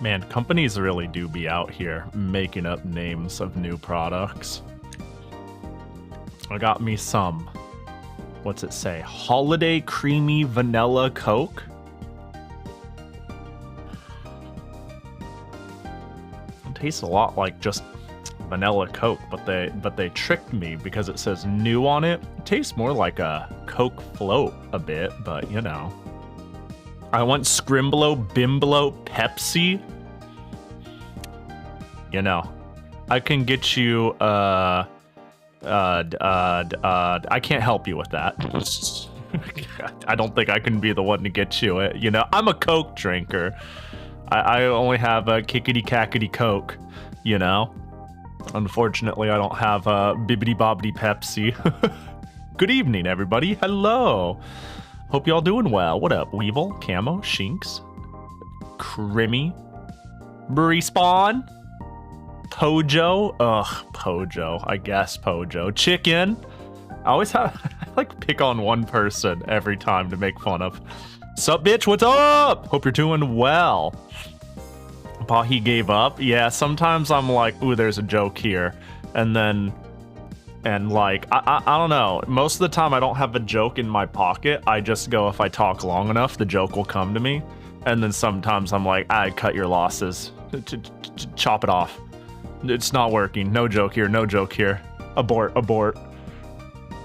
Man, companies really do be out here making up names of new products. I got me some. What's it say? Holiday Creamy Vanilla Coke? It tastes a lot like just vanilla Coke, but they tricked me because it says new on it. It tastes more like a Coke float a bit, but you know. I want Scrimblow, Bimblow, Pepsi. You know, I can get you, I can't help you with that. I don't think I can be the one to get you it. You know, I'm a Coke drinker. I only have a kickity-cackity Coke, you know? Unfortunately, I don't have a bibbidi-bobbidi Pepsi. Good evening, everybody. Hello. Hope y'all doing well. What up, Weevil, Camo, Shinx, Crimmy, Respawn, Pojo. Ugh, Pojo. I guess Pojo. Chicken. I always have, I like pick on one person every time to make fun of. Sup, bitch? What's up? Hope you're doing well. Pahi gave up. Yeah, sometimes I'm like, ooh, there's a joke here. And then, and like, I don't know. Most of the time I don't have a joke in my pocket. I just go, if I talk long enough, the joke will come to me. And then sometimes I'm like, I cut your losses. Chop it off. It's not working. No joke here. No joke here. Abort. Abort.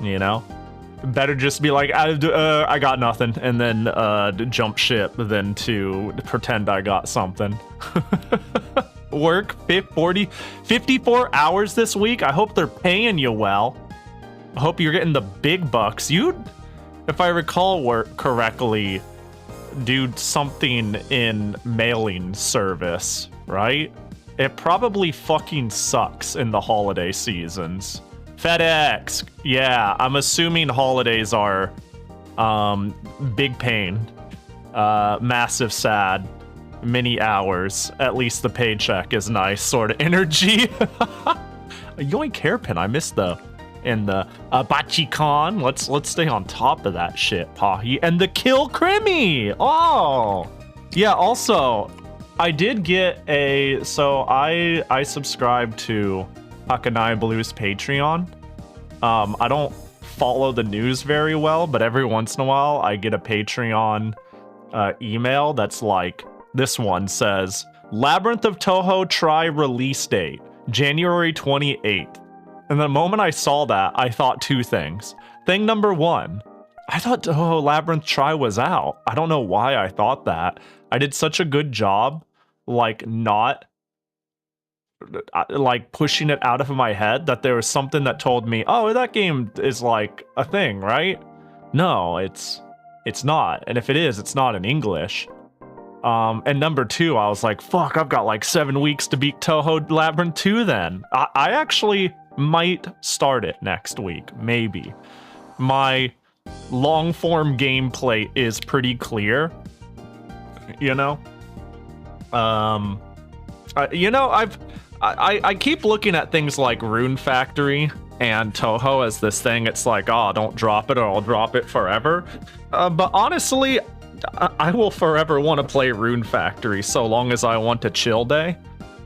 You know? Better just be like, I got nothing, and then jump ship than to pretend I got something. Work 54 hours this week. I hope they're paying you well. I hope you're getting the big bucks. You, if I recall work correctly, do something in mailing service, right? It probably fucking sucks in the holiday seasons. FedEx. Yeah, I'm assuming holidays are big pain, massive sad, many hours. At least the paycheck is nice sort of energy. Yoink hairpin. I missed the Bachicon. Let's stay on top of that shit, Pahi. And the Kill Crimmy. Oh. Yeah, also I did get so I subscribed to Hakanai Blue's Patreon. I don't follow the news very well, but every once in a while I get a Patreon email that's like, this one says, Labyrinth of Touhou Tri release date, January 28th. And the moment I saw that, I thought two things. Thing number one, I thought Touhou Labyrinth Tri was out. I don't know why I thought that. I did such a good job, like, not like pushing it out of my head that there was something that told me, oh, that game is like a thing, right? No, it's not. And if it is, it's not in English. And number two, I was like, fuck, I've got like 7 weeks to beat Touhou Labyrinth 2 then. I actually might start it next week, maybe. My long form gameplay is pretty clear, you know? You know, I keep looking at things like Rune Factory and Touhou as this thing. It's like, oh, don't drop it or I'll drop it forever. But honestly, I will forever want to play Rune Factory so long as I want a chill day.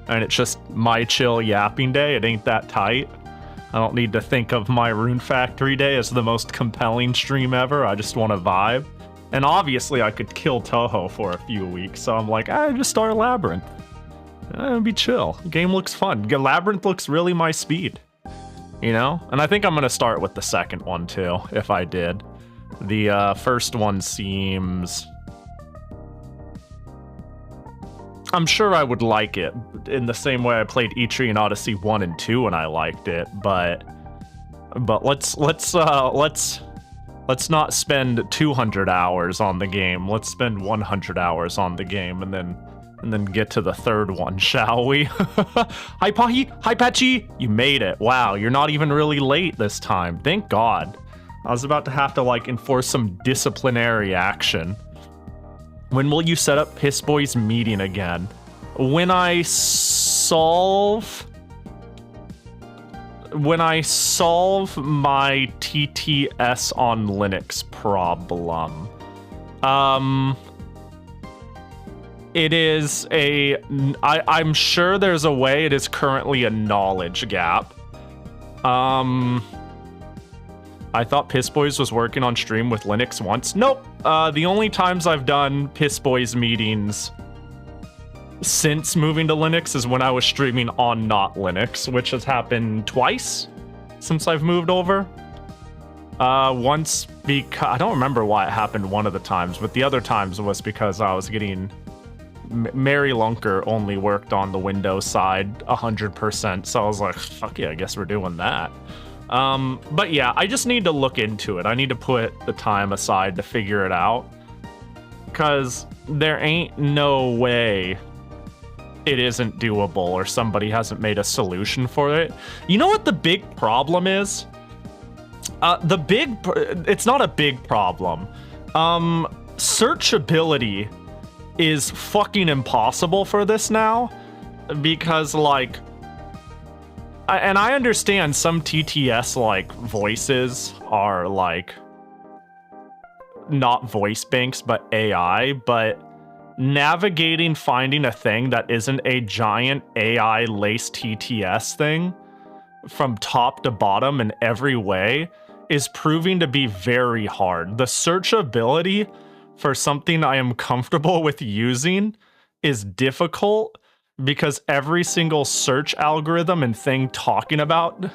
And it's just my chill yapping day. It ain't that tight. I don't need to think of my Rune Factory day as the most compelling stream ever. I just want to vibe. And obviously I could kill Touhou for a few weeks. So I'm like, I just start Labyrinth. It'd be chill. Game looks fun. Labyrinth looks really my speed, you know? And I think I'm gonna start with the second one too, if I did. The first one seems... I'm sure I would like it in the same way I played Etrian Odyssey 1 and 2 and I liked it, but let's not spend 200 hours on the game. Let's spend 100 hours on the game and then get to the third one, shall we? Hi, Pahi! Hi, Patchy! You made it. Wow, you're not even really late this time. Thank God. I was about to have to, like, enforce some disciplinary action. When will you set up Piss Boy's meeting again? When I solve my TTS on Linux problem. It is I'm sure there's a way. It is currently a knowledge gap. I thought Piss Boys was working on stream with Linux once. Nope. The only times I've done Piss Boys meetings since moving to Linux is when I was streaming on not Linux, which has happened twice since I've moved over. Once because I don't remember why it happened one of the times, but the other times was because I was getting Mary Lunker only worked on the Windows side 100%, so I was like, fuck yeah, I guess we're doing that. But yeah, I just need to look into it. I need to put the time aside to figure it out, because there ain't no way it isn't doable or somebody hasn't made a solution for it. You know what the big problem is? It's not a big problem. Searchability is fucking impossible for this now, because like, and I understand some TTS like voices are like not voice banks but AI, but navigating finding a thing that isn't a giant AI laced TTS thing from top to bottom in every way is proving to be very hard. The searchability for something I am comfortable with using is difficult because every single search algorithm and thing talking about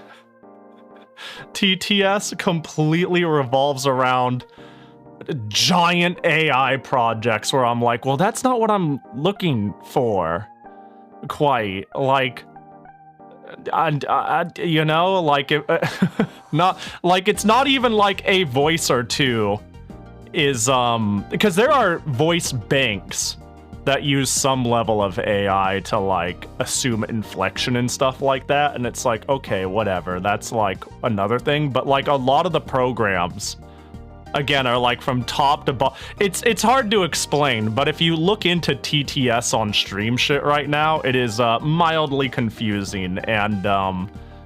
TTS completely revolves around giant AI projects where I'm like, well, that's not what I'm looking for quite. Like, you know, like, not like it's not even like a voice or two is because there are voice banks that use some level of AI to like assume inflection and stuff like that, and it's like, okay, whatever, that's like another thing. But like a lot of the programs again are like from top to bottom. It's hard to explain, but if you look into TTS on stream shit right now, it is mildly confusing, and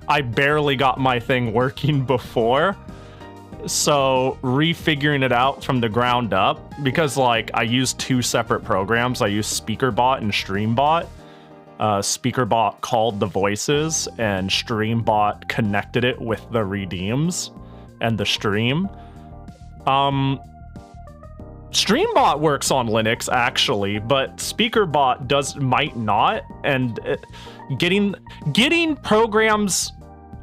I barely got my thing working before. So refiguring it out from the ground up, because like I use two separate programs. I use SpeakerBot and StreamBot. SpeakerBot called the voices and StreamBot connected it with the redeems and the stream. StreamBot works on Linux actually, but SpeakerBot might not, and getting programs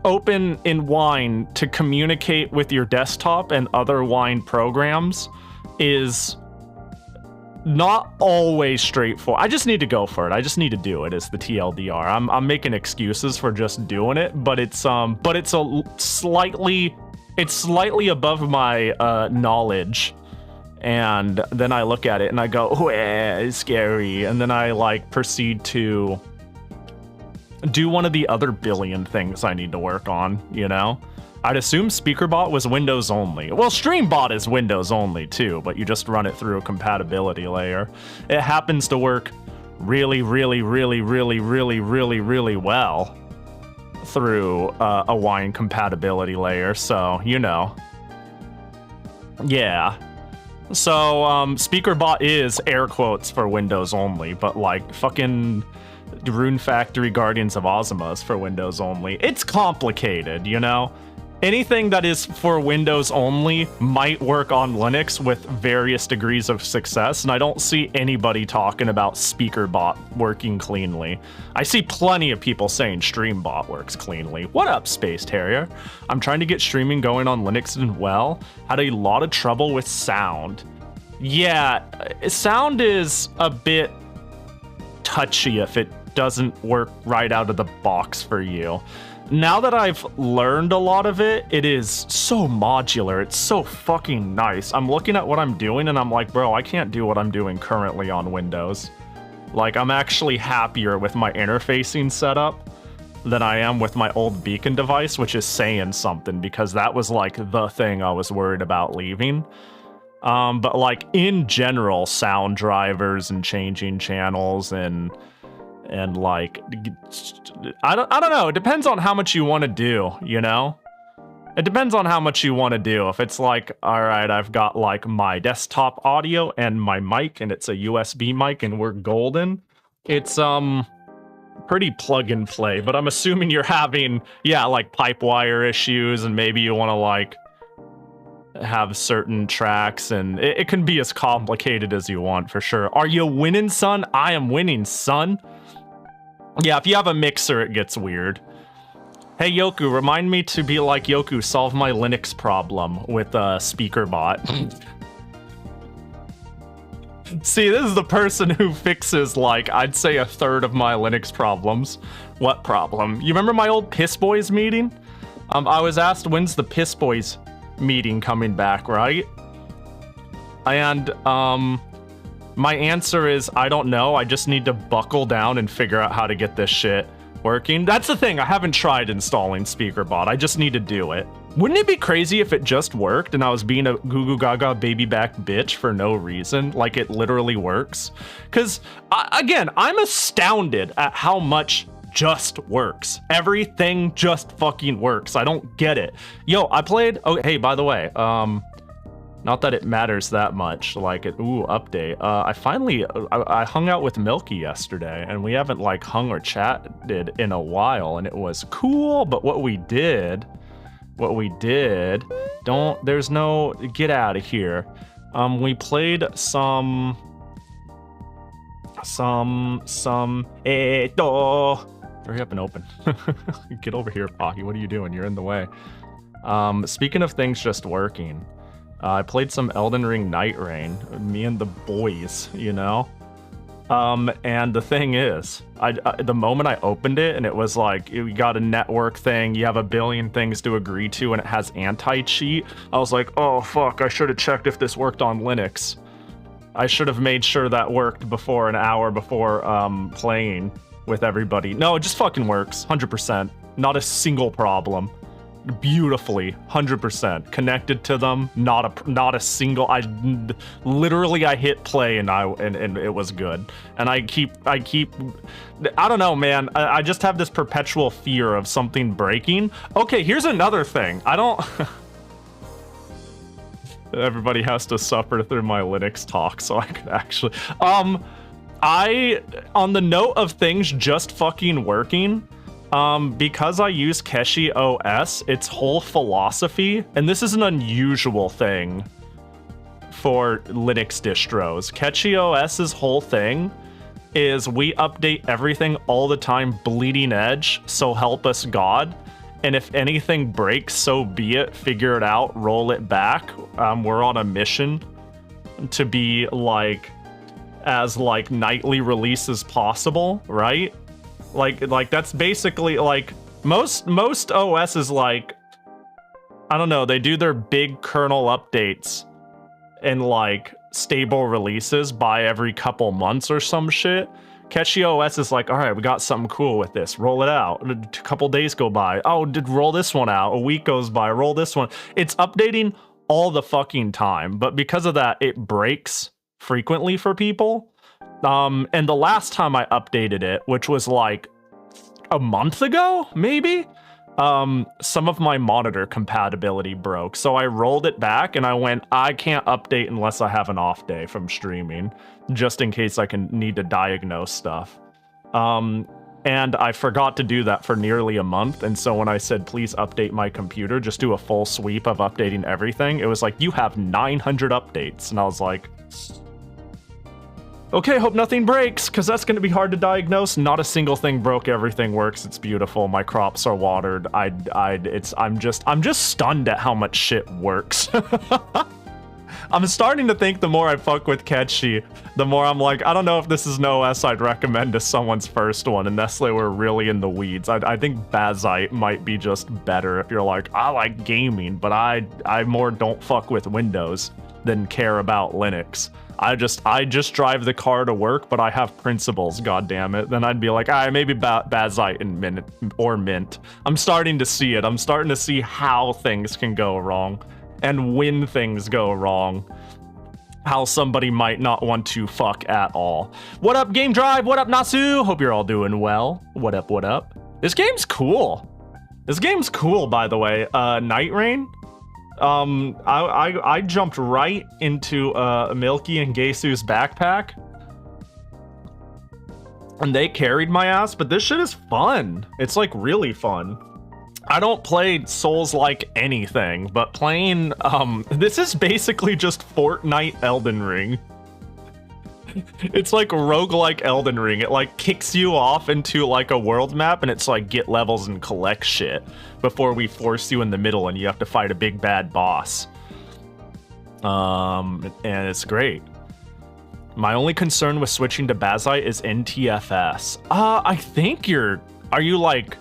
open in Wine to communicate with your desktop and other Wine programs is not always straightforward. I just need to go for it. I just need to do it. Is the TLDR. I'm making excuses for just doing it, but it's slightly above my knowledge. And then I look at it and I go, oh, it's scary. And then I like proceed to do one of the other billion things I need to work on, you know? I'd assume SpeakerBot was Windows only. Well, StreamBot is Windows only too, but you just run it through a compatibility layer. It happens to work really, really, really, really, really, really, really well through a Wine compatibility layer, so, you know. Yeah. So, SpeakerBot is air quotes for Windows only, but like fucking Rune Factory Guardians of Azuma is for Windows only. It's complicated, you know? Anything that is for Windows only might work on Linux with various degrees of success, and I don't see anybody talking about SpeakerBot working cleanly. I see plenty of people saying StreamBot works cleanly. What up, Space Terrier? I'm trying to get streaming going on Linux as well. Had a lot of trouble with sound. Yeah, sound is a bit touchy if it doesn't work right out of the box for you. Now that I've learned a lot of it, it is so modular. It's so fucking nice. I'm looking at what I'm doing and I'm like, bro, I can't do what I'm doing currently on Windows. Like, I'm actually happier with my interfacing setup than I am with my old Beacon device, which is saying something, because that was like the thing I was worried about leaving. But like in general, sound drivers and changing channels and like, I don't know. It depends on how much you want to do, you know? It depends on how much you want to do. If it's like, all right, I've got like my desktop audio and my mic, and it's a USB mic, and we're golden. It's pretty plug and play. But I'm assuming you're having, yeah, like pipe wire issues, and maybe you want to like have certain tracks, and it can be as complicated as you want for sure. Are you winning, son? I am winning, son. Yeah, if you have a mixer, it gets weird. Hey, Yoku, remind me to be like Yoku, solve my Linux problem with a speaker bot. See, this is the person who fixes, like, I'd say a third of my Linux problems. What problem? You remember my old Piss Boys meeting? I was asked, when's the Piss Boys meeting coming back, right? And, my answer is, I don't know. I just need to buckle down and figure out how to get this shit working. That's the thing. I haven't tried installing SpeakerBot. I just need to do it. Wouldn't it be crazy if it just worked and I was being a goo goo gaga baby back bitch for no reason? Like it literally works? Because, again, I'm astounded at how much just works. Everything just fucking works. I don't get it. Yo, I played... Oh, hey, by the way, not that it matters that much, like it, ooh, update. I hung out with Milky yesterday, and we haven't like hung or chatted in a while, and it was cool, but what we did, there's no, get out of here. We played some, hurry up and open. Get over here, Pahi, what are you doing? You're in the way. Speaking of things just working, I played some Elden Ring Night Rain, me and the boys, you know? And the thing is, the moment I opened it and it was like, you got a network thing, you have a billion things to agree to, and it has anti-cheat, I was like, oh fuck, I should have checked if this worked on Linux. I should have made sure that worked before, an hour before playing with everybody. No, it just fucking works, 100%. Not a single problem. Beautifully, 100% connected to them. Not a single. I hit play and it was good. And I don't know, man. I just have this perpetual fear of something breaking. Okay, here's another thing. I don't. Everybody has to suffer through my Linux talk, so I could actually. On the note of things just fucking working. Because I use Keshi OS, its whole philosophy, and this is an unusual thing for Linux distros. Keshi OS's whole thing is we update everything all the time bleeding edge, so help us God. And if anything breaks, so be it, figure it out, roll it back. We're on a mission to be like, as like nightly release as possible, right? Like that's basically like most OSs, like, I don't know, they do their big kernel updates and like stable releases by every couple months or some shit. Keshi OS is like, all right, we got something cool with this, roll it out. A couple days go by, oh, roll this one out. A week goes by, roll this one. It's updating all the fucking time, but because of that, it breaks frequently for people. And the last time I updated it, which was like a month ago, maybe, some of my monitor compatibility broke. So I rolled it back and I went, I can't update unless I have an off day from streaming, just in case I need to diagnose stuff. And I forgot to do that for nearly a month. And so when I said, please update my computer, just do a full sweep of updating everything, it was like, you have 900 updates. And I was like, okay, hope nothing breaks, because that's going to be hard to diagnose. Not a single thing broke. Everything works. It's beautiful. My crops are watered. I'm just stunned at how much shit works. I'm starting to think the more I fuck with Keshi, the more I'm like, I don't know if this is an OS I'd recommend as someone's first one, unless they were really in the weeds. I think Bazite might be just better if you're like, I like gaming, but I more don't fuck with Windows than care about Linux. I just drive the car to work, but I have principles, goddammit. Then I'd be like, maybe Bazite and Mint. I'm starting to see it. I'm starting to see how things can go wrong. And when things go wrong. How somebody might not want to fuck at all. What up, Game Drive? What up, Nasu? Hope you're all doing well. What up, what up? This game's cool. This game's cool, by the way. Night Rain. I jumped right into Milky and Geisu's backpack, and they carried my ass. But this shit is fun. It's like really fun. I don't play Souls like anything, but playing this is basically just Fortnite Elden Ring. It's like roguelike Elden Ring. It like kicks you off into like a world map, and it's like get levels and collect shit before we force you in the middle and you have to fight a big bad boss. And it's great. My only concern with switching to Bazite is NTFS. I think are you like,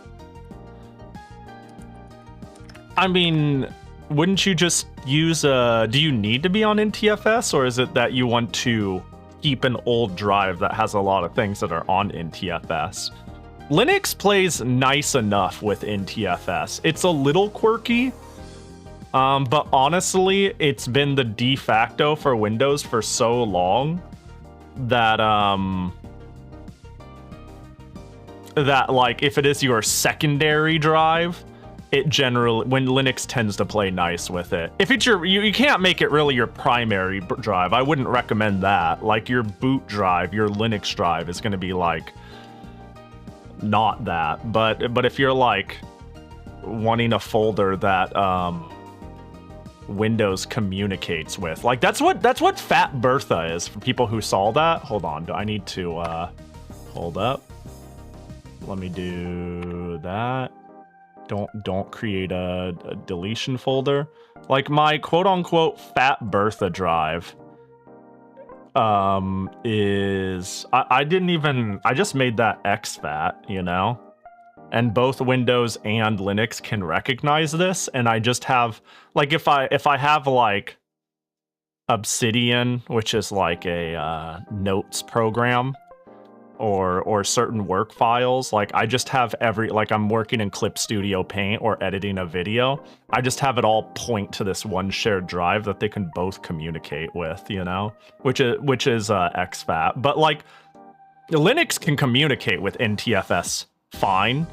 I mean, wouldn't you just use do you need to be on NTFS, or is it that you want to keep an old drive that has a lot of things that are on NTFS? Linux plays nice enough with NTFS. It's a little quirky, but honestly, it's been the de facto for Windows for so long that that like if it is your secondary drive, it generally, when Linux tends to play nice with it. If it's your, you can't make it really your primary drive. I wouldn't recommend that. Like your boot drive, your Linux drive is going to be like not that. But if you're like wanting a folder that Windows communicates with, like that's what Fat Bertha is for people who saw that. Hold on, do I need to hold up? Let me do that. Don't create a deletion folder. Like my quote-unquote Fat Bertha drive is I just made that exFAT, you know? And both Windows and Linux can recognize this, and I just have like if I have like Obsidian, which is like a notes program, or certain work files, like I just have like I'm working in Clip Studio Paint or editing a video, I just have it all point to this one shared drive that they can both communicate with, you know, which is exFAT. But like Linux can communicate with NTFS fine.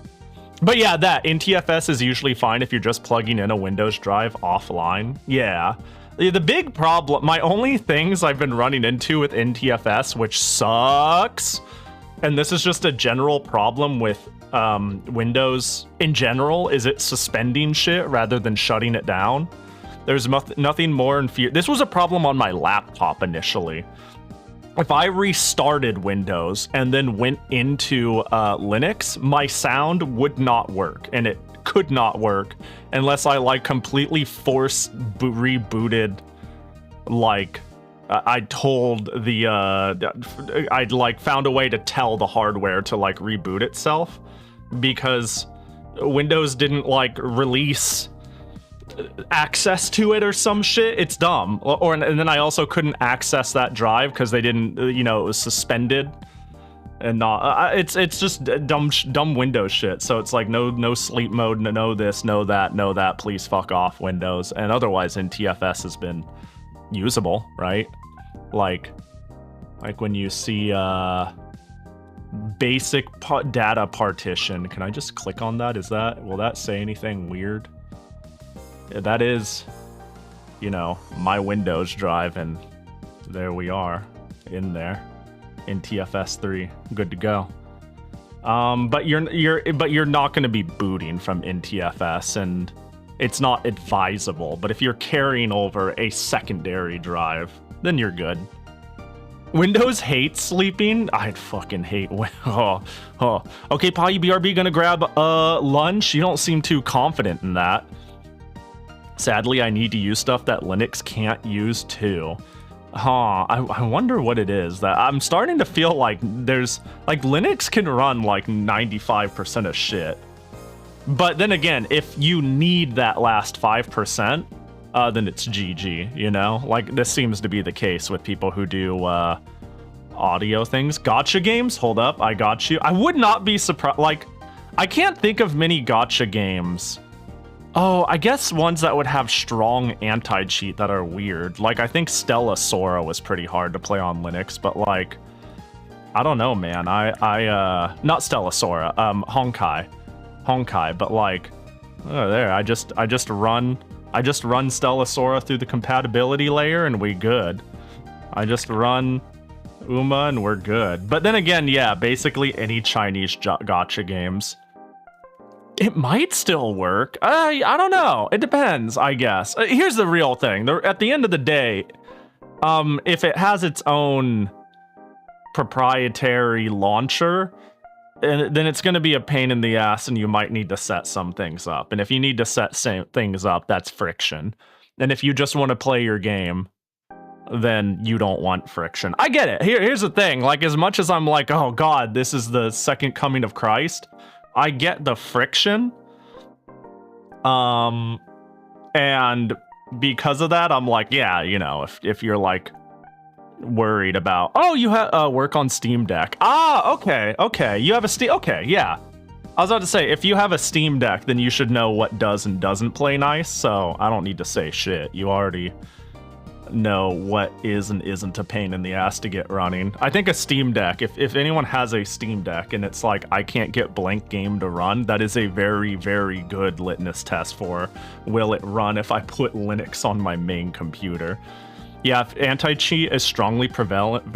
But yeah, that NTFS is usually fine if you're just plugging in a Windows drive offline. Yeah. The big problem, my only things I've been running into with NTFS, which sucks, and this is just a general problem with Windows in general, is it suspending shit rather than shutting it down. There's nothing more this was a problem on my laptop initially. If I restarted Windows and then went into Linux, my sound would not work, and it could not work unless I like completely rebooted. Like I told the I'd like found a way to tell the hardware to like reboot itself, because Windows didn't like release access to it or some shit. It's dumb. And then I also couldn't access that drive because they didn't, you know, it was suspended. And not it's just dumb Windows shit. So it's like no sleep mode, no this, no that, please fuck off Windows. And otherwise NTFS has been usable, right? Like when you see basic data partition, can I just click on that? Will that say anything weird? That is, you know, my Windows drive, and there we are in there in TFS3, good to go. But you're not going to be booting from NTFS, and it's not advisable. But if you're carrying over a secondary drive, then you're good. Windows hates sleeping. I'd fucking hate. Okay, Pahi BRB gonna grab lunch. You don't seem too confident in that. Sadly, I need to use stuff that Linux can't use too. I wonder what it is. That I'm starting to feel like there's like Linux can run like 95% of shit. But then again, if you need that last 5%, then it's GG, you know? Like this seems to be the case with people who do audio things. Gotcha games? Hold up, I got you. I would not be surprised. Like, I can't think of many gotcha games. Oh, I guess ones that would have strong anti-cheat that are weird. Like, I think Stella Sora was pretty hard to play on Linux, but like, I don't know, man. Not Stella Sora, Honkai, but like, Oh, there. I just run Stellasora through the compatibility layer and we good. I just run Uma and we're good. But then again, yeah, basically any Chinese gacha games. It might still work. I don't know. It depends, I guess. Here's the real thing. At the end of the day, if it has its own proprietary launcher, then it's going to be a pain in the ass and you might need to set some things up. And if you need to set things up, that's friction. And if you just want to play your game, then you don't want friction. I get it. Here's the thing. Like, as much as I'm like, oh God, this is the second coming of Christ, I get the friction. And because of that, I'm like, yeah, you know, if you're like worried about, oh, you have work on Steam Deck. Ah, okay. You have a Steam, okay, yeah. I was about to say, if you have a Steam Deck, then you should know what does and doesn't play nice, so I don't need to say shit. You already know what is and isn't a pain in the ass to get running. I think a Steam Deck, if anyone has a Steam Deck and it's like, I can't get blank game to run, that is a very, very good litmus test for, will it run if I put Linux on my main computer? Yeah, if anti-cheat is strongly prevalent,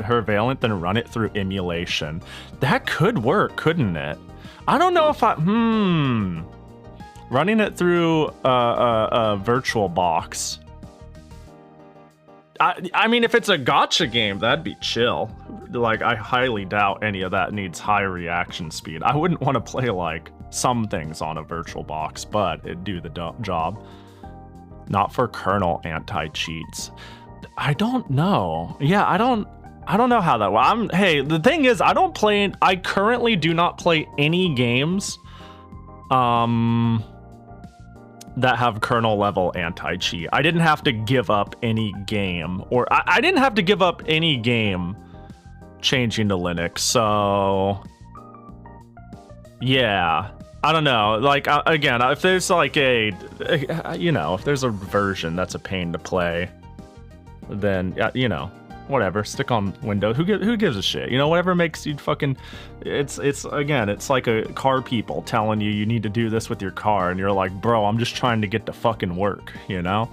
then run it through emulation. That could work, couldn't it? I don't know if running it through a virtual box. I mean, if it's a gacha game, that'd be chill. Like, I highly doubt any of that needs high reaction speed. I wouldn't want to play, like, some things on a virtual box, but it'd do the job. Not for kernel anti-cheats. I don't know. Yeah, I don't know how that works. Hey, the thing is, I currently do not play any games that have kernel level anti-cheat. I didn't have to give up any game, or I didn't have to give up any game changing to Linux, so yeah. I don't know, like, again, if there's like if there's a version that's a pain to play, then, you know, whatever, stick on Windows. Who gives a shit? You know, whatever makes you fucking... It's again, it's like a car people telling you need to do this with your car, and you're like, bro, I'm just trying to get to fucking work, you know?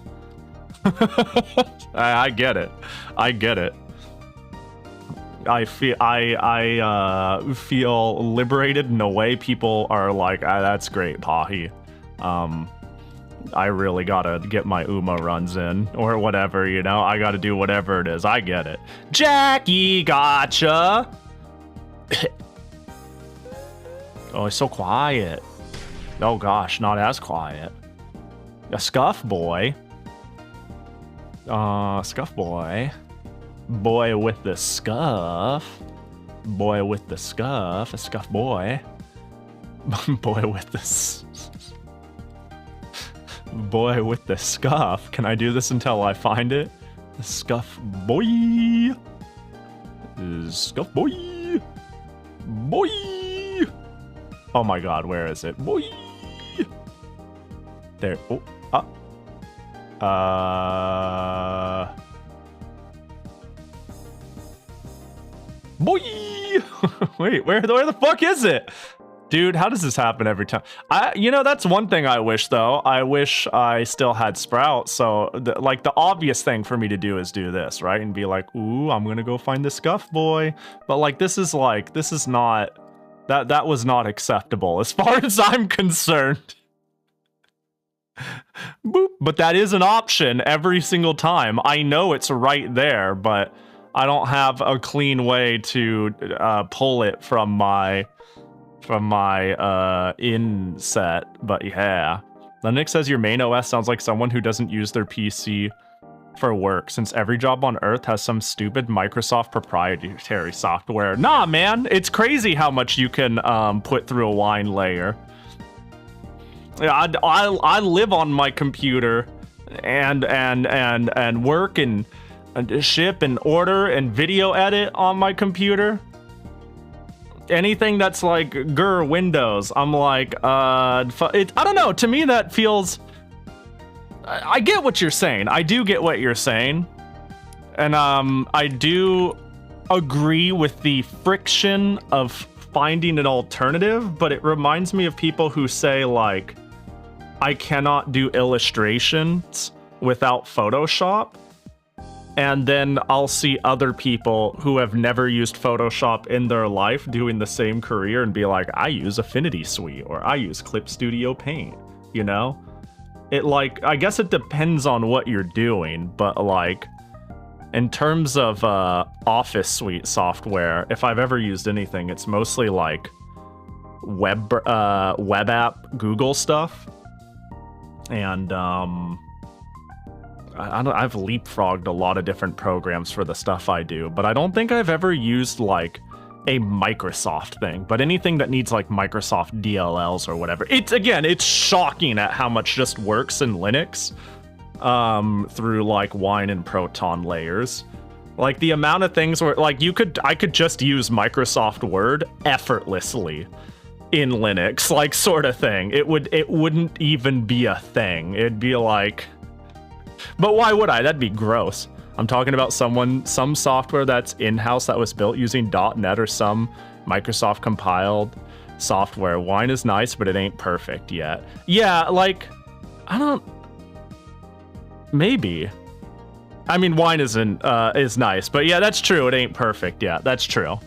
I get it. I get it. I feel liberated in a way. People are like, that's great, Pahi. I really gotta get my Uma runs in, or whatever, you know? I gotta do whatever it is. I get it. Jackie, gotcha! Oh, it's so quiet. Oh gosh, not as quiet. A scuff boy. Scuff boy. Boy with the scuff. Boy with the scuff. A scuff boy. Boy with the... Boy with the scuff. Can I do this until I find it? The scuff boy. Scuff boy. Boy. Oh my god, where is it? Boy. There. Oh. Boy. Wait, where the fuck is it? Dude, how does this happen every time? You know, that's one thing I wish, though. I wish I still had Sprout. So, like, the obvious thing for me to do is do this, right? And be like, ooh, I'm gonna go find the scuff boy. But, like, this is not... That was not acceptable as far as I'm concerned. Boop. But that is an option every single time. I know it's right there, but I don't have a clean way to pull it from my inset. But yeah, Linux says your main OS sounds like someone who doesn't use their PC for work, since every job on Earth has some stupid Microsoft proprietary software. Nah, man, it's crazy how much you can put through a wine layer. Yeah, I live on my computer and work and ship and order and video edit on my computer. Anything that's like Windows, I'm like, I don't know. To me, that feels. I get what you're saying. I do get what you're saying, and I do agree with the friction of finding an alternative. But it reminds me of people who say like, I cannot do illustrations without Photoshop. And then I'll see other people who have never used Photoshop in their life doing the same career and be like, I use Affinity Suite or I use Clip Studio Paint, you know? It like, I guess it depends on what you're doing, but like, in terms of Office Suite software, if I've ever used anything, it's mostly like web app Google stuff. And I've leapfrogged a lot of different programs for the stuff I do, but I don't think I've ever used like a Microsoft thing. But anything that needs like Microsoft DLLs or whatever, it's shocking at how much just works in Linux through like Wine and Proton layers. Like the amount of things where like I could just use Microsoft Word effortlessly in Linux, like sort of thing. It wouldn't even be a thing. It'd be like, but why would I? That'd be gross. I'm talking about some software that's in-house that was built using .NET or some Microsoft compiled software. Wine is nice, but it ain't perfect yet. Yeah, like, maybe. I mean, Wine is nice, but yeah, that's true. It ain't perfect yet. That's true.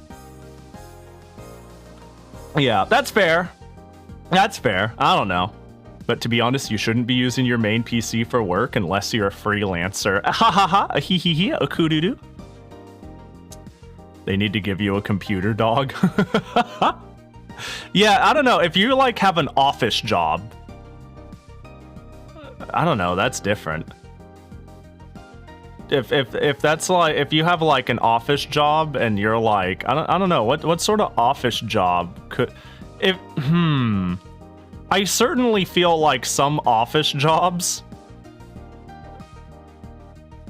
Yeah, that's fair. That's fair. I don't know. But to be honest, you shouldn't be using your main PC for work unless you're a freelancer. Ha ha ha, a hee hee hee, a kududu. They need to give you a computer, dog. Yeah, I don't know. If you like have an office job, I don't know, that's different. If that's like, if you have like an office job and you're like, I don't know, what sort of office job could, I certainly feel like some office jobs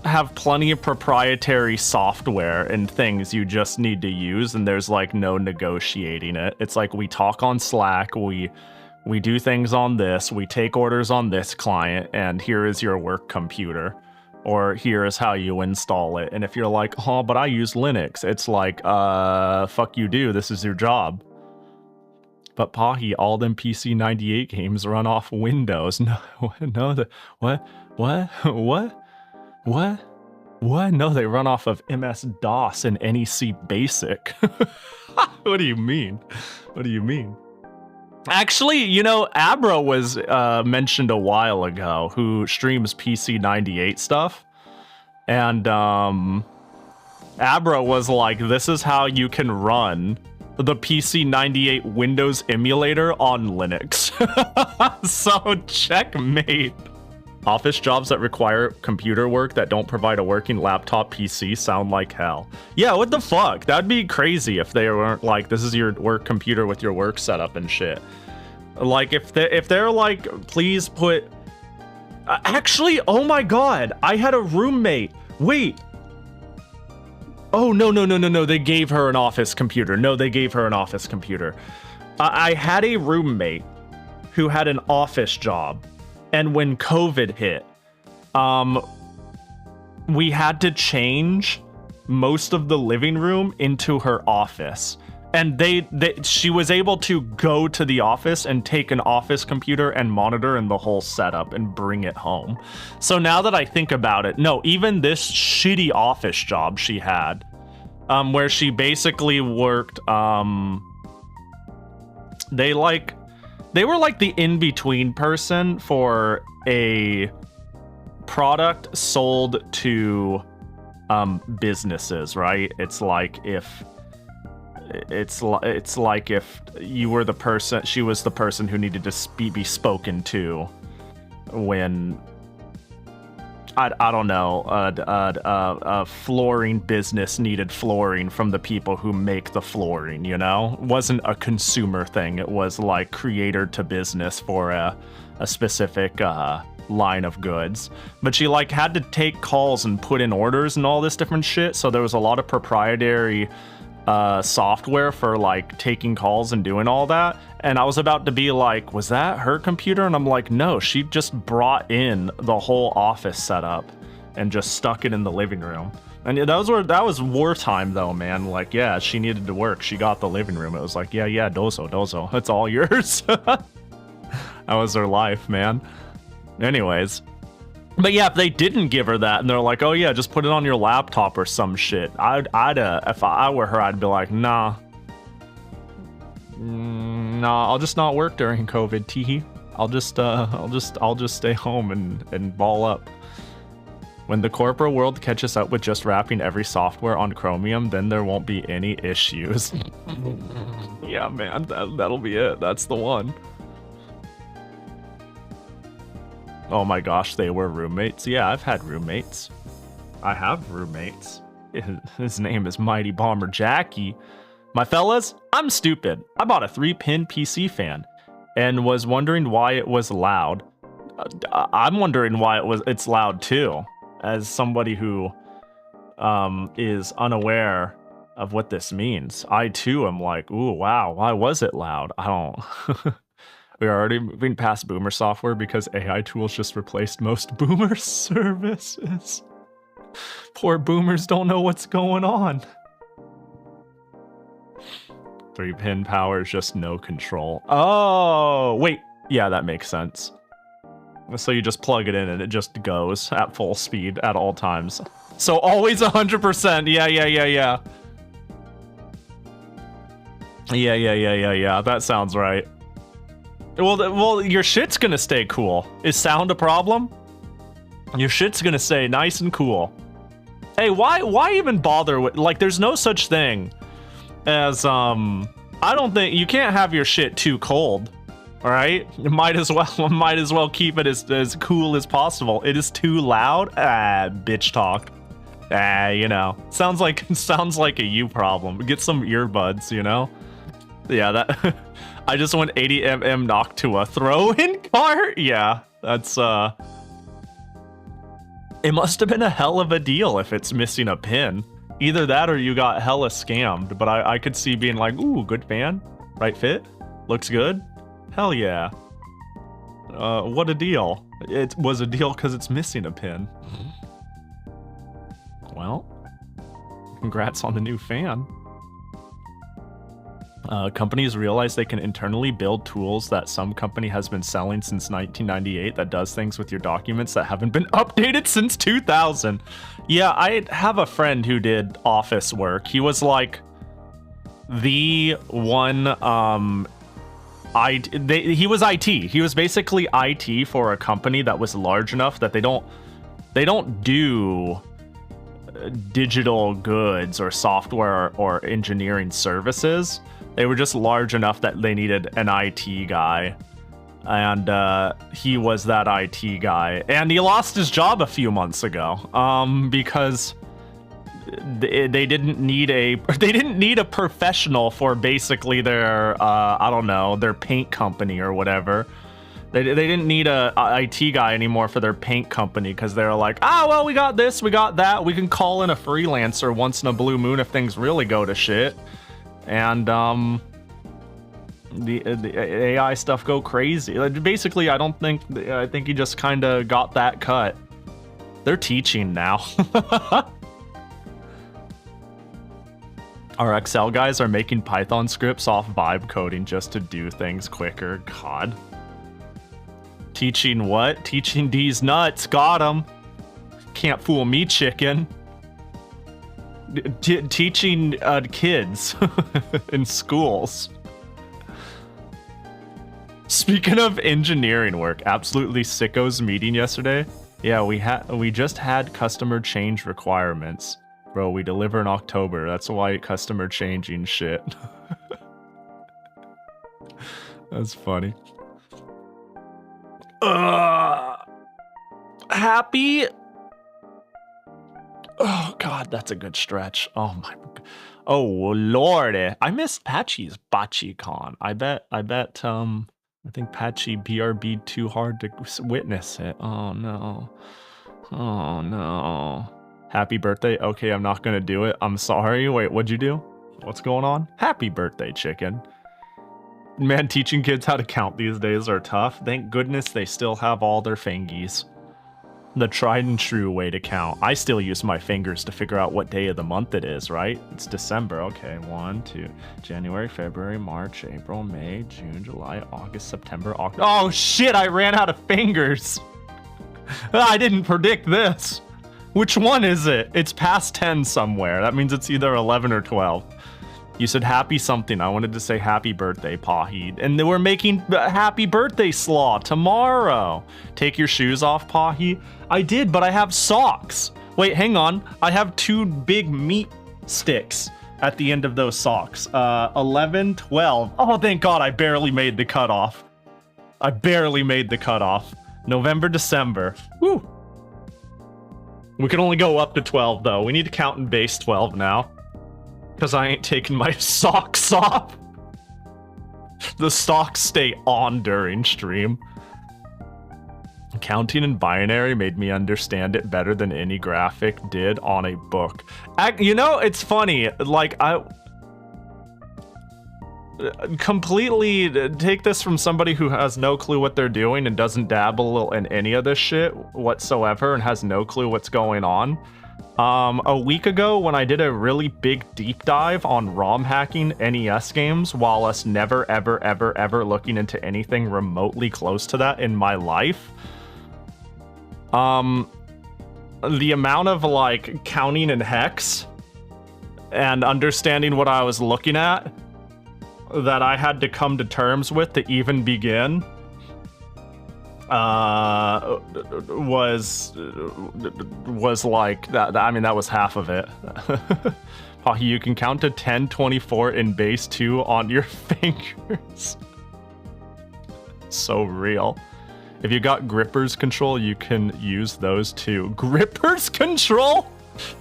have plenty of proprietary software and things you just need to use, and there's like no negotiating it. It's like we talk on Slack, we do things on this, we take orders on this client, and here is your work computer. Or here is how you install it. And if you're like, oh, but I use Linux, it's like, fuck you do, this is your job. But Pahi, all them PC98 games run off Windows. No, what? No, they run off of MS-DOS and NEC Basic. What do you mean? What do you mean? Actually, you know, Abra was mentioned a while ago, who streams PC98 stuff. And Abra was like, this is how you can run the PC98 Windows emulator on Linux. So checkmate. Office jobs that require computer work that don't provide a working laptop PC sound like hell. Yeah, what the fuck? That'd be crazy if they weren't like, this is your work computer with your work setup and shit. Like if they're like, please put... actually, oh my god, I had a roommate. Wait. Oh, no, they gave her an office computer. No, they gave her an office computer. I had a roommate who had an office job, and when COVID hit, we had to change most of the living room into her office. And she was able to go to the office and take an office computer and monitor and the whole setup and bring it home. So now that I think about it, no, even this shitty office job she had, where she basically worked, they were like the in-between person for a product sold to businesses, right? It's like if you were the person, she was the person who needed to be spoken to when I don't know, a flooring business needed flooring from the people who make the flooring, you know? It wasn't a consumer thing. It was like creator to business for a specific line of goods. But she like had to take calls and put in orders and all this different shit. So there was a lot of proprietary software for like taking calls and doing all that. And I was about to be like, was that her computer? And I'm like, no, she just brought in the whole office setup and just stuck it in the living room. And that was wartime though, man. Like, yeah, she needed to work. She got the living room. It was like, yeah, dozo, it's all yours. That was her life, man. Anyways. But yeah, if they didn't give her that and they're like, oh yeah, just put it on your laptop or some shit, I'd if I were her, I'd be like, nah, I'll just not work during COVID. Teehee. I'll just stay home and ball up. When the corporate world catches up with just wrapping every software on Chromium, then there won't be any issues. Yeah, man, that'll be it. That's the one. Oh my gosh, they were roommates. Yeah, I've had roommates. I have roommates. His name is Mighty Bomber Jackie. My fellas, I'm stupid. I bought a 3-pin PC fan and was wondering why it was loud. I'm wondering why it's loud too, as somebody who is unaware of what this means. I too am like, ooh, wow, why was it loud? I don't... We are already moving past boomer software because AI tools just replaced most boomer services. Poor boomers don't know what's going on. 3-pin power is just no control. Oh, wait. Yeah, that makes sense. So you just plug it in and it just goes at full speed at all times. So always 100%. Yeah. Yeah. That sounds right. Well, your shit's gonna stay cool. Is sound a problem? Your shit's gonna stay nice and cool. Hey, why even bother with, like, there's no such thing as, I don't think, you can't have your shit too cold, all right? You might as well keep it as cool as possible. It is too loud? Bitch talk. You know, sounds like a you problem. Get some earbuds, you know? Yeah, that... I just went 80 mm knocked to a throw-in cart? Yeah, that's, It must have been a hell of a deal if it's missing a pin. Either that or you got hella scammed, but I could see being like, ooh, good fan. Right fit? Looks good? Hell yeah. What a deal. It was a deal because it's missing a pin. Well, congrats on the new fan. Companies realize they can internally build tools that some company has been selling since 1998 that does things with your documents that haven't been updated since 2000. Yeah, I have a friend who did office work. He was like the one, he was IT. He was basically IT for a company that was large enough that they don't do digital goods or software or engineering services. They were just large enough that they needed an IT guy. And he was that IT guy. And he lost his job a few months ago because they didn't need a professional for basically their, I don't know, their paint company or whatever. They didn't need a IT guy anymore for their paint company because they're like, well, we got this, we got that. We can call in a freelancer once in a blue moon if things really go to shit. And the AI stuff go crazy. Basically, I think he just kind of got that cut. They're teaching now. Our Excel guys are making Python scripts off vibe coding just to do things quicker. God. Teaching what? Teaching these nuts. Got him. Can't fool me, chicken. Teaching kids in schools. Speaking of engineering work, absolutely sickos meeting yesterday. Yeah, we just had customer change requirements. Bro, we deliver in October. That's why customer changing shit. That's funny. Happy. Oh god, that's a good stretch. Oh my. Oh lord, I miss Patchy's BachiCon. I bet. I think Patchy BRB too hard to witness it. Oh no. Oh no. Happy birthday. Okay, I'm not gonna do it. I'm sorry. Wait, what'd you do? What's going on? Happy birthday, chicken. Man, teaching kids how to count these days are tough. Thank goodness they still have all their fingies. The tried and true way to count. I still use my fingers to figure out what day of the month it is, right? It's December. Okay, 1, 2, January, February, March, April, May, June, July, August, September, October. Oh shit, I ran out of fingers. I didn't predict this. Which one is it? It's past 10 somewhere. That means it's either 11 or 12. You said happy something. I wanted to say happy birthday, Pahi. And we're making happy birthday slaw tomorrow. Take your shoes off, Pahi. I did, but I have socks. Wait, hang on. I have 2 big meat sticks at the end of those socks. 11, 12. Oh, thank God, I barely made the cutoff. I barely made the cutoff. November, December. Woo. We can only go up to 12, though. We need to count in base 12 now. Because I ain't taking my socks off. The socks stay on during stream. Counting in binary made me understand it better than any graphic did on a book. You know, it's funny. Like, I completely take this from somebody who has no clue what they're doing and doesn't dabble in any of this shit whatsoever and has no clue what's going on. A week ago, when I did a really big deep dive on ROM hacking NES games, while us never, ever, ever, ever looking into anything remotely close to that in my life, the amount of, like, counting in hex and understanding what I was looking at that I had to come to terms with to even begin was like that. I mean, that was half of it. Pahi, you can count to 10, 24 in base 2 on your fingers. So real. If you got grippers control, you can use those too. Grippers control?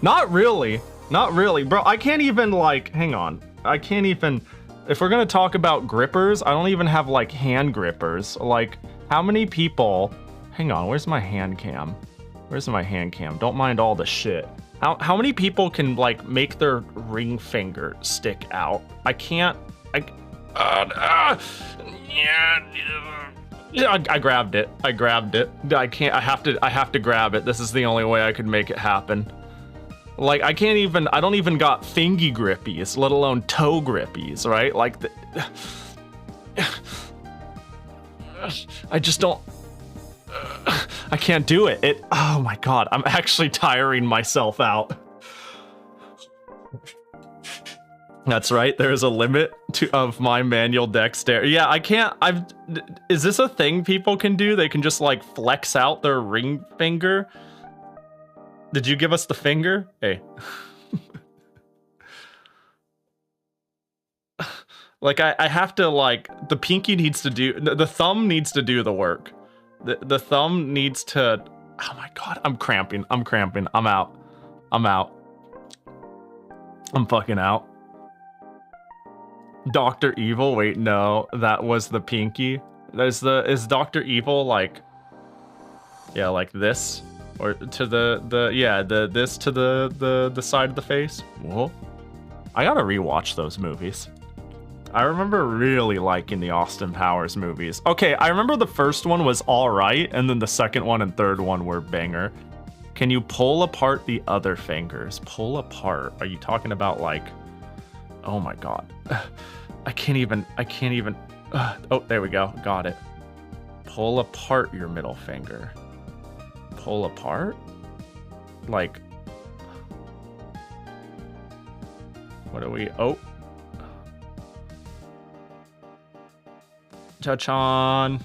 Not really. Not really, bro. I can't even, like, hang on. I can't even, if we're gonna talk about grippers, I don't even have, like, hand grippers. Like, how many people... Hang on, where's my hand cam? Where's my hand cam? Don't mind all the shit. How many people can, like, make their ring finger stick out? I can't... I grabbed it. I grabbed it. I can't... I have to grab it. This is the only way I could make it happen. Like, I can't even... I don't even got fingy grippies, let alone toe grippies, right? Like, the... I just don't... I can't do it. Oh my God, I'm actually tiring myself out. That's right, there is a limit of my manual dexterity. Yeah, I can't... Is this a thing people can do? They can just, like, flex out their ring finger? Did you give us the finger? Hey. Like, I have to, like, the pinky needs to do, the thumb needs to do the work. The thumb needs to, oh my God, I'm cramping. I'm out. I'm fucking out. Dr. Evil, wait, no, that was the pinky. Is Dr. Evil, like, yeah, like this? Or to this to the side of the face? Whoa. I gotta rewatch those movies. I remember really liking the Austin Powers movies. Okay, I remember the first one was alright, and then the second one and third one were banger. Can you pull apart the other fingers? Pull apart? Are you talking about, like... Oh my God. I can't even... Oh, there we go. Got it. Pull apart your middle finger. Pull apart? Like... What are we... Oh. Cha-chan.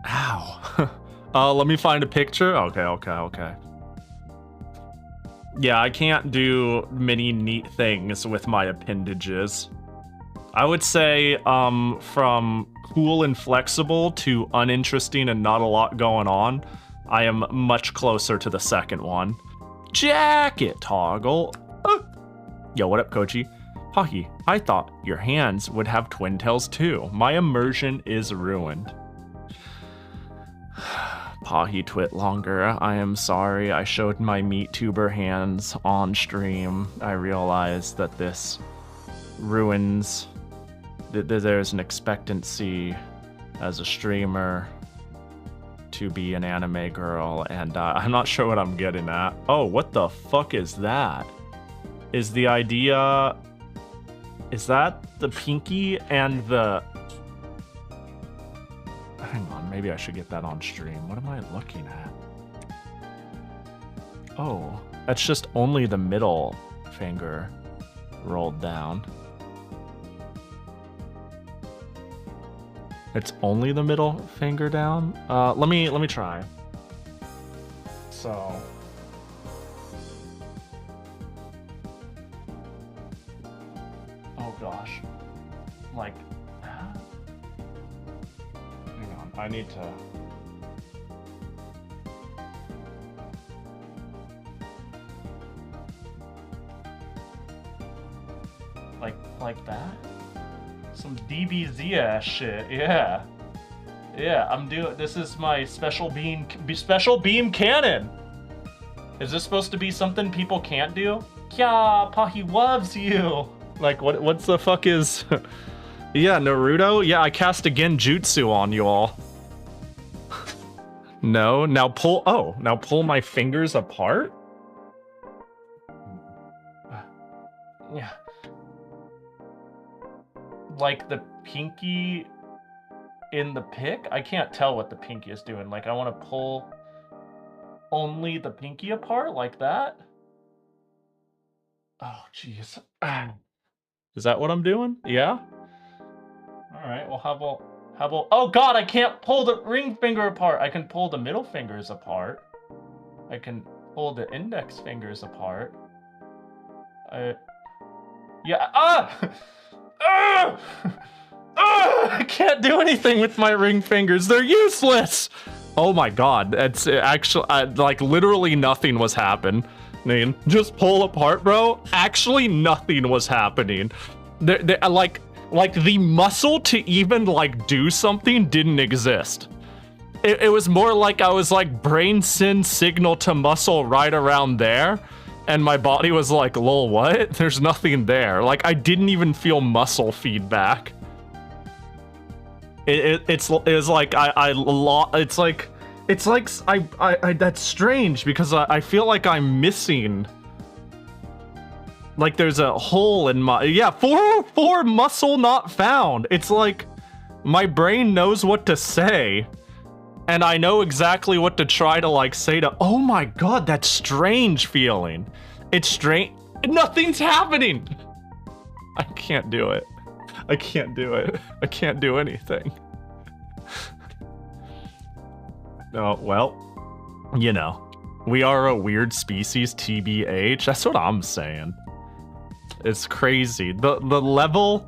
Ow. Let me find a picture. Okay. Yeah, I can't do many neat things with my appendages. I would say, from cool and flexible to uninteresting and not a lot going on, I am much closer to the second one. Jacket toggle. Yo, what up, Kochi? Pahi, I thought your hands would have twin tails too. My immersion is ruined. Pahi twit longer. I am sorry. I showed my meat tuber hands on stream. I realized that this ruins... There's an expectancy as a streamer to be an anime girl, and I'm not sure what I'm getting at. Oh, what the fuck is that? Is the idea... Is that the pinky and the... Hang on, maybe I should get that on stream. What am I looking at? Oh, that's just only the middle finger rolled down. It's only the middle finger down? Let me try. So... Oh gosh. Like... Hang on, I need to... Like that? Some DBZ ass shit, yeah. Yeah, I'm doing... This is my special beam cannon! Is this supposed to be something people can't do? Yeah, Pahi loves you! Like, what's the fuck is... Yeah, Naruto? Yeah, I cast a genjutsu on you all. No, now pull... Oh, now pull my fingers apart? Yeah. Like the pinky in the pick? I can't tell what the pinky is doing. Like, I want to pull only the pinky apart like that? Oh, jeez. Is that what I'm doing? Yeah? Alright, well, how about... Oh god, I can't pull the ring finger apart! I can pull the middle fingers apart. I can pull the index fingers apart. Yeah, I can't do anything with my ring fingers. They're useless. Oh my god, it's actually like literally nothing was happening. Just pull apart, bro. Actually, nothing was happening. Like the muscle to even like do something didn't exist. It was more like I was like brain send signal to muscle right around there. And my body was like, lol, what? There's nothing there. Like, I didn't even feel muscle feedback. It's like, that's strange because I feel like I'm missing. Like, there's a hole in my, yeah, four muscle not found. It's like, my brain knows what to say. And I know exactly what to try to like say to, oh my god, that's strange feeling. It's strange. Nothing's happening. I can't do it. I can't do it. I can't do anything. Oh, well, you know, we are a weird species, TBH. That's what I'm saying. It's crazy. The level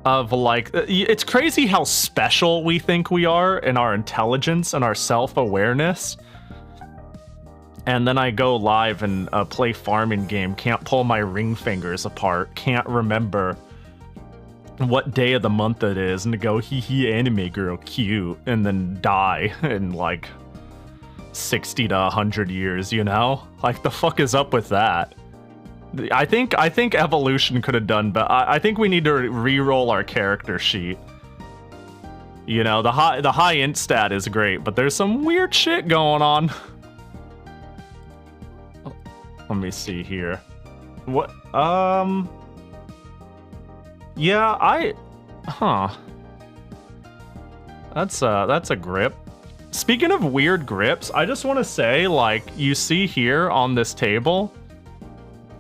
of like, it's crazy how special we think we are in our intelligence and our self-awareness. And then I go live and play farming game, can't pull my ring fingers apart, can't remember what day of the month it is, and go hee hee anime girl cute, and then die in like 60 to 100 years, you know? Like, the fuck is up with that? I think evolution could have done, but I think we need to re-roll our character sheet. You know, the high int stat is great, but there's some weird shit going on. Let me see here. What? Yeah, That's a grip. Speaking of weird grips, I just want to say, like, you see here on this table,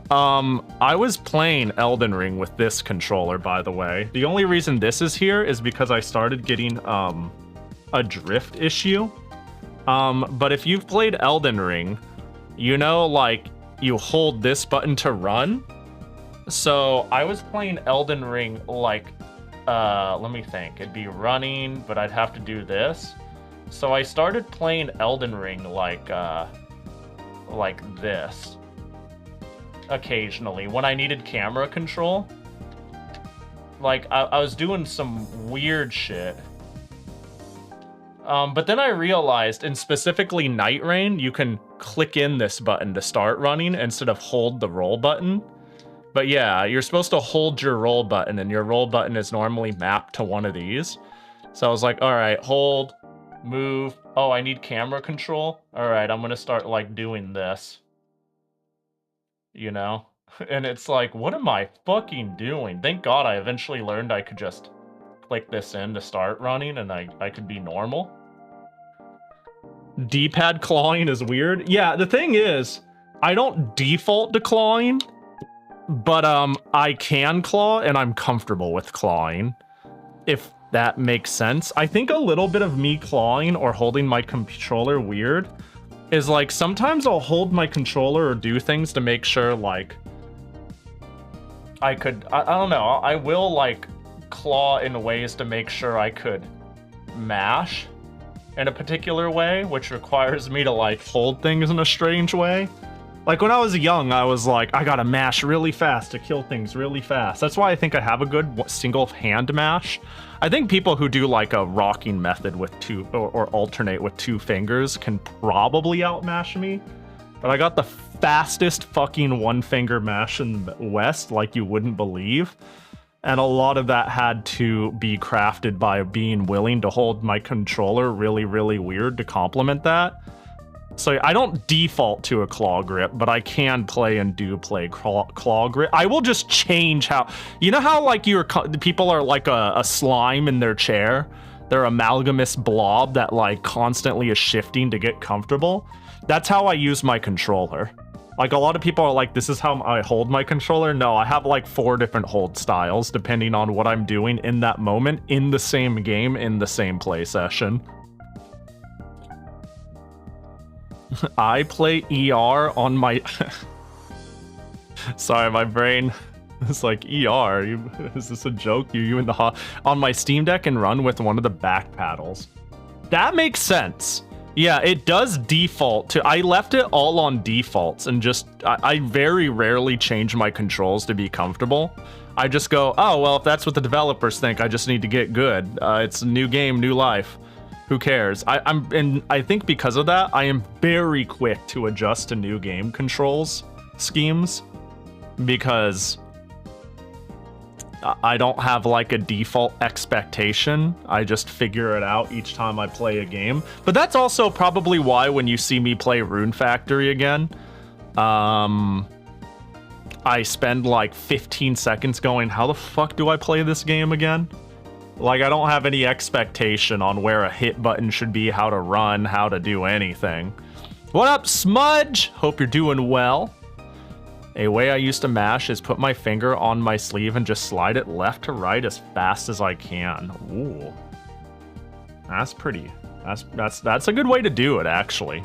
I was playing Elden Ring with this controller, by the way. The only reason this is here is because I started getting, a drift issue. But if you've played Elden Ring, you know, like, you hold this button to run. So I was playing Elden Ring like, let me think. It'd be running, but I'd have to do this. So I started playing Elden Ring like this. Occasionally, when I needed camera control. Like, I was doing some weird shit. But then I realized, and specifically Night Rain, you can click in this button to start running instead of hold the roll button. But yeah, you're supposed to hold your roll button, and your roll button is normally mapped to one of these. So I was like, all right, hold, Move. Oh, I need camera control? Alright, I'm gonna start, like, doing this. You know? And it's like, what am I fucking doing? Thank God I eventually learned I could just click this in to start running and I could be normal. D-pad clawing is weird. Yeah, the thing is, I don't default to clawing, but I can claw and I'm comfortable with clawing, if that makes sense. I think a little bit of me clawing or holding my controller weird is like sometimes I'll hold my controller or do things to make sure like I don't know, I will like claw in ways to make sure I could mash in a particular way, which requires me to like hold things in a strange way. Like when I was young, I was like, I gotta mash really fast to kill things really fast. That's why I think I have a good single hand mash. I think people who do like a rocking method with two or alternate with 2 fingers can probably outmash me. But I got the fastest fucking 1-finger mash in the West like you wouldn't believe. And a lot of that had to be crafted by being willing to hold my controller really, really weird to complement that. So I don't default to a claw grip, but I can play and do play claw grip. I will just change how... You know how like people are like a slime in their chair? They're amalgamous blob that like constantly is shifting to get comfortable? That's how I use my controller. Like a lot of people are like, this is how I hold my controller. No, I have like 4 different hold styles depending on what I'm doing in that moment, in the same game, in the same play session. I play ER on my... Sorry, my brain is like, ER? Is this a joke? You in the on my Steam Deck and run with one of the back paddles. That makes sense. Yeah, it does default to... I left it all on defaults and just... I very rarely change my controls to be comfortable. I just go, oh, well, if that's what the developers think, I just need to get good. It's a new game, new life. Who cares? And I think because of that, I am very quick to adjust to new game controls schemes because I don't have like a default expectation. I just figure it out each time I play a game. But that's also probably why when you see me play Rune Factory again, I spend like 15 seconds going, how the fuck do I play this game again? Like, I don't have any expectation on where a hit button should be, how to run, how to do anything. What up, Smudge? Hope you're doing well. A way I used to mash is put my finger on my sleeve and just slide it left to right as fast as I can. Ooh. That's pretty. That's a good way to do it, actually.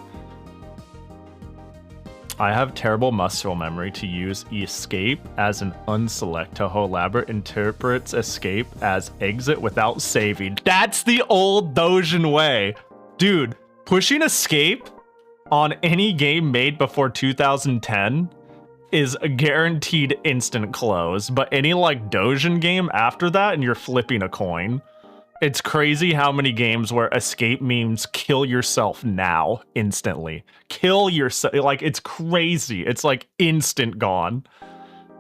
I have terrible muscle memory to use escape as an unselect. Toho Elaborate interprets escape as exit without saving. That's the old Dojin way. Dude, pushing escape on any game made before 2010 is a guaranteed instant close. But any like Dojin game after that and you're flipping a coin. It's crazy how many games where escape means kill yourself now, instantly. Kill yourself, like, it's crazy. It's like instant gone.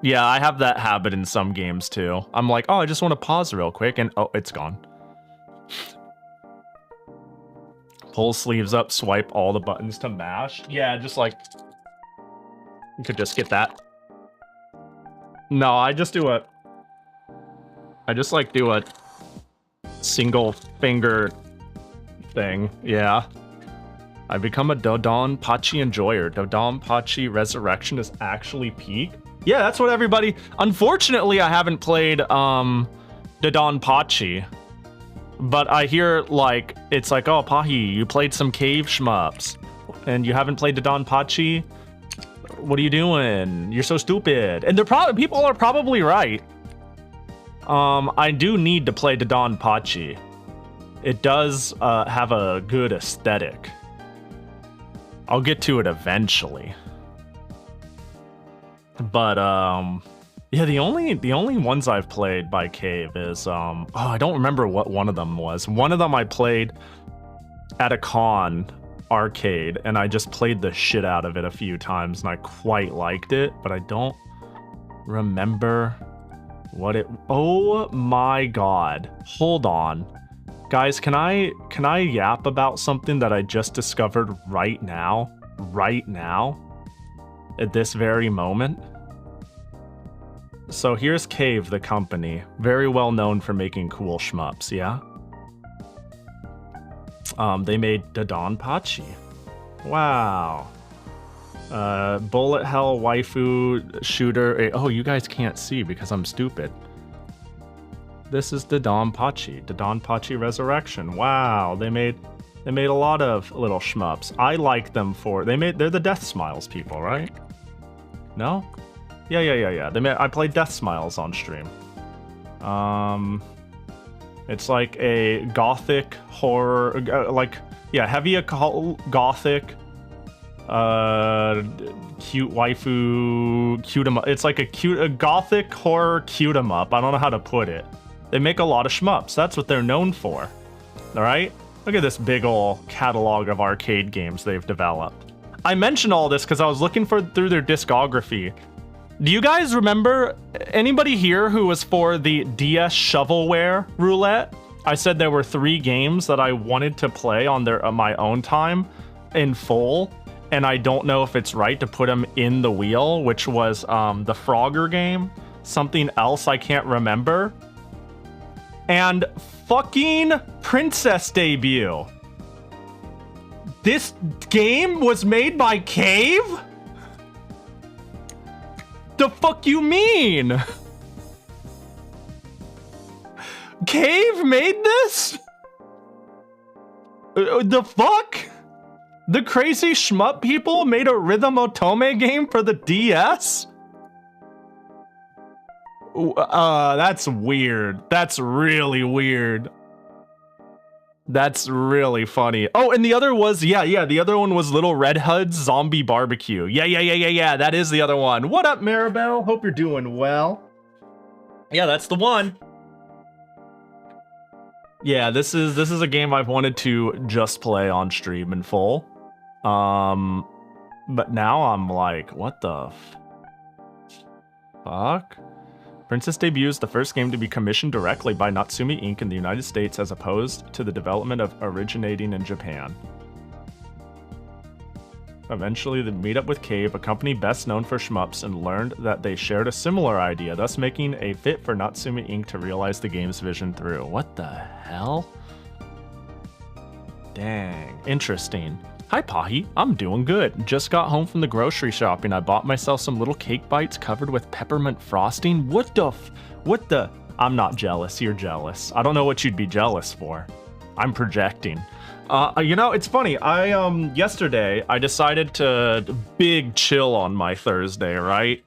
Yeah, I have that habit in some games too. I'm like, oh, I just want to pause real quick, and oh, it's gone. Pull sleeves up, swipe all the buttons to mash. Yeah, just like, you could just get that. No, I just do a... I just like do a... single finger thing. Yeah, I become a Dodonpachi enjoyer. Dodonpachi Resurrection is actually peak. Yeah, that's what everybody... Unfortunately, I haven't played Dodonpachi, but I hear like it's like, oh, Pahi, you played some cave shmups and you haven't played Dodonpachi. What are you doing? You're so stupid. And they're probably... people are probably right. I do need to play Dodonpachi. It does have a good aesthetic. I'll get to it eventually. But yeah, the only ones I've played by Cave is oh, I don't remember what one of them was. One of them I played at a con arcade, and I just played the shit out of it a few times, and I quite liked it, but I don't remember what it... Oh my god. Hold on. Guys, can I yap about something that I just discovered right now? Right now? At this very moment? So here's Cave, the company. Very well known for making cool shmups, yeah? They made Dodonpachi. Wow. Bullet Hell Waifu Shooter. Oh, you guys can't see because I'm stupid. This is Dodonpachi Resurrection. Wow, they made a lot of little shmups. I like them for they're the Death Smiles people, right? No? Yeah. I played Death Smiles on stream. It's like a gothic horror, heavy gothic, cute waifu cute 'em up. It's like a gothic horror cute 'em up. I don't know how to put it. They make a lot of shmups. That's what they're known for. All right? Look at this big ol' catalog of arcade games they've developed. I mentioned all this because I was looking through their discography. Do you guys remember anybody here who was for the DS shovelware roulette? I said there were 3 games that I wanted to play on my own time in full, and I don't know if it's right to put them in the wheel, which was the Frogger game, something else I can't remember, and fucking Princess Debut. This game was made by Cave? The fuck you mean? Cave made this? The fuck? The crazy shmup people made a Rhythm Otome game for the DS? That's weird. That's really weird. That's really funny. Oh, and the other was, the other one was Little Red Hood's Zombie Barbecue. Yeah, that is the other one. What up, Maribel? Hope you're doing well. Yeah, that's the one. Yeah, this is a game I've wanted to just play on stream in full. But now I'm like, what the fuck? Princess Debut is the first game to be commissioned directly by Natsume Inc. in the United States as opposed to the development of originating in Japan. Eventually, they meet up with Cave, a company best known for shmups, and learned that they shared a similar idea, thus making a fit for Natsume Inc. to realize the game's vision through. What the hell? Dang, interesting. Hi, Pahi. I'm doing good. Just got home from the grocery shopping. I bought myself some little cake bites covered with peppermint frosting. What the? I'm not jealous. You're jealous. I don't know what you'd be jealous for. I'm projecting. It's funny. Yesterday, I decided to big chill on my Thursday, right?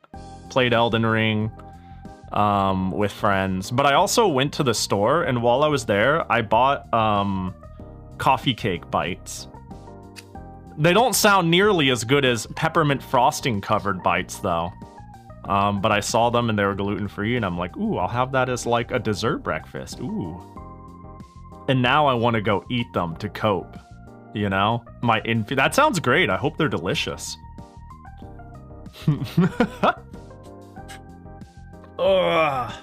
Played Elden Ring, with friends. But I also went to the store, and while I was there, I bought, coffee cake bites. They don't sound nearly as good as peppermint frosting covered bites, though. But I saw them and they were gluten-free, and I'm like, ooh, I'll have that as like a dessert breakfast. Ooh. And now I want to go eat them to cope. You know? That sounds great. I hope they're delicious. Ugh.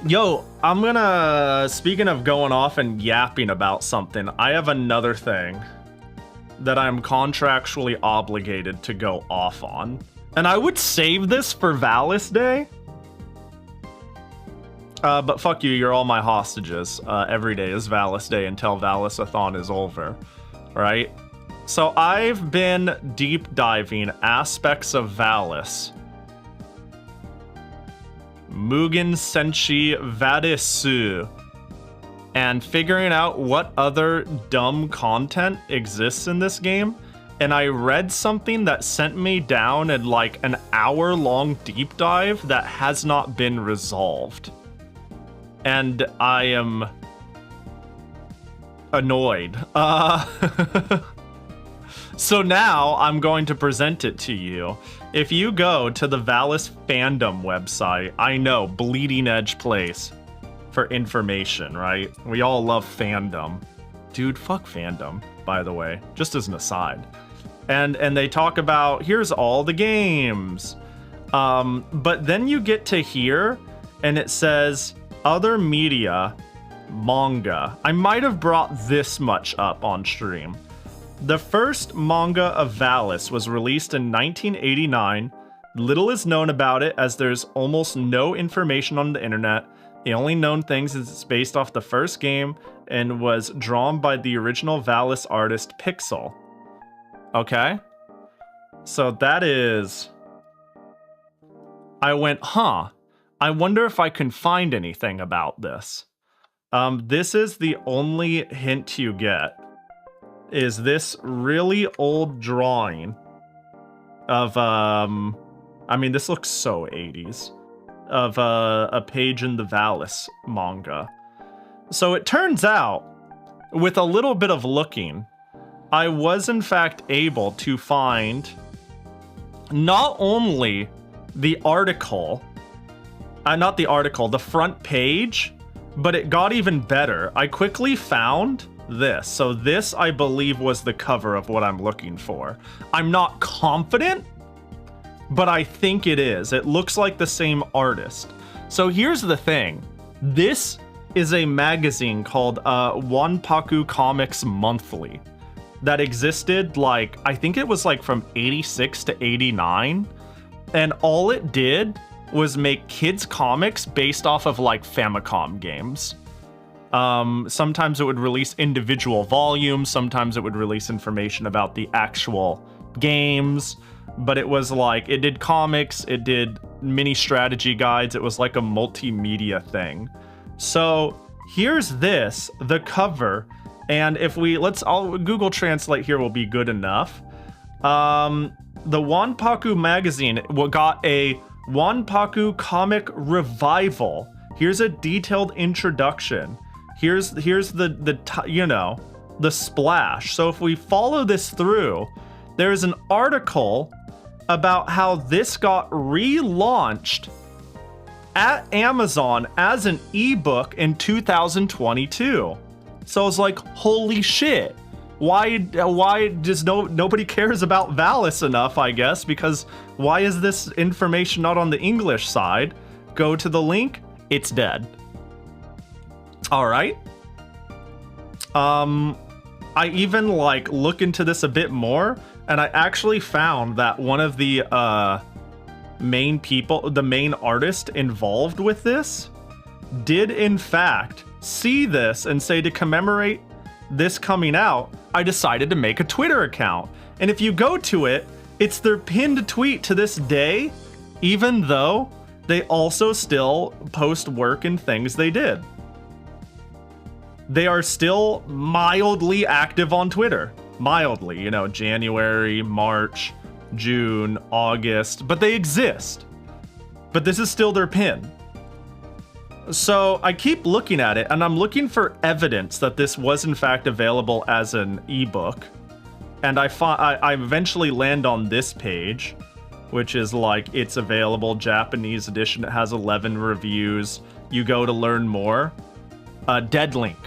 Yo, I'm gonna, speaking of going off and yapping about something, I have another thing that I'm contractually obligated to go off on. And I would save this for Valis Day. But fuck you, you're all my hostages. Every day is Valis Day until Valis-a-thon is over, right? So I've been deep diving aspects of Valis. Mugen Senshi Vadesu, and figuring out what other dumb content exists in this game, and I read something that sent me down in like an hour-long deep dive that has not been resolved. And I am annoyed. So now I'm going to present it to you. If you go to the Valis fandom website, I know, bleeding edge place for information, right? We all love fandom. Dude, fuck fandom, by the way, just as an aside. And they talk about, here's all the games. But then you get to here, and it says other media, manga. I might have brought this much up on stream. The first manga of Valis was released in 1989. Little is known about it as there's almost no information on the internet. The only known things is it's based off the first game and was drawn by the original Valis artist Pixel. Okay. So that is... I went, huh. I wonder if I can find anything about this. This is the only hint you get. Is this really old drawing of, I mean, this looks so 80s, of a page in the Valis manga. So it turns out, with a little bit of looking, I was in fact able to find not only the article, not the article, the front page, but it got even better. I quickly found this. So this, I believe, was the cover of what I'm looking for. I'm not confident, but I think it is. It looks like the same artist. So here's the thing. This is a magazine called Wanpaku Comics Monthly that existed, like, I think it was like from 86 to 89. And all it did was make kids comics based off of like Famicom games. Sometimes it would release individual volumes, sometimes it would release information about the actual games, but it was like, it did comics, it did mini strategy guides, it was like a multimedia thing. So here's this, the cover, and if we, I'll Google Translate here will be good enough. The Wanpaku magazine got a Wanpaku comic revival. Here's a detailed introduction. Here's the splash. So if we follow this through, there's an article about how this got relaunched at Amazon as an ebook in 2022. So I was like, holy shit. Why does nobody cares about Valis enough, I guess, because why is this information not on the English side? Go to the link, it's dead. All right. I even like look into this a bit more, and I actually found that one of the main people, the main artist involved with this, did in fact see this and say, to commemorate this coming out, I decided to make a Twitter account. And if you go to it, it's their pinned tweet to this day, even though they also still post work and things they did. They are still mildly active on Twitter. Mildly, you know, January, March, June, August, but they exist. But this is still their pin. So I keep looking at it, and I'm looking for evidence that this was in fact available as an ebook. And I eventually land on this page, which is like, it's available, Japanese edition. It has 11 reviews. You go to learn more. Dead link.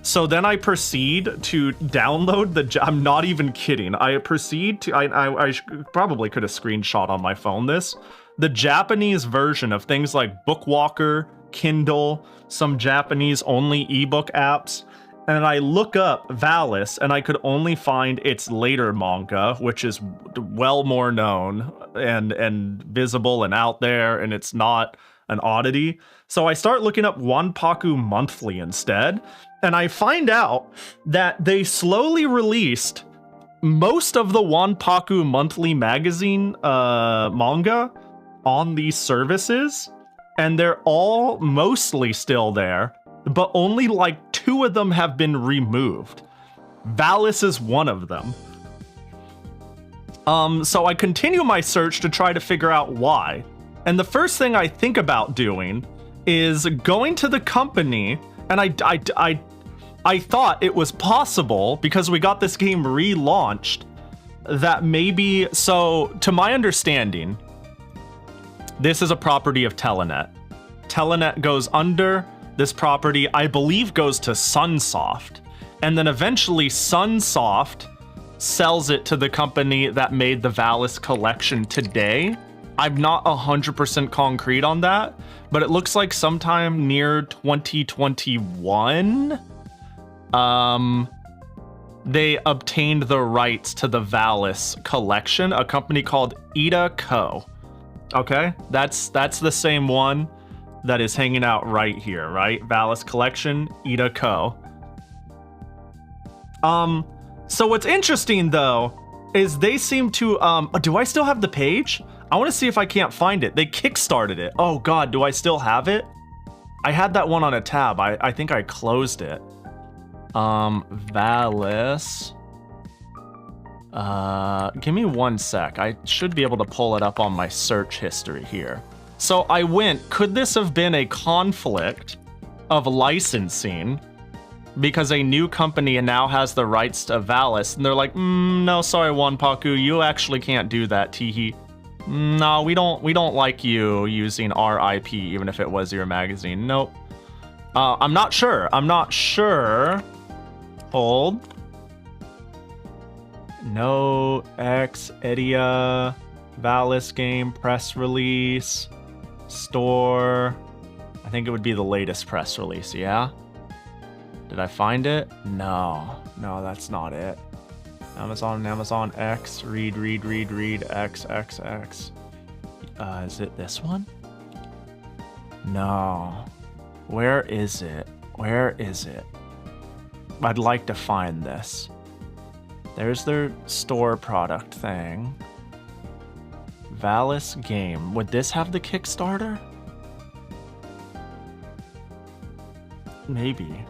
So then I proceed to download I'm not even kidding. I proceed to, I probably could have screenshot on my phone this. The Japanese version of things like Bookwalker, Kindle, some Japanese only ebook apps, and I look up Valis, and I could only find its later manga, which is well more known and visible and out there, and it's not an oddity. So I start looking up Wanpaku Monthly instead, and I find out that they slowly released most of the Wanpaku Monthly magazine manga on these services, and they're all mostly still there, but only like 2 of them have been removed. Valis is one of them. So I continue my search to try to figure out why. And the first thing I think about doing is going to the company, and I thought it was possible, because we got this game relaunched, that maybe, so to my understanding, this is a property of Telenet. Telenet goes under, this property, I believe, goes to Sunsoft. And then eventually Sunsoft sells it to the company that made the Valis collection today. I'm not 100% concrete on that, but it looks like sometime near 2021, they obtained the rights to the Valis collection, a company called Zensei-kun. Okay, that's the same one that is hanging out right here, right? Valis collection, Zensei-kun. So what's interesting though is they seem to do I still have the page? I want to see if I can't find it. They kickstarted it. Oh god, do I still have it? I had that one on a tab. I think I closed it. Valis. Give me one sec. I should be able to pull it up on my search history here. So I went, could this have been a conflict of licensing because a new company now has the rights to Valis, and they're like, no, sorry, Wanpaku, you actually can't do that, Teehee. No, we don't like you using our IP, even if it was your magazine. Nope. I'm not sure. Hold. No X Edia Valis game press release store. I think it would be the latest press release, yeah? Did I find it? No, that's not it. Amazon X, read, X. Is it this one? No. Where is it? I'd like to find this. There's their store product thing. Valis game. Would this have the Kickstarter? Maybe.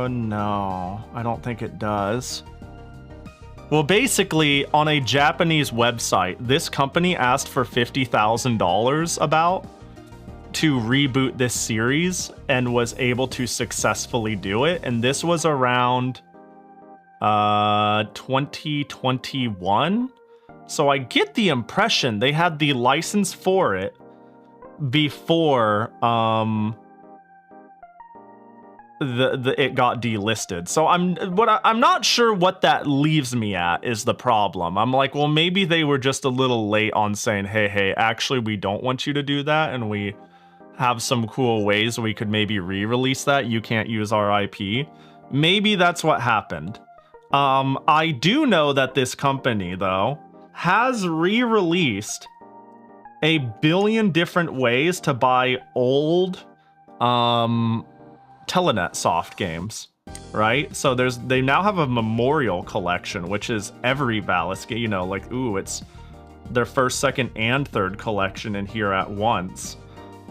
No, I don't think it does. Well, basically, on a Japanese website, this company asked for $50,000 about to reboot this series and was able to successfully do it. And this was around 2021. So I get the impression they had the license for it before it got delisted. So I'm not sure what that leaves me at is the problem. I'm like, well, maybe they were just a little late on saying, hey, actually, we don't want you to do that, and we have some cool ways we could maybe re-release that. You can't use our IP. Maybe that's what happened. I do know that this company, though, has re-released a billion different ways to buy old Telenet soft games, right? So they now have a memorial collection, which is every Valis game, you know, like, ooh, it's their first, second, and third collection in here at once.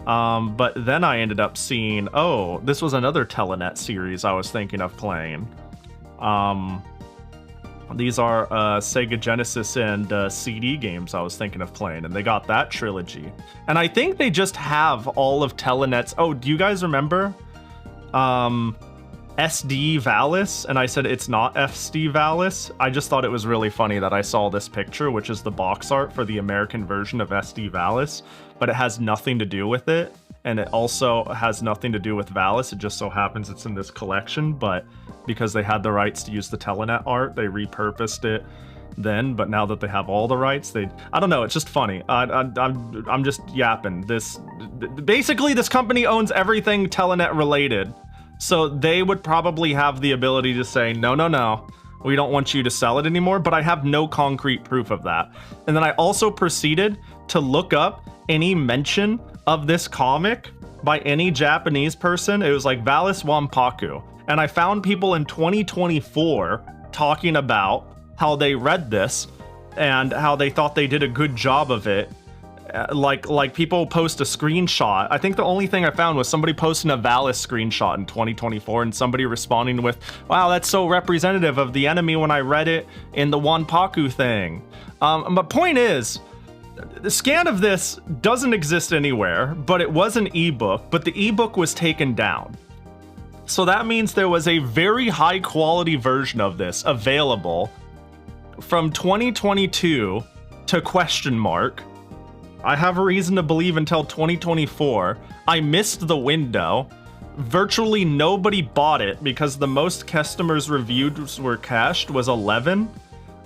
But then I ended up seeing, oh, this was another Telenet series I was thinking of playing. These are Sega Genesis and CD games I was thinking of playing, and they got that trilogy. And I think they just have all of Telenet's. Oh, do you guys remember SD Valis? And I said it's not FSD Valis. I just thought it was really funny that I saw this picture, which is the box art for the American version of SD Valis, but it has nothing to do with it. And it also has nothing to do with Valis. It just so happens it's in this collection, but because they had the rights to use the Telenet art, they repurposed it then. But now that they have all the rights, I don't know, it's just funny. I'm just yapping. Basically, this company owns everything Telenet related. So they would probably have the ability to say, no, we don't want you to sell it anymore, but I have no concrete proof of that. And then I also proceeded to look up any mention of this comic by any Japanese person. It was like Valis Wanpaku. And I found people in 2024 talking about how they read this and how they thought they did a good job of it. Like people post a screenshot. I think the only thing I found was somebody posting a Valis screenshot in 2024 and somebody responding with, wow, that's so representative of the enemy when I read it in the Wanpaku thing. But point is, the scan of this doesn't exist anywhere, but it was an ebook, but the ebook was taken down. So that means there was a very high quality version of this available from 2022 to question mark. I have a reason to believe until 2024. I missed the window. Virtually nobody bought it because the most customers reviewed were cached was 11.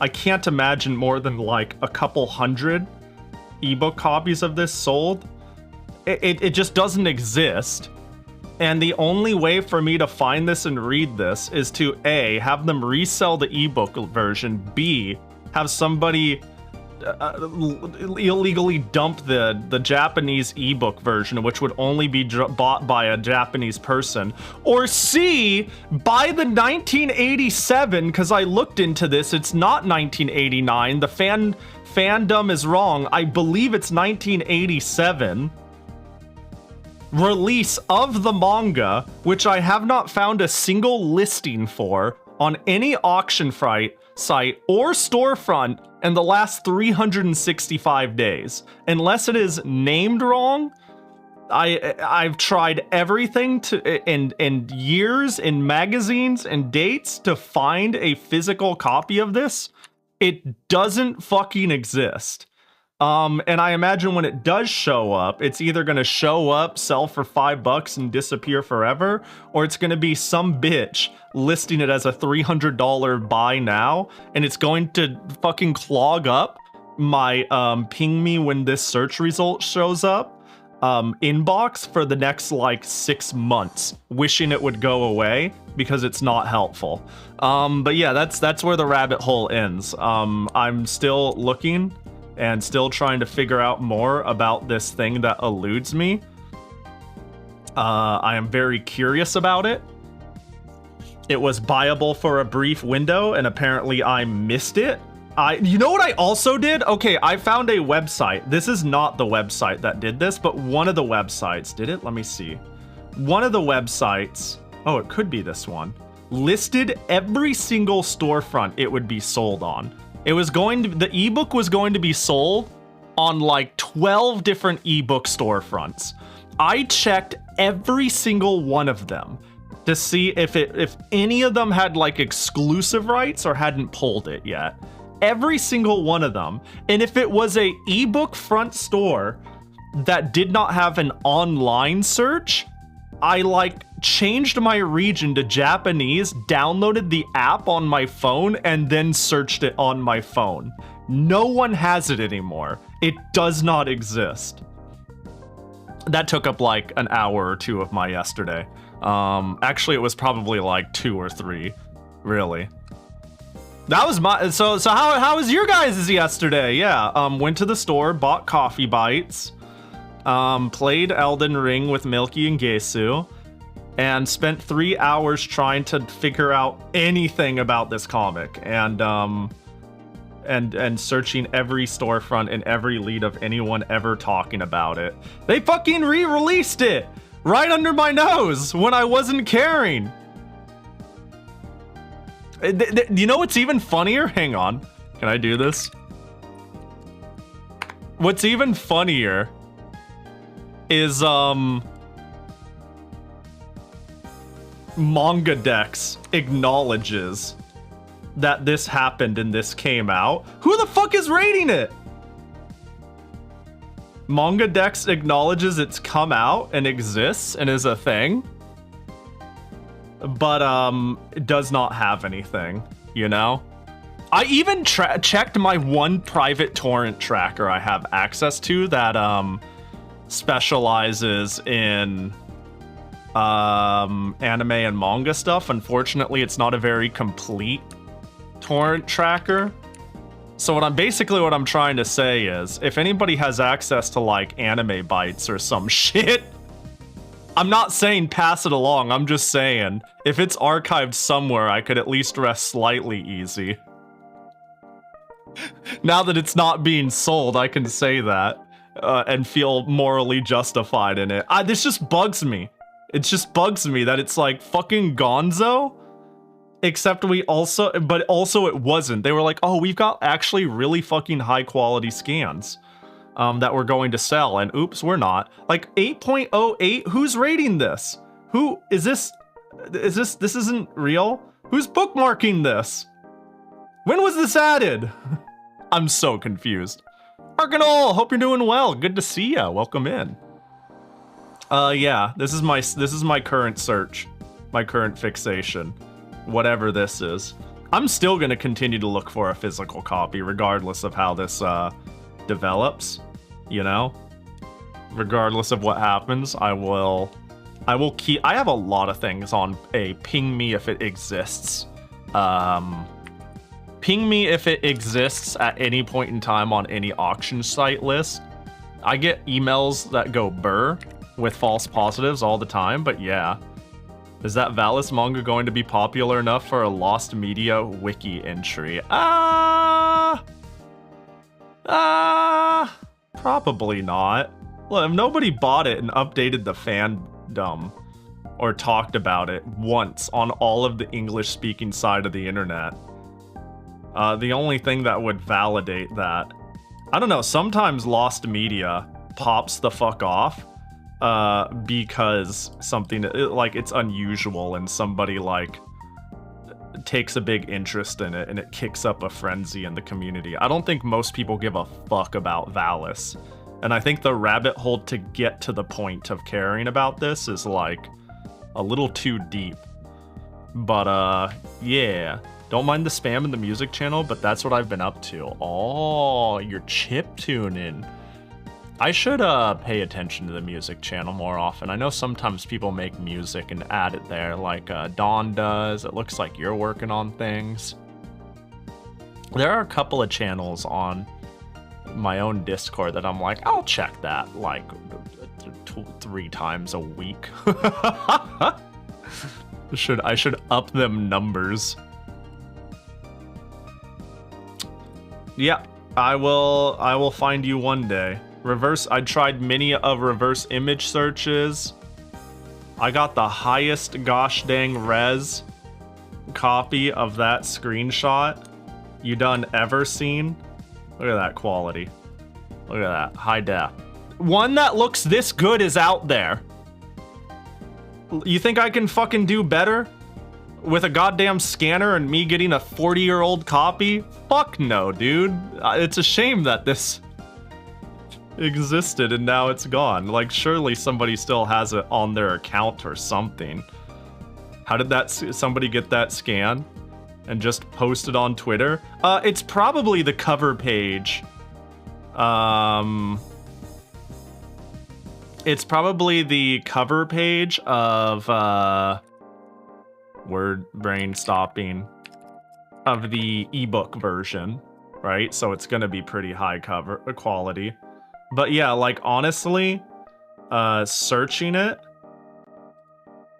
I can't imagine more than like a couple hundred ebook copies of this sold. It just doesn't exist. And the only way for me to find this and read this is to A, have them resell the ebook version, B, have somebody illegally dump the Japanese ebook version, which would only be bought by a Japanese person, or C, buy the 1987, because I looked into this, it's not 1989, the fandom is wrong, I believe it's 1987, release of the manga, which I have not found a single listing for on any auction site or storefront in the last 365 days. Unless it is named wrong, I've tried everything in years, in magazines and dates to find a physical copy of this. It doesn't fucking exist. And I imagine when it does show up, it's either going to show up, sell for $5 and disappear forever, or it's going to be some bitch listing it as a $300 buy now, and it's going to fucking clog up my ping me when this search result shows up inbox for the next like 6 months, wishing it would go away because it's not helpful. But yeah, that's where the rabbit hole ends. I'm still looking and still trying to figure out more about this thing that eludes me. I am very curious about it. It was buyable for a brief window, and apparently I missed it. You know what I also did? Okay, I found a website. This is not the website that did this, but one of the websites did it. Let me see. One of the websites, oh, it could be this one, listed every single storefront it would be sold on. It was going to, the ebook was going to be sold on like 12 different ebook storefronts. I checked every single one of them to see if any of them had like exclusive rights or hadn't pulled it yet. Every single one of them. And if it was a ebook front store that did not have an online search, I like changed my region to Japanese, downloaded the app on my phone, and then searched it on my phone. No one has it anymore. It does not exist. That took up like an hour or two of my yesterday. Actually, it was probably like 2 or 3, really. That was my, so how was your guys' yesterday? Yeah, went to the store, bought coffee bites, played Elden Ring with Milky and Gesu, and spent 3 hours trying to figure out anything about this comic, and searching every storefront and every lead of anyone ever talking about it. They fucking re-released it right under my nose when I wasn't caring. You know what's even funnier? Hang on. Can I do this? What's even funnier is Manga Dex acknowledges that this happened and this came out. Who the fuck is rating it? Manga Dex acknowledges it's come out and exists and is a thing, but it does not have anything, you know? I even checked my one private torrent tracker I have access to that specializes in anime and manga stuff. Unfortunately, it's not a very complete torrent tracker. So what I'm trying to say is, if anybody has access to like Anime Bytes or some shit, I'm not saying pass it along, I'm just saying, if it's archived somewhere, I could at least rest slightly easy. Now that it's not being sold, I can say that, and feel morally justified in it. This just bugs me. It just bugs me that it's like fucking gonzo, except but also it wasn't. They were like, oh, we've got actually really fucking high quality scans that we're going to sell, and oops, we're not. Like 8.08, who's rating this? Who is this? This isn't real? Who's bookmarking this? When was this added? I'm so confused. Arcanol, hope you're doing well. Good to see ya. Welcome in. Yeah, this is my current search, my current fixation, whatever this is. I'm still going to continue to look for a physical copy regardless of how this develops, you know? Regardless of what happens, I will keep... I have a lot of things on a ping me if it exists. Ping me if it exists at any point in time on any auction site list. I get emails that go burr with false positives all the time, but yeah. Is that Valis manga going to be popular enough for a Lost Media wiki entry? Probably not. Well, if nobody bought it and updated the fandom or talked about it once on all of the English-speaking side of the internet, the only thing that would validate that, I don't know, sometimes Lost Media pops the fuck off because something, like, it's unusual and somebody, like, takes a big interest in it and it kicks up a frenzy in the community. I don't think most people give a fuck about Valis. And I think the rabbit hole to get to the point of caring about this is, like, a little too deep. But, yeah. Don't mind the spam in the music channel, but that's what I've been up to. Oh, you're chip tuning. I should pay attention to the music channel more often. I know sometimes people make music and add it there, like Dawn does. It looks like you're working on things. There are a couple of channels on my own Discord that I'm like, I'll check that like 3 times a week. I should up them numbers. Yeah, I will find you one day. I tried many of reverse image searches. I got the highest gosh dang res copy of that screenshot you done ever seen. Look at that quality. Look at that, high def. One that looks this good is out there. You think I can fucking do better? With a goddamn scanner and me getting a 40-year-old copy? Fuck no, dude. It's a shame that this existed and now it's gone. Like, surely somebody still has it on their account or something. How did somebody get that scan and just post it on Twitter? It's probably the cover page. It's probably the cover page of, word brain stopping, of the ebook version, right? So it's gonna be pretty high cover quality. But yeah, like, honestly, searching it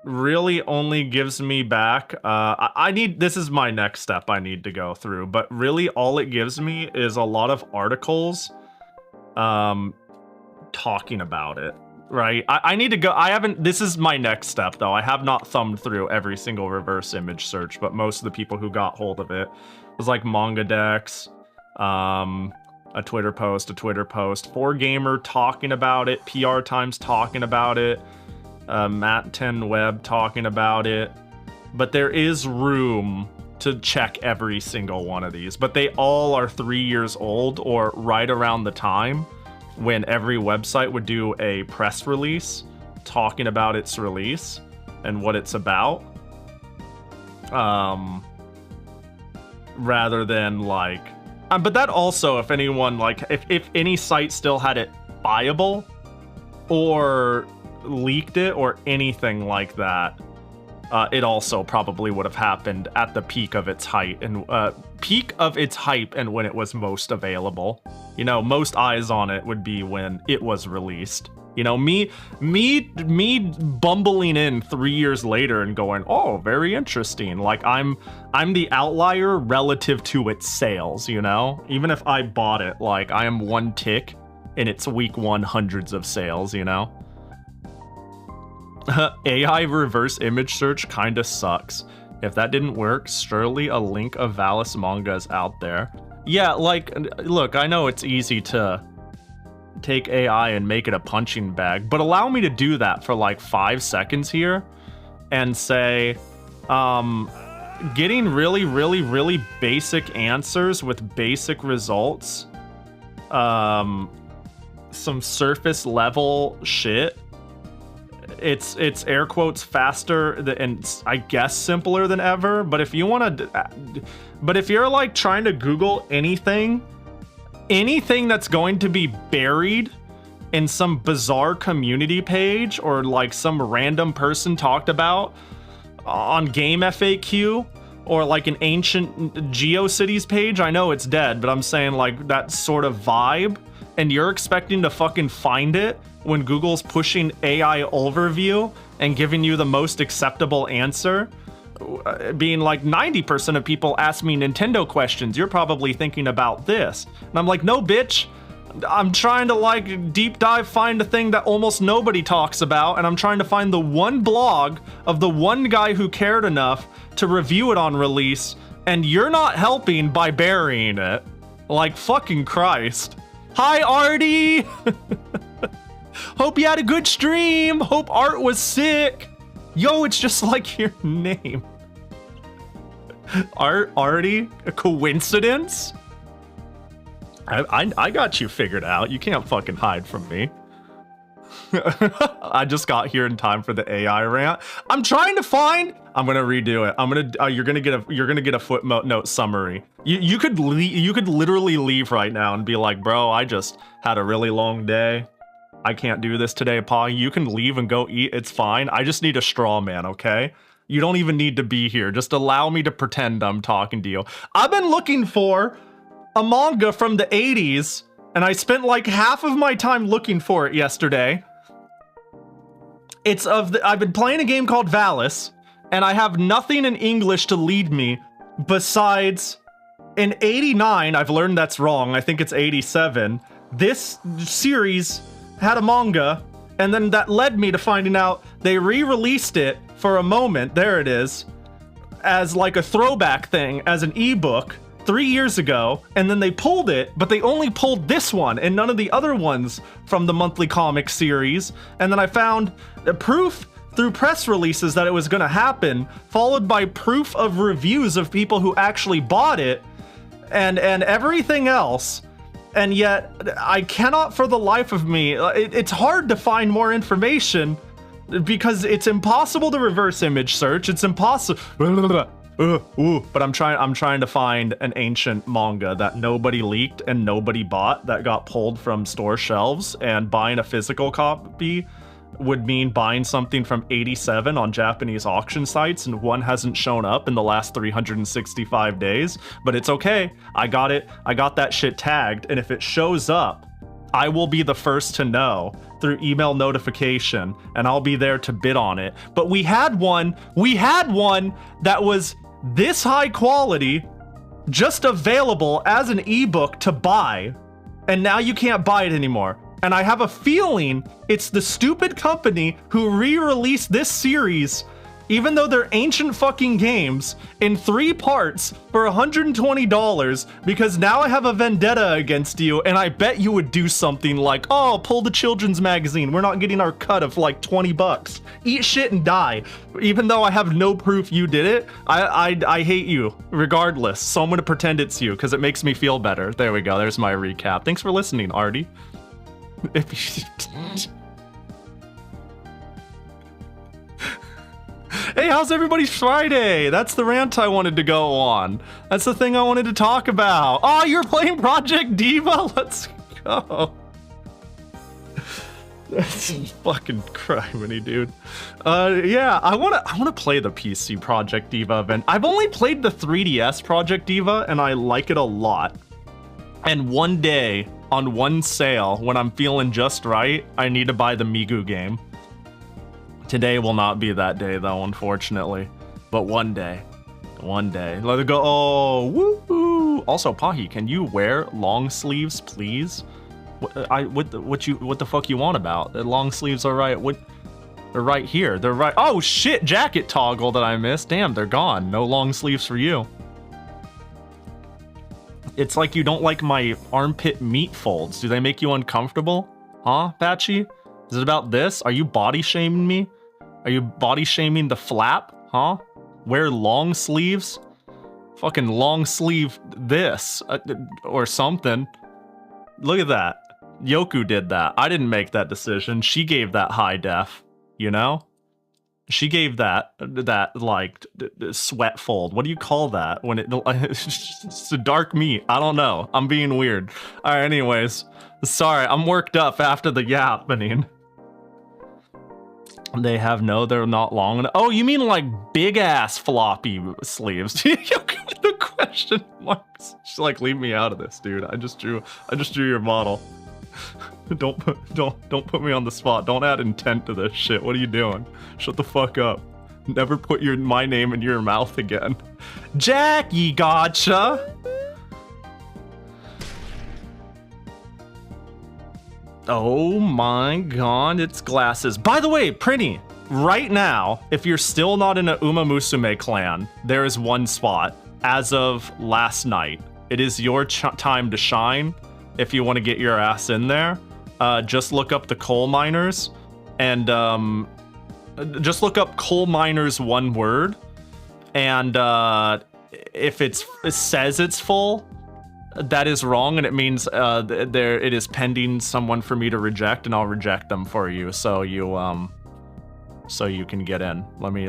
really only gives me back, this is my next step I need to go through, but really all it gives me is a lot of articles talking about it. Right, I need to go. This is my next step though. I have not thumbed through every single reverse image search, but most of the people who got hold of it was like Manga Dex, a Twitter post, 4Gamer talking about it, PR Times talking about it, Matt 10 Web talking about it. But there is room to check every single one of these, but they all are 3 years old or right around the time when every website would do a press release talking about its release and what it's about. Rather than like... but that also, if anyone, like, if any site still had it buyable or leaked it or anything like that, it also probably would have happened at the peak of its height and hype and when it was most available. You know, most eyes on it would be when it was released. You know, me bumbling in 3 years later and going, oh, very interesting. Like, I'm the outlier relative to its sales, you know? Even if I bought it, like, I am one tick in its week 1 hundreds of sales, you know? AI reverse image search kinda sucks. If that didn't work, surely a link of Valis manga is out there. Yeah, like, look, I know it's easy to take AI and make it a punching bag, but allow me to do that for like 5 seconds here and say, getting really basic answers with basic results, some surface level shit it's air quotes faster and I guess simpler than ever. But if you want to, but if you're like trying to Google anything that's going to be buried in some bizarre community page or like some random person talked about on Game FAQ or like an ancient GeoCities page, I know it's dead, but I'm saying like that sort of vibe, and you're expecting to fucking find it when Google's pushing AI overview and giving you the most acceptable answer, being like 90% of people ask me Nintendo questions, you're probably thinking about this. And I'm like, no, bitch. I'm trying to like deep dive find a thing that almost nobody talks about, and I'm trying to find the one blog of the one guy who cared enough to review it on release, and you're not helping by burying it. Like, fucking Christ. Hi, Artie! Hope you had a good stream! Hope Art was sick! Yo, it's just like your name. Artie? A coincidence? I got you figured out. You can't fucking hide from me. I just got here in time for the AI rant. I'm trying to find. I'm gonna redo it. You're gonna get a footnote summary. You could literally leave right now and be like, bro, I just had a really long day. I can't do this today, Pahi. You can leave and go eat. It's fine. I just need a straw man, okay? You don't even need to be here. Just allow me to pretend I'm talking to you. I've been looking for a manga from the 80s, and I spent like half of my time looking for it yesterday. I've been playing a game called Valis, and I have nothing in English to lead me besides in 89, I've learned that's wrong, I think it's 87, this series had a manga, and then that led me to finding out they re-released it for a moment, there it is, as like a throwback thing, as an ebook, 3 years ago, and then they pulled it, but they only pulled this one and none of the other ones from the monthly comic series. And then I found proof through press releases that it was gonna happen, followed by proof of reviews of people who actually bought it and everything else. And yet I cannot for the life of me, it's hard to find more information because it's impossible to reverse image search. It's impossible. But I'm trying to find an ancient manga that nobody leaked and nobody bought, that got pulled from store shelves, and buying a physical copy would mean buying something from 87 on Japanese auction sites, and one hasn't shown up in the last 365 days. But it's okay. I got it. I got that shit tagged, and if it shows up, I will be the first to know through email notification, and I'll be there to bid on it. But we had one that was this high quality, just available as an ebook to buy, and now you can't buy it anymore. And I have a feeling it's the stupid company who re-released this series, even though they're ancient fucking games, in 3 parts for $120, because now I have a vendetta against you, and I bet you would do something like, oh, pull the children's magazine, we're not getting our cut of like 20 bucks. Eat shit and die. Even though I have no proof you did it, I hate you regardless, so I'm gonna pretend it's you, because it makes me feel better. There we go, there's my recap. Thanks for listening, Artie. Hey, how's everybody's Friday? That's the rant I wanted to go on. That's the thing I wanted to talk about. Oh, you're playing Project Diva? Let's go. That's fucking criminy, dude. Yeah, I wanna play the PC Project Diva event. I've only played the 3DS Project Diva, and I like it a lot. And one day, on one sale, when I'm feeling just right, I need to buy the Migu game. Today will not be that day, though, unfortunately. But one day. Let it go. Oh, woo! Also, Pahi, can you wear long sleeves, please? What the fuck you want about? The long sleeves are right. They're right here. They're right. Oh shit! Jacket toggle that I missed. Damn, they're gone. No long sleeves for you. It's like you don't like my armpit meat folds. Do they make you uncomfortable? Huh, Patchy? Is it about this? Are you body shaming me? Are you body shaming the flap? Huh? Wear long sleeves? Fucking long sleeve this. Or something. Look at that. Yoku did that. I didn't make that decision. She gave that high def. you know? She gave that like sweat fold. What do you call that when it's a dark meat? I don't know. I'm being weird. All right, anyways, sorry, I'm worked up after the yappening. They have they're not long enough. Oh, you mean like big ass floppy sleeves? The question marks. Just like leave me out of this, dude. I just drew your model. Don't put me on the spot. Don't add intent to this shit. What are you doing? Shut the fuck up. Never put my name in your mouth again. Jackie, gotcha. Oh my god, it's glasses. By the way, Prinny, right now, if you're still not in a Uma Musume clan, there is one spot as of last night. It is your time to shine if you want to get your ass in there. Just look up the coal miners and just look up coal miners one word. And if it says it's full, that is wrong, and it means it is pending someone for me to reject, and I'll reject them for you, so you can get in. Let me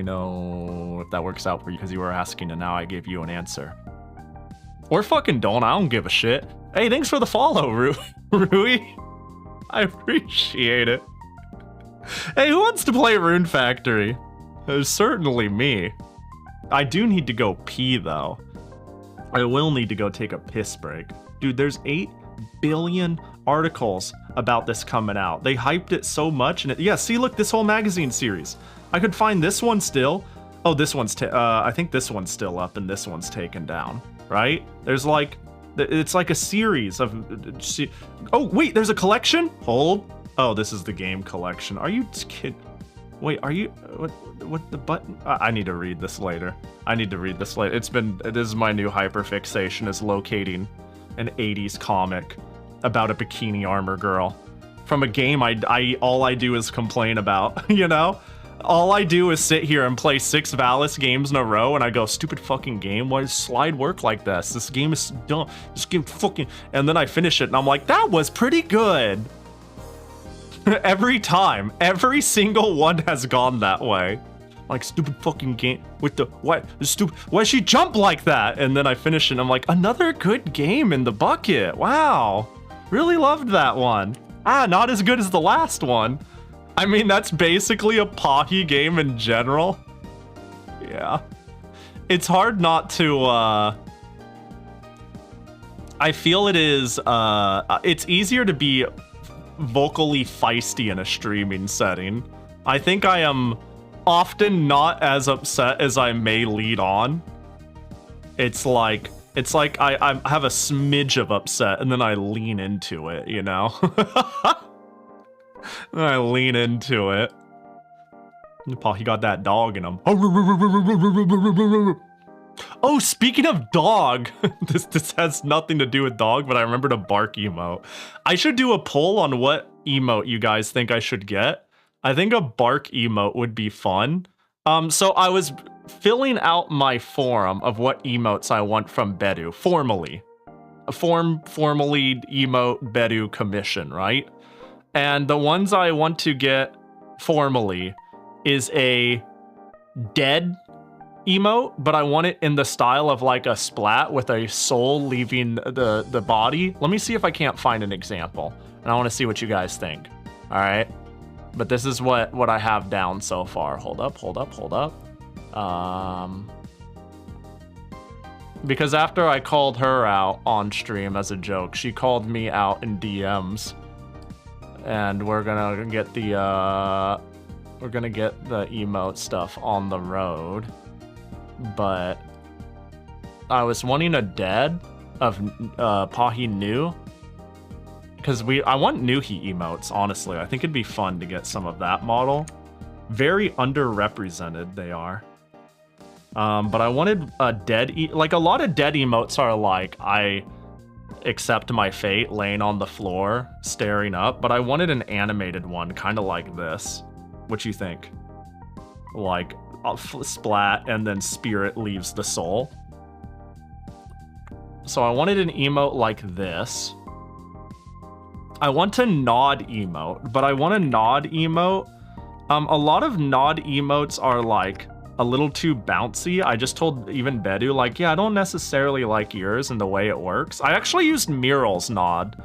know if that works out for you, because you were asking, and now I gave you an answer. Or fucking don't. I don't give a shit. Hey, thanks for the follow, Rui. I appreciate it. Hey, who wants to play Rune Factory? Certainly me. I do need to go pee though. I will need to go take a piss break. Dude, there's 8 billion articles about this coming out. They hyped it so much, and yeah, see, look, this whole magazine series. I could find this one still. Oh, this one's, I think this one's still up, and this one's taken down, right? There's like, it's like a series of, oh, wait, there's a collection? Hold. Oh, this is the game collection. Are you kidding? Wait, are you, what the button? I need to read this later. It is my new hyperfixation, is locating an 80s comic about a bikini armor girl from a game all I do is complain about, you know? All I do is sit here and play 6 Valis games in a row, and I go, stupid fucking game, why does slide work like this? This game is dumb, this game fucking, and then I finish it and I'm like, that was pretty good. Every time, every single one has gone that way. Like, stupid fucking game with the, why she jump like that? And then I finish it and I'm like, another good game in the bucket. Wow. Really loved that one. Not as good as the last one. I mean, that's basically a Pahi game in general. Yeah. It's hard not to, I feel it is, it's easier to be vocally feisty in a streaming setting. I think I am often not as upset as I may lead on. It's like I have a smidge of upset and then I lean into it, you know? And I lean into it. He got that dog in him. Oh, speaking of dog, this has nothing to do with dog, but I remembered a bark emote. I should do a poll on what emote you guys think I should get. I think a bark emote would be fun. So I was filling out my forum of what emotes I want from Bedu, formally. Formally emote Bedu commission, right? And the ones I want to get formally is a dead emote, but I want it in the style of like a splat with a soul leaving the body. Let me see if I can't find an example, and I want to see what you guys think. All right, but this is what I have down so far. Hold up. Because after I called her out on stream as a joke, she called me out in DMs, and we're gonna get the emote stuff on the road. But I was wanting a dead of Pahi Nu, because I want Nuhi emotes, honestly. I think it'd be fun to get some of that model. Very underrepresented they are. But I wanted a dead, like a lot of dead emotes are like, I accept my fate laying on the floor, staring up, but I wanted an animated one, kind of like this. What you think? Like, splat and then spirit leaves the soul. So I wanted an emote like this. I want a nod emote, but I want a nod emote A lot of nod emotes are like a little too bouncy. I just told even Bedu, like, yeah, I don't necessarily like yours and the way it works. I actually used Mural's nod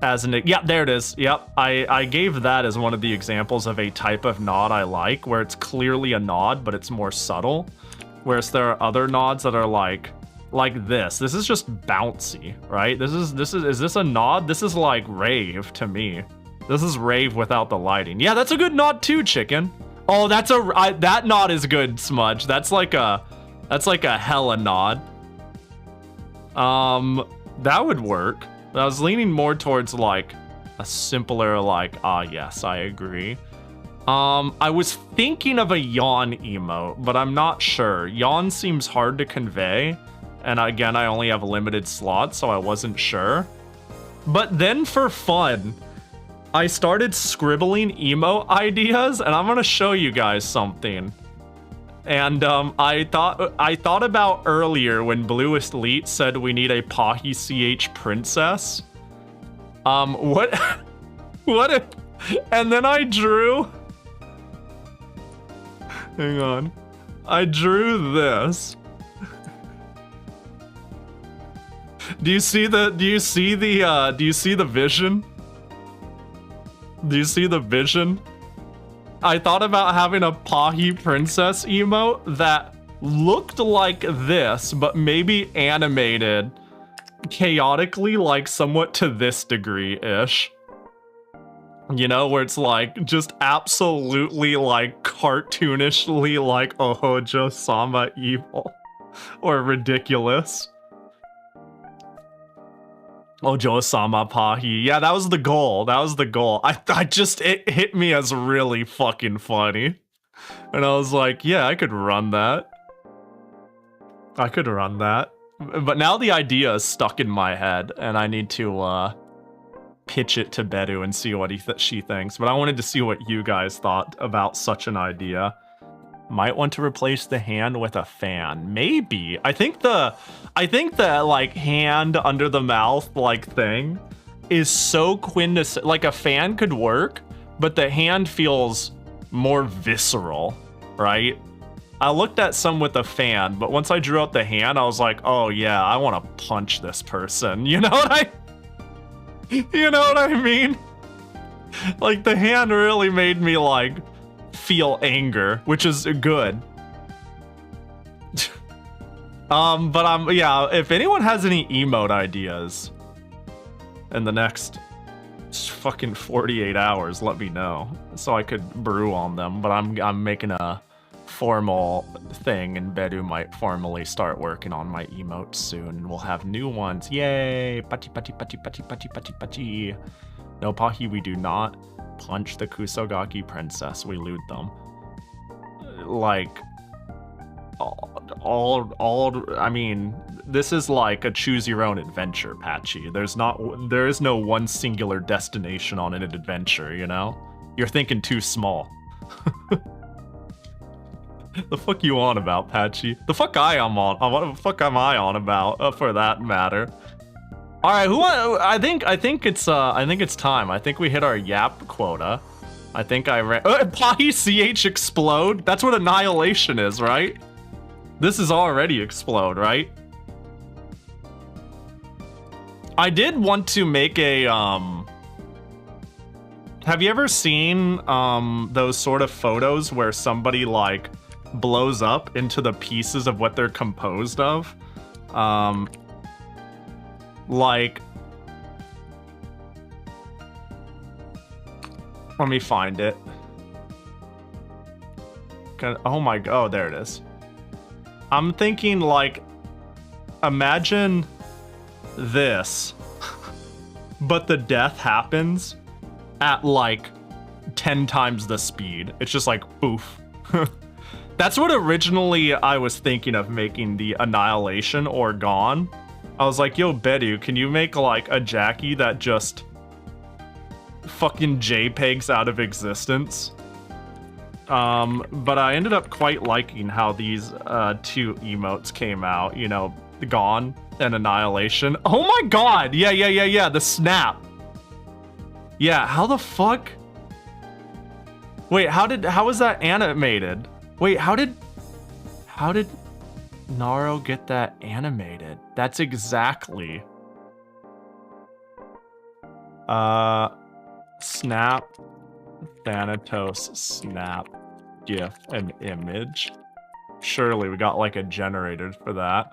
as an, yeah, there it is. Yep, I gave that as one of the examples of a type of nod I like, where it's clearly a nod, but it's more subtle. Whereas there are other nods that are like this. This is just bouncy, right? Is this a nod? This is like rave to me. This is rave without the lighting. Yeah, that's a good nod too, chicken. Oh, that nod is good, Smudge. That's like a hella nod. That would work. I was leaning more towards like a simpler, like, yes, I agree. I was thinking of a yawn emote, but I'm not sure. Yawn seems hard to convey, and again, I only have limited slots, so I wasn't sure. But then for fun, I started scribbling emote ideas, and I'm gonna show you guys something. And I thought about earlier when Bluest Elite said we need a Pahi CH princess. What if, and then I drew, hang on, I drew this. Do you see the vision? Do you see the vision? I thought about having a Pahi princess emote that looked like this, but maybe animated chaotically, like somewhat to this degree-ish. You know, where it's like just absolutely like cartoonishly like Ohojo-sama evil or ridiculous. Ojo-sama Pahi. Yeah, that was the goal. That was the goal. It hit me as really fucking funny. And I was like, yeah, I could run that. I could run that. But now the idea is stuck in my head, and I need to pitch it to Bedu and see what she thinks. But I wanted to see what you guys thought about such an idea. Might want to replace the hand with a fan. Maybe. I think the like hand under the mouth like thing is so quintessential. Like a fan could work, but the hand feels more visceral, right? I looked at some with a fan, but once I drew out the hand, I was like, oh yeah, I want to punch this person. You know what I mean? Like the hand really made me like feel anger, which is good. Yeah, if anyone has any emote ideas in the next fucking 48 hours, let me know so I could brew on them. But I'm making a formal thing, and Bedu might formally start working on my emotes soon, and we'll have new ones. Yay! Pachi pachi pachi pachi pachi pachi pachi. No, Pahi, we do not punch the Kusogaki princess. We loot them. Like, I mean, this is like a choose your own adventure, Patchy. There is no one singular destination on an adventure, you know? You're thinking too small. The fuck you on about, Patchy? The fuck what the fuck am I on about, for that matter? All right, I think it's time. I think we hit our yap quota. I think I ran. Pahi CH explode. That's what annihilation is, right? This is already explode, right? I did want to make a Have you ever seen those sort of photos where somebody like blows up into the pieces of what they're composed of? Like, let me find it. Oh my god, oh, there it is. I'm thinking like, imagine this, but the death happens at like 10 times the speed. It's just like, poof. That's what originally I was thinking of making the annihilation or gone. I was like, yo, Bedu, can you make like a Jackie that just fucking JPEGs out of existence? But I ended up quite liking how these two emotes came out, you know, gone and annihilation. Oh my god! Yeah, the snap. Yeah, how the fuck? Wait, how was that animated? Wait, how did Naro get that animated? That's exactly. Snap, Thanatos, snap, GIF, and image. Surely we got like a generator for that.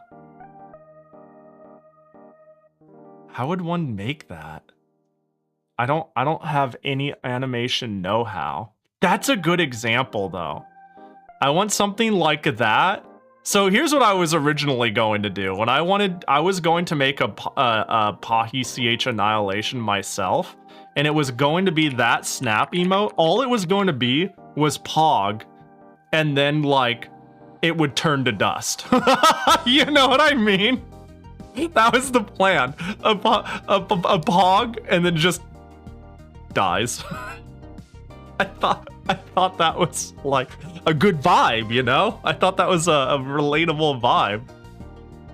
How would one make that? I don't have any animation know-how. That's a good example though. I want something like that. So here's what I was originally going to do. When I was going to make a Pahi CH Annihilation myself, and it was going to be that snap emote. All it was going to be was Pog, and then like it would turn to dust. You know what I mean? That was the plan. A Pog, and then just dies. I thought that was like a good vibe, you know? I thought that was a relatable vibe.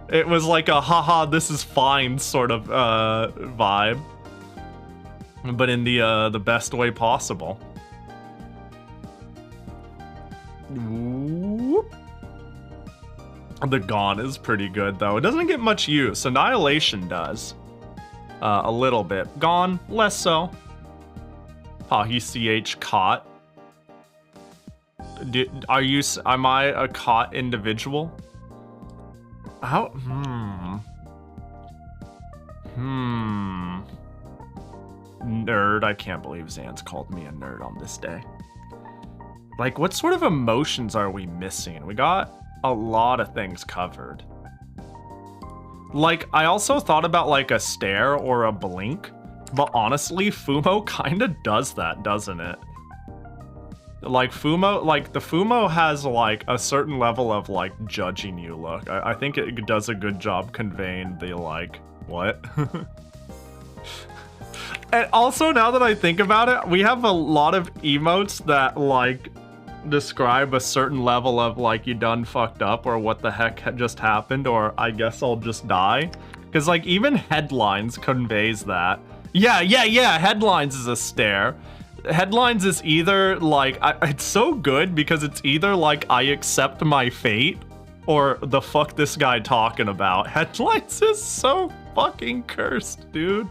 It was like a haha, this is fine sort of vibe, but in the best way possible. Whoop. The Gone is pretty good though. It doesn't get much use. Annihilation does. A little bit. Gone, less so. Pahi CH caught. Am I a caught individual? How? Nerd. I can't believe Zans called me a nerd on this day. Like, what sort of emotions are we missing? We got a lot of things covered. Like, I also thought about like a stare or a blink, but honestly, Fumo kind of does that, doesn't it? Like Fumo, like the Fumo has like a certain level of like judging you look. I think it does a good job conveying the like, what? And also, now that I think about it, we have a lot of emotes that like describe a certain level of like you done fucked up or what the heck just happened or I guess I'll just die. Because like even headlines conveys that. Yeah, headlines is a stare. Headlines is either like, it's so good because it's either like I accept my fate or the fuck this guy talking about. Headlines is so fucking cursed, dude.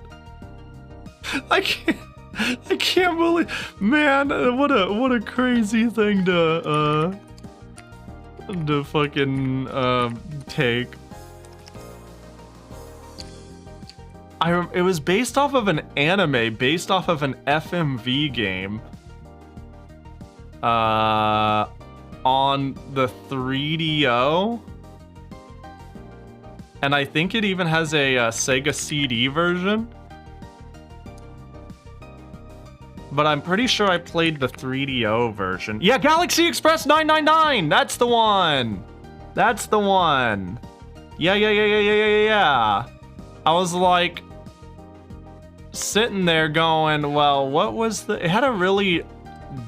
I can't believe, man, what a crazy thing to fucking take. It was based off of an anime, based off of an FMV game, on the 3DO, and I think it even has a Sega CD version. But I'm pretty sure I played the 3DO version. Yeah, Galaxy Express 999! That's the one! That's the one! Yeah. I was like, sitting there going, well, what was the... It had a really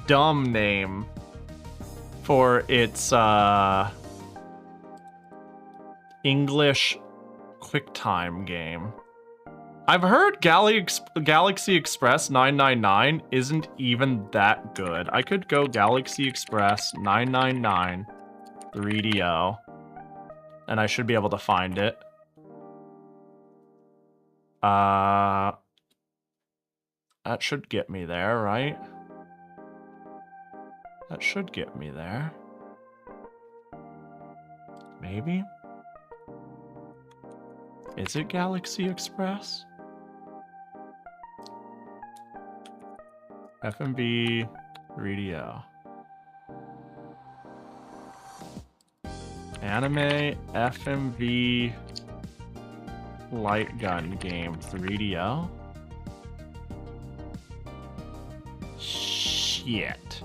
dumb name for its, English QuickTime game. I've heard Galaxy Express 999 isn't even that good. I could go Galaxy Express 999 3DO, and I should be able to find it. That should get me there, right? That should get me there. Maybe? Is it Galaxy Express? FMV 3DO. Anime FMV light gun game 3DO. Shit.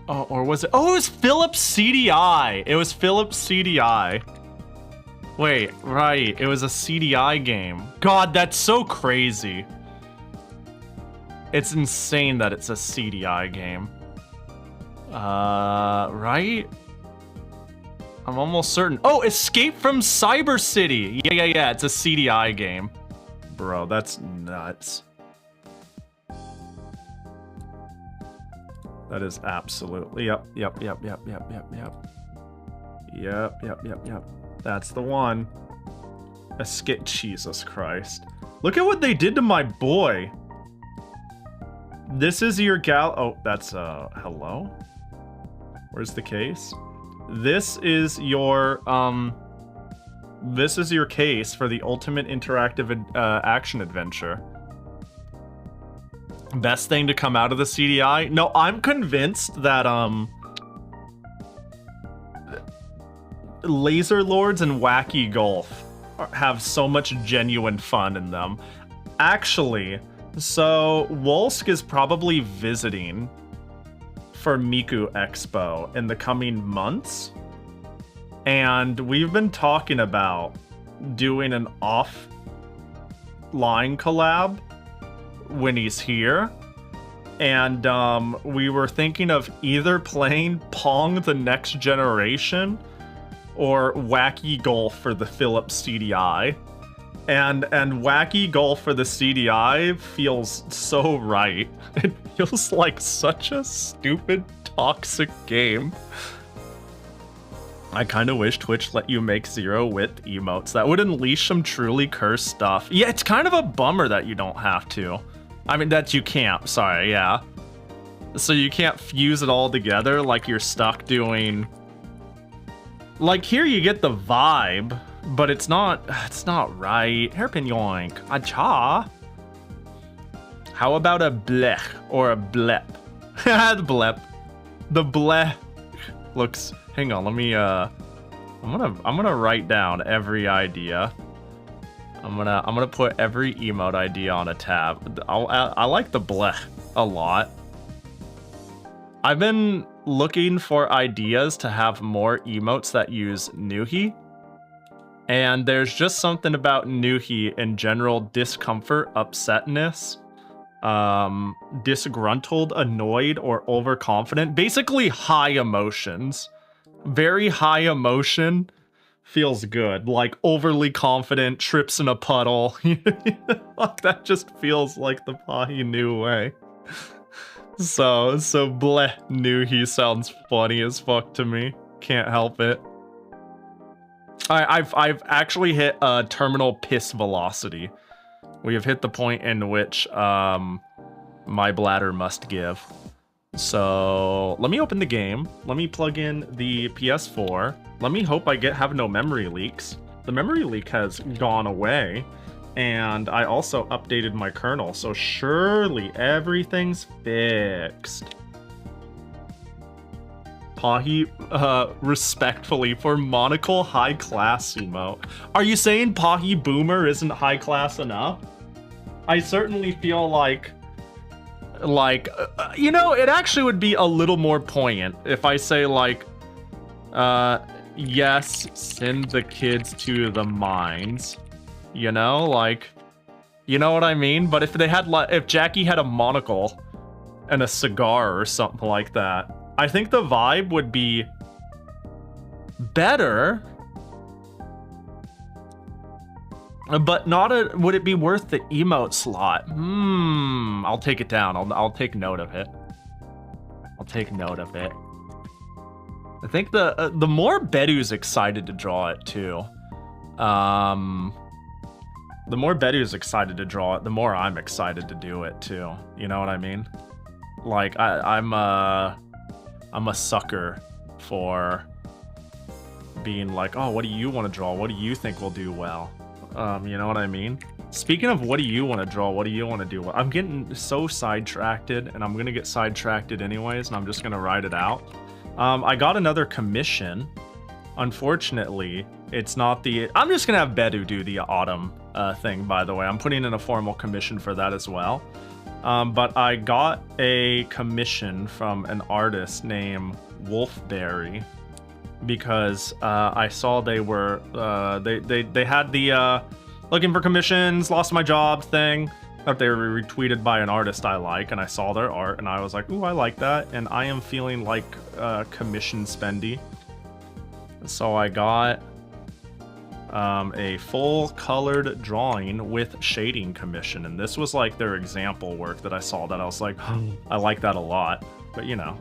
Oh, or was it? Oh, it was Philips CDI. It was Philips CDI. Wait, right. It was a CDI game. God, that's so crazy. It's insane that it's a CDI game. Right? I'm almost certain. Oh, Escape from Cyber City. Yeah. It's a CDI game. Bro, that's nuts. That is absolutely, yep. That's the one. Jesus Christ. Look at what they did to my boy. This is your oh, that's, hello? Where's the case? This is your case for the ultimate interactive action adventure. Best thing to come out of the CDI? No, I'm convinced that, Laser Lords and Wacky Golf have so much genuine fun in them. Actually, so Wolsk is probably visiting for Miku Expo in the coming months, and we've been talking about doing an offline collab when he's here, and we were thinking of either playing Pong the Next Generation or Wacky Golf for the Philips CDI. And Wacky Golf for the CDI feels so right. It feels like such a stupid, toxic game. I kind of wish Twitch let you make zero-wit emotes. That would unleash some truly cursed stuff. Yeah, it's kind of a bummer that you don't have to. I mean, that you can't, sorry, yeah. So you can't fuse it all together like you're stuck doing... Like, here you get the vibe, but it's not right. Hairpin yoink. Acha. How about a blech or a blep? The blep. The bleh looks... Hang on, let me, I'm gonna write down every idea. I'm gonna put every emote idea on a tab. I like the bleh a lot. I've been looking for ideas to have more emotes that use Nuhi. And there's just something about Nuhi in general discomfort, upsetness, disgruntled, annoyed, or overconfident. Basically high emotions. Very high emotion feels good. Like overly confident, trips in a puddle. Like that just feels like the Pahi Nu way. So bleh Nuhi sounds funny as fuck to me. Can't help it. I've actually hit a terminal piss velocity. We have hit the point in which my bladder must give. So let me open the game. Let me plug in the PS4. Let me hope I have no memory leaks. The memory leak has gone away. And I also updated my kernel, so surely everything's fixed. Pahi, respectfully, for monocle high class emote. Are you saying Pahi Boomer isn't high class enough? I certainly feel like, you know, it actually would be a little more poignant if I say like, yes, send the kids to the mines. You know, like, you know what I mean? But if they had, if Jackie had a monocle and a cigar or something like that, I think the vibe would be better. But not would it be worth the emote slot? I'll take it down. I'll take note of it. I'll take note of it. I think the more Bedu's excited to draw it too. The more Bedu's excited to draw it, the more I'm excited to do it too. You know what I mean? Like I'm a sucker for being like, oh, what do you want to draw? What do you think will do well? You know what I mean? Speaking of what do you want to draw? What do you want to do? I'm getting so sidetracked, and I'm gonna get sidetracked anyways, and I'm just gonna ride it out. I got another commission. Unfortunately, it's not the... I'm just gonna have Bedu do the autumn thing, by the way. I'm putting in a formal commission for that as well. But I got a commission from an artist named Wolfberry because I saw they were... they had the looking for commissions, lost my job thing. That they were retweeted by an artist I like, and I saw their art, and I was like, ooh, I like that. And I am feeling like commission spendy. So I got a full colored drawing with shading commission, and this was like their example work that I saw that I was like, I like that a lot. but you know.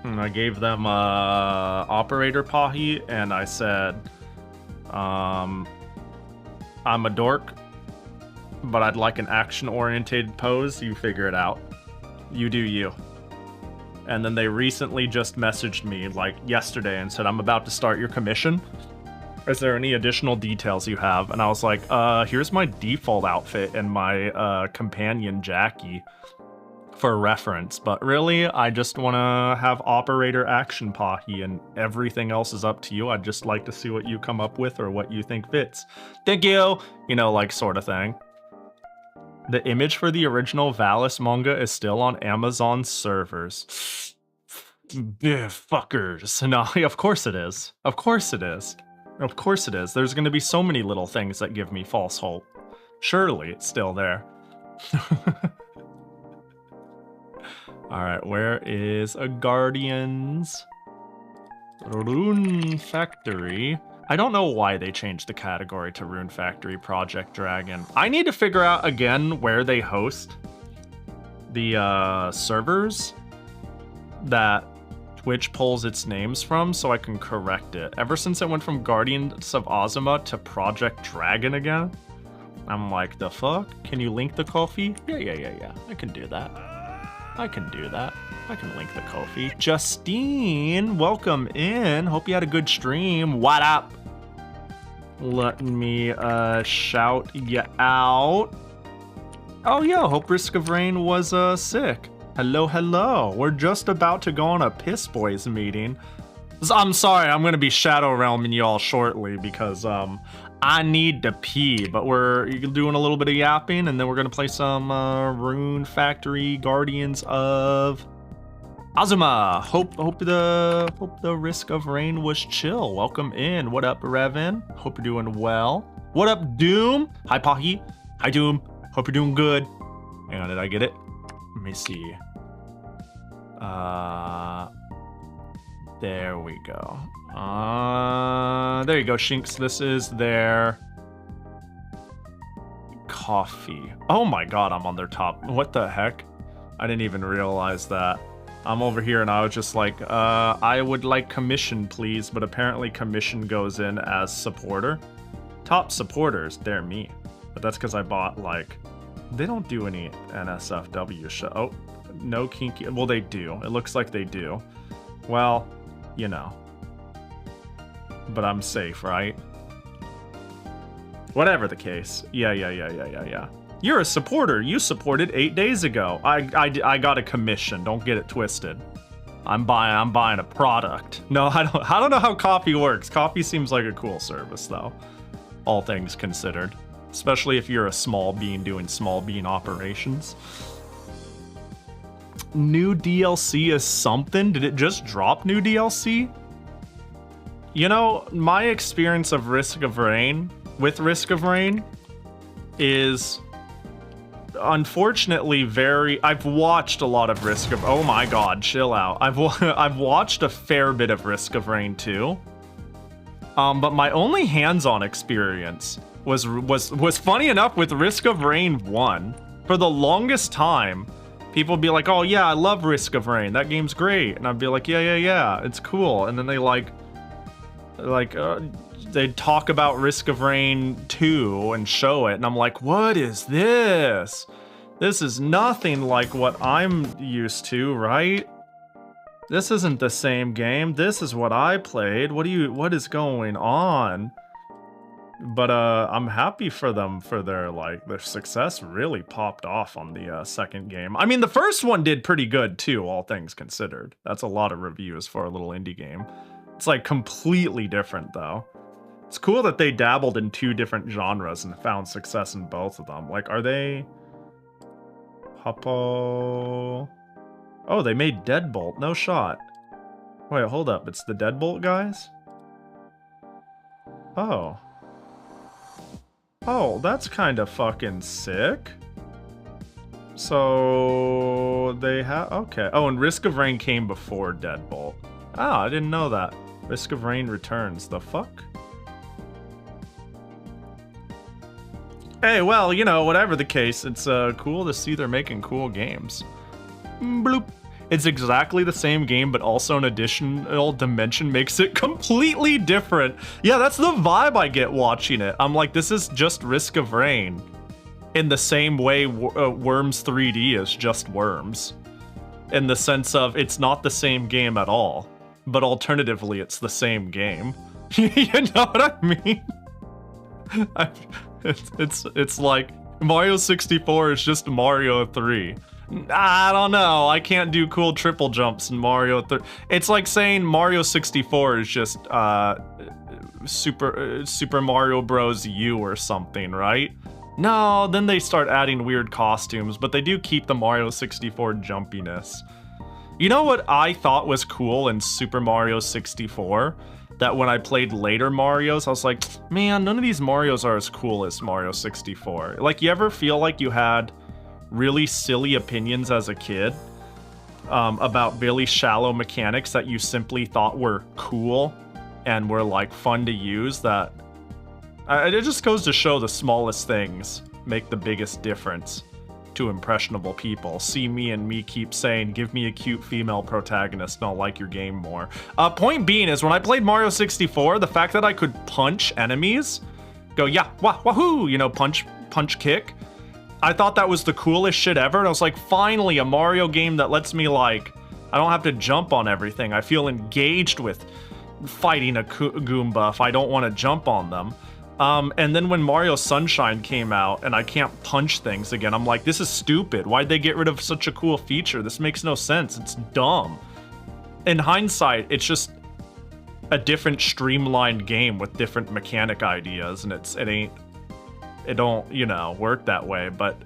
And I gave them operator Pahi, and I said, I'm a dork, but I'd like an action-oriented pose. You figure it out. You do you. And then they recently just messaged me, like, yesterday and said, I'm about to start your commission. Is there any additional details you have? And I was like, here's my default outfit and my companion Jackie for reference. But really, I just want to have operator action Pahi, and everything else is up to you. I'd just like to see what you come up with or what you think fits. Thank you! You know, like, sort of thing. The image for the original Valis manga is still on Amazon servers. Fuckers. No, of course it is. Of course it is. Of course it is. There's going to be so many little things that give me false hope. Surely it's still there. Alright, where is a Guardians? Rune Factory. I don't know why they changed the category to Rune Factory Project Dragon. I need to figure out again where they host the servers that Twitch pulls its names from so I can correct it. Ever since it went from Guardians of Azuma to Project Dragon again, I'm like, the fuck? Can you link the Ko-fi? Yeah. I can do that. I can do that. I can link the Ko-fi. Justine, welcome in. Hope you had a good stream. What up? Let me shout you out. Oh yeah, hope Risk of Rain was sick. Hello. We're just about to go on a Piss Boys meeting. I'm sorry, I'm gonna be shadow realming y'all shortly because I need to pee, but we're doing a little bit of yapping, and then we're gonna play some Rune Factory Guardians of Azuma. Hope the Risk of Rain was chill. Welcome in. What up, Revan? Hope you're doing well. What up, Doom? Hi, Pahi. Hi, Doom. Hope you're doing good. Hang on, did I get it? Let me see. There we go. There you go, Shinx. This is their coffee. Oh my god, I'm on their top. What the heck? I didn't even realize that. I'm over here and I was just like, I would like commission, please. But apparently commission goes in as supporter. Top supporters, they're me. But that's because I bought, like, they don't do any NSFW show. Oh, no kinky. Well, they do. It looks like they do. Well, you know. But I'm safe, right? Whatever the case. Yeah. You're a supporter. You supported 8 days ago. I got a commission. Don't get it twisted. I'm buying a product. No, I don't know how coffee works. Coffee seems like a cool service though. All things considered. Especially if you're a small bean doing small bean operations. New DLC is something? Did it just drop new DLC? You know, my experience of Risk of Rain with Risk of Rain is unfortunately I've watched a lot of Risk of, oh my god, chill out. I've watched a fair bit of Risk of Rain too. But my only hands-on experience was funny enough with Risk of Rain 1. For the longest time, people would be like, oh yeah, I love Risk of Rain. That game's great. And I'd be like, yeah, it's cool. And then they they'd talk about Risk of Rain 2 and show it, and I'm like, what is this? This is nothing like what I'm used to, right? This isn't the same game. This is what I played. What is going on? But I'm happy for them for their success really popped off on the second game. I mean, the first one did pretty good too, all things considered. That's a lot of reviews for a little indie game. It's like completely different though. It's cool that they dabbled in 2 different genres and found success in both of them. Like, are they... Hoppo... Oh, they made Deadbolt. No shot. Wait, hold up. It's the Deadbolt guys? Oh. Oh, that's kind of fucking sick. So... they have... Okay. Oh, and Risk of Rain came before Deadbolt. Oh, I didn't know that. Risk of Rain returns. The fuck? Hey, well, you know, whatever the case, it's cool to see they're making cool games. Bloop. It's exactly the same game, but also an additional dimension makes it completely different. Yeah, that's the vibe I get watching it. I'm like, this is just Risk of Rain. In the same way Worms 3D is just Worms. In the sense of, it's not the same game at all. But alternatively, it's the same game. You know what I mean? It's like Mario 64 is just Mario 3. I don't know. I can't do cool triple jumps in Mario 3. It's like saying Mario 64 is just Super Mario Bros. U or something, right? No, then they start adding weird costumes, but they do keep the Mario 64 jumpiness. You know what I thought was cool in Super Mario 64? That when I played later Marios, I was like, man, none of these Marios are as cool as Mario 64. Like, you ever feel like you had really silly opinions as a kid about really shallow mechanics that you simply thought were cool and were, like, fun to use? That it just goes to show the smallest things make the biggest difference to impressionable people. See me and me keep saying, give me a cute female protagonist and I'll like your game more. Point being is, when I played Mario 64, the fact that I could punch enemies, go, yeah, wahoo, you know, punch, kick, I thought that was the coolest shit ever. And I was like, finally, a Mario game that lets me, like, I don't have to jump on everything. I feel engaged with fighting a Goomba if I don't want to jump on them. And then when Mario Sunshine came out and I can't punch things again, I'm like, this is stupid. Why'd they get rid of such a cool feature? This makes no sense. It's dumb. In hindsight, it's just a different streamlined game with different mechanic ideas, and it don't, you know, work that way. But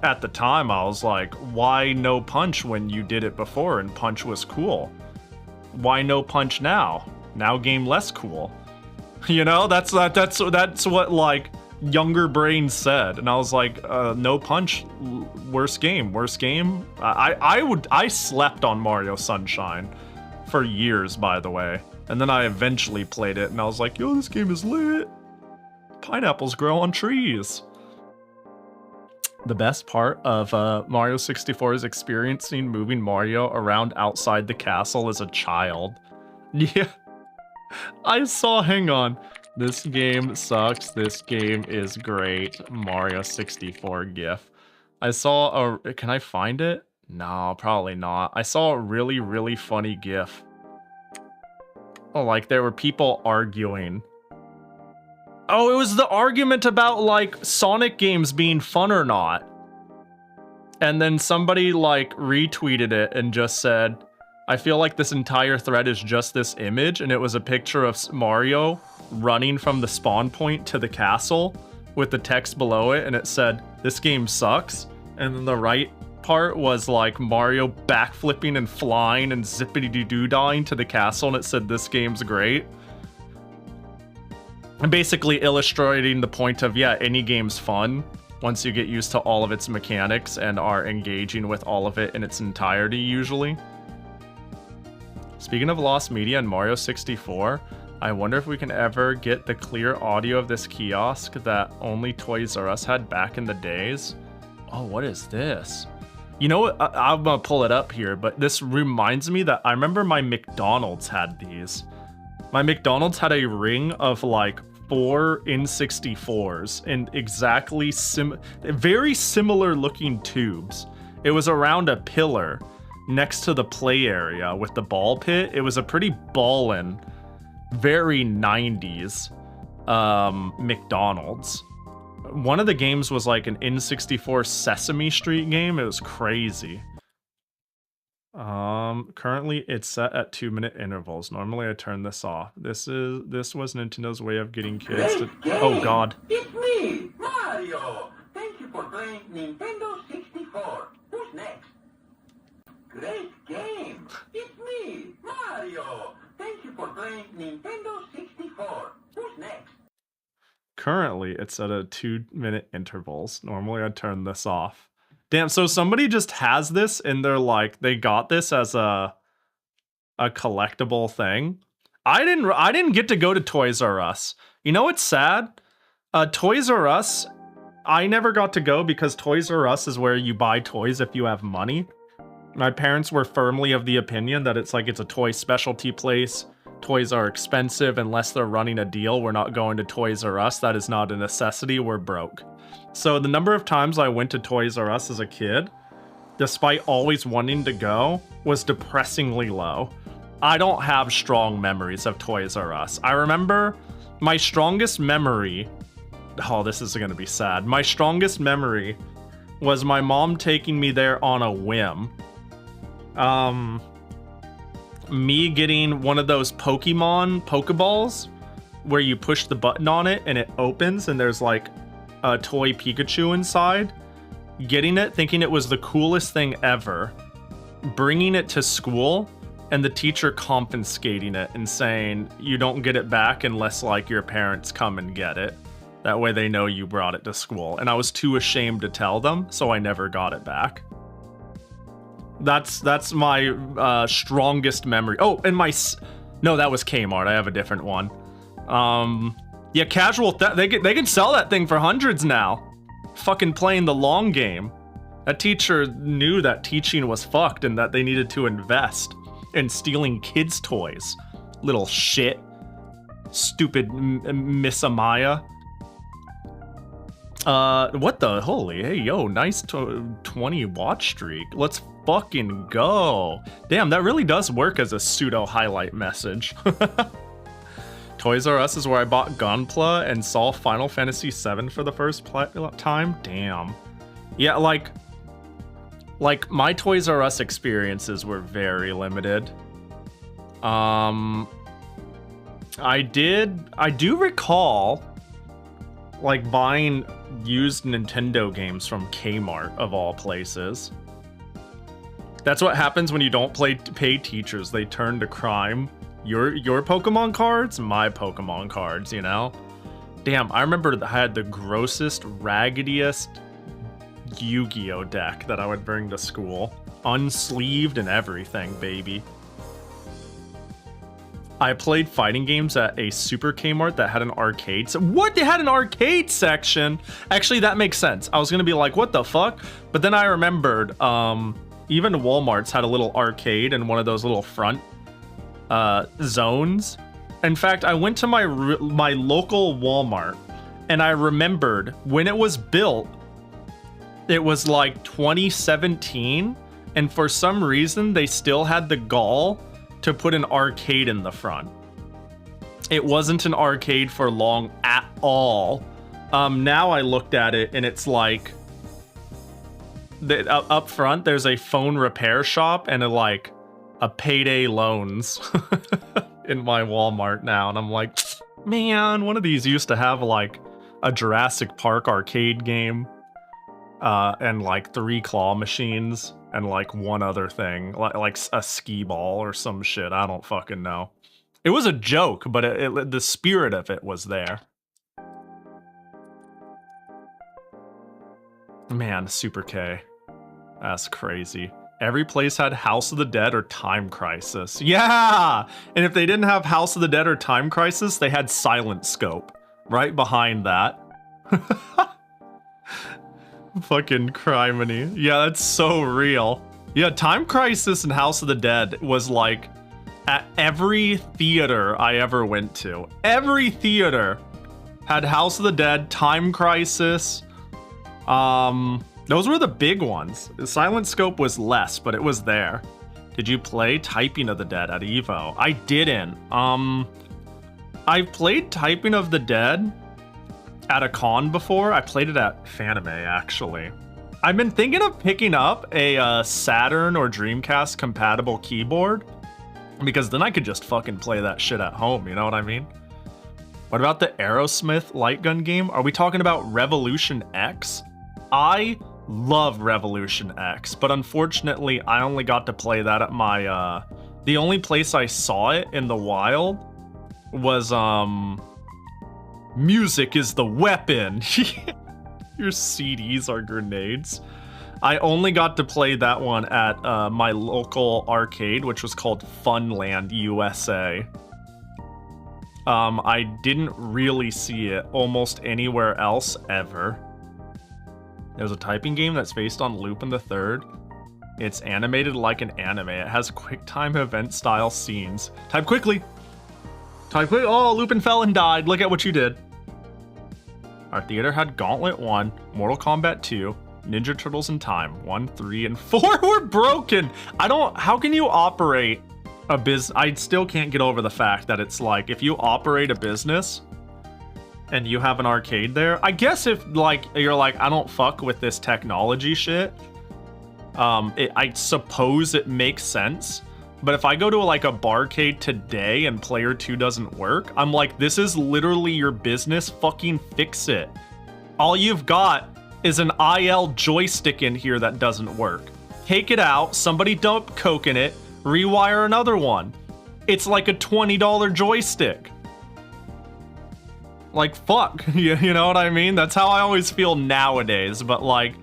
at the time, I was like, why no punch when you did it before and punch was cool? Why no punch now? Now game less cool. You know, that's what, like, younger brains said, and I was like, no punch, worst game. I slept on Mario Sunshine for years, by the way, and then I eventually played it, and I was like, yo, this game is lit. Pineapples grow on trees. The best part of Mario 64 is experiencing moving Mario around outside the castle as a child. Yeah. I saw, hang on. This game sucks. This game is great. Mario 64 gif. I saw a, can I find it? No, probably not. I saw a really, really funny gif. Oh, like there were people arguing. Oh, it was the argument about, like, Sonic games being fun or not. And then somebody, like, retweeted it and just said, I feel like this entire thread is just this image, and it was a picture of Mario running from the spawn point to the castle with the text below it, and it said, this game sucks. And then the right part was, like, Mario backflipping and flying and zippity-doo-dying to the castle, and it said, this game's great. And basically illustrating the point of, yeah, any game's fun once you get used to all of its mechanics and are engaging with all of it in its entirety, usually. Speaking of lost media and Mario 64, I wonder if we can ever get the clear audio of this kiosk that only Toys R Us had back in the days. Oh, what is this? You know what? I'm gonna pull it up here, but this reminds me that I remember my McDonald's had these. My McDonald's had a ring of, like, 4 N64s in exactly very similar looking tubes. It was around a pillar next to the play area with the ball pit. It was a pretty ballin', very 90s McDonald's. One of the games was like an N64 Sesame Street game. It was crazy. Currently it's set at 2-minute intervals. Normally I turn this off. This was Nintendo's way of getting kids to... Oh god. It's me, Mario! Thank you for playing Nintendo 64. Who's next? Great game! It's me, Mario! Thank you for playing Nintendo 64. Who's next? Currently, it's at a 2-minute intervals. Normally, I'd turn this off. Damn, so somebody just has this and they're like, they got this as a collectible thing. I didn't get to go to Toys R Us. You know what's sad? Toys R Us, I never got to go because Toys R Us is where you buy toys if you have money. My parents were firmly of the opinion that it's a toy specialty place. Toys are expensive unless they're running a deal. We're not going to Toys R Us. That is not a necessity. We're broke. So the number of times I went to Toys R Us as a kid, despite always wanting to go, was depressingly low. I don't have strong memories of Toys R Us. I remember my strongest memory... Oh, this is going to be sad. My strongest memory was my mom taking me there on a whim. Me getting one of those Pokemon Pokeballs where you push the button on it and it opens and there's like a toy Pikachu inside. Getting it, thinking it was the coolest thing ever. Bringing it to school and the teacher confiscating it and saying, you don't get it back unless like your parents come and get it. That way they know you brought it to school. And I was too ashamed to tell them, so I never got it back. That's my strongest memory. Oh, and no, that was Kmart. I have a different one. Yeah, casual they can sell that thing for hundreds now. Fucking playing the long game. That teacher knew that teaching was fucked and that they needed to invest in stealing kids' toys. Little shit. Stupid Miss Amaya. What the holy, hey yo, nice 20 watch streak. Let's fucking go. Damn, that really does work as a pseudo highlight message. Toys R Us is where I bought Gunpla and saw Final Fantasy VII for the first time. Damn. Yeah, like my Toys R Us experiences were very limited. I do recall like buying used Nintendo games from Kmart of all places. That's what happens when you don't pay teachers. They turn to crime. Your Pokemon cards, my Pokemon cards, you know? Damn, I remember I had the grossest, raggediest Yu-Gi-Oh deck that I would bring to school. Unsleeved and everything, baby. I played fighting games at a Super Kmart that had an arcade. So what? They had an arcade section? Actually, that makes sense. I was gonna be like, what the fuck? But then I remembered, even Walmart's had a little arcade in one of those little front zones. In fact, I went to my local Walmart and I remembered when it was built, it was like 2017, and for some reason they still had the gall to put an arcade in the front. It wasn't an arcade for long at all. Now I looked at it and it's like up front there's a phone repair shop and a payday loans in my Walmart now, and I'm like, man, one of these used to have like a Jurassic Park arcade game and like 3 claw machines and like one other thing, like a skee ball or some shit. I don't fucking know. It was a joke, but the spirit of it was there. Man, Super K. That's crazy. Every place had House of the Dead or Time Crisis. Yeah! And if they didn't have House of the Dead or Time Crisis, they had Silent Scope right behind that. Fucking criminy. Yeah, that's so real. Yeah, Time Crisis and House of the Dead was like at every theater I ever went to. Every theater had House of the Dead, Time Crisis. Those were the big ones. Silent Scope was less, but it was there. Did you play Typing of the Dead at Evo? I didn't. I've played Typing of the Dead at a con before. I played it at Fanime, actually. I've been thinking of picking up a Saturn or Dreamcast compatible keyboard, because then I could just fucking play that shit at home, you know what I mean? What about the Aerosmith light gun game? Are we talking about Revolution X? I love Revolution X, but unfortunately I only got to play that at my, the only place I saw it in the wild was, Music is the weapon. Your CDs are grenades. I only got to play that one at my local arcade, which was called Funland USA. I didn't really see it almost anywhere else ever. There's a typing game that's based on Lupin the Third. It's animated like an anime. It has quick time event style scenes. Type quickly. Type quick. Oh, Lupin fell and died. Look at what you did. Our theater had Gauntlet 1, Mortal Kombat 2, Ninja Turtles in Time 1, 3, and 4 were broken. How can you operate a business? I still can't get over the fact that it's like, if you operate a business and you have an arcade there, I guess if like you're like, I don't fuck with this technology shit, I suppose it makes sense. But if I go to like a barcade today and player 2 doesn't work, I'm like, this is literally your business, fucking fix it. All you've got is an IL joystick in here that doesn't work. Take it out, somebody dump coke in it, rewire another one. It's like a $20 joystick. Like, fuck, you know what I mean? That's how I always feel nowadays. But like,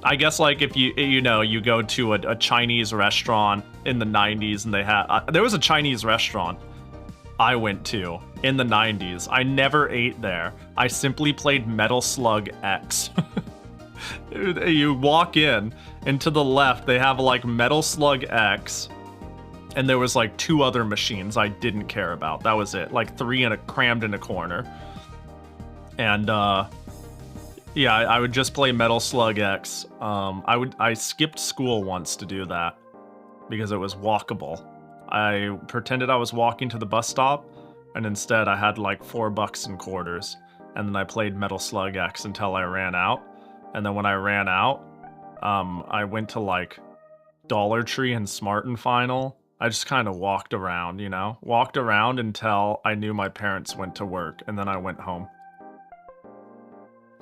I guess like if you go to a Chinese restaurant in the 90s and they had, there was a Chinese restaurant I went to in the 90s. I never ate there. I simply played Metal Slug X. You walk in, and to the left, they have like Metal Slug X. And there was like 2 other machines I didn't care about. That was it. Like 3 crammed in a corner. And yeah, I would just play Metal Slug X. I skipped school once to do that because it was walkable. I pretended I was walking to the bus stop, and instead I had like $4 in quarters. And then I played Metal Slug X until I ran out. And then when I ran out, I went to like Dollar Tree and Smart and Final. I just kind of walked around, you know? Walked around until I knew my parents went to work, and then I went home.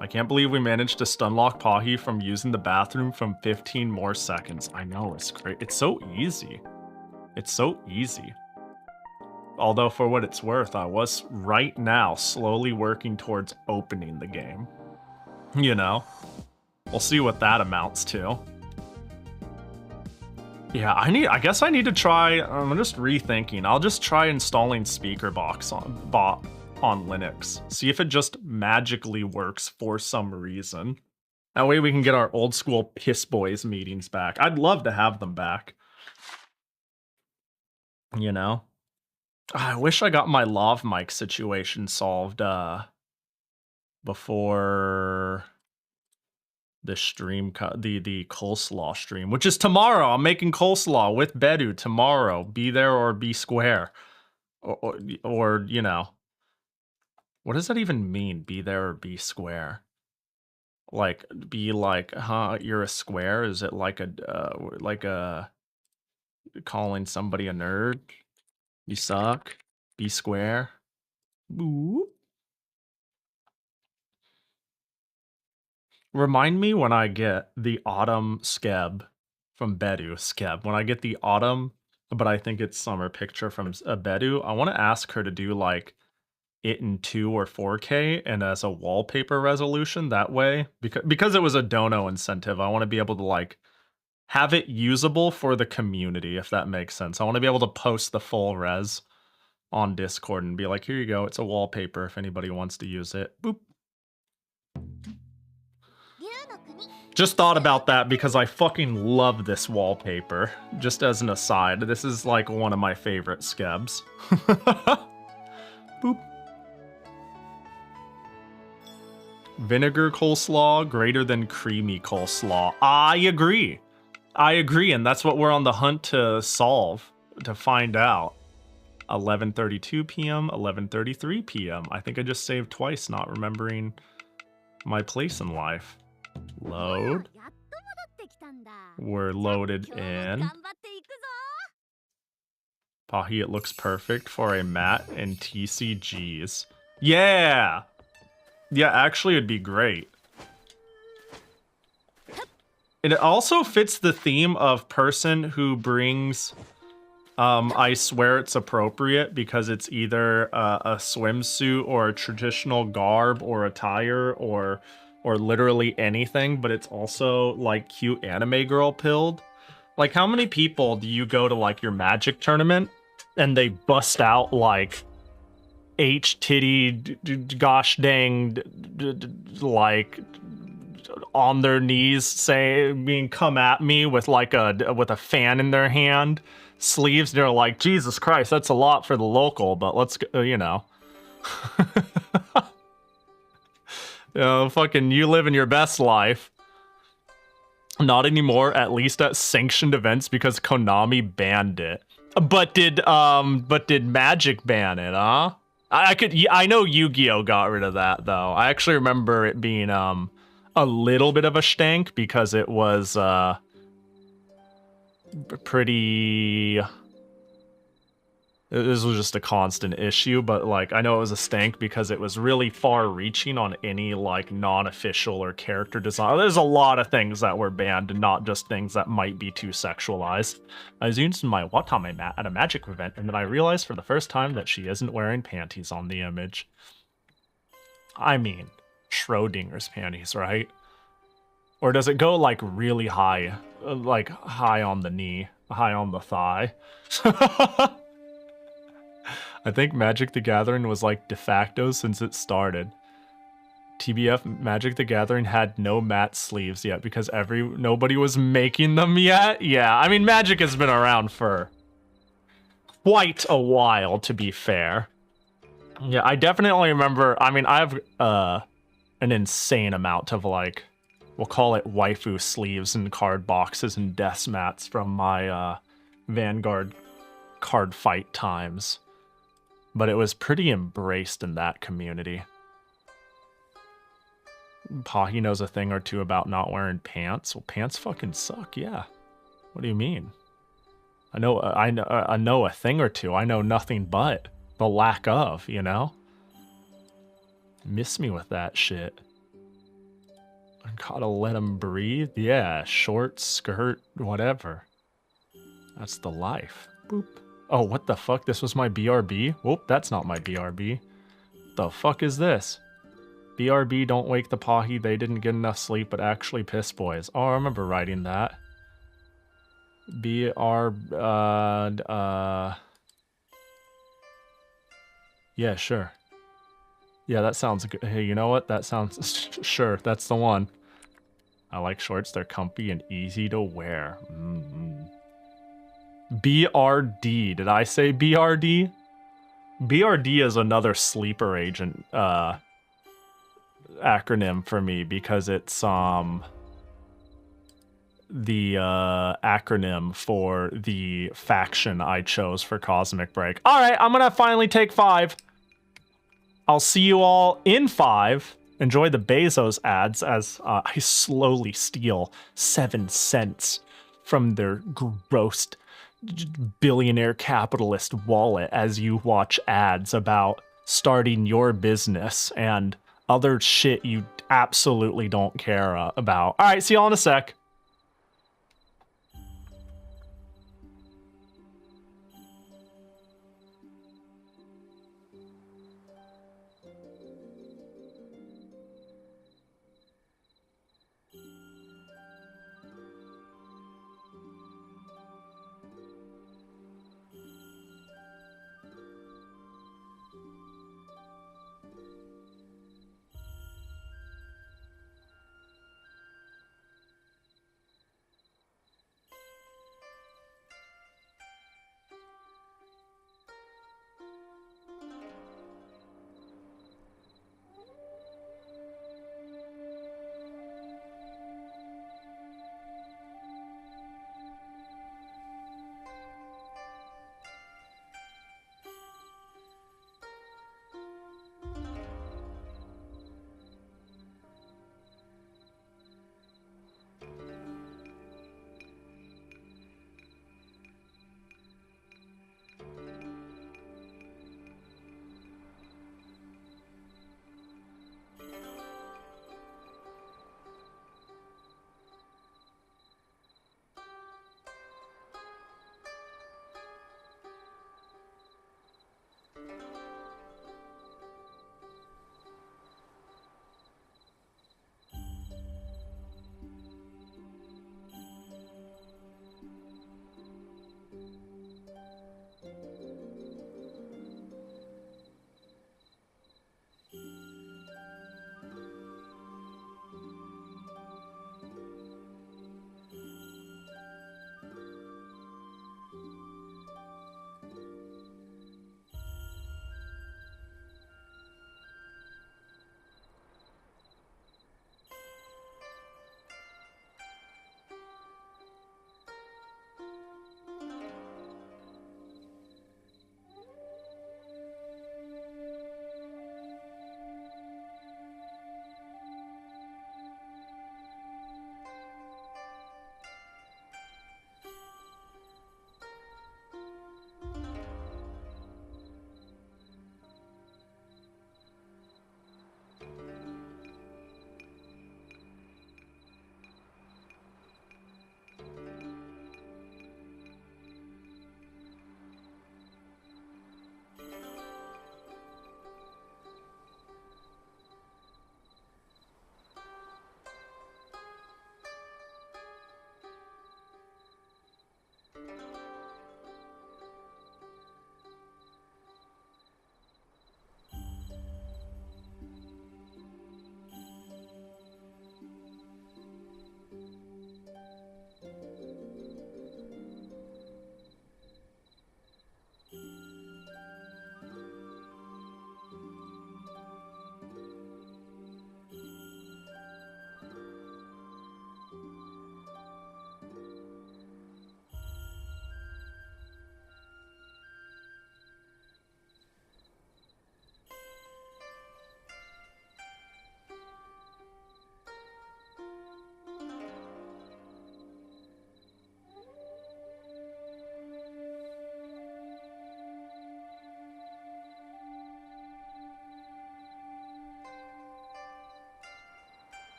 I can't believe we managed to stunlock Pahi from using the bathroom from 15 more seconds. I know, it's great. It's so easy. It's so easy. Although, for what it's worth, I was right now slowly working towards opening the game. You know? We'll see what that amounts to. Yeah, I guess I need to try, I'm just rethinking. I'll just try installing Speakerbox on Linux. See if it just magically works for some reason. That way we can get our old school Piss Boys meetings back. I'd love to have them back. You know? I wish I got my lav mic situation solved before the stream, the coleslaw stream, which is tomorrow. I'm making coleslaw with Bedu tomorrow. Be there or be square. Or you know. What does that even mean? Be there or be square? Like, be like, huh, you're a square? Is it like a calling somebody a nerd? You suck? Be square? Boo. Remind me when I get the autumn skeb from Bedu. Skeb. When I get the autumn, but I think it's summer picture from Bedu, I want to ask her to do like it in 2 or 4K and as a wallpaper resolution that way. Because it was a dono incentive, I want to be able to like have it usable for the community, if that makes sense. I want to be able to post the full res on Discord and be like, here you go, it's a wallpaper if anybody wants to use it. Boop. Just thought about that because I fucking love this wallpaper. Just as an aside, this is like one of my favorite skebs. Boop. Vinegar coleslaw greater than creamy coleslaw. I agree. I agree, and that's what we're on the hunt to solve, to find out. 11:32 p.m., 11:33 p.m. I think I just saved twice not remembering my place in life. Load. We're loaded in. Pahi, it looks perfect for a mat and TCGs. Yeah! Yeah, actually it'd be great. And it also fits the theme of person who brings, I swear it's appropriate because it's either a swimsuit or a traditional garb or attire or literally anything, but it's also like cute anime girl pilled. Like, how many people do you go to like your Magic tournament and they bust out like H titty gosh dang like on their knees saying come at me with like a fan in their hand, sleeves. They're like, Jesus Christ, that's a lot for the local, but let's go, you know. You know, fucking you living your best life. Not anymore, at least at sanctioned events, because Konami banned it. But did Magic ban it, huh? I know Yu-Gi-Oh got rid of that though. I actually remember it being a little bit of a stank because it was pretty. This was just a constant issue, but like I know it was a stank because it was really far-reaching on any like non-official or character design. There's a lot of things that were banned, and not just things that might be too sexualized. I was using my Watame mat at a Magic event, and then I realized for the first time that she isn't wearing panties on the image. I mean, Schrodinger's panties, right? Or does it go like really high, like high on the knee, high on the thigh? I think Magic the Gathering was like de facto since it started. TBF, Magic the Gathering had no matte sleeves yet because nobody was making them yet. Yeah, I mean Magic has been around for quite a while, to be fair. Yeah, I definitely remember. I mean, I have an insane amount of like, we'll call it waifu sleeves and card boxes and death mats from my Vanguard card fight times. But it was pretty embraced in that community. Pahi knows a thing or two about not wearing pants. Well, pants fucking suck, yeah. What do you mean? I know a thing or two. I know nothing but the lack of, you know? Miss me with that shit. I gotta let him breathe. Yeah, short, skirt, whatever. That's the life. Boop. Oh, what the fuck? This was my BRB? Whoop, that's not my BRB. The fuck is this? BRB, don't wake the Pahi. They didn't get enough sleep, but actually piss boys. Oh, I remember writing that. Yeah, sure. Yeah, that sounds good. Hey, you know what? That sounds... Sure, that's the one. I like shorts. They're comfy and easy to wear. BRD. Did I say BRD? BRD is another sleeper agent acronym for me because it's the acronym for the faction I chose for Cosmic Break. All right, I'm gonna finally take 5. I'll see you all in 5. Enjoy the Bezos ads as I slowly steal 7 cents from their gross billionaire capitalist wallet as you watch ads about starting your business and other shit you absolutely don't care about. All right, see y'all in a sec.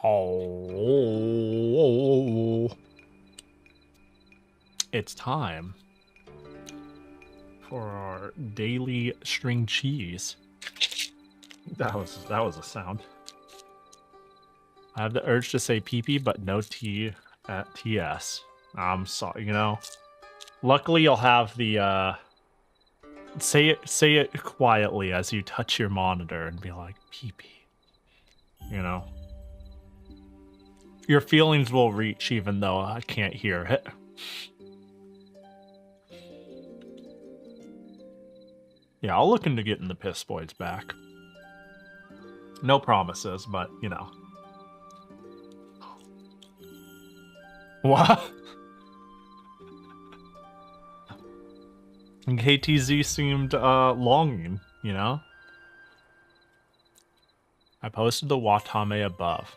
Oh, it's time for our daily string cheese. That was a sound. I have the urge to say pee-pee, but no T at TS. I'm sorry, you know. Luckily, you'll have the say it quietly as you touch your monitor and be like pee-pee. You know. Your feelings will reach even though I can't hear it. Yeah, I'll look into getting the piss boys back. No promises, but you know. What? And KTZ seemed longing, you know? I posted the Watame above.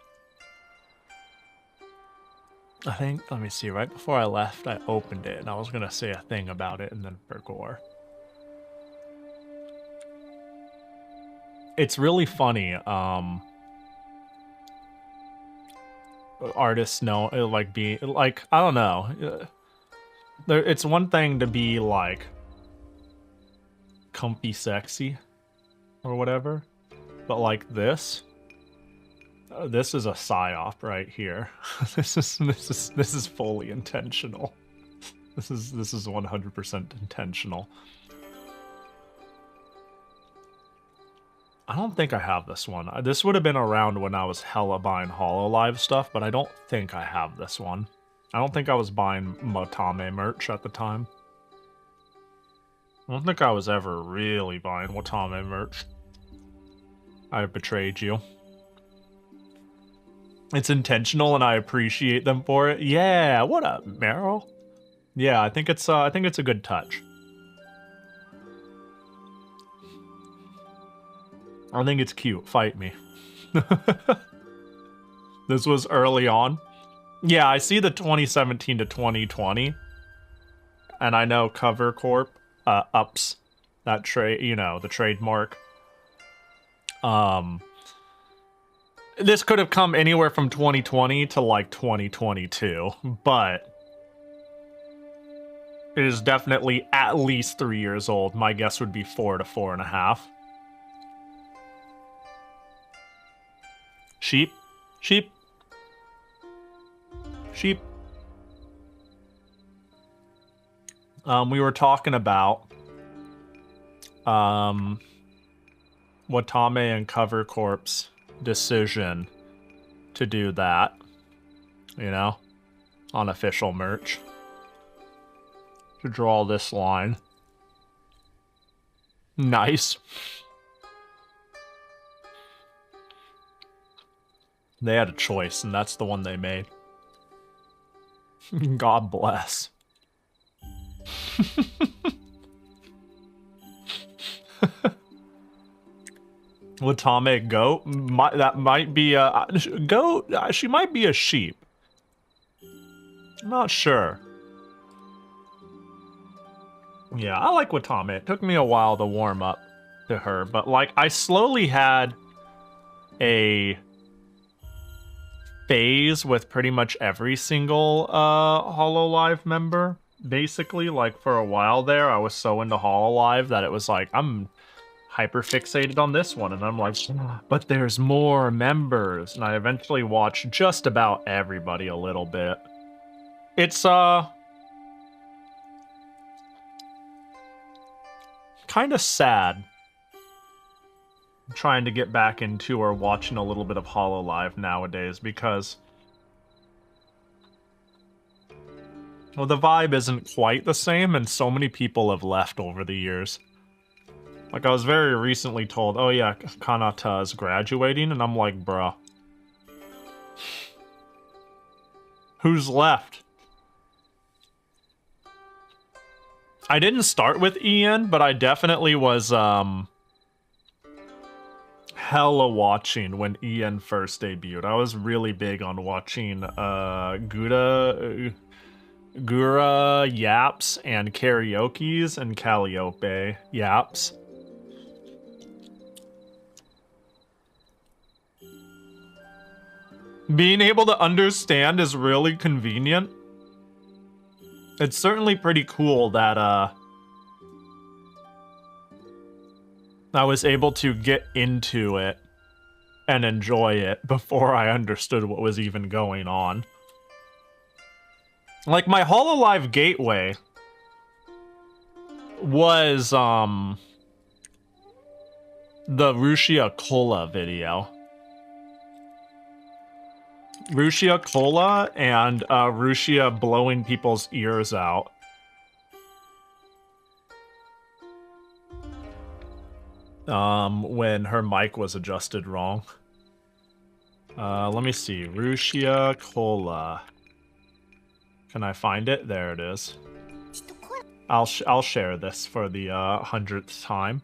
I think, let me see, right before I left, I opened it, and I was gonna say a thing about it, and then forgot. It's really funny, artists know, like, be, like, I don't know, it's one thing to be, like, comfy sexy, or whatever, but, like, this is a psyop right here. This is fully intentional. This is 100% intentional. I don't think I have this one. This would have been around when I was hella buying HoloLive stuff, but I don't think I have this one. I don't think I was buying Watame merch at the time. I don't think I was ever really buying Watame merch. I betrayed you. It's intentional and I appreciate them for it. Yeah, what up, Meryl? Yeah, I think it's a good touch. I think it's cute. Fight me. This was early on. Yeah, I see the 2017 to 2020. And I know Cover Corp ups that trade, you know, the trademark. This could have come anywhere from 2020 to like 2022, but it is definitely at least 3 years old. My guess would be 4 to 4.5. Sheep, sheep, sheep. We were talking about Watame and Cover Corp's decision to do that, you know, on official merch, to draw this line. Nice. They had a choice, and that's the one they made. God bless. Watame goat? That might be a goat. She might be a sheep. I'm not sure. Yeah, I like Watame. It took me a while to warm up to her, but like I slowly had a phase with pretty much every single HoloLive member. Basically, like for a while there, I was so into HoloLive that it was like I'm hyper fixated on this one, and I'm like, but there's more members, and I eventually watched just about everybody a little bit. It's kind of sad. I'm trying to get back into or watching a little bit of HoloLive nowadays because, well, the vibe isn't quite the same, and so many people have left over the years. Like, I was very recently told, oh yeah, Kanata is graduating, and I'm like, bruh. Who's left? I didn't start with Ian, but I definitely was, hella watching when Ian first debuted. I was really big on watching, Gura yaps and karaoke's and Calliope yaps. Being able to understand is really convenient. It's certainly pretty cool that, I was able to get into it and enjoy it before I understood what was even going on. Like, my HoloLive gateway was, the Rushia Cola video. Rushia Cola and Rushia blowing people's ears out. When her mic was adjusted wrong. Let me see. Rushia Cola. Can I find it? There it is. I'll share this for the 100th time.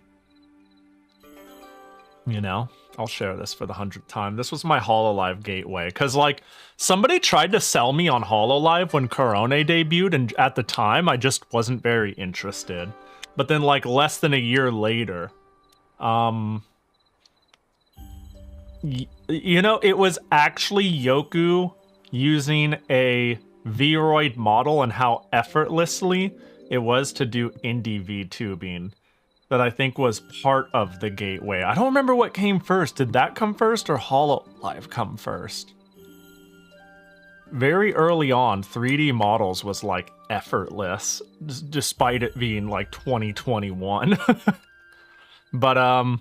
You know, I'll share this for the 100th time. This was my Hololive gateway, because, like, somebody tried to sell me on Hololive when Corone debuted, and at the time, I just wasn't very interested. But then, like, less than a year later, you know, it was actually Yoku using a Vroid model and how effortlessly it was to do indie VTubing that I think was part of the gateway. I don't remember what came first. Did that come first or Hololive come first? Very early on, 3D models was like effortless, despite it being like 2021. But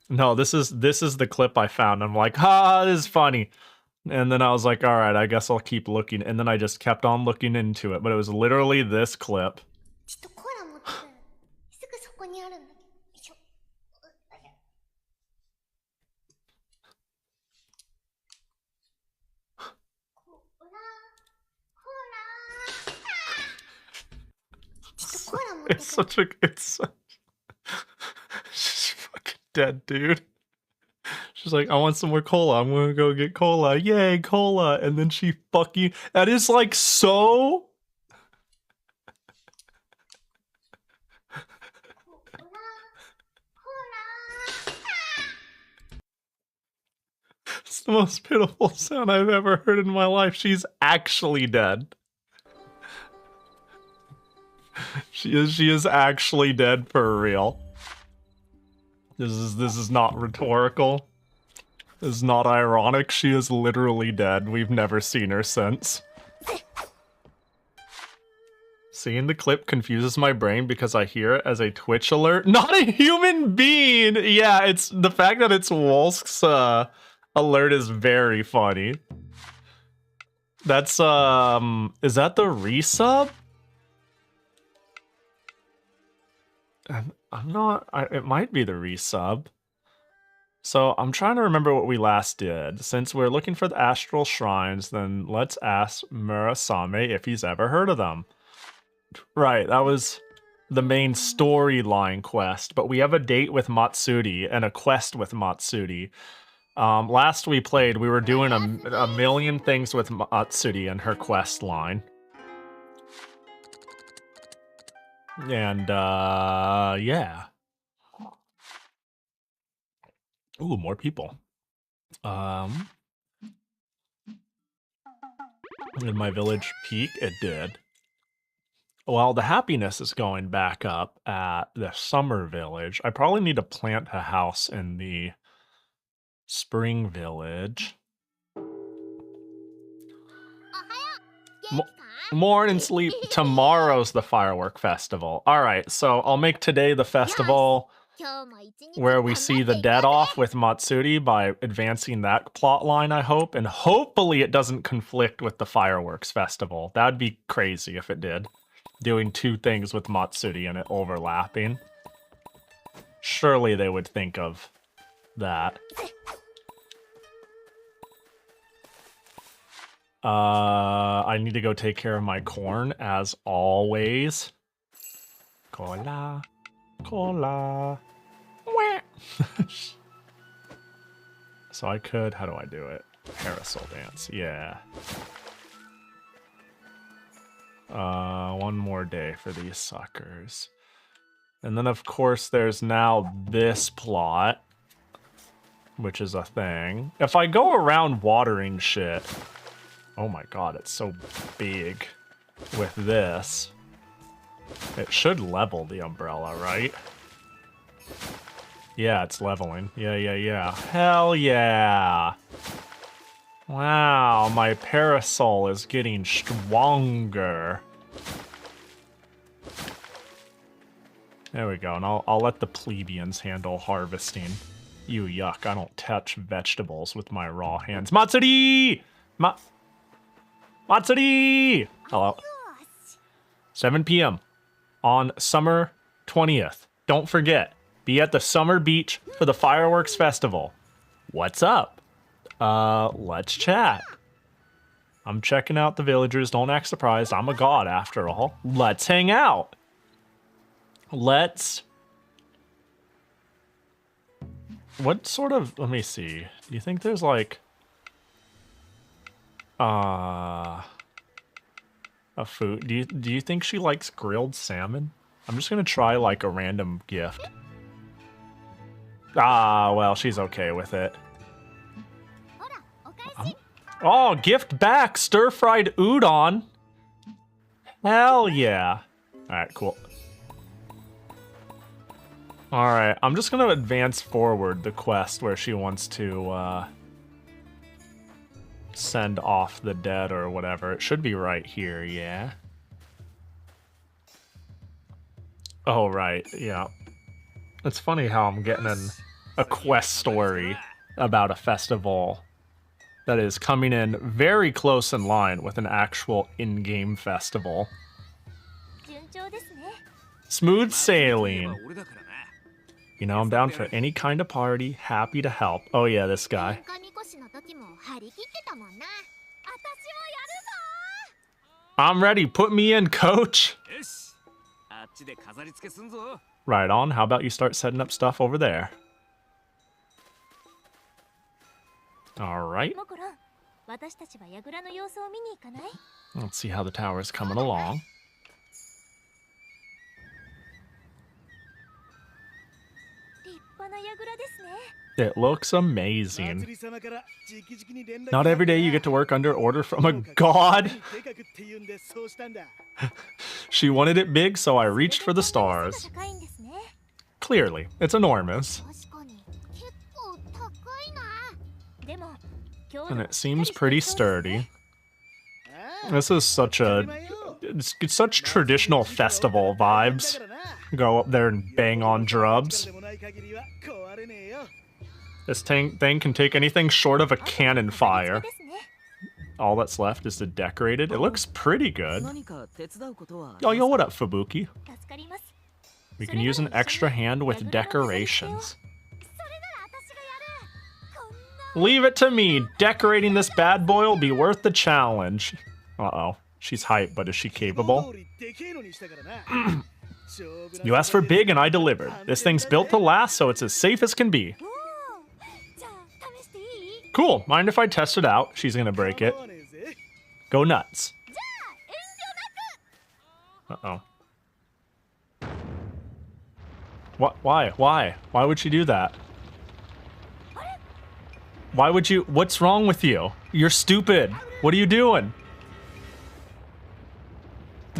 no, this is the clip I found. I'm like, this is funny. And then I was like, all right, I guess I'll keep looking. And then I just kept on looking into it. But it was literally this clip. It's such a... She's fucking dead, dude. She's like, I want some more cola. I'm gonna go get cola. Yay, cola. And then she fucking... That is like so... It's the most pitiful sound I've ever heard in my life. She's actually dead. She is actually dead for real. This is not rhetorical. This is not ironic. She is literally dead. We've never seen her since. Seeing the clip confuses my brain because I hear it as a Twitch alert. Not a human being! Yeah, it's the fact that it's Wolf's alert is very funny. That's is that the resub? I'm not... it might be the resub. So I'm trying to remember what we last did. Since we're looking for the astral shrines, then let's ask Murasame if he's ever heard of them. Right, that was the main storyline quest. But we have a date with Matsuri and a quest with Matsuri. Last we played, we were doing a million things with Matsuri and her quest line. And, yeah. Ooh, more people. Did my village peak? It did. Well, the happiness is going back up at the summer village. I probably need to plant a house in the spring village. Morning sleep. Tomorrow's the firework festival. All right, so I'll make today the festival where we see the dead off with Matsuri by advancing that plot line, I hope. And hopefully it doesn't conflict with the fireworks festival. That'd be crazy if it did. Doing two things with Matsuri and it overlapping. Surely they would think of that. I need to go take care of my corn, as always. Cola. Cola. So I could... How do I do it? Parasol dance. Yeah. One more day for these suckers. And then, of course, there's now this plot, which is a thing. If I go around watering shit... Oh my god, it's so big with this. It should level the umbrella, right? Yeah, it's leveling. Yeah. Hell yeah! Wow, my parasol is getting stronger. There we go, and I'll let the plebeians handle harvesting. You yuck, I don't touch vegetables with my raw hands. Matsuri! Matsuri! Hello. 7 p.m. on summer 20th. Don't forget, be at the summer beach for the fireworks festival. What's up? Let's chat. I'm checking out the villagers. Don't act surprised. I'm a god after all. Let's hang out. Let's... What sort of... Let me see. Do you think there's like... A food? Do you think she likes grilled salmon? I'm just gonna try like a random gift. Ah, well, she's okay with it. Oh, gift back! Stir-fried udon! Hell yeah. Alright, cool. Alright, I'm just gonna advance forward the quest where she wants to, send off the dead or whatever. It should be right here, yeah? Oh, right, yeah. It's funny how I'm getting a quest story about a festival that is coming in very close in line with an actual in-game festival. Smooth sailing. You know, I'm down for any kind of party, happy to help. Oh yeah, this guy. I'm ready, put me in, coach! Right on, how about you start setting up stuff over there? Alright. Let's see how the tower is coming along. It looks amazing. Not every day you get to work under order from a god. She wanted it big, so I reached for the stars. Clearly, it's enormous. And it seems pretty sturdy. This is such it's such traditional festival vibes. Go up there and bang on drums. This thing can take anything short of a cannon fire. All that's left is to decorate it. It looks pretty good. Oh, yo, what up, Fubuki? We can use an extra hand with decorations. Leave it to me. Decorating this bad boy will be worth the challenge. Uh-oh. She's hyped, but is she capable? You asked for big and I delivered. This thing's built to last, so it's as safe as can be. Cool. Mind if I test it out? She's gonna break it. Go nuts. Uh-oh. What? Why? Why? Why would she do that? Why would you? What's wrong with you? You're stupid. What are you doing?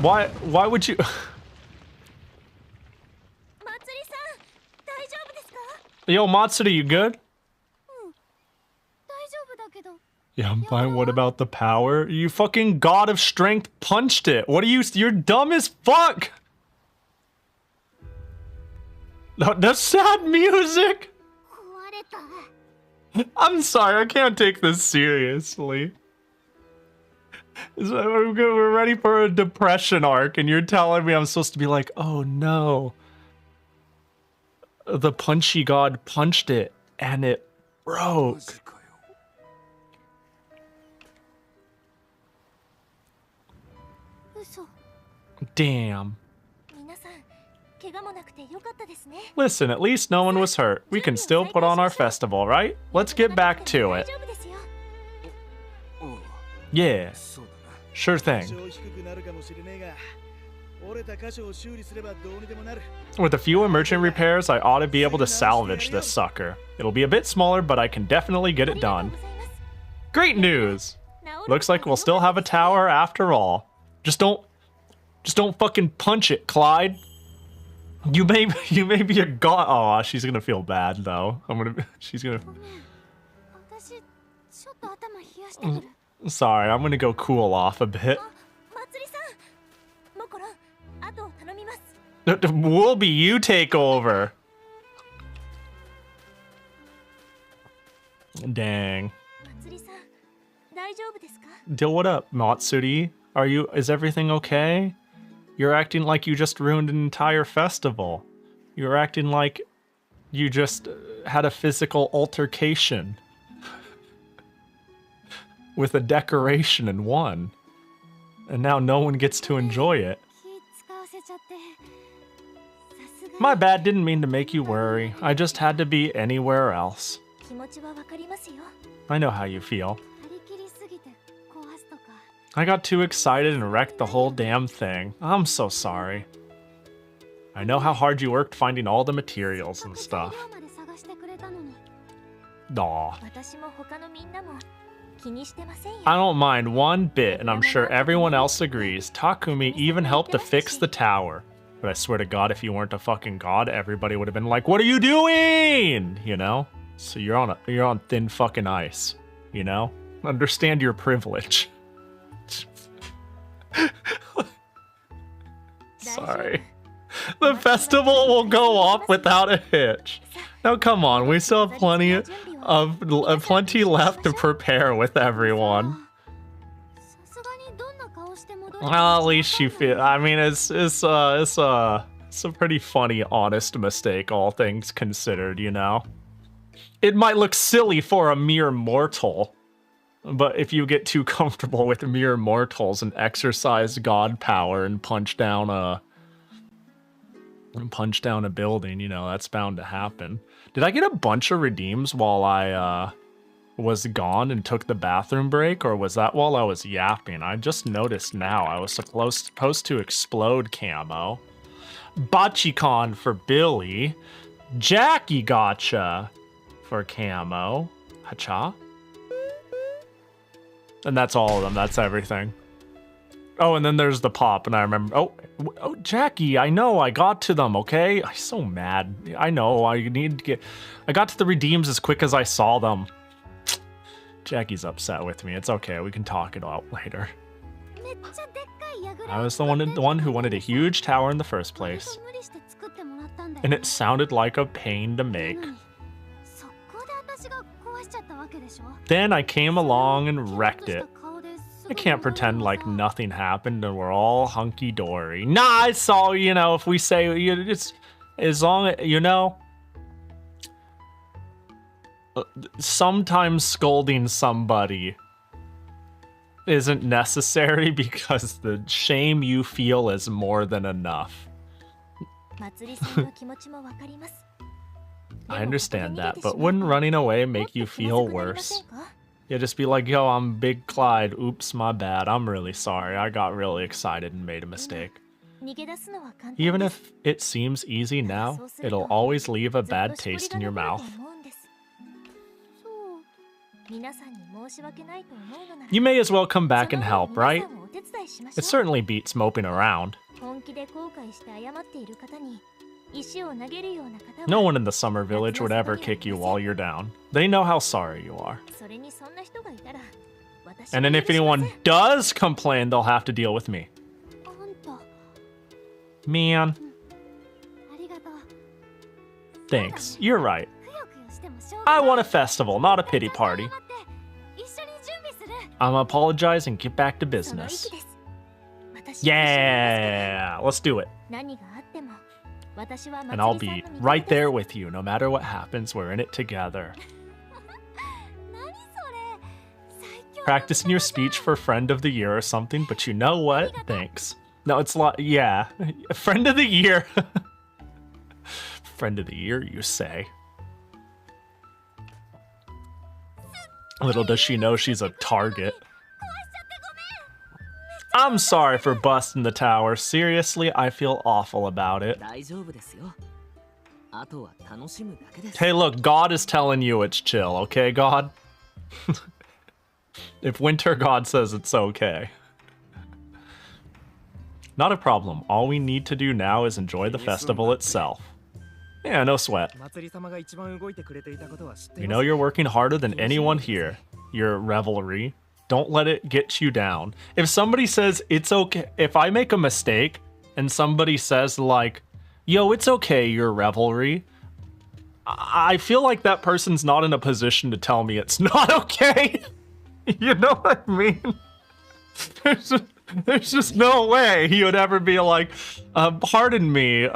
Why would you? Yo, Matsuri, you good? Yeah, I'm fine. What about the power? You fucking god of strength punched it. What are you? You're dumb as fuck. The sad music. I'm sorry, I can't take this seriously. We're ready for a depression arc, and you're telling me I'm supposed to be like, oh no. The punchy god punched it, and it broke. Damn. Listen, at least no one was hurt. We can still put on our festival, right? Let's get back to it. Yeah. Sure thing. With a few emergent repairs, I ought to be able to salvage this sucker. It'll be a bit smaller, but I can definitely get it done. Great news! Looks like we'll still have a tower after all. Just don't fucking punch it, Clyde. You may be a god. Oh, she's gonna feel bad though. She's gonna. Sorry, I'm gonna go cool off a bit. Wolby, you take over. Dang. What up, Matsuri? Is everything okay? You're acting like you just ruined an entire festival. You're acting like you just had a physical altercation with a decoration and won. And now no one gets to enjoy it. My bad, didn't mean to make you worry. I just had to be anywhere else. I know how you feel. I got too excited and wrecked the whole damn thing. I'm so sorry. I know how hard you worked finding all the materials and stuff. Aw. I don't mind one bit, and I'm sure everyone else agrees. Takumi even helped to fix the tower. But I swear to God, if you weren't a fucking god, everybody would have been like, "What are you doing?" You know? So you're on thin fucking ice, you know? Understand your privilege. Sorry. The festival will go off without a hitch. Now come on, we still have plenty left to prepare with everyone. Well, at least you feel. I mean, it's a pretty funny, honest mistake, all things considered. You know, it might look silly for a mere mortal, but if you get too comfortable with mere mortals and exercise god power and punch down a building, you know, that's bound to happen. Did I get a bunch of redeems while I was gone and took the bathroom break, or was that while I was yapping? I just noticed now I was supposed to explode camo. Bachikon for Billy. Jackie gotcha for camo. Hacha. And that's all of them. That's everything. Oh, and then there's the pop, and I remember. Oh, Jackie, I know, I got to them, okay? I'm so mad. I know, I got to the redeems as quick as I saw them. Jackie's upset with me. It's okay, we can talk it out later. I was the one who wanted a huge tower in the first place. And it sounded like a pain to make. Then I came along and wrecked it. I can't pretend like nothing happened and we're all hunky-dory. Nah, it's all, you know, if we say, it's as long as, you know, sometimes scolding somebody isn't necessary because the shame you feel is more than enough. I understand that, but wouldn't running away make you feel worse? Yeah, just be like, yo, I'm Big Clyde. Oops, my bad. I'm really sorry. I got really excited and made a mistake. Even if it seems easy now, it'll always leave a bad taste in your mouth. You may as well come back and help, right? It certainly beats moping around. No one in the summer village would ever kick you while you're down. They know how sorry you are. And then if anyone does complain, they'll have to deal with me. Man. Thanks, you're right. I want a festival, not a pity party. I'm gonna apologize and get back to business. Yeah, let's do it. And I'll be right there with you, no matter what happens, we're in it together. Practicing your speech for Friend of the Year or something, but you know what? Thanks. No, it's like, yeah. Friend of the Year. Friend of the Year, you say. Little does she know she's a target. I'm sorry for busting the tower. Seriously, I feel awful about it. Hey, look, God is telling you it's chill, okay, God? If Winter God says it's okay. Not a problem. All we need to do now is enjoy the festival itself. Yeah, no sweat. We know you're working harder than anyone here. Your revelry. Don't let it get you down. If somebody says it's okay, if I make a mistake and somebody says like, yo, it's okay, your revelry, I feel like that person's not in a position to tell me it's not okay. You know what I mean? There's just no way he would ever be like, pardon me,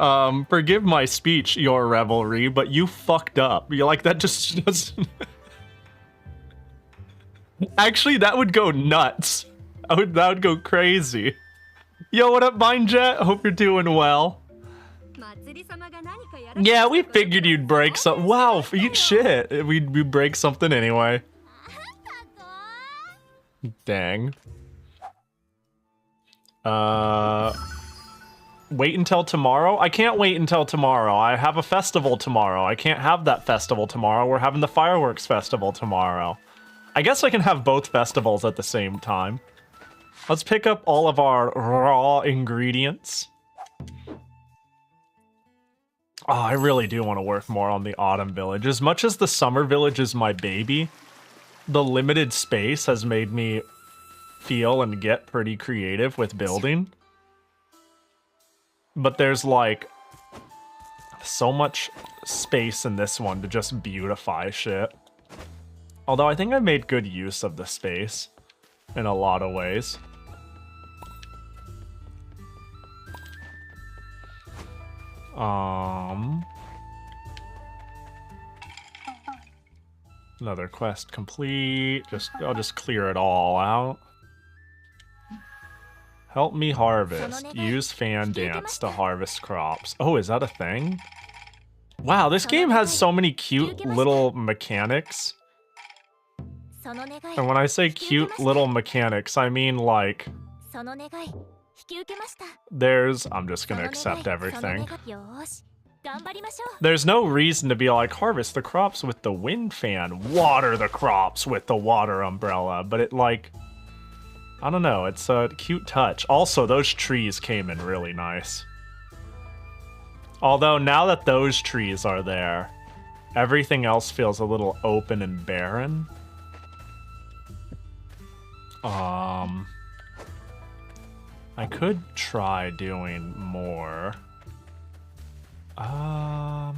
forgive my speech, your revelry, but you fucked up. You're like, that just doesn't... Actually, that would go nuts. That would go crazy. Yo, what up, Mindjet? Hope you're doing well. Yeah, we figured you'd break some. Wow, eat shit. We break something anyway. Dang. Wait until tomorrow? I can't wait until tomorrow. I have a festival tomorrow. I can't have that festival tomorrow. We're having the fireworks festival tomorrow. I guess I can have both festivals at the same time. Let's pick up all of our raw ingredients. Oh, I really do want to work more on the autumn village. As much as the summer village is my baby, the limited space has made me feel and get pretty creative with building. But there's like so much space in this one to just beautify shit. Although I think I made good use of the space in a lot of ways. Another quest complete. I'll just clear it all out. Help me harvest. Use fan dance to harvest crops. Oh, is that a thing? Wow, this game has so many cute little mechanics. And when I say cute little mechanics, I mean like I'm just gonna accept everything. There's no reason to be like, harvest the crops with the wind fan, water the crops with the water umbrella, but it like, I don't know, it's a cute touch. Also, those trees came in really nice. Although now that those trees are there, everything else feels a little open and barren. I could try doing more. How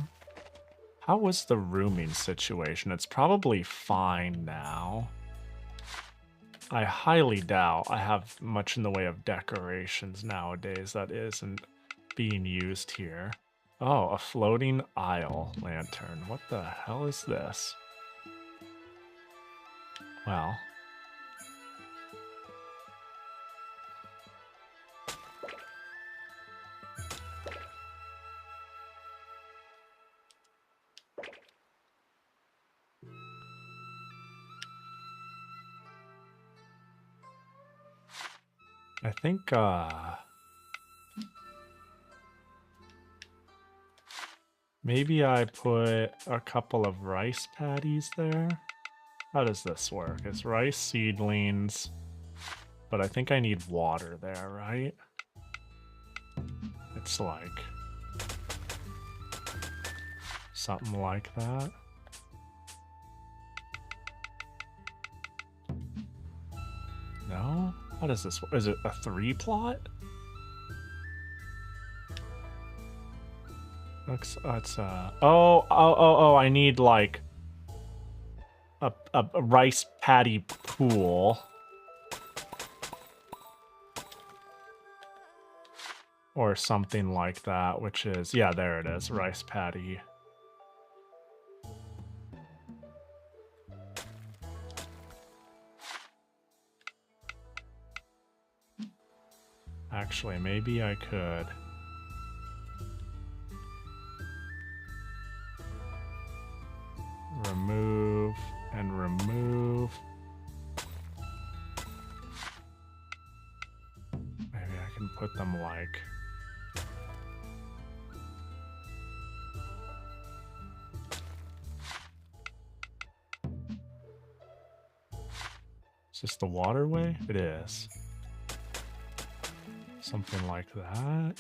was the rooming situation? It's probably fine now. I highly doubt I have much in the way of decorations nowadays that isn't being used here. Oh, a floating aisle lantern. What the hell is this? Well. I think, maybe I put a couple of rice patties there. How does this work? It's rice seedlings, but I think I need water there, right? It's like something like that. No? How does this work? Is it a 3 plot? Looks, it's oh, I need like a rice patty pool. Or something like that, which is, yeah, there it is, rice patty. Actually, maybe I could. Remove and remove. Maybe I can put them like... Is this the waterway? It is. Something like that.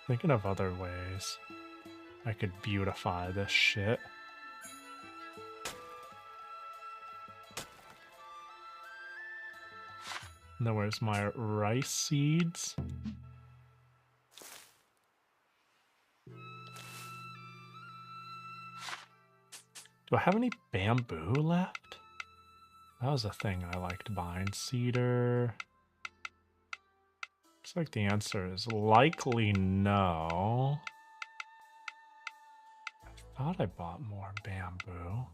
Thinking of other ways I could beautify this shit. Now where's my rice seeds? Do I have any bamboo left? That was a thing I liked buying. Cedar. Looks like the answer is likely no. I thought I bought more bamboo.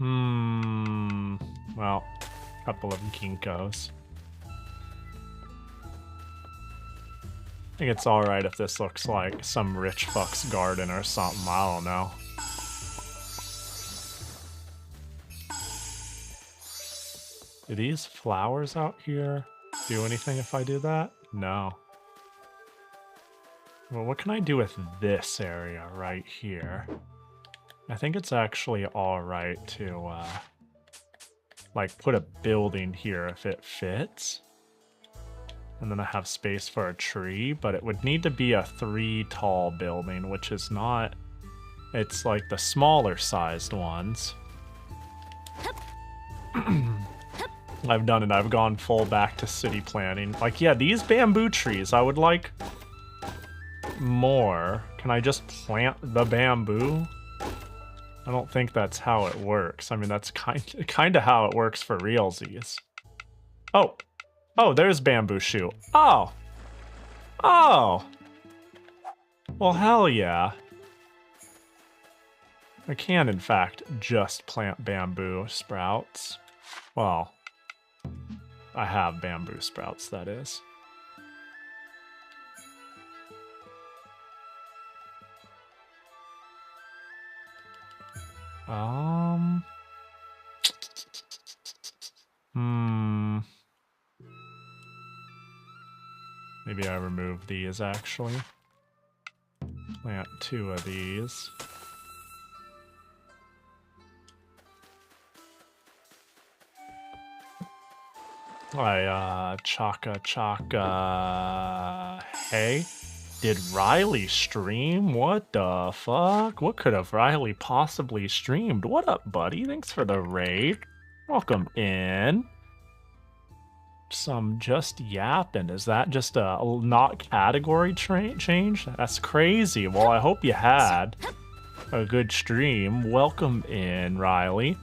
Well, a couple of ginkgos. I think it's alright if this looks like some rich fuck's garden or something, I don't know. Do these flowers out here do anything if I do that? No. Well, what can I do with this area right here? I think it's actually alright to, like, put a building here if it fits. And then I have space for a tree, but it would need to be a 3 tall building, which is not... It's like the smaller sized ones. I've done it. I've gone full back to city planning. Like, yeah, these bamboo trees, I would like more. Can I just plant the bamboo? I don't think that's how it works. I mean, that's kind of how it works for realsies. Oh. Oh, there's bamboo shoot. Oh. Oh. Well, hell yeah. I can, in fact, just plant bamboo sprouts. Well, I have bamboo sprouts, that is. Maybe I remove these, actually. Plant 2 of these. Chaka. Hey, did Riley stream? What the fuck? What could have Riley possibly streamed? What up, buddy? Thanks for the raid. Welcome in. Some just yapping. Is that just a not category change? That's crazy. Well, I hope you had a good stream. Welcome in, Riley.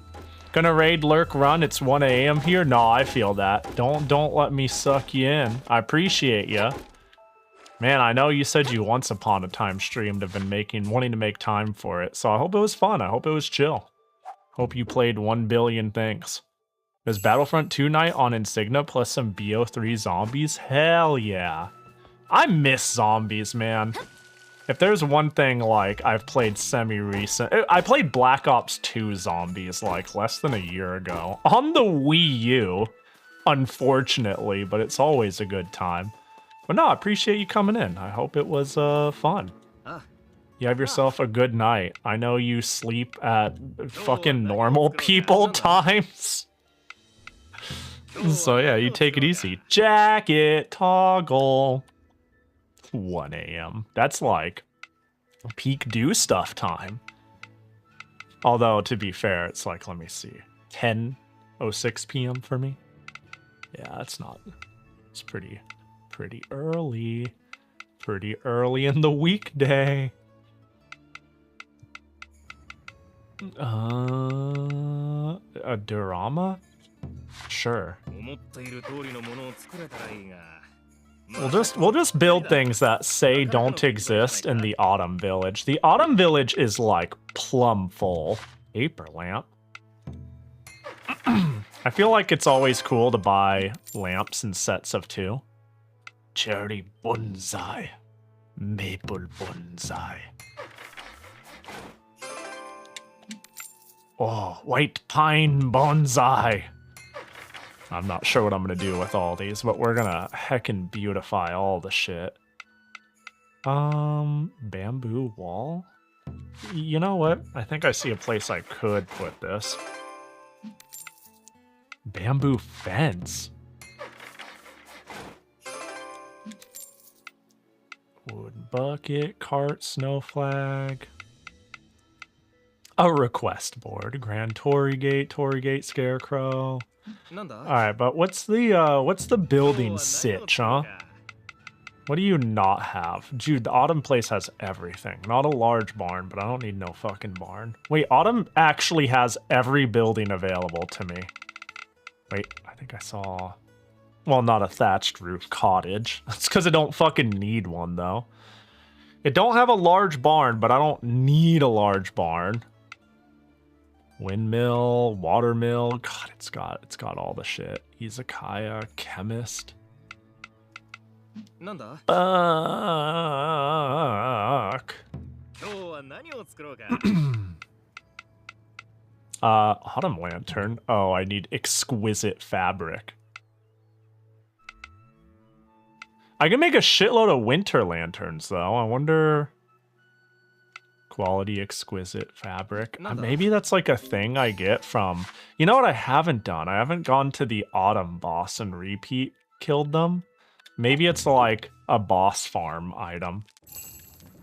Gonna raid lurk run. It's 1 a.m. here. No, I feel that. Don't let me suck you in. I appreciate you. Man, I know you said you once upon a time streamed have been wanting to make time for it. So I hope it was fun. I hope it was chill. Hope you played 1 billion things. There's Battlefront 2 night on Insignia plus some BO3 zombies. Hell yeah. I miss zombies, man. If there's one thing, like, I've played semi-recent... I played Black Ops 2 Zombies, like, less than a year ago. On the Wii U, unfortunately, but it's always a good time. But no, I appreciate you coming in. I hope it was fun. You have yourself a good night. I know you sleep at fucking normal people times. So yeah, you take it easy. Jacket, toggle. 1 a.m. That's like peak do stuff time. Although, to be fair, it's like, let me see, 10:06 p.m. for me. Yeah, that's not... It's pretty early. Pretty early in the weekday. A diorama? Sure. We'll just build things that say don't exist in the Autumn Village. The Autumn Village is like plumb full. Paper lamp. I feel like it's always cool to buy lamps in sets of 2. Cherry bonsai. Maple bonsai. Oh, white pine bonsai. I'm not sure what I'm gonna do with all these, but we're gonna heckin' beautify all the shit. Bamboo wall? You know what? I think I see a place I could put this. Bamboo fence. Wooden bucket, cart, snow flag. A request board. Grand Tory Gate, Scarecrow. Alright, but what's the building sitch, huh? What do you not have? Dude, the Autumn place has everything. Not a large barn, but I don't need no fucking barn. Wait, Autumn actually has every building available to me. Wait, I think I saw... Well, not a thatched roof cottage. That's because I don't fucking need one, though. It don't have a large barn, but I don't need a large barn. Windmill, watermill. God, it's got all the shit. Izakaya, chemist. Fuck. Autumn lantern. Oh, I need exquisite fabric. I can make a shitload of winter lanterns, though. I wonder... Quality exquisite fabric. Maybe that's like a thing I get from... You know what I haven't done? I haven't gone to the autumn boss and repeat killed them. Maybe it's like a boss farm item.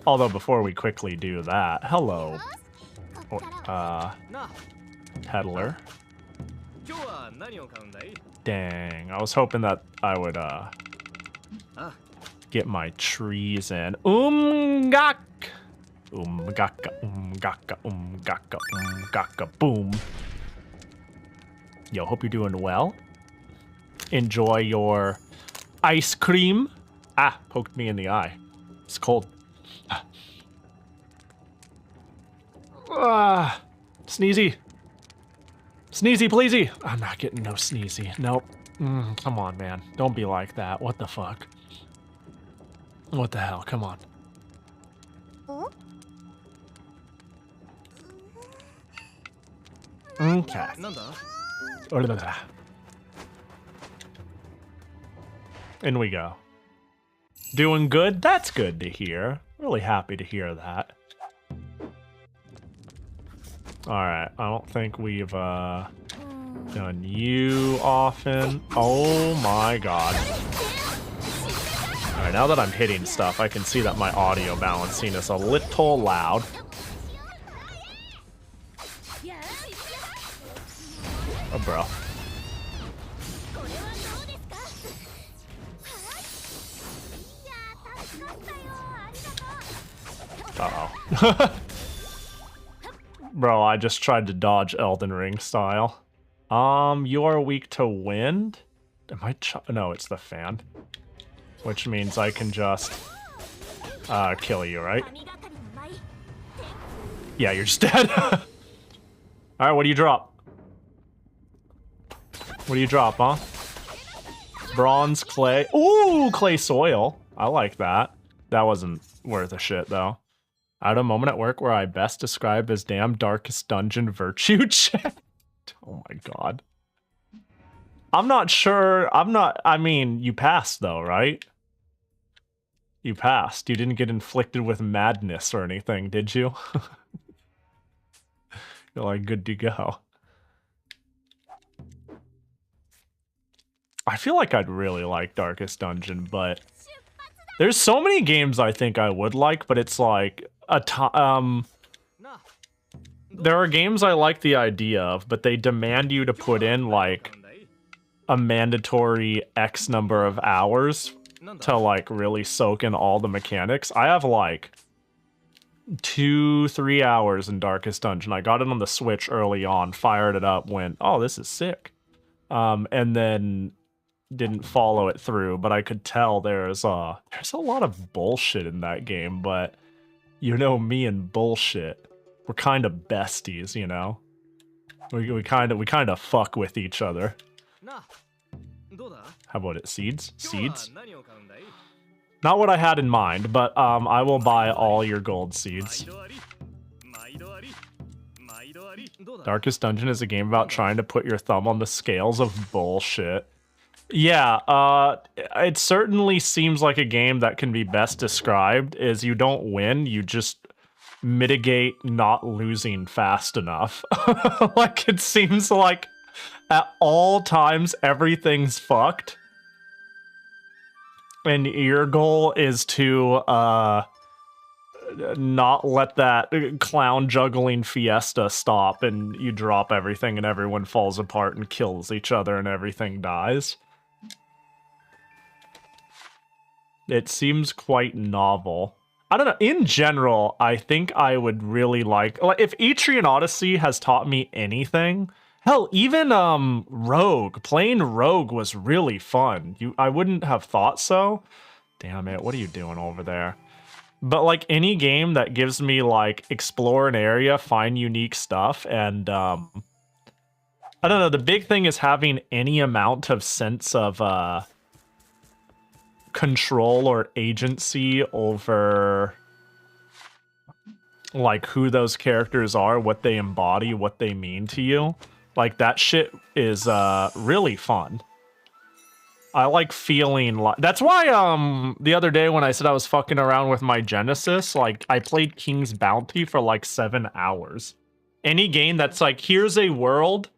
Although before we quickly do that... Hello. Peddler. Dang, I was hoping that I would get my trees in. Umgak! Umgaka, umgaka, umgaka, umgaka, boom. Yo, hope you're doing well. Enjoy your ice cream. Ah, poked me in the eye. It's cold. Sneezy. Sneezy, pleasey. I'm not getting no sneezy. Nope. Come on, man. Don't be like that. What the fuck? What the hell? Come on. Okay. In we go. Doing good? That's good to hear. Really happy to hear that. Alright, I don't think we've done you often. Oh my god. Alright, now that I'm hitting stuff, I can see that my audio balancing is a little loud. Oh, bro. Uh-oh. Bro, I just tried to dodge Elden Ring style. You are weak to wind? Am I no, it's the fan. Which means I can just kill you, right? Yeah, you're just dead. Alright, what do you drop? What do you drop, huh? Bronze, clay. Ooh, clay soil. I like that. That wasn't worth a shit, though. I had a moment at work where I best described as damn darkest dungeon virtue check. Oh my god. I'm not sure. I mean, you passed, though, right? You passed. You didn't get inflicted with madness or anything, did you? You're like good to go. I feel like I'd really like Darkest Dungeon, but there's so many games I think I would like, but it's like there are games I like the idea of, but they demand you to put in like a mandatory X number of hours to like really soak in all the mechanics. I have like 2-3 hours in Darkest Dungeon. I got it on the Switch early on, fired it up, went, oh, this is sick. And then didn't follow it through, but I could tell there's a lot of bullshit in that game, but you know me and bullshit. We're kind of besties, you know? We kind of fuck with each other. How about it? Seeds? Seeds? Not what I had in mind, but I will buy all your gold seeds. Darkest Dungeon is a game about trying to put your thumb on the scales of bullshit. Yeah, it certainly seems like a game that can be best described as you don't win, you just mitigate not losing fast enough. Like, it seems like at all times everything's fucked. And your goal is to not let that clown juggling fiesta stop, and you drop everything and everyone falls apart and kills each other and everything dies. It seems quite novel. I don't know, in general, I think I would really like if Etrian Odyssey has taught me anything, hell, even Rogue, playing Rogue was really fun. I wouldn't have thought so. Damn it, what are you doing over there? But like any game that gives me like explore an area, find unique stuff, and I don't know, the big thing is having any amount of sense of control or agency over like who those characters are, what they embody, what they mean to you. Like that shit is really fun. I like feeling like... That's why the other day when I said I was fucking around with my Genesis, like I played King's Bounty for like 7 hours. Any game that's like, here's a world,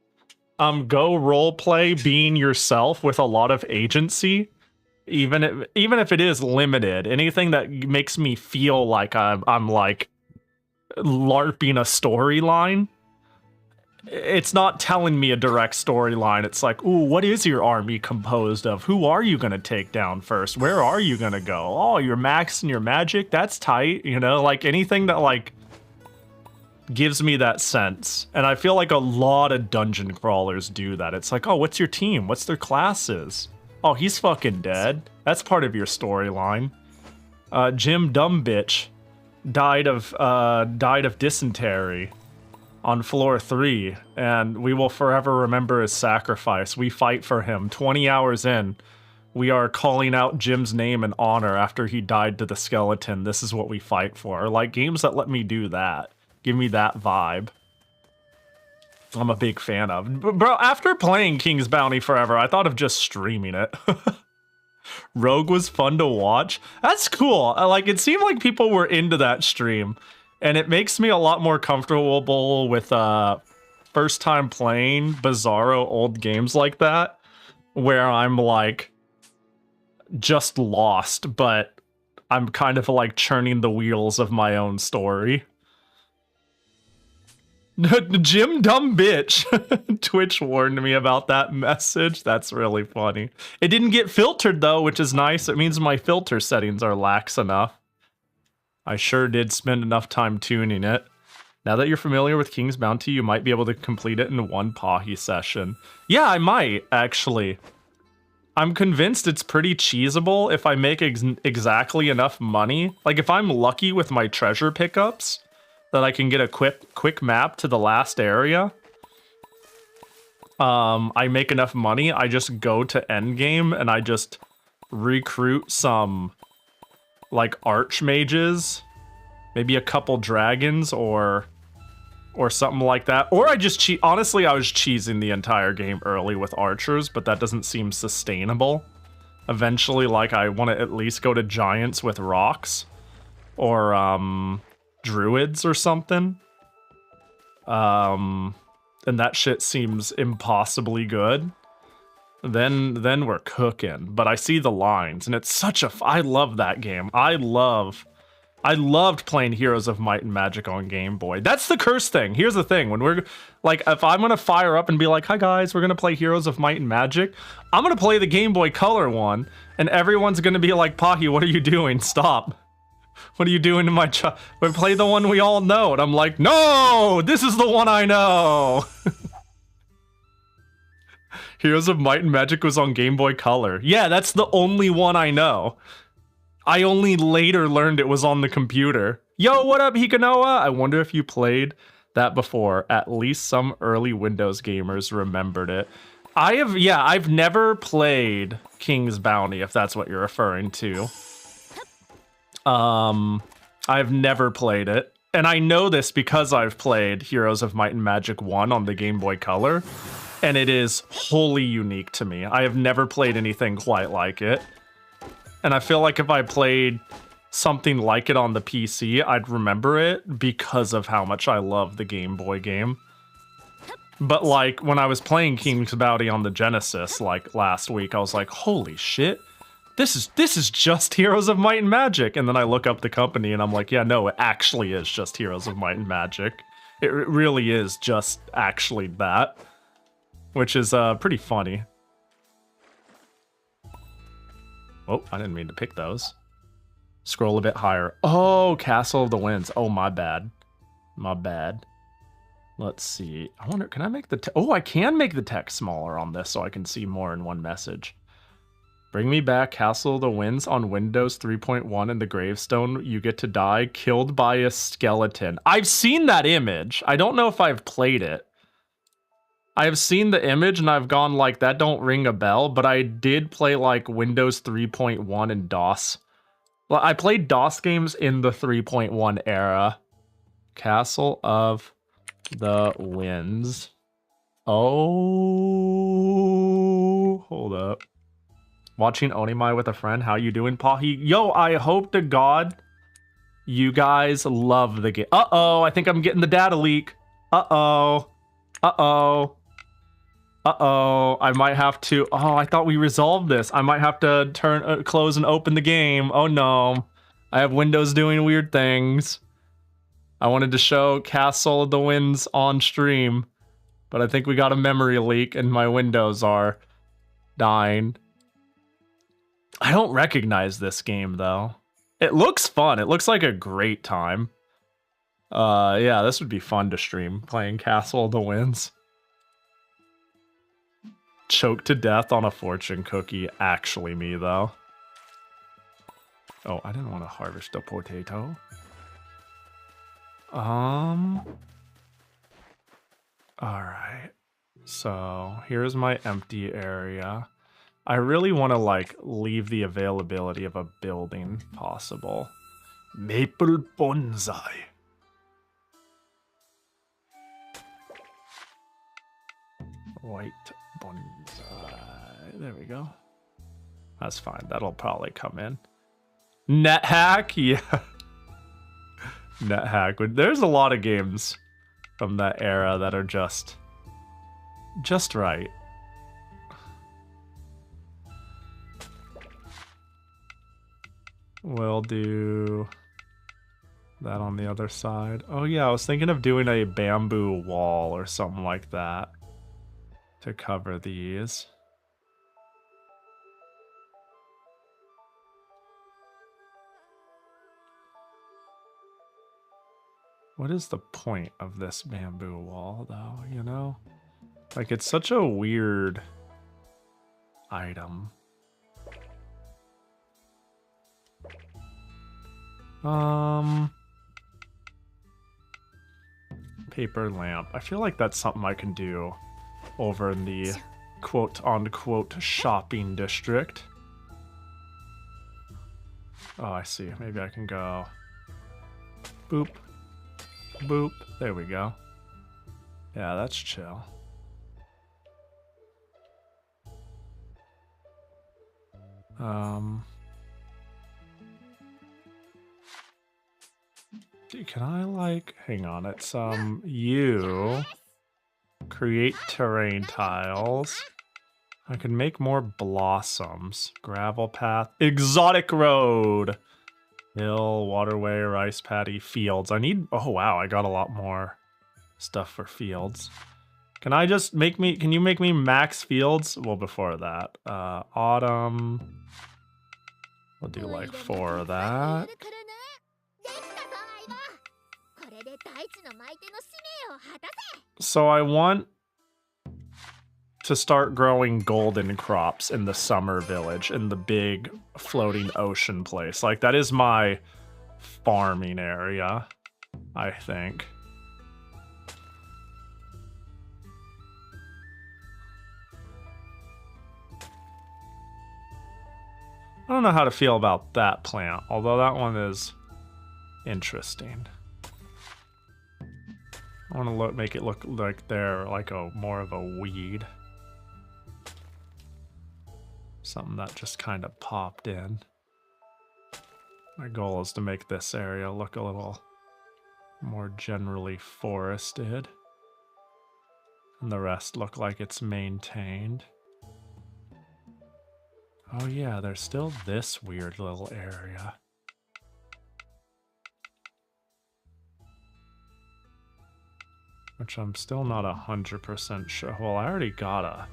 go roleplay being yourself with a lot of agency, even if it is limited. Anything that makes me feel like I'm like LARPing a storyline. It's not telling me a direct storyline. It's like, ooh, what is your army composed of? Who are you gonna take down first? Where are you gonna go? Oh, you're maxing your magic? That's tight, you know? Like, anything that, like, gives me that sense. And I feel like a lot of dungeon crawlers do that. It's like, oh, what's your team? What's their classes? Oh, he's fucking dead. That's part of your storyline. Jim Dumbitch died of dysentery on floor 3, and we will forever remember his sacrifice. We fight for him. 20 hours in, we are calling out Jim's name in honor after he died to the skeleton. This is what we fight for. Like, games that let me do that. Give me that vibe. I'm a big fan of. Bro, after playing King's Bounty forever, I thought of just streaming it. Rogue was fun to watch. That's cool. Like, it seemed like people were into that stream. And it makes me a lot more comfortable with first time playing bizarro old games like that, where I'm like just lost, but I'm kind of like churning the wheels of my own story. Jim Dumb Bitch. Twitch warned me about that message. That's really funny. It didn't get filtered though, which is nice. It means my filter settings are lax enough. I sure did spend enough time tuning it. Now that you're familiar with King's Bounty, you might be able to complete it in one Pahi session. Yeah, I might, actually. I'm convinced it's pretty cheesable if I make exactly enough money. Like, if I'm lucky with my treasure pickups, that I can get a quick map to the last area. I make enough money, I just go to endgame and I just recruit some like archmages, maybe a couple dragons or something like that. Or I just cheat. Honestly, I was cheesing the entire game early with archers, but that doesn't seem sustainable. Eventually, like, I want to at least go to giants with rocks or druids or something. And that shit seems impossibly good. Then we're cooking. But I see the lines, and it's such a... I love that game. I loved playing Heroes of Might and Magic on Game Boy. That's the curse thing. Here's the thing. When we're... Like, if I'm gonna fire up and be like, hi guys, we're gonna play Heroes of Might and Magic, I'm gonna play the Game Boy Color one, and everyone's gonna be like, Pahi, what are you doing? Stop. What are you doing to my child? We play the one we all know. And I'm like, no! This is the one I know! Heroes of Might and Magic was on Game Boy Color. Yeah, that's the only one I know. I only later learned it was on the computer. Yo, what up, Hikanoa? I wonder if you played that before. At least some early Windows gamers remembered it. I've never played King's Bounty, if that's what you're referring to. I've never played it. And I know this because I've played Heroes of Might and Magic 1 on the Game Boy Color. And it is wholly unique to me. I have never played anything quite like it. And I feel like if I played something like it on the PC, I'd remember it because of how much I love the Game Boy game. But like, when I was playing King's Bounty on the Genesis, like last week, I was like, holy shit, this is just Heroes of Might and Magic. And then I look up the company and I'm like, yeah, no, it actually is just Heroes of Might and Magic. It really is just actually that. Which is pretty funny. Oh, I didn't mean to pick those. Scroll a bit higher. Oh, Castle of the Winds. Oh, my bad. My bad. Let's see. I wonder, can I make the... Oh, I can make the text smaller on this so I can see more in one message. Bring me back Castle of the Winds on Windows 3.1 and the gravestone. You get to die killed by a skeleton. I've seen that image. I don't know if I've played it. I have seen the image and I've gone like, that don't ring a bell, but I did play like Windows 3.1 and DOS. Well, I played DOS games in the 3.1 era. Castle of the Winds. Oh, hold up. Watching Onimai with a friend. How you doing, Pahi? Yo, I hope to God you guys love the game. Uh-oh, I think I'm getting the data leak. Uh-oh. Uh-oh. Uh-oh, I might have to... Oh, I thought we resolved this. I might have to close and open the game. Oh no. I have Windows doing weird things. I wanted to show Castle of the Winds on stream, but I think we got a memory leak and my Windows are dying. I don't recognize this game, though. It looks fun. It looks like a great time. Yeah, this would be fun to stream, playing Castle of the Winds. Choked to death on a fortune cookie. Actually me, though. Oh, I didn't want to harvest a potato. Alright. So, here's my empty area. I really want to, like, leave the availability of a building possible. Maple bonsai. White bonsai. There we go. That's fine. That'll probably come in. NetHack? Yeah. NetHack. There's a lot of games from that era that are just right. We'll do that on the other side. Oh yeah, I was thinking of doing a bamboo wall or something like that to cover these. What is the point of this bamboo wall, though, you know? Like, it's such a weird item. Paper lamp. I feel like that's something I can do over in the quote-unquote shopping district. Oh, I see. Maybe I can go boop, boop. There we go. Yeah, that's chill. Can I, like, hang on, it's, you create terrain tiles. I can make more blossoms. Gravel path, exotic road, hill, waterway, rice paddy, fields. I need, oh wow, I got a lot more stuff for fields. Can I just make me, can you make me max fields? Well, before that, autumn. We'll do like 4 of that. So I want to start growing golden crops in the summer village, in the big floating ocean place. Like, that is my farming area, I think. I don't know how to feel about that plant, although that one is interesting. I want to make it look like they're like more of a weed. Something that just kind of popped in. My goal is to make this area look a little more generally forested. And the rest look like it's maintained. Oh yeah, there's still this weird little area. Which I'm still not 100% sure. Well, I already got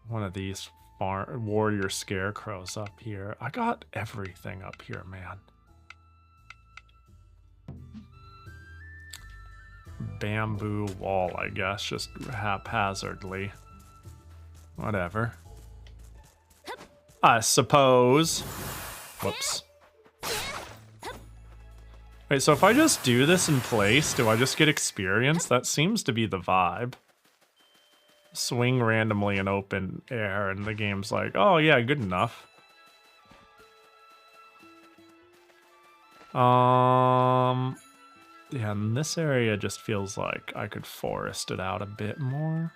one of these warrior scarecrows up here. I got everything up here, man. Bamboo wall, I guess, just haphazardly. Whatever. I suppose. Whoops. Wait, so if I just do this in place, do I just get experience? That seems to be the vibe. Swing randomly in open air, and the game's like, oh yeah, good enough. Yeah, and this area just feels like I could forest it out a bit more.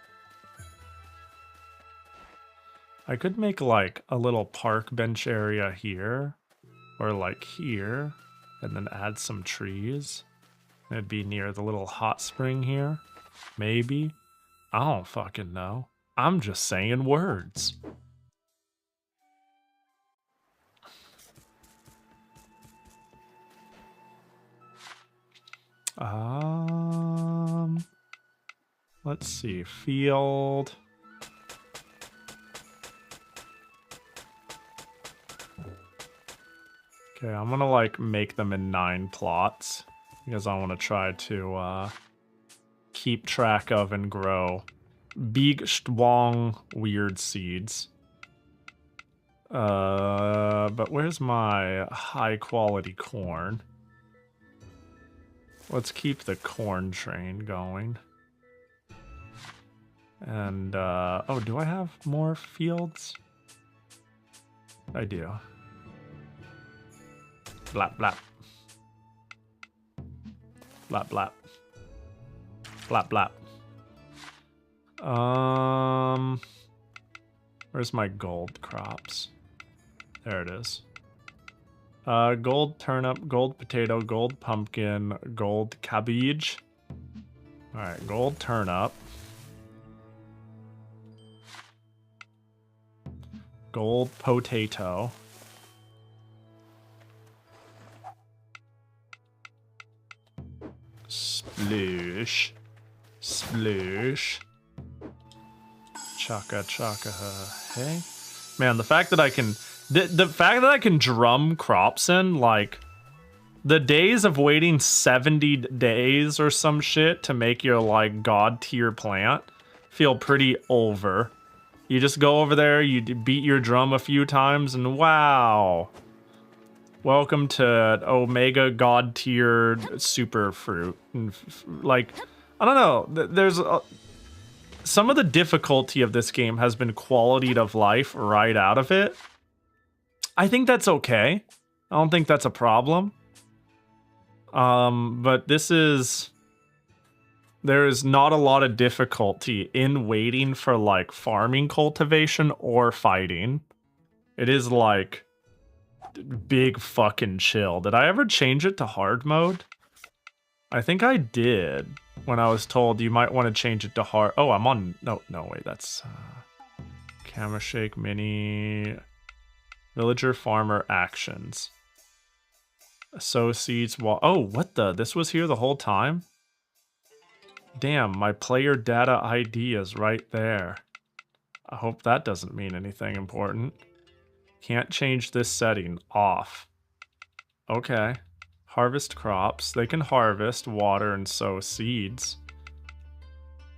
I could make like a little park bench area here, or like here, and then add some trees. It'd be near the little hot spring here, maybe. I don't fucking know. I'm just saying words. Let's see, field. Okay, I'm gonna like make them in 9 plots because I want to try to keep track of and grow big strong weird seeds. But where's my high quality corn? Let's keep the corn train going. And oh, do I have more fields? I do. Blap blap. Blap blap. Blap blap. Where's my gold crops? There it is. Gold turnip, gold potato, gold pumpkin, gold cabbage. Alright, gold turnip. Gold potato. Sploosh. Sploosh. Chaka chaka hey. Man, the fact that I can the fact that I can drum crops in, like the days of waiting 70 days or some shit to make your like god tier plant feel pretty over. You just go over there, you beat your drum a few times, and wow. Welcome to Omega God tier super fruit. Like, I don't know. There's some of the difficulty of this game has been quality of life right out of it. I think that's okay. I don't think that's a problem. But this is... There is not a lot of difficulty in waiting for, like, farming cultivation or fighting. It is, like, big fucking chill. Did I ever change it to hard mode? I think I did when I was told you might want to change it to hard. Oh, I'm on... No, wait, that's... Camera Shake Mini... Villager Farmer Actions. Sow seeds while... Oh, what the? This was here the whole time? Damn, my player data ID is right there. I hope that doesn't mean anything important. Can't change this setting. Off. Okay. Harvest crops. They can harvest, water, and sow seeds.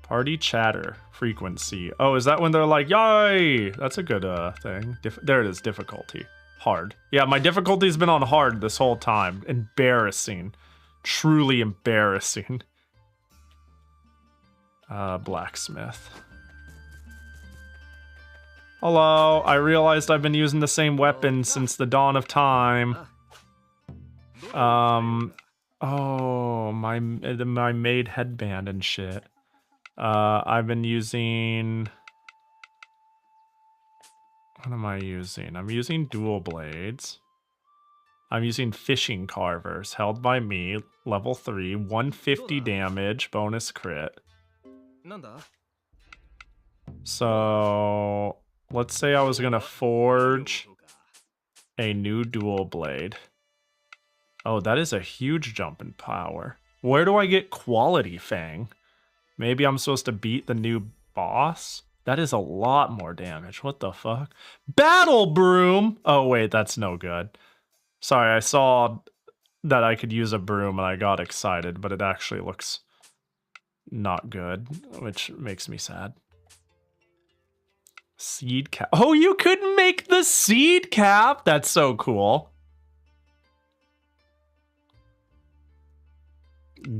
Party chatter. Frequency. Oh, is that when they're like, yay? That's a good thing. There it is. Difficulty. Hard. Yeah, my difficulty's been on hard this whole time. Embarrassing. Truly embarrassing. Blacksmith. Hello, I realized I've been using the same weapon since the dawn of time. Oh, my maid headband and shit. I've been using... What am I using? I'm using dual blades. I'm using fishing carvers, held by me, level 3, 150 damage, bonus crit. So, let's say I was gonna forge a new dual blade. Oh, that is a huge jump in power. Where do I get quality Fang? Maybe I'm supposed to beat the new boss? That is a lot more damage. What the fuck? Battle broom! Oh, wait, that's no good. Sorry, I saw that I could use a broom and I got excited, but it actually looks not good, which makes me sad. Seed cap. Oh, you could make make the seed cap? That's so cool.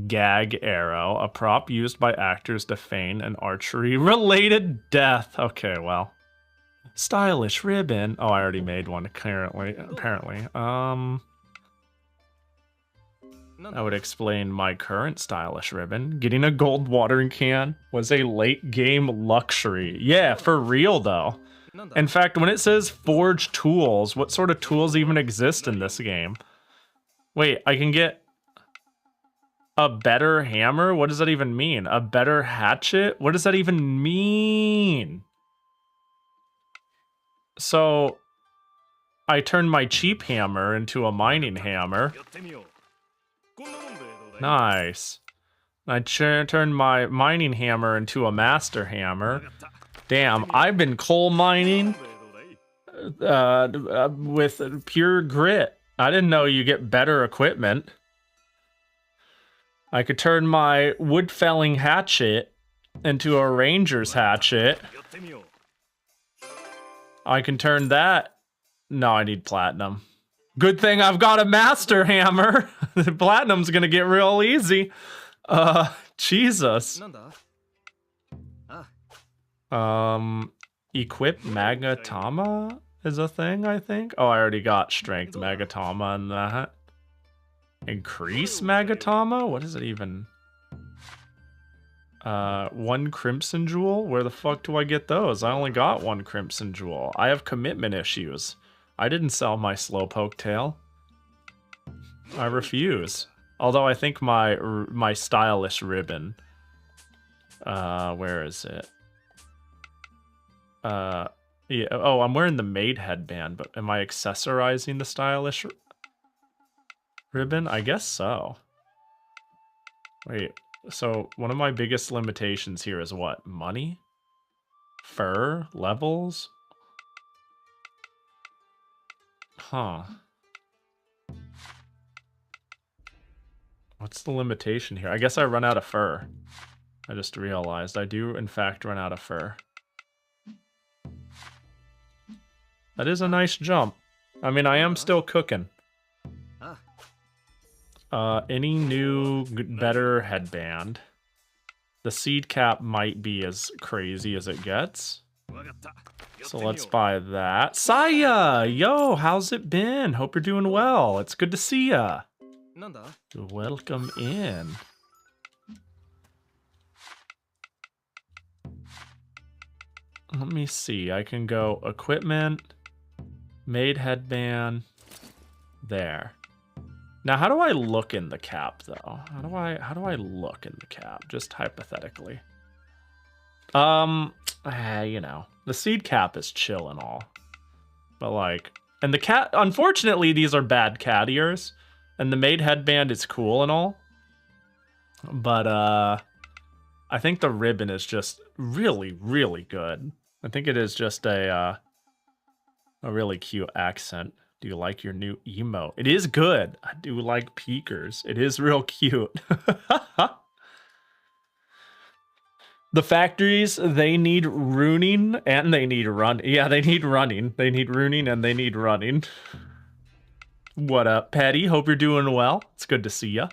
Gag arrow, a prop used by actors to feign an archery-related death. Okay, well. Stylish ribbon. Oh, I already made one apparently. That would explain my current stylish ribbon. Getting a gold watering can was a late game luxury. Yeah, for real though. In fact, when it says forge tools, what sort of tools even exist in this game? Wait, I can get a better hammer? What does that even mean? A better hatchet? What does that even mean? So, I turned my cheap hammer into a mining hammer. Nice. I turned my mining hammer into a master hammer. Damn, I've been coal mining with pure grit. I didn't know you get better equipment. I could turn my wood felling hatchet into a ranger's hatchet. I can turn that. No, I need platinum. Good thing I've got a master hammer. The platinum's gonna get real easy. Jesus. Equip Magatama is a thing, I think. Oh, I already got strength Magatama and that. Increase Magatama? What is it even? 1 crimson jewel? Where the fuck do I get those? I only got 1 crimson jewel. I have commitment issues. I didn't sell my slowpoke tail. I refuse. Although I think my stylish ribbon. Where is it? Yeah. Oh, I'm wearing the maid headband, but am I accessorizing the stylish ribbon? I guess so. Wait. So one of my biggest limitations here is what? Money? Fur? Levels? Huh. What's the limitation here? I guess I run out of fur. I just realized I do, in fact, run out of fur. That is a nice jump. I mean, I am still cooking. Any new, better headband? The seed cap might be as crazy as it gets. So let's buy that. Saya! Yo, how's it been? Hope you're doing well. It's good to see ya. Welcome in. Let me see. I can go equipment, maid headband, there. Now, how do I look in the cap, though? How do I look in the cap? Just hypothetically. You know, the seed cap is chill and all, but like, and the cat. Unfortunately, these are bad cat ears, and the maid headband is cool and all, but I think the ribbon is just really, really good. I think it is just a really cute accent. Do you like your new emote? It is good. I do like peekers. It is real cute. The factories, they need runing and they need run. Yeah, they need running. They need runing and they need running. What up, Patty? Hope you're doing well. It's good to see ya.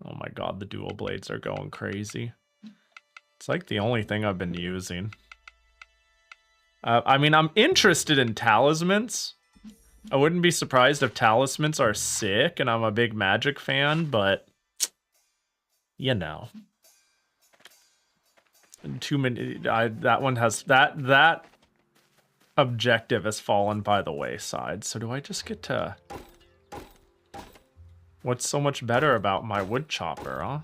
Oh my god, the dual blades are going crazy. It's like the only thing I've been using. I mean, I'm interested in talismans. I wouldn't be surprised if talismans are sick, and I'm a big magic fan, but you know. Too many. That one has that objective has fallen by the wayside. So do I just get to? What's so much better about my wood chopper, huh?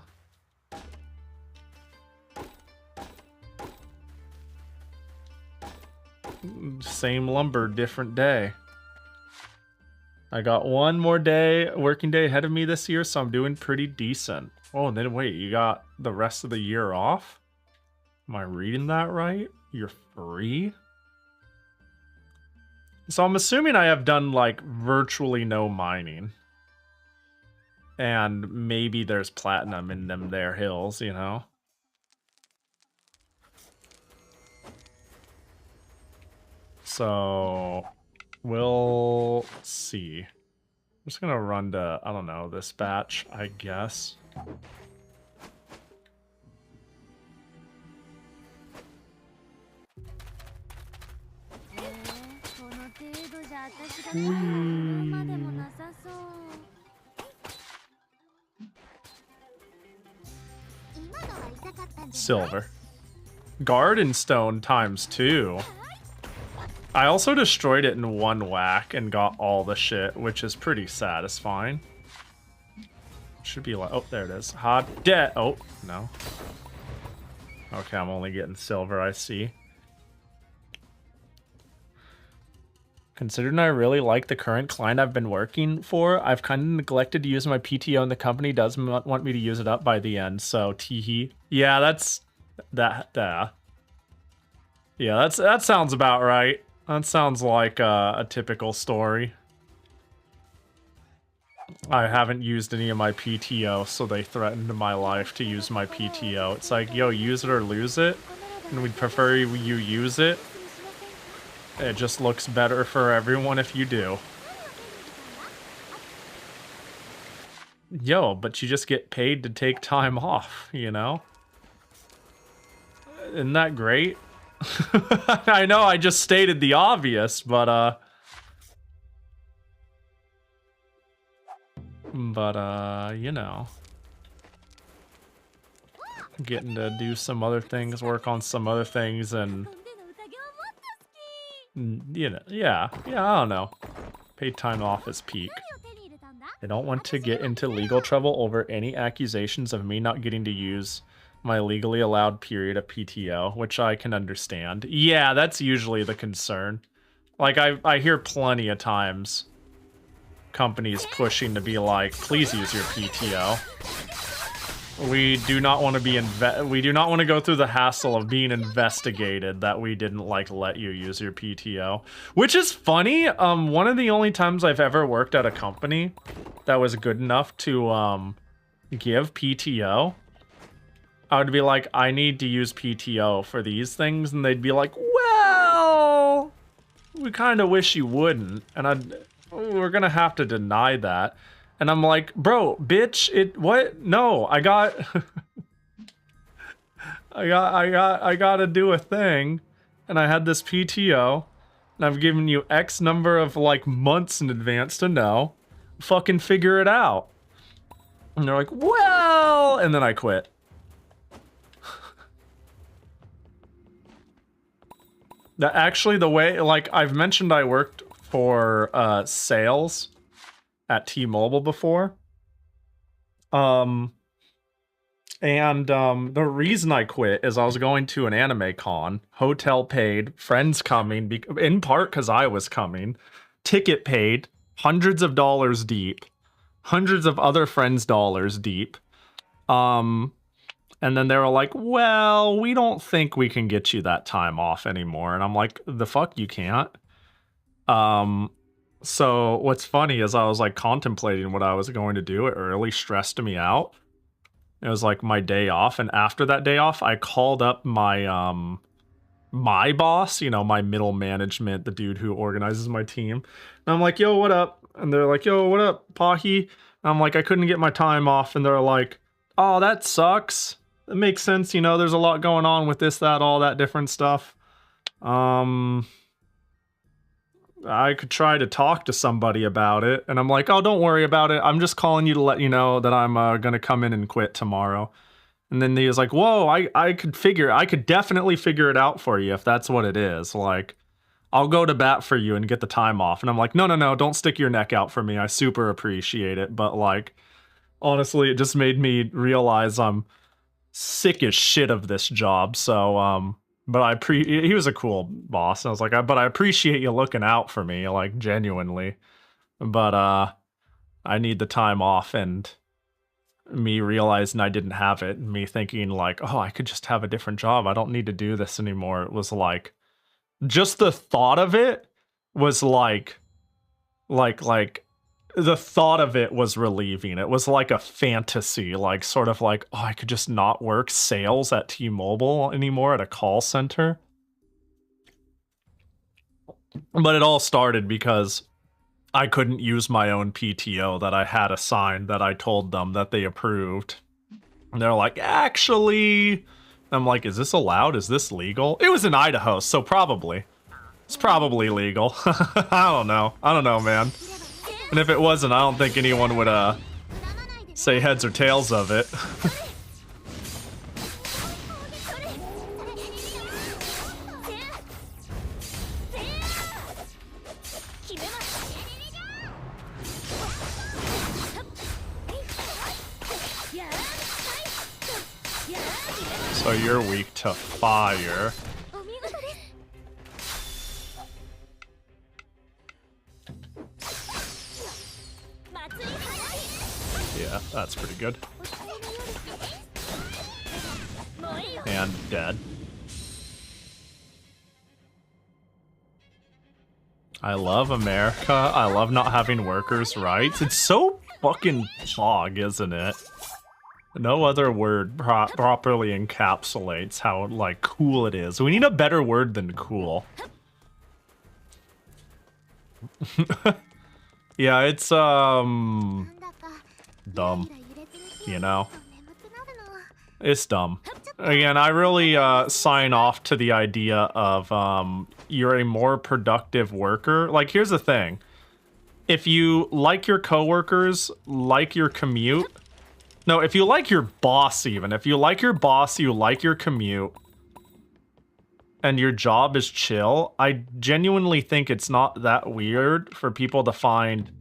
Same lumber, different day. I got one more working day ahead of me this year, so I'm doing pretty decent. Oh, and then wait, you got the rest of the year off? Am I reading that right? You're free? So I'm assuming I have done, like, virtually no mining. And maybe there's platinum in them there hills, you know? So we'll see. I'm just gonna run to, I don't know, this batch, I guess. Silver. Garden stone times 2. I also destroyed it in one whack and got all the shit, which is pretty satisfying. Should be like, oh, there it is. Hot debt. Oh, no. Okay, I'm only getting silver, I see. Considering I really like the current client I've been working for, I've kind of neglected to use my PTO and the company does want me to use it up by the end, so teehee. Yeah, that's... that sounds about right. That sounds like a typical story. I haven't used any of my PTO, so they threatened my life to use my PTO. It's like, yo, use it or lose it, and we'd prefer you use it. It just looks better for everyone if you do. Yo, but you just get paid to take time off, you know? Isn't that great? I know I just stated the obvious, but you know. Getting to do some other things, work on some other things, and... you know, yeah, I don't know. Paid time off is peak. I don't want to get into legal trouble over any accusations of me not getting to use my legally allowed period of PTO, which I can understand. Yeah, that's usually the concern. Like, I hear plenty of times companies pushing to be like, please use your PTO. We do not want to be we do not want to go through the hassle of being investigated that we didn't like let you use your PTO. Which is funny. One of the only times I've ever worked at a company that was good enough to give PTO, I would be like, I need to use PTO for these things, and they'd be like, well, we kind of wish you wouldn't, and we're gonna have to deny that. And I'm like, bro, bitch, what? No, I got, I gotta do a thing, and I had this PTO, and I've given you X number of, like, months in advance to know. Fucking figure it out. And they're like, well, and then I quit. Actually, the way, like, I've mentioned I worked for sales at T-Mobile before. The reason I quit is I was going to an anime con, hotel paid, friends coming, in part because I was coming, ticket paid, hundreds of dollars deep, hundreds of other friends' dollars deep. And then they were like, well, we don't think we can get you that time off anymore. And I'm like, the fuck you can't? So what's funny is I was like contemplating what I was going to do. It really stressed me out. It was like my day off. And after that day off, I called up my, my boss, you know, my middle management, the dude who organizes my team. And I'm like, yo, what up? And they're like, yo, what up, Pahi? And I'm like, I couldn't get my time off. And they're like, oh, that sucks. It makes sense, you know, there's a lot going on with this, that, all that different stuff. I could try to talk to somebody about it. And I'm like, oh, don't worry about it. I'm just calling you to let you know that I'm going to come in and quit tomorrow. And then he was like, whoa, I could definitely figure it out for you if that's what it is. Like, I'll go to bat for you and get the time off. And I'm like, no, don't stick your neck out for me. I super appreciate it. But like, honestly, it just made me realize I'm sick as shit of this job. So, but he was a cool boss. And I was like, but I appreciate you looking out for me, like, genuinely. But, I need the time off, and me realizing I didn't have it, and me thinking like, oh, I could just have a different job. I don't need to do this anymore. It was like, just the thought of it was like, the thought of it was relieving. It was like a fantasy, like sort of like, oh, I could just not work sales at T-Mobile anymore at a call center. But it all started because I couldn't use my own PTO that I had assigned that I told them that they approved. And they're like, actually... I'm like, is this allowed? Is this legal? It was in Idaho, so probably. It's probably legal. I don't know. I don't know, man. And if it wasn't, I don't think anyone would, say heads or tails of it. So you're weak to fire. Yeah, that's pretty good. And dead. I love America. I love not having workers' rights. It's so fucking fog, isn't it? No other word properly encapsulates how, like, cool it is. We need a better word than cool. Yeah, it's, dumb. You know? It's dumb. Again, I really, sign off to the idea of, you're a more productive worker. Like, here's the thing. If you like your coworkers, like your commute... No, if you like your boss even, if you like your boss, you like your commute, and your job is chill, I genuinely think it's not that weird for people to find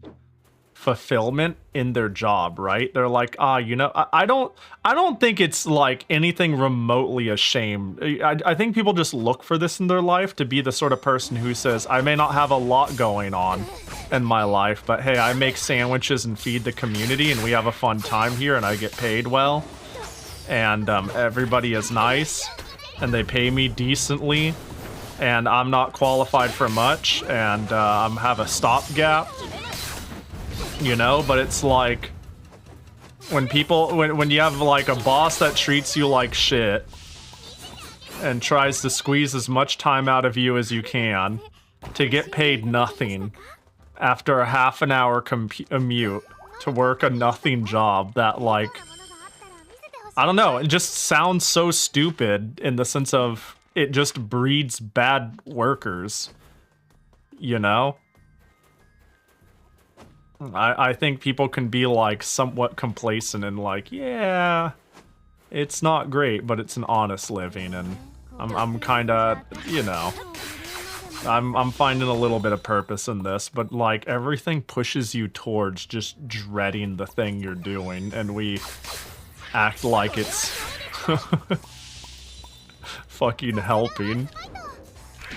fulfillment in their job, right? They're like, you know, I don't think it's like anything remotely a shame. I think people just look for this in their life to be the sort of person who says, I may not have a lot going on in my life, but hey, I make sandwiches and feed the community and we have a fun time here and I get paid well. And everybody is nice and they pay me decently and I'm not qualified for much and I have a stopgap. You know, but it's like when people when you have like a boss that treats you like shit and tries to squeeze as much time out of you as you can to get paid nothing after a half an hour commute to work a nothing job that, like, I don't know, it just sounds so stupid in the sense of it just breeds bad workers, you know? I think people can be, like, somewhat complacent and, like, yeah, it's not great, but it's an honest living, and I'm kind of, you know, I'm finding a little bit of purpose in this, but, like, everything pushes you towards just dreading the thing you're doing, and we act like it's fucking helping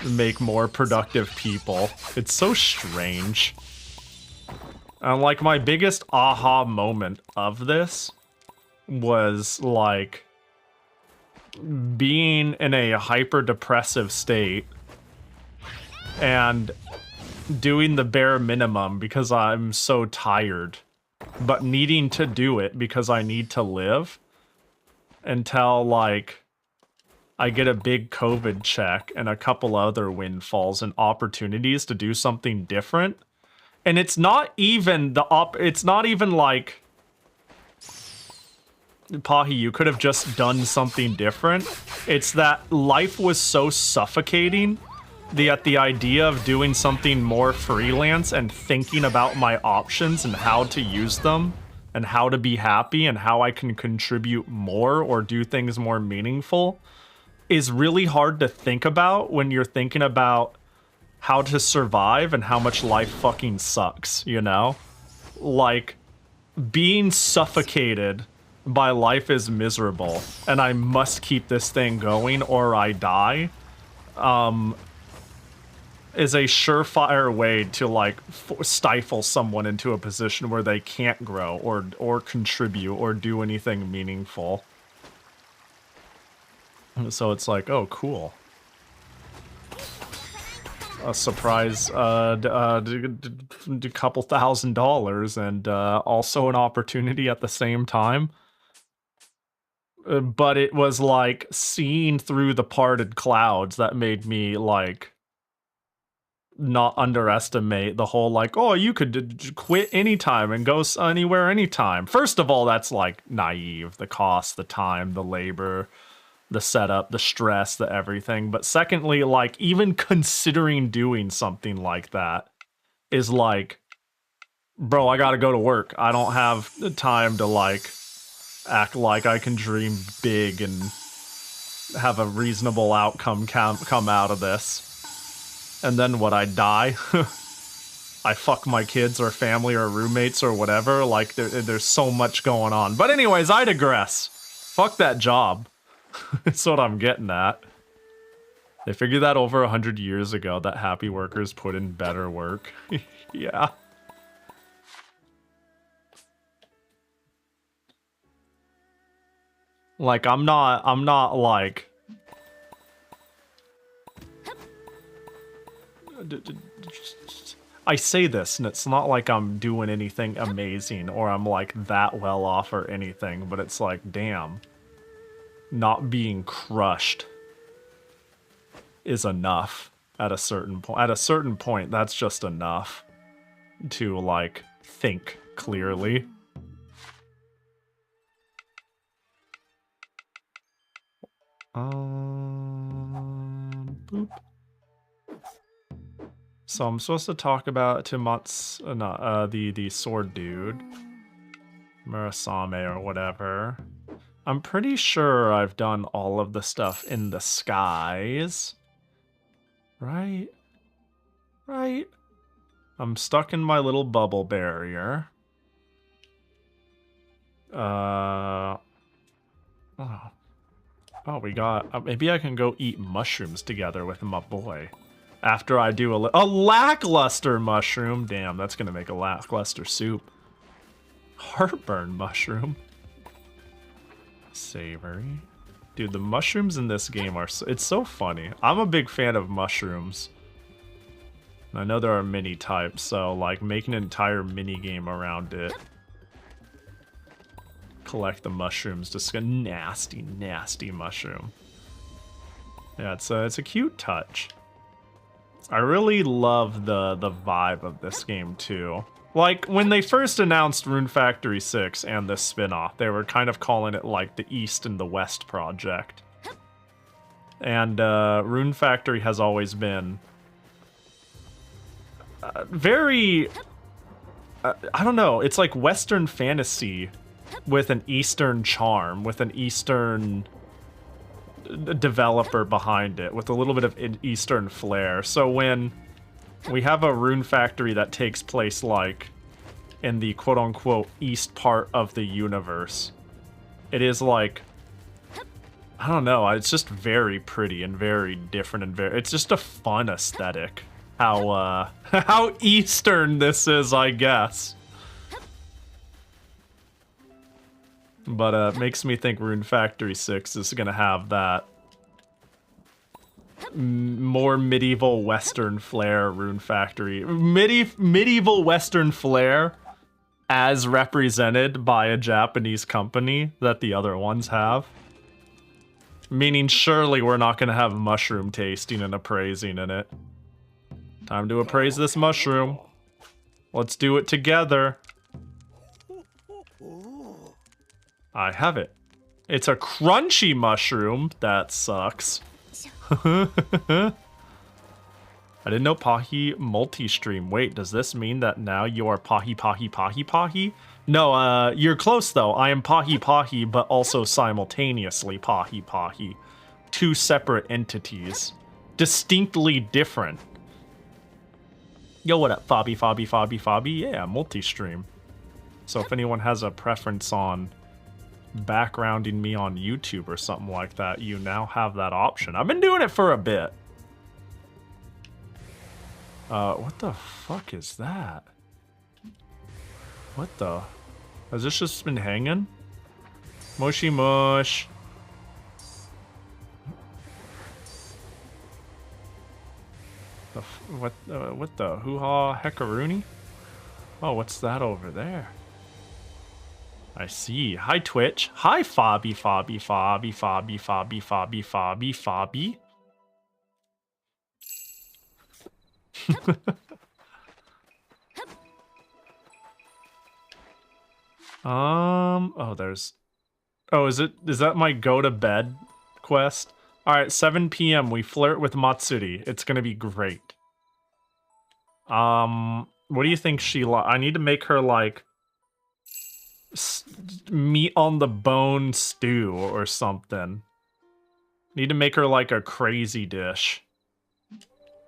make more productive people. It's so strange. And, like, my biggest aha moment of this was, like, being in a hyper-depressive state and doing the bare minimum because I'm so tired, but needing to do it because I need to live until, like, I get a big COVID check and a couple other windfalls and opportunities to do something different. And it's not even it's not even like, Pahi, you could have just done something different. It's that life was so suffocating that the idea of doing something more freelance and thinking about my options and how to use them and how to be happy and how I can contribute more or do things more meaningful is really hard to think about when you're thinking about how to survive and how much life fucking sucks, you know? Like, being suffocated by life is miserable, and I must keep this thing going or I die, is a surefire way to, like, stifle someone into a position where they can't grow or contribute or do anything meaningful. So it's like, oh, cool. A surprise, a couple $1,000s and also an opportunity at the same time. But it was like seeing through the parted clouds that made me, like, not underestimate the whole like, oh, you could quit anytime and go anywhere anytime. First of all, that's like naive. The cost, the time, the labor, the setup, the stress, the everything. But secondly, like even considering doing something like that is like, bro, I gotta go to work. I don't have the time to like act like I can dream big and have a reasonable outcome come out of this. And then what, I die? I fuck my kids or family or roommates or whatever. Like, there's so much going on. But anyways, I digress. Fuck that job. That's what I'm getting at. They figured that over 100 years ago, that happy workers put in better work. Yeah. Like, I'm not like... I say this, and it's not like I'm doing anything amazing or I'm like that well off or anything, but it's like, damn, not being crushed is enough at a certain point. At a certain point, that's just enough to like think clearly. Boop. So I'm supposed to talk about the sword dude, Murasame or whatever. I'm pretty sure I've done all of the stuff in the skies. Right? Right? I'm stuck in my little bubble barrier. Oh, we got... maybe I can go eat mushrooms together with my boy. After I do a lackluster mushroom. Damn, that's gonna make a lackluster soup. Heartburn mushroom. Savory. Dude, the mushrooms in this game are it's so funny. I'm a big fan of mushrooms. I know there are many types, so like make an entire mini game around it. Collect the mushrooms, just a nasty, nasty mushroom. Yeah, it's a cute touch. I really love the vibe of this game too. Like when they first announced Rune Factory 6 and this spin-off, they were kind of calling it like the East and the West project. And Rune Factory has always been very I don't know, it's like Western fantasy with an Eastern charm, with an Eastern developer behind it, with a little bit of Eastern flair. So when we have a Rune Factory that takes place like in the quote-unquote East part of the universe, it is like, I don't know, it's just very pretty and very different and it's just a fun aesthetic. How how Eastern this is, I guess. But it makes me think Rune Factory 6 is gonna have that more medieval Western flair Rune Factory. Medieval Western flair as represented by a Japanese company that the other ones have. Meaning surely we're not gonna have mushroom tasting and appraising in it. Time to appraise this mushroom. Let's do it together. I have it. It's a crunchy mushroom. That sucks. I didn't know Pahi multi-stream. Wait, does this mean that now you are Pahi Pahi Pahi Pahi? No, you're close though. I am Pahi Pahi, but also simultaneously Pahi Pahi. Two separate entities. Distinctly different. Yo, what up, Fabi, Fabi, Fabi, Fabi? Yeah, multi-stream. So if anyone has a preference on backgrounding me on YouTube or something like that, you now have that option. I've been doing it for a bit. What the fuck is that? What the? Has this just been hanging? Mushy mush. What the hoo-ha heckaroonie? Oh, what's that over there? I see. Hi, Twitch. Hi, Fabi, Fabi, Fabi, Fabi, Fabi, Fabi, Fabi, Fabi. Oh, there's... Oh, is that my go to bed quest? Alright, 7 p.m. We flirt with Matsuri. It's gonna be great. What do you think she I need to make her, like, meat on the bone stew or something. Need to make her, like, a crazy dish.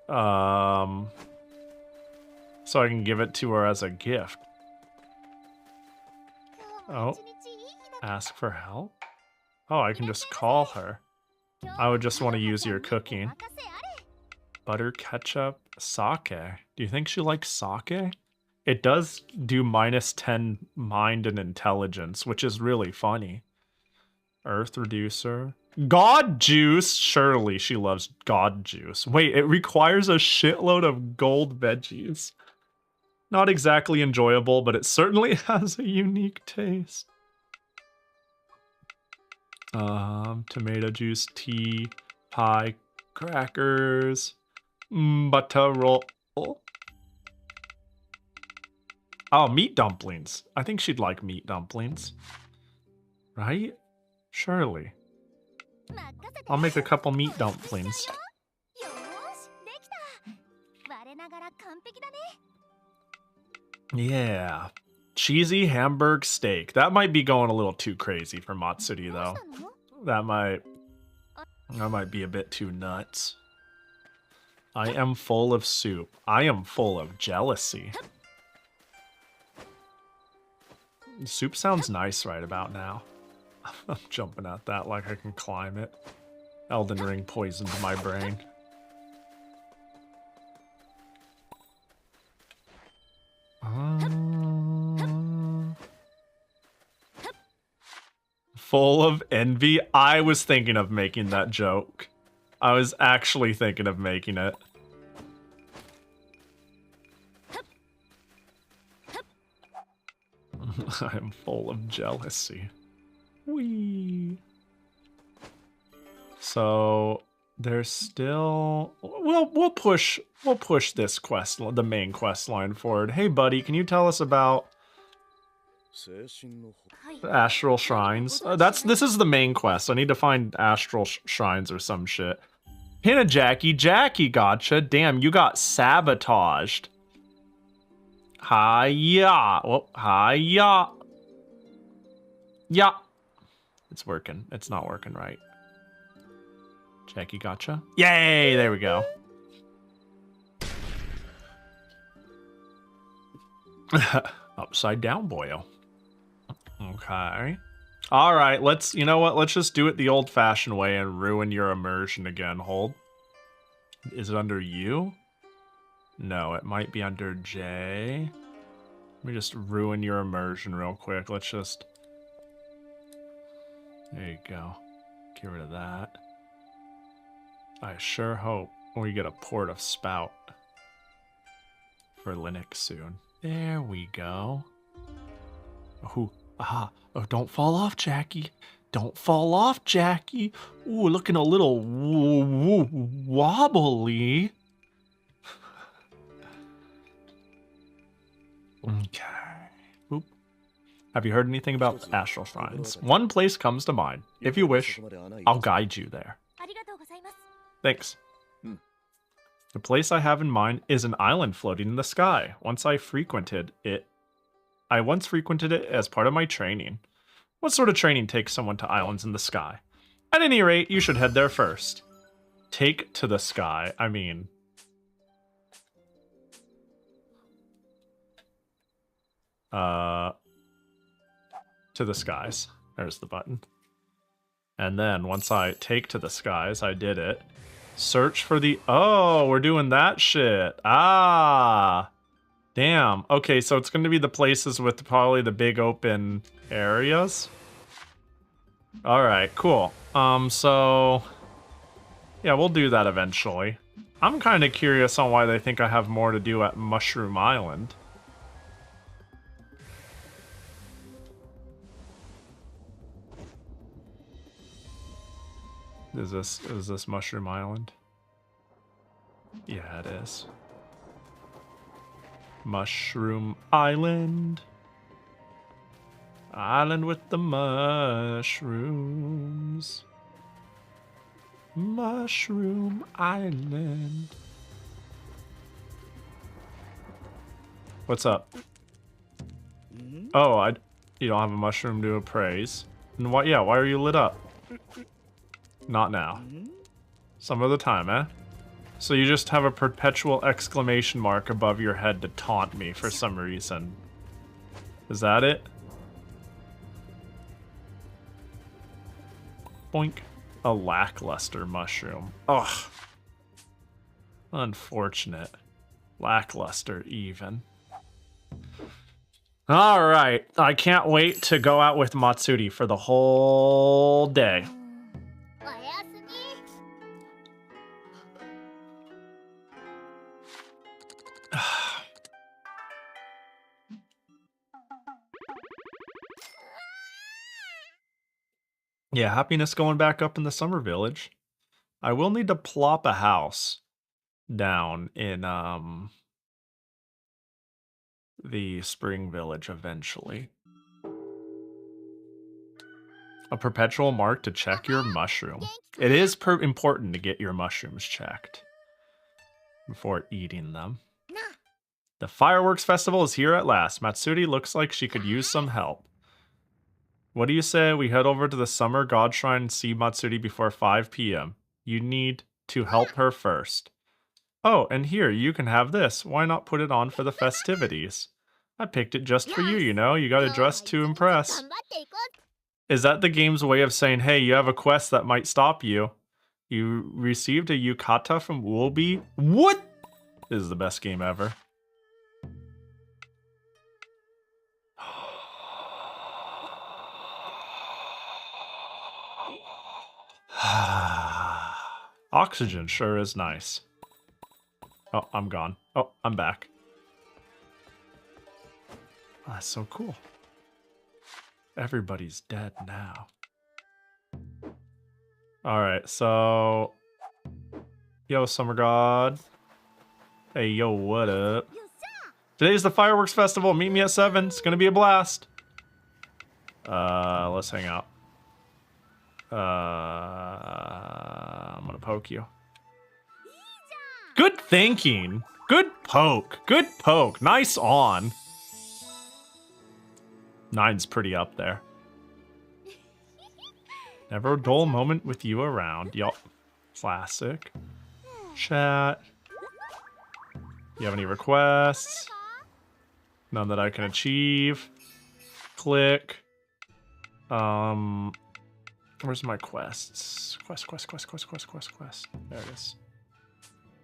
So I can give it to her as a gift. Oh. Ask for help? Oh, I can just call her. I would just want to use your cooking. Butter, ketchup, sake. Do you think she likes sake? It does do -10 mind and intelligence, which is really funny. Earth reducer. God juice! Surely she loves God juice. Wait, it requires a shitload of gold veggies. Not exactly enjoyable, but it certainly has a unique taste. Tomato juice, tea, pie, crackers, butter roll. Oh, meat dumplings. I think she'd like meat dumplings. Right? Surely. I'll make a couple meat dumplings. Yeah. Cheesy Hamburg steak. That might be going a little too crazy for Matsuri, though. That might be a bit too nuts. I am full of soup. I am full of jealousy. Soup sounds nice right about now. I'm jumping at that like I can climb it. Elden Ring poisoned my brain. Full of envy? I was thinking of making that joke. I was actually thinking of making it. I'm full of jealousy. Whee. So there's still we'll push this quest, the main quest line forward. Hey buddy, can you tell us about astral shrines? This is the main quest. I need to find astral shrines or some shit. Hina Jackie gotcha. Damn, you got sabotaged. Hiya. Oh, hiya. Yeah. It's working. It's not working right. Jackie gotcha. Yay! There we go. Upside down boyo. Okay. All right, you know what? Let's just do it the old-fashioned way and ruin your immersion again. Hold. Is it under you? No, it might be under J. Let me just ruin your immersion real quick. Let's just... There you go. Get rid of that. I sure hope we get a port of Spout for Linux soon. There we go. Oh, aha. Oh, don't fall off, Jackie. Don't fall off, Jackie. Ooh, looking a little wobbly. Okay. Oop. Have you heard anything about astral shrines? One place comes to mind. If you wish, I'll guide you there. Thanks. The place I have in mind is an island floating in the sky. I once frequented it as part of my training. What sort of training takes someone to islands in the sky? At any rate, you should head there first. Take to the sky. I mean... to the skies. There's the button. And then once I take to the skies, I did it. Search for the... Oh, we're doing that shit. Ah. Damn. Okay, so it's going to be the places with probably the big open areas. All right, cool. So... Yeah, we'll do that eventually. I'm kind of curious on why they think I have more to do at Mushroom Island. Is this Mushroom Island? Yeah, it is. Mushroom Island. Island with the mushrooms. Mushroom Island. What's up? Oh, you don't have a mushroom to appraise. And why? Yeah, why are you lit up? Not now. Some other time, eh? So you just have a perpetual exclamation mark above your head to taunt me for some reason. Is that it? Boink. A lackluster mushroom. Ugh. Unfortunate. Lackluster, even. Alright. I can't wait to go out with Matsuri for the whole day. Yeah, happiness going back up in the summer village. I will need to plop a house down in the spring village eventually. A perpetual mark to check your mushroom. It is important to get your mushrooms checked before eating them. The fireworks festival is here at last. Matsuri looks like she could use some help. What do you say we head over to the Summer God Shrine and see Matsuri before 5 p.m.? You need to help her first. Oh, and here, you can have this. Why not put it on for the festivities? I picked it just for you, you know? You gotta dress to impress. Is that the game's way of saying, hey, you have a quest that might stop you? You received a yukata from Woolby? What? This is the best game ever. Oxygen sure is nice. Oh, I'm gone. Oh, I'm back. Oh, that's so cool. Everybody's dead now. Alright, so... Yo, Summer God. Hey, yo, what up? Today's the fireworks festival. Meet me at 7. It's gonna be a blast. Let's hang out. I'm gonna poke you. Good thinking. Good poke. Good poke. Nice on. 9's pretty up there. Never a dull moment with you around. Yup. Classic. Chat. You have any requests? None that I can achieve. Click. Where's my quests? Quest. There it is.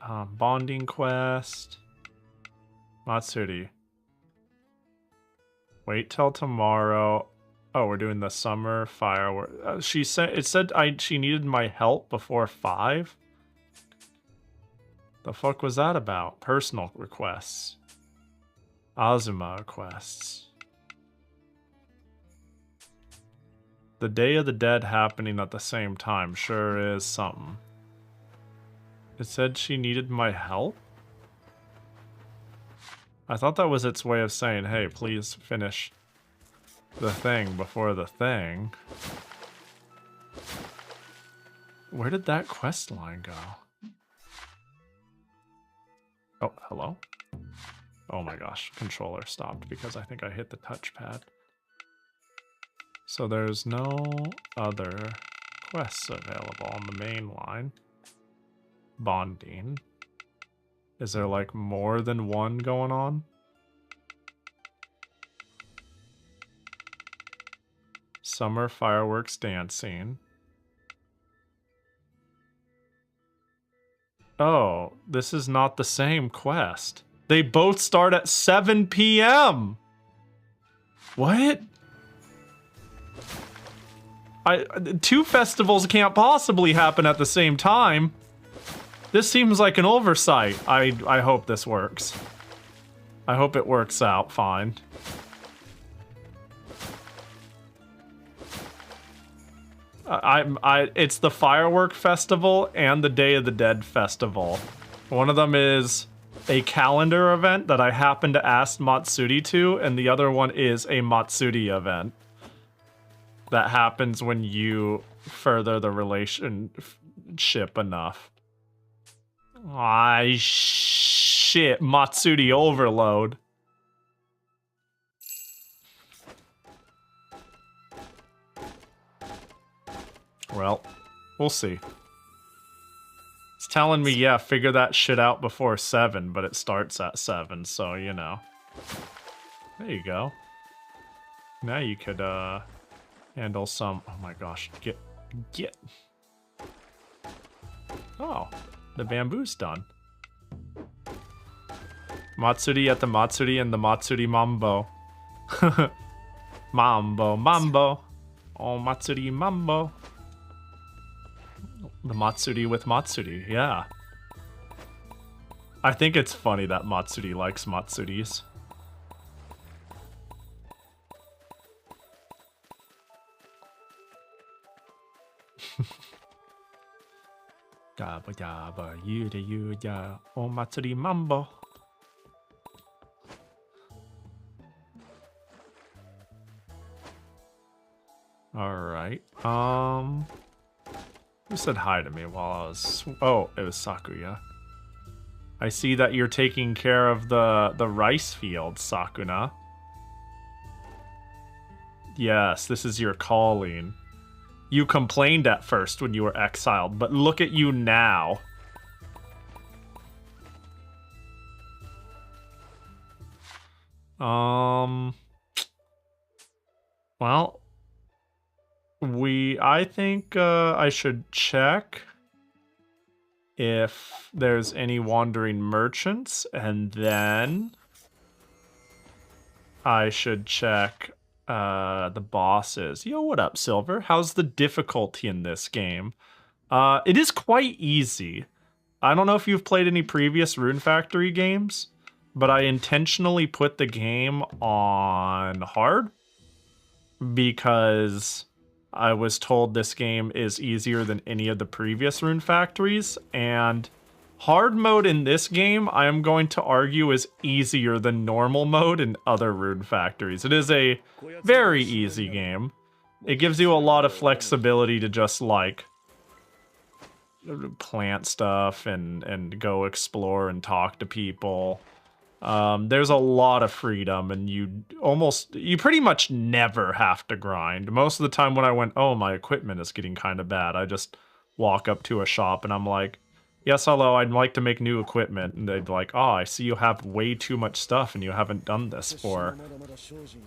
Bonding quest. Matsuri. Wait till tomorrow. Oh, we're doing the summer firework. She said she needed my help before 5. The fuck was that about? Personal requests. Azuma requests. The Day of the Dead happening at the same time sure is something. It said she needed my help? I thought that was its way of saying, hey, please finish the thing before the thing. Where did that quest line go? Oh, hello? Oh my gosh, controller stopped because I think I hit the touchpad. So there's no other quests available on the main line. Bonding. Is there like more than one going on? Summer fireworks dancing. Oh, this is not the same quest. They both start at 7 p.m. What? Two festivals can't possibly happen at the same time. This seems like an oversight. I hope this works. I hope it works out fine. It's the firework festival and the Day of the Dead festival. One of them is a calendar event that I happened to ask Matsuri to, and the other one is a Matsuri event that happens when you further the relationship enough. Ah, shit. Matsuri overload. Well, we'll see. It's telling me, yeah, figure that shit out before 7, but it starts at 7, so, you know. There you go. Now you could, handle some... Oh my gosh, get... Oh, the bamboo's done. Matsuri at the Matsuri and the Matsuri Mambo. Mambo. Oh, Matsuri Mambo. The Matsuri with Matsuri, yeah. I think it's funny that Matsuri likes Matsuris. Yabba yabba, yuda, oh Matsuri Mambo. Alright, who said hi to me while I was... Oh, it was Sakuya. I see that you're taking care of the rice fields, Sakuna. Yes, this is your calling. You complained at first when you were exiled, but look at you now. Well... I think I should check if there's any wandering merchants, and then I should check the bosses. Yo, what up, Silver? How's the difficulty in this game? It is quite easy. I don't know if you've played any previous Rune Factory games, but I intentionally put the game on hard because I was told this game is easier than any of the previous Rune Factories, and hard mode in this game, I am going to argue, is easier than normal mode in other Rune Factories. It is a very easy game. It gives you a lot of flexibility to just, like, plant stuff and go explore and talk to people. There's a lot of freedom, and you pretty much never have to grind. Most of the time when I went, oh, my equipment is getting kind of bad, I just walk up to a shop and I'm like, yes, hello, I'd like to make new equipment. And they'd be like, oh, I see you have way too much stuff and you haven't done this for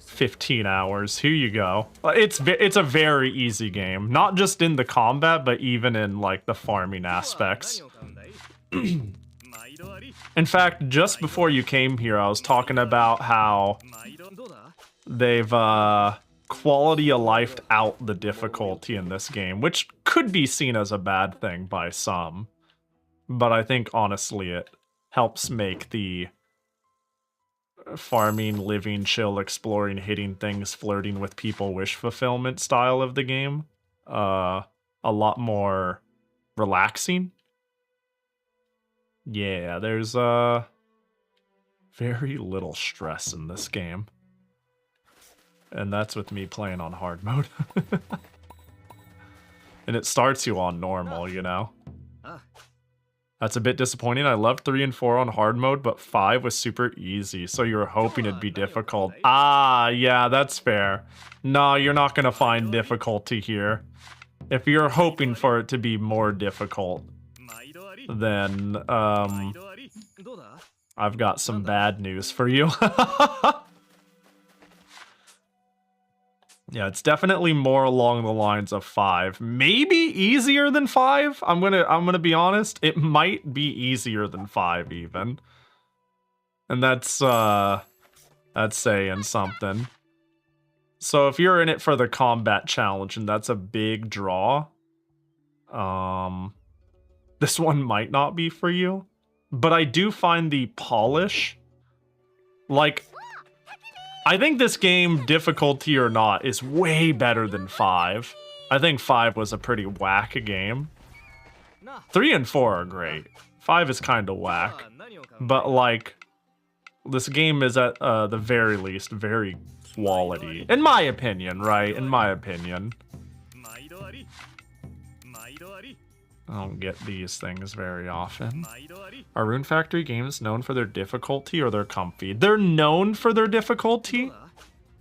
15 hours. Here you go. It's a very easy game, not just in the combat, but even in, like, the farming aspects. In fact, just before you came here, I was talking about how they've quality of lifed out the difficulty in this game, which could be seen as a bad thing by some. But I think, honestly, it helps make the farming, living, chill, exploring, hitting things, flirting with people, wish fulfillment style of the game a lot more relaxing. Yeah, there's very little stress in this game. And that's with me playing on hard mode. And it starts you on normal, you know? That's a bit disappointing. I loved 3 and 4 on hard mode, but 5 was super easy, so you were hoping it'd be difficult. Ah, yeah, that's fair. No, you're not gonna find difficulty here. If you're hoping for it to be more difficult, then, I've got some bad news for you. Yeah, it's definitely more along the lines of 5. Maybe easier than 5. I'm gonna be honest. It might be easier than 5 even. And that's saying something. So if you're in it for the combat challenge and that's a big draw, this one might not be for you. But I do find the polish, like, I think this game, difficulty or not, is way better than 5. I think 5 was a pretty whack game. 3 and 4 are great. 5 is kind of whack. But, like, this game is at the very least very quality. In my opinion, right? In my opinion. I don't get these things very often. Are Rune Factory games known for their difficulty or their comfy? They're known for their difficulty?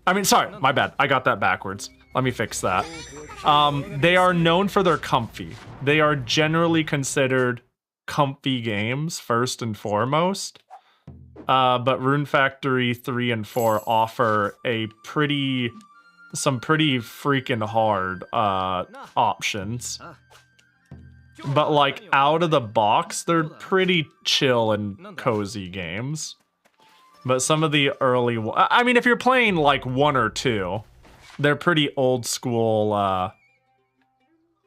I mean, sorry, my bad. I got that backwards. Let me fix that. They are known for their comfy. They are generally considered comfy games, first and foremost. But Rune Factory 3 and 4 offer some pretty freaking hard options. But, like, out of the box, they're pretty chill and cozy games. But some of the early... I mean, if you're playing, like, 1 or 2, they're pretty old school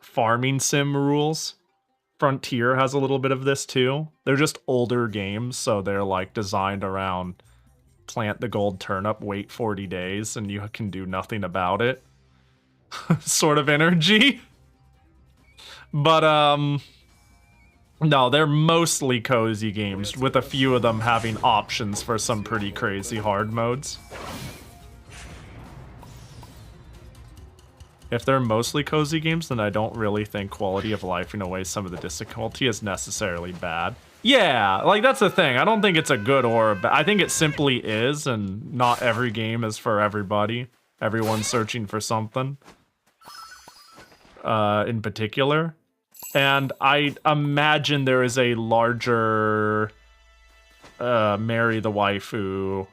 farming sim rules. Frontier has a little bit of this, too. They're just older games, so they're, like, designed around plant the gold turnip, wait 40 days, and you can do nothing about it. Sort of energy. But, no, they're mostly cozy games, with a few of them having options for some pretty crazy hard modes. If they're mostly cozy games, then I don't really think quality of life in a way some of the difficulty is necessarily bad. Yeah, like, that's the thing. I don't think it's a good or a bad. I think it simply is, and not every game is for everybody. Everyone's searching for something. In particular. And I imagine there is a larger marry the waifu,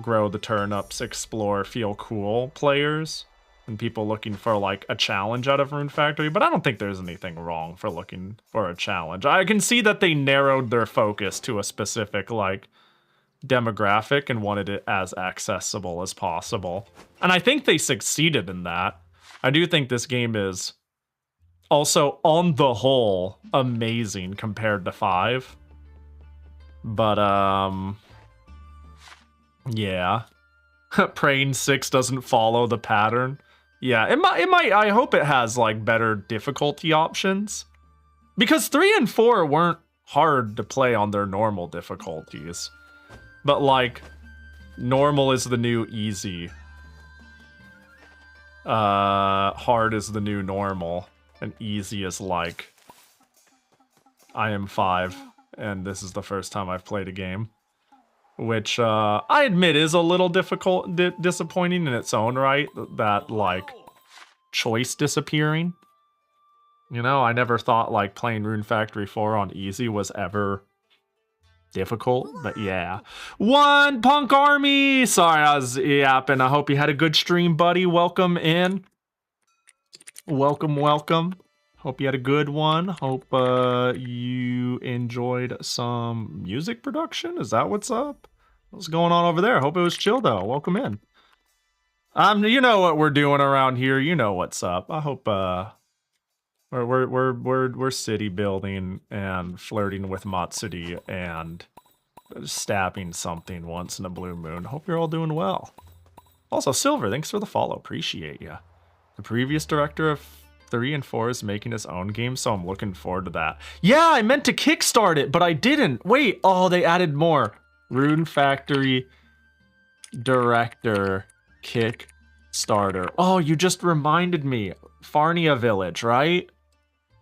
grow the turnips, explore, feel cool players, and people looking for, like, a challenge out of Rune Factory, but I don't think there's anything wrong for looking for a challenge. I can see that they narrowed their focus to a specific, like, demographic and wanted it as accessible as possible. And I think they succeeded in that. I do think this game is also, on the whole, amazing compared to 5. But, yeah. Praying 6 doesn't follow the pattern. Yeah, it might, I hope it has, like, better difficulty options. Because 3 and 4 weren't hard to play on their normal difficulties. But, like, normal is the new easy. Hard is the new normal. And easy is like, I am 5, and this is the first time I've played a game. Which, I admit is a little disappointing in its own right, that, like, choice disappearing. You know, I never thought, like, playing Rune Factory 4 on easy was ever difficult, but yeah. One Punk Army! Sorry, I was yapping. I hope you had a good stream, buddy. Welcome in. Welcome, welcome. Hope you had a good one. Hope you enjoyed some music production. Is that what's up? What's going on over there? Hope it was chill though. Welcome in. You know what we're doing around here. You know what's up. I hope we're city building and flirting with Matsuri and stabbing something once in a blue moon. Hope you're all doing well. Also, Silver, thanks for the follow. Appreciate ya. The previous director of 3 and 4 is making his own game, so I'm looking forward to that. Yeah, I meant to kickstart it, but I didn't. Wait, oh, they added more. Rune Factory director Kickstarter. Oh, you just reminded me. Farnia Village, right?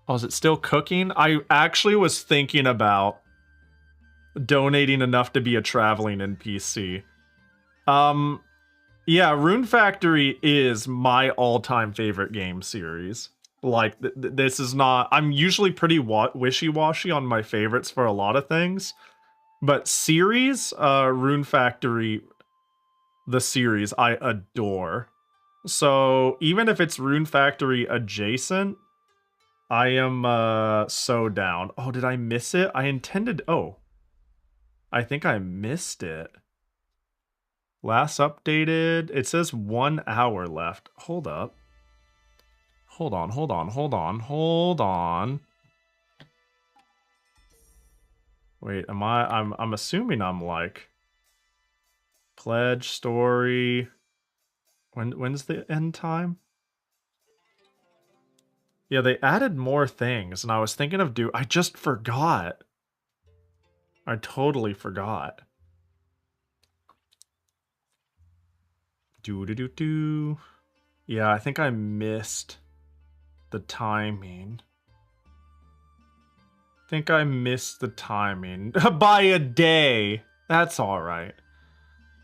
Oh, is it still cooking? I actually was thinking about donating enough to be a traveling NPC. Yeah, Rune Factory is my all-time favorite game series. Like, this is not... I'm usually pretty wishy-washy on my favorites for a lot of things. But series, Rune Factory, the series, I adore. So, even if it's Rune Factory adjacent, I am so down. Oh, did I miss it? I intended... Oh. I think I missed it. Last updated, it says 1 hour left. Hold up. Hold on. Wait, I'm assuming I'm like pledge story. When's the end time? Yeah, they added more things and I was thinking of I just forgot. I totally forgot. Do. Yeah, I think I missed the timing. By a day. That's all right.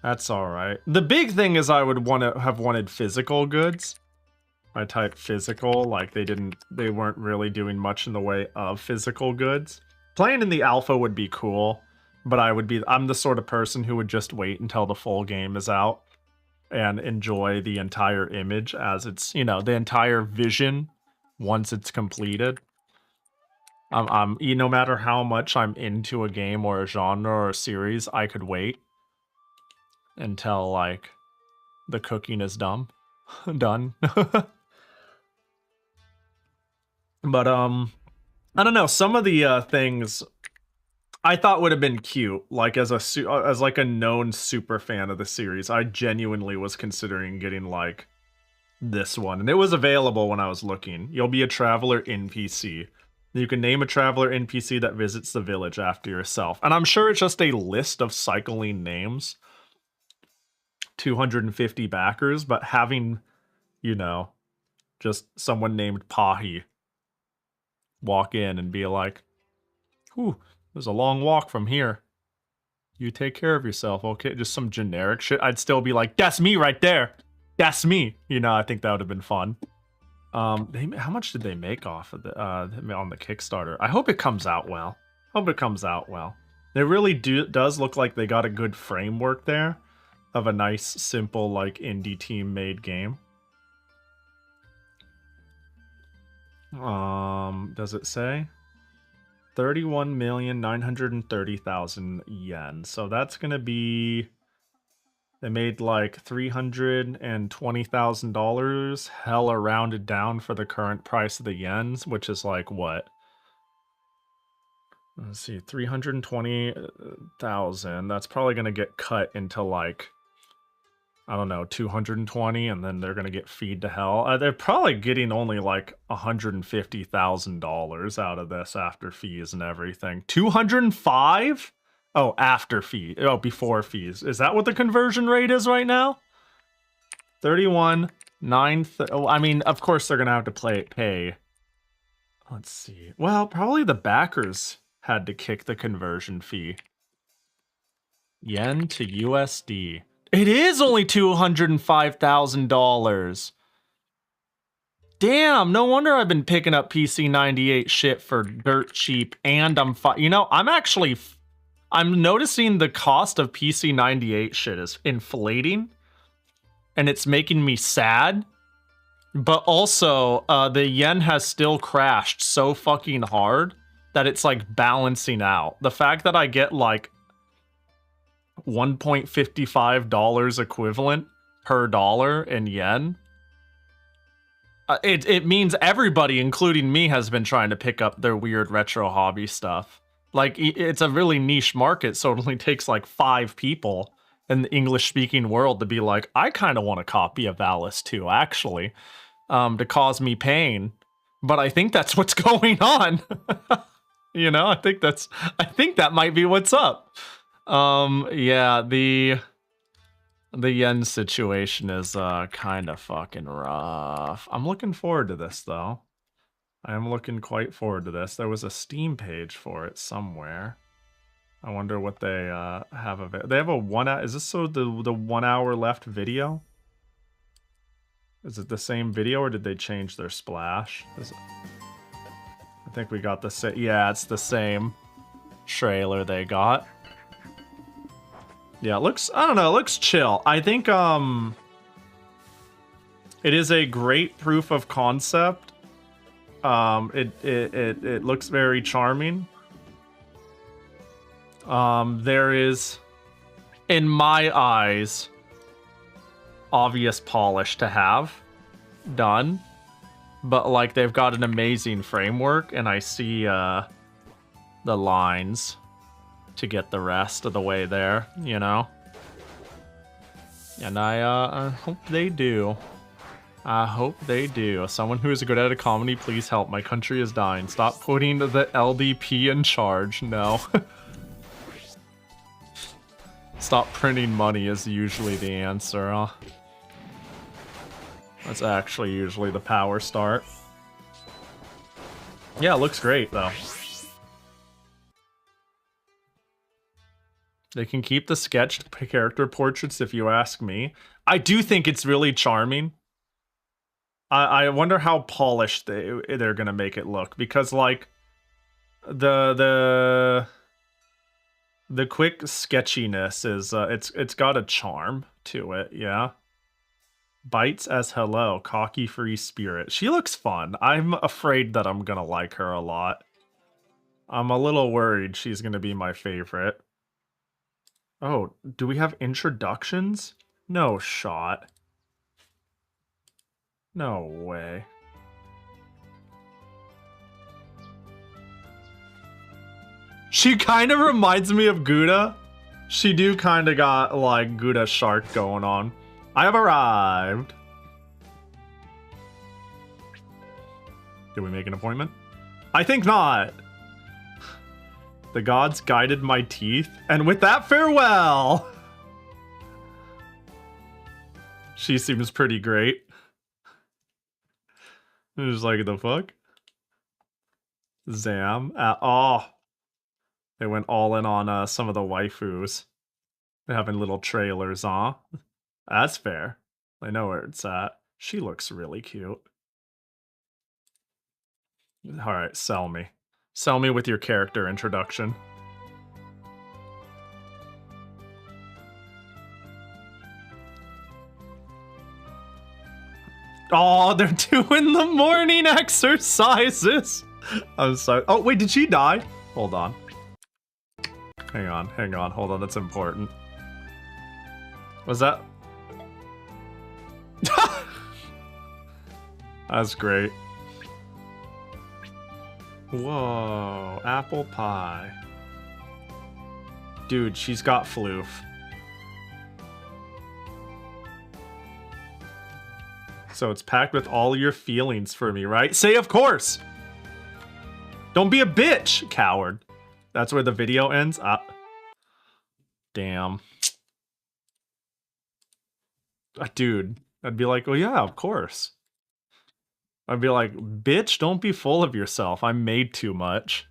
That's all right. The big thing is I would have wanted physical goods. I typed physical, like they weren't really doing much in the way of physical goods. Playing in the alpha would be cool, but I'm the sort of person who would just wait until the full game is out and enjoy the entire image as it's, you know, the entire vision once it's completed. No matter how much I'm into a game or a genre or a series, I could wait until, like, the cooking is done. But, I don't know, some of the, things I thought would have been cute, like, as a known super fan of the series, I genuinely was considering getting, like, this one. And it was available when I was looking. You'll be a traveler NPC. You can name a traveler NPC that visits the village after yourself. And I'm sure it's just a list of cycling names. 250 backers, but having, you know, just someone named Pahi walk in and be like, "Ooh, there's a long walk from here. You take care of yourself, okay?" Just some generic shit. I'd still be like, "That's me right there. That's me." You know, I think that would have been fun. How much did they make off of the on the Kickstarter? I hope it comes out well. It really does look like they got a good framework there of a nice, simple, like, indie team made game. Does it say? 31,930,000 yen. So that's gonna be, they made like $320,000, hella rounded down for the current price of the yens, which is like what? Let's see, 320,000. That's probably gonna get cut into like, I don't know, 220, and then they're gonna get feed to hell. They're probably getting only like $150,000 out of this after fees and everything. 205? Oh, after fee. Oh, before fees. Is that what the conversion rate is right now? 31, 9. I mean, of course they're gonna have to pay. Let's see. Well, probably the backers had to kick the conversion fee. Yen to USD. It is only $205,000. Damn, no wonder I've been picking up PC98 shit for dirt cheap, and you know, I'm noticing the cost of PC98 shit is inflating, and it's making me sad. But also, the yen has still crashed so fucking hard that it's like balancing out. The fact that I get like $1.55 equivalent per dollar in yen, it means everybody, including me, has been trying to pick up their weird retro hobby stuff. Like, it's a really niche market, so it only takes like 5 people in the English-speaking world to be like, I kind of want a copy of Alice too, actually, to cause me pain. But I think that's what's going on. You know, I think that might be what's up. Yeah, the yen situation is kind of fucking rough. I'm looking forward to this though. I am looking quite forward to this. There was a Steam page for it somewhere. I wonder what they have of it. They have a 1 hour. Is this so the 1 hour left video? Is it the same video or did they change their splash? I think we got the same. Yeah, it's the same trailer they got. Yeah, it looks, I don't know, it looks chill. I think it is a great proof of concept. It looks very charming. There is, in my eyes, obvious polish to have done, but like they've got an amazing framework, and I see the lines to get the rest of the way there, you know? And I hope they do. I hope they do. Someone who is good at a comedy, please help. My country is dying. Stop putting the LDP in charge. No. Stop printing money is usually the answer, huh? That's actually usually the power start. Yeah, it looks great, though. They can keep the sketched character portraits if you ask me. I do think it's really charming. I wonder how polished they're gonna make it look, because like the quick sketchiness is it's got a charm to it, yeah. Bites as hello, cocky free spirit. She looks fun. I'm afraid that I'm gonna like her a lot. I'm a little worried she's gonna be my favorite. Oh, do we have introductions? No shot. No way. She kind of reminds me of Gouda. She do kind of got like Gouda shark going on. I have arrived. Did we make an appointment? I think not. The gods guided my teeth, and with that, farewell. She seems pretty great. Just like, the fuck? Zam. Oh. They went all in on some of the waifus. They're having little trailers, huh? That's fair. I know where it's at. She looks really cute. Alright, sell me. Sell me with your character introduction. Oh, they're doing the morning exercises. I'm sorry. Oh, wait, did she die? Hold on. Hang on. Hold on, that's important. Was that? That's great. Whoa, apple pie. Dude, she's got floof. So it's packed with all your feelings for me, right? Say of course! Don't be a bitch, coward. That's where the video ends? Damn. Dude, I'd be like, oh yeah, of course. I'd be like, bitch, don't be full of yourself. I'm made too much.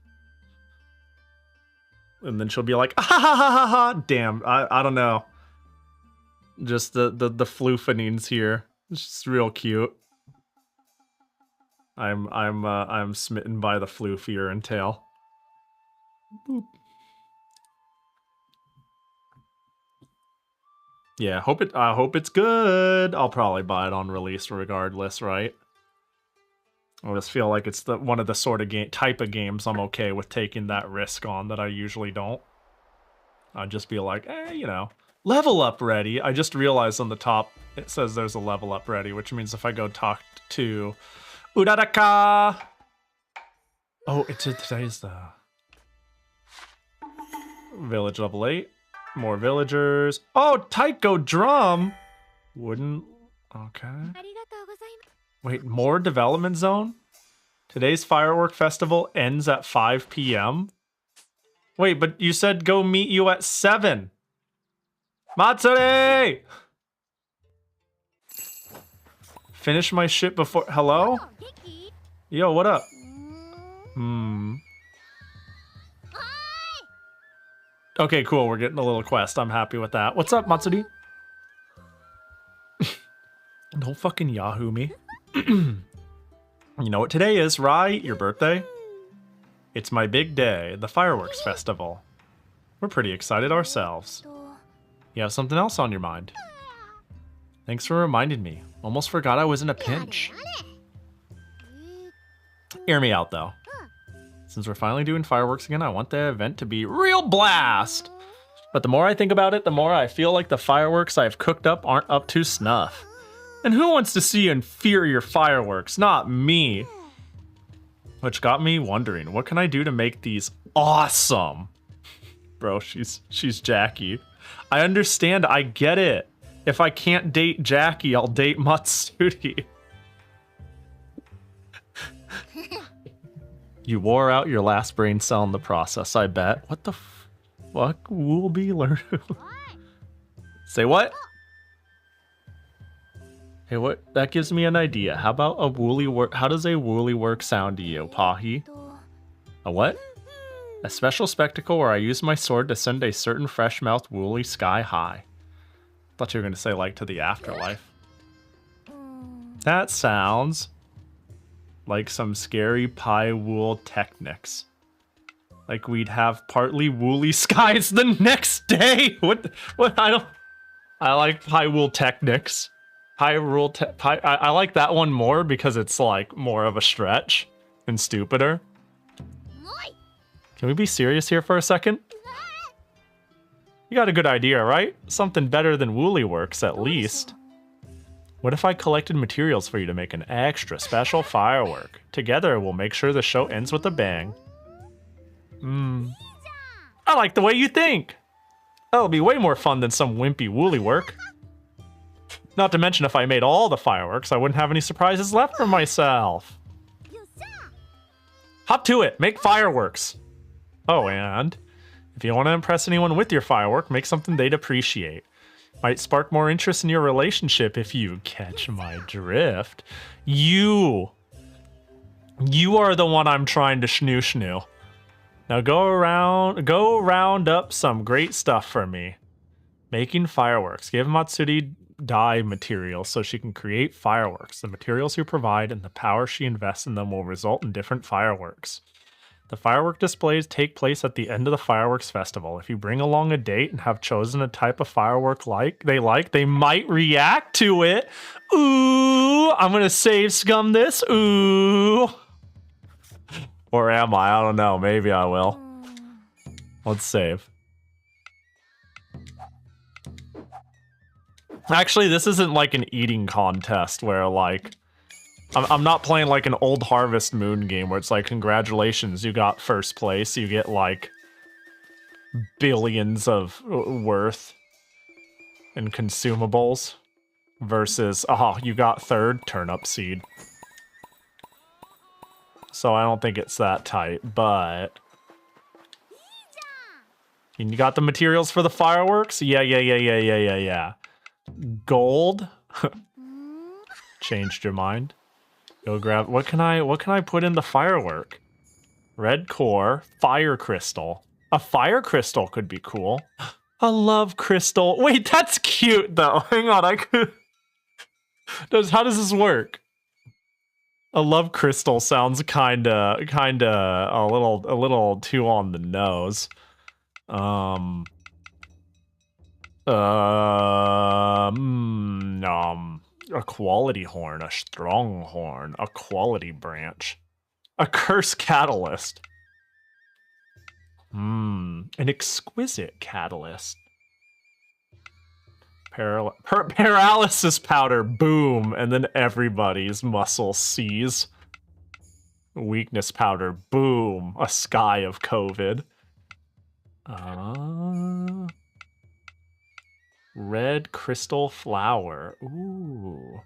And then she'll be like, ah, ha ha ha ha. Damn, I don't know. Just the floofanings here. It's just real cute. I'm smitten by the floof ear and tail. Boop. Yeah, I hope it's good. I'll probably buy it on release regardless, right? I just feel like it's one of the sort of type of games I'm okay with taking that risk on that I usually don't. I'd just be like, you know, level up ready. I just realized on the top it says there's a level up ready, which means if I go talk to Uraraka. Oh, today's the village level 8. More villagers. Oh, Taiko drum. Wooden. Okay. Wait, more development zone? Today's firework festival ends at 5 p.m. Wait, but you said go meet you at 7. Matsuri! Finish my shit before. Hello? Yo, what up? Okay, cool. We're getting a little quest. I'm happy with that. What's up, Matsuri? Don't fucking Yahoo me. You know what today is, right? Your birthday? It's my big day, the fireworks festival. We're pretty excited ourselves. You have something else on your mind. Thanks for reminding me. Almost forgot I was in a pinch. Hear me out, though. Since we're finally doing fireworks again, I want the event to be real blast! But the more I think about it, the more I feel like the fireworks I've cooked up aren't up to snuff. And who wants to see inferior fireworks? Not me. Which got me wondering, what can I do to make these awesome? Bro, she's Jackie. I understand, I get it. If I can't date Jackie, I'll date Matsuri. You wore out your last brain cell in the process, I bet. What the fuck will be learned? Say what? Hey, what? That gives me an idea. How about a woolly work? How does a woolly work sound to you, Pahi? A what? A special spectacle where I use my sword to send a certain fresh-mouthed woolly sky high. Thought you were gonna say like to the afterlife. That sounds like some scary pie wool techniques. Like we'd have partly woolly skies the next day. What? I like pie wool techniques. I like that one more because it's like more of a stretch and stupider. Can we be serious here for a second? You got a good idea, right? Something better than woolly works, at least. What if I collected materials for you to make an extra special firework? Together, we'll make sure the show ends with a bang. I like the way you think. That'll be way more fun than some wimpy woolly work. Not to mention, if I made all the fireworks, I wouldn't have any surprises left for myself. Hop to it, make fireworks. Oh, and if you want to impress anyone with your firework, make something they'd appreciate. Might spark more interest in your relationship if you catch my drift. You are the one I'm trying to schnoo. Now go round up some great stuff for me. Making fireworks. Give Matsuri dye materials so she can create fireworks. The materials you provide and the power she invests in them will result in different fireworks. The firework displays take place at the end of the fireworks festival. If you bring along a date and have chosen a type of firework they might react to it. Ooh, I'm gonna save scum this. Ooh. Or am I? I don't know. Maybe I will. Let's save. Actually, this isn't like an eating contest where like I'm not playing like an old Harvest Moon game where it's like, congratulations, you got first place. You get like billions of worth in consumables versus, oh, you got third, turnip seed. So I don't think it's that tight, but and you got the materials for the fireworks? Yeah. Gold? Changed your mind? Go grab, what can I put in the firework? Red core, fire crystal. A fire crystal could be cool. A love crystal. Wait, that's cute though. Hang on, how does this work? A love crystal sounds kinda a little too on the nose. A quality horn, a strong horn, a quality branch, a curse catalyst. An exquisite catalyst. Paralysis powder, boom, and then everybody's muscle seize. Weakness powder, boom, a sky of COVID. Red crystal flower, ooh.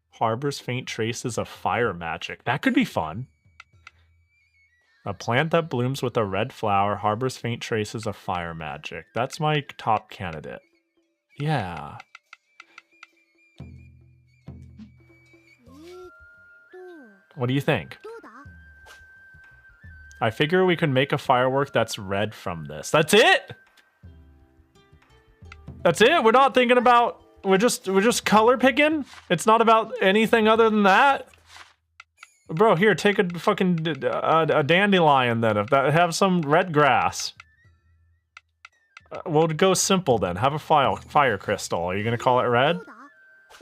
Harbors faint traces of fire magic. That could be fun. A plant that blooms with a red flower harbors faint traces of fire magic. That's my top candidate. Yeah. What do you think? I figure we could make a firework that's red from this. That's it? That's it? We're not thinking about... We're just color picking? It's not about anything other than that? Bro, here, take a fucking a dandelion then. If that have some red grass. We'll go simple then. Have a fire crystal. Are you gonna call it red?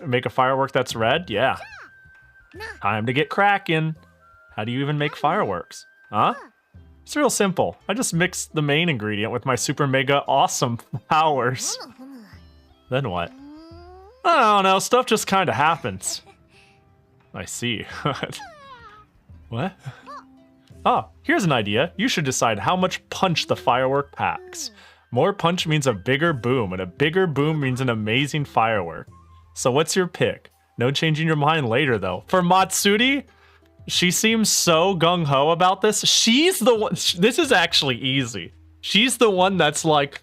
Make a firework that's red? Yeah. Time to get cracking. How do you even make fireworks? Huh? It's real simple. I just mix the main ingredient with my super mega awesome powers. Then what? I don't know, stuff just kind of happens. I see. What? Oh, here's an idea. You should decide how much punch the firework packs. More punch means a bigger boom, and a bigger boom means an amazing firework. So what's your pick? No changing your mind later, though. For Matsuri, she seems so gung-ho about this. She's the one... This is actually easy. She's the one that's like,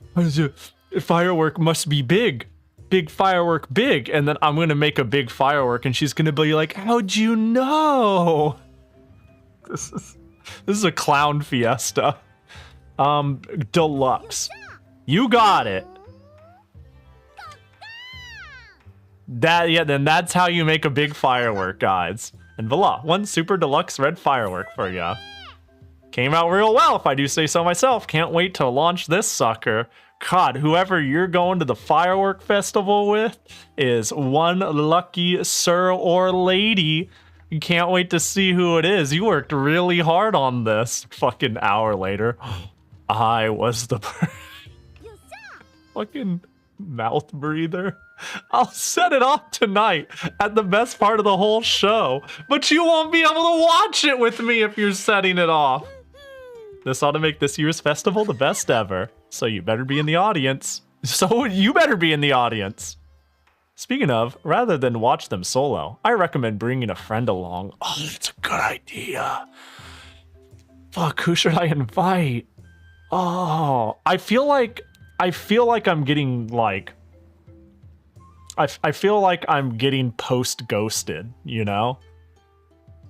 firework must be big. big firework big, and then I'm gonna make a big firework, and she's gonna be like, how'd you know? This is a clown fiesta. Deluxe. You got it. Then that's how you make a big firework, guys. And voila, one super deluxe red firework for ya. Came out real well, if I do say so myself. Can't wait to launch this sucker. God, whoever you're going to the firework festival with is one lucky sir or lady. You can't wait to see who it is. You worked really hard on this. Fucking hour later, I was the fucking mouth breather. I'll set it off tonight at the best part of the whole show, but you won't be able to watch it with me if you're setting it off. This ought to make this year's festival the best ever. So you better be in the audience. So you better be in the audience. Speaking of, rather than watch them solo, I recommend bringing a friend along. Oh, that's a good idea. Fuck, who should I invite? Oh, I feel like I'm getting like, I feel like I'm getting post-ghosted, you know?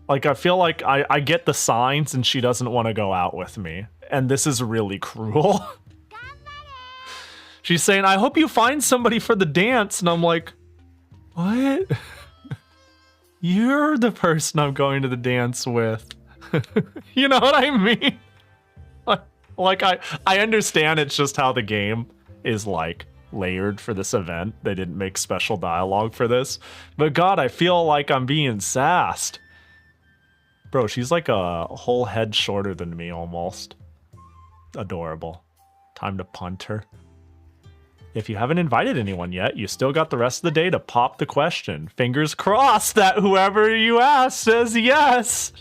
Like, I feel like I get the signs and she doesn't want to go out with me. And this is really cruel. She's saying, I hope you find somebody for the dance. And I'm like, what? You're the person I'm going to the dance with. You know what I mean? Like, I understand it's just how the game is, like, layered for this event. They didn't make special dialogue for this. But God, I feel like I'm being sassed. Bro, she's like a whole head shorter than me almost. Adorable. Time to punt her. If you haven't invited anyone yet, you still got the rest of the day to pop the question. Fingers crossed that whoever you ask says yes.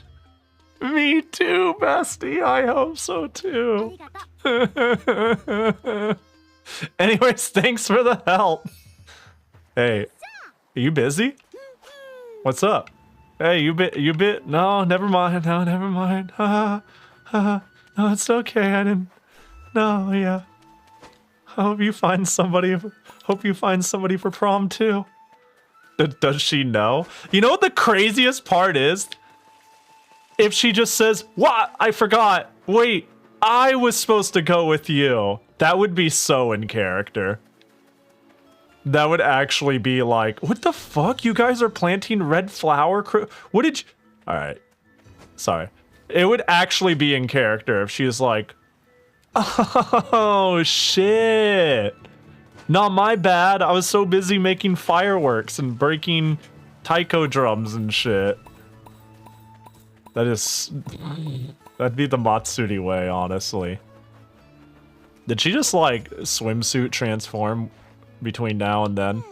Me too, bestie. I hope so too. Anyways, thanks for the help. Hey, are you busy? What's up? Hey, you bit. No, never mind. No, never mind. No, it's okay. I didn't. No, yeah. Hope you find somebody. Hope you find somebody for prom too. Does she know? You know what the craziest part is? If she just says, "What? I forgot. Wait, I was supposed to go with you." That would be so in character. That would actually be like, what the fuck? You guys are planting red flower? What did you... All right. Sorry. It would actually be in character if she was like, oh, shit. Not my bad. I was so busy making fireworks and breaking taiko drums and shit. That'd be the Matsuri way, honestly. Did she just, like, swimsuit transform between now and then?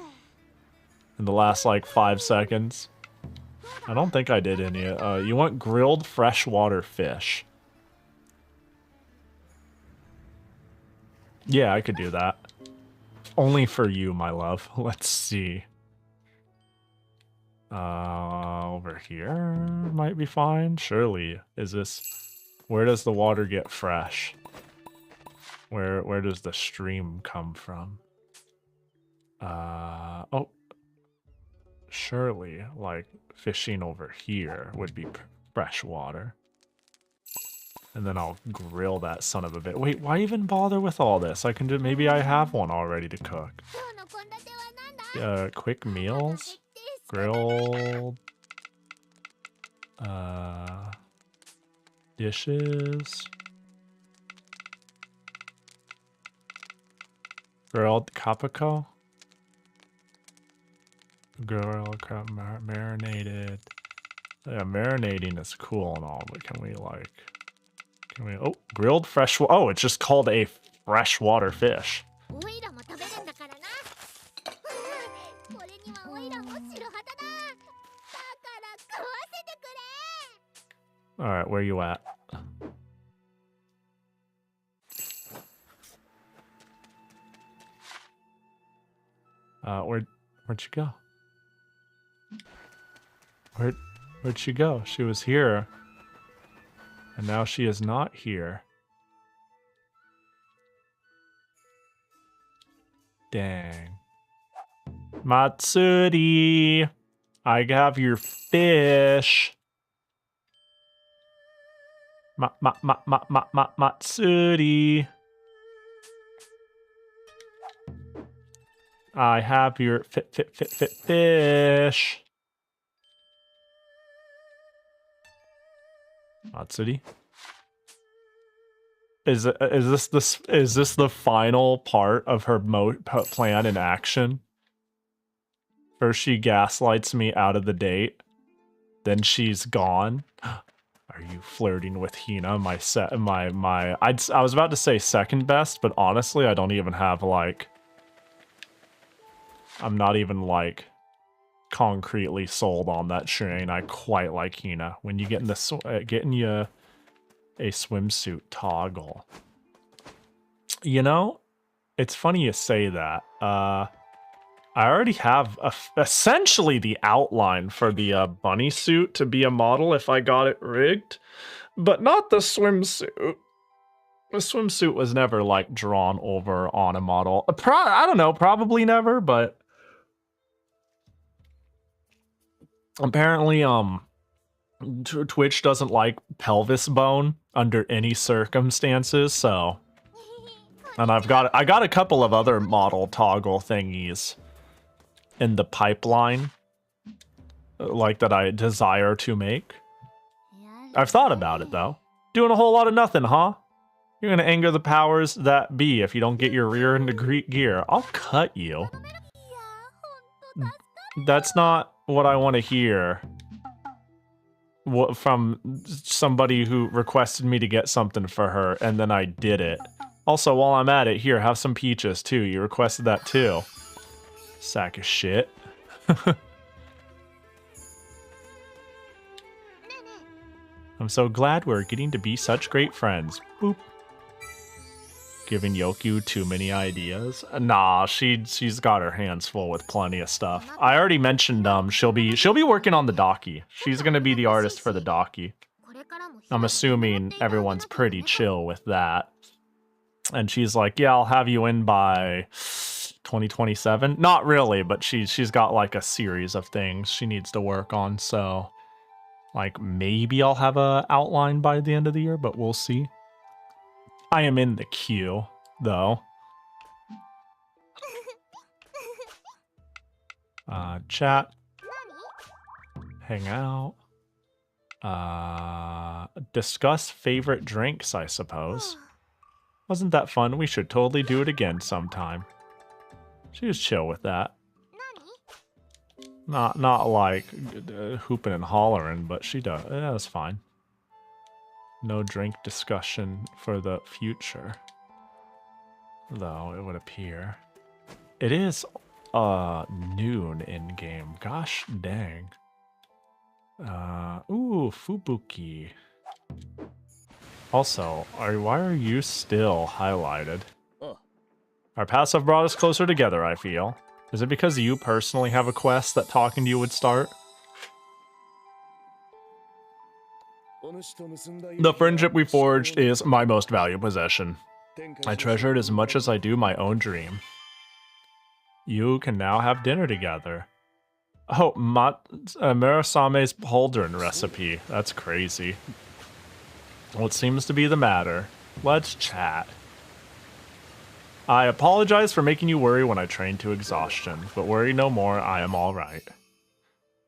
In the last, like, 5 seconds? I don't think I did any. You want grilled freshwater fish. Yeah, I could do that. Only for you, my love. Let's see. Over here might be fine. Surely. Is this... Where does the water get fresh? Where does the stream come from? Oh. Surely, like, fishing over here would be fresh water. And then I'll grill that son of a bit. Wait, why even bother with all this? I can do... Maybe I have one already to cook. Quick meals? Grilled... dishes... Grilled capico? Grilled crab marinated. Yeah, marinating is cool and all, but can we like... Can we... Oh, grilled fresh... Oh, it's just called a freshwater fish. Alright, where you at? Where'd she go? Where'd she go? She was here. And now she is not here. Dang. Matsuri, I have your fish. Matsuri. I have your fish. Matsuri. Is this the final part of her plan in action? First she gaslights me out of the date, then she's gone. Are you flirting with Hina? I was about to say second best, but honestly, I don't even have like. I'm not even like concretely sold on that train. I quite like Hina. When you get in the getting you a swimsuit toggle. You know, it's funny you say that. I already have essentially the outline for the bunny suit to be a model if I got it rigged, but not the swimsuit. The swimsuit was never like drawn over on a model. I don't know, probably never, but apparently, Twitch doesn't like pelvis bone under any circumstances, so. And I got a couple of other model toggle thingies in the pipeline, like that I desire to make. I've thought about it though. Doing a whole lot of nothing, huh? You're gonna anger the powers that be if you don't get your rear into gear. I'll cut you. That's not what I want to hear. From somebody who requested me to get something for her, and then I did it. Also, while I'm at it, here, have some peaches too. You requested that too. Sack of shit. I'm so glad we're getting to be such great friends. Boop. Giving Yoku too many ideas. Nah, she's got her hands full with plenty of stuff. I already mentioned she'll be working on the docky. She's gonna be the artist for the docky. I'm assuming everyone's pretty chill with that. And she's like, yeah, I'll have you in by 2027. Not really, but she's got like a series of things she needs to work on. So like maybe I'll have a outline by the end of the year, but we'll see. I am in the queue, though. Chat. Hang out. Discuss favorite drinks, I suppose. Wasn't that fun? We should totally do it again sometime. She was chill with that. Not like hooping and hollering, but she does. Yeah, that's fine. No drink discussion for the future. Though, it would appear. It is noon in-game. Gosh dang. Ooh, Fubuki. Also, why are you still highlighted? Our paths have brought us closer together, I feel. Is it because you personally have a quest that talking to you would start? The friendship we forged is my most valued possession. I treasure it as much as I do my own dream. You can now have dinner together. Oh, Murasame's pauldron recipe. That's crazy. What seems to be the matter? Let's chat. I apologize for making you worry when I train to exhaustion, but worry no more, I am alright.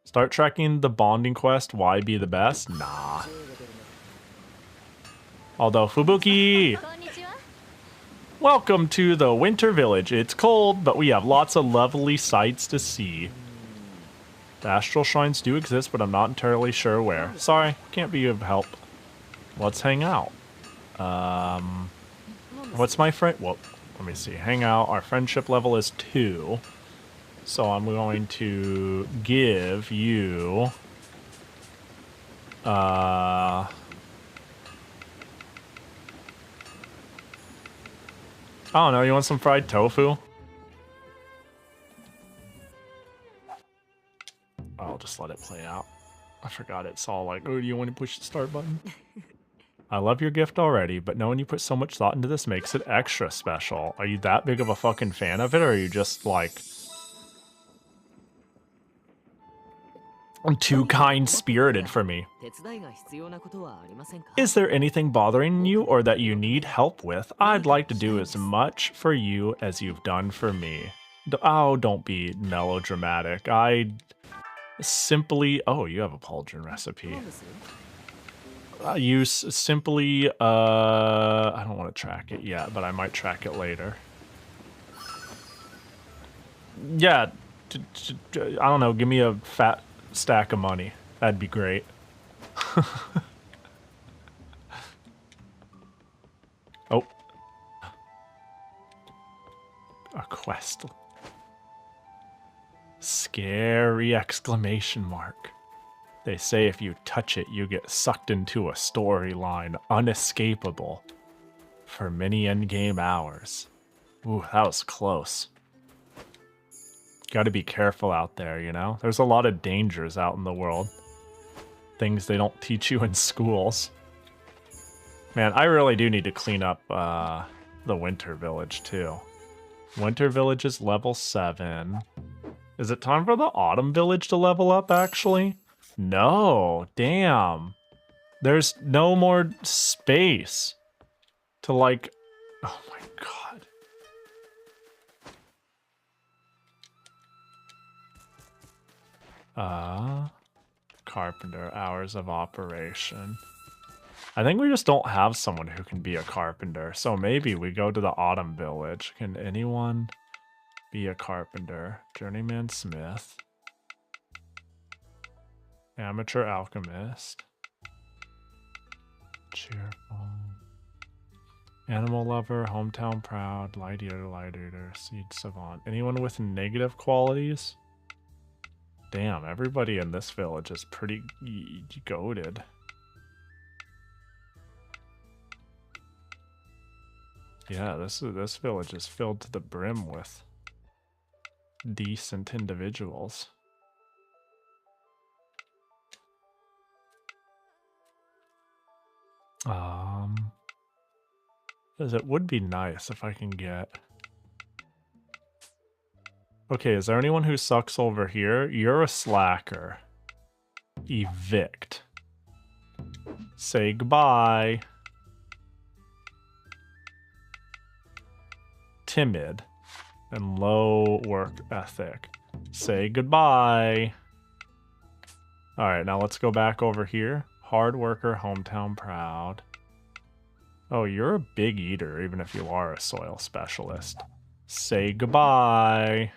Start tracking the bonding quest, why be the best? Nah. Although, Fubuki! Welcome to the winter village. It's cold, but we have lots of lovely sights to see. The astral shrines do exist, but I'm not entirely sure where. Sorry, can't be of help. Let's hang out. What's my friend? Well, let me see. Hang out. Our friendship level is 2. So I'm going to give you... I don't know, you want some fried tofu? I'll just let it play out. I forgot it's all like, oh, do you want to push the start button? I love your gift already, but knowing you put so much thought into this makes it extra special. Are you that big of a fucking fan of it, or are you just like... I'm too kind-spirited for me. Is there anything bothering you or that you need help with? I'd like to do as much for you as you've done for me. Oh, don't be melodramatic. I simply... Oh, you have a pauldron recipe. You simply... I don't want to track it yet, but I might track it later. Yeah, I don't know. Give me a fat stack of money. That'd be great. Oh. A quest. Scary exclamation mark. They say if you touch it, you get sucked into a storyline unescapable for many endgame hours. Ooh, that was close. Gotta be careful out there, you know? There's a lot of dangers out in the world. Things they don't teach you in schools. Man, I really do need to clean up the Winter Village, too. Winter Village is level 7. Is it time for the Autumn Village to level up, actually? No, damn. There's no more space to, like... Oh my god. Carpenter, hours of operation. I think we just don't have someone who can be a carpenter, so maybe we go to the Autumn Village. Can anyone be a carpenter? Journeyman smith. Amateur alchemist. Cheerful. Animal lover, hometown proud, light eater, seed savant. Anyone with negative qualities? Damn, everybody in this village is pretty goated. Yeah, this village is filled to the brim with decent individuals. Because it would be nice if I can get... Okay, is there anyone who sucks over here? You're a slacker. Evict. Say goodbye. Timid and low work ethic. Say goodbye. Alright, now let's go back over here. Hard worker, hometown proud. Oh, you're a big eater, even if you are a soil specialist. Say goodbye.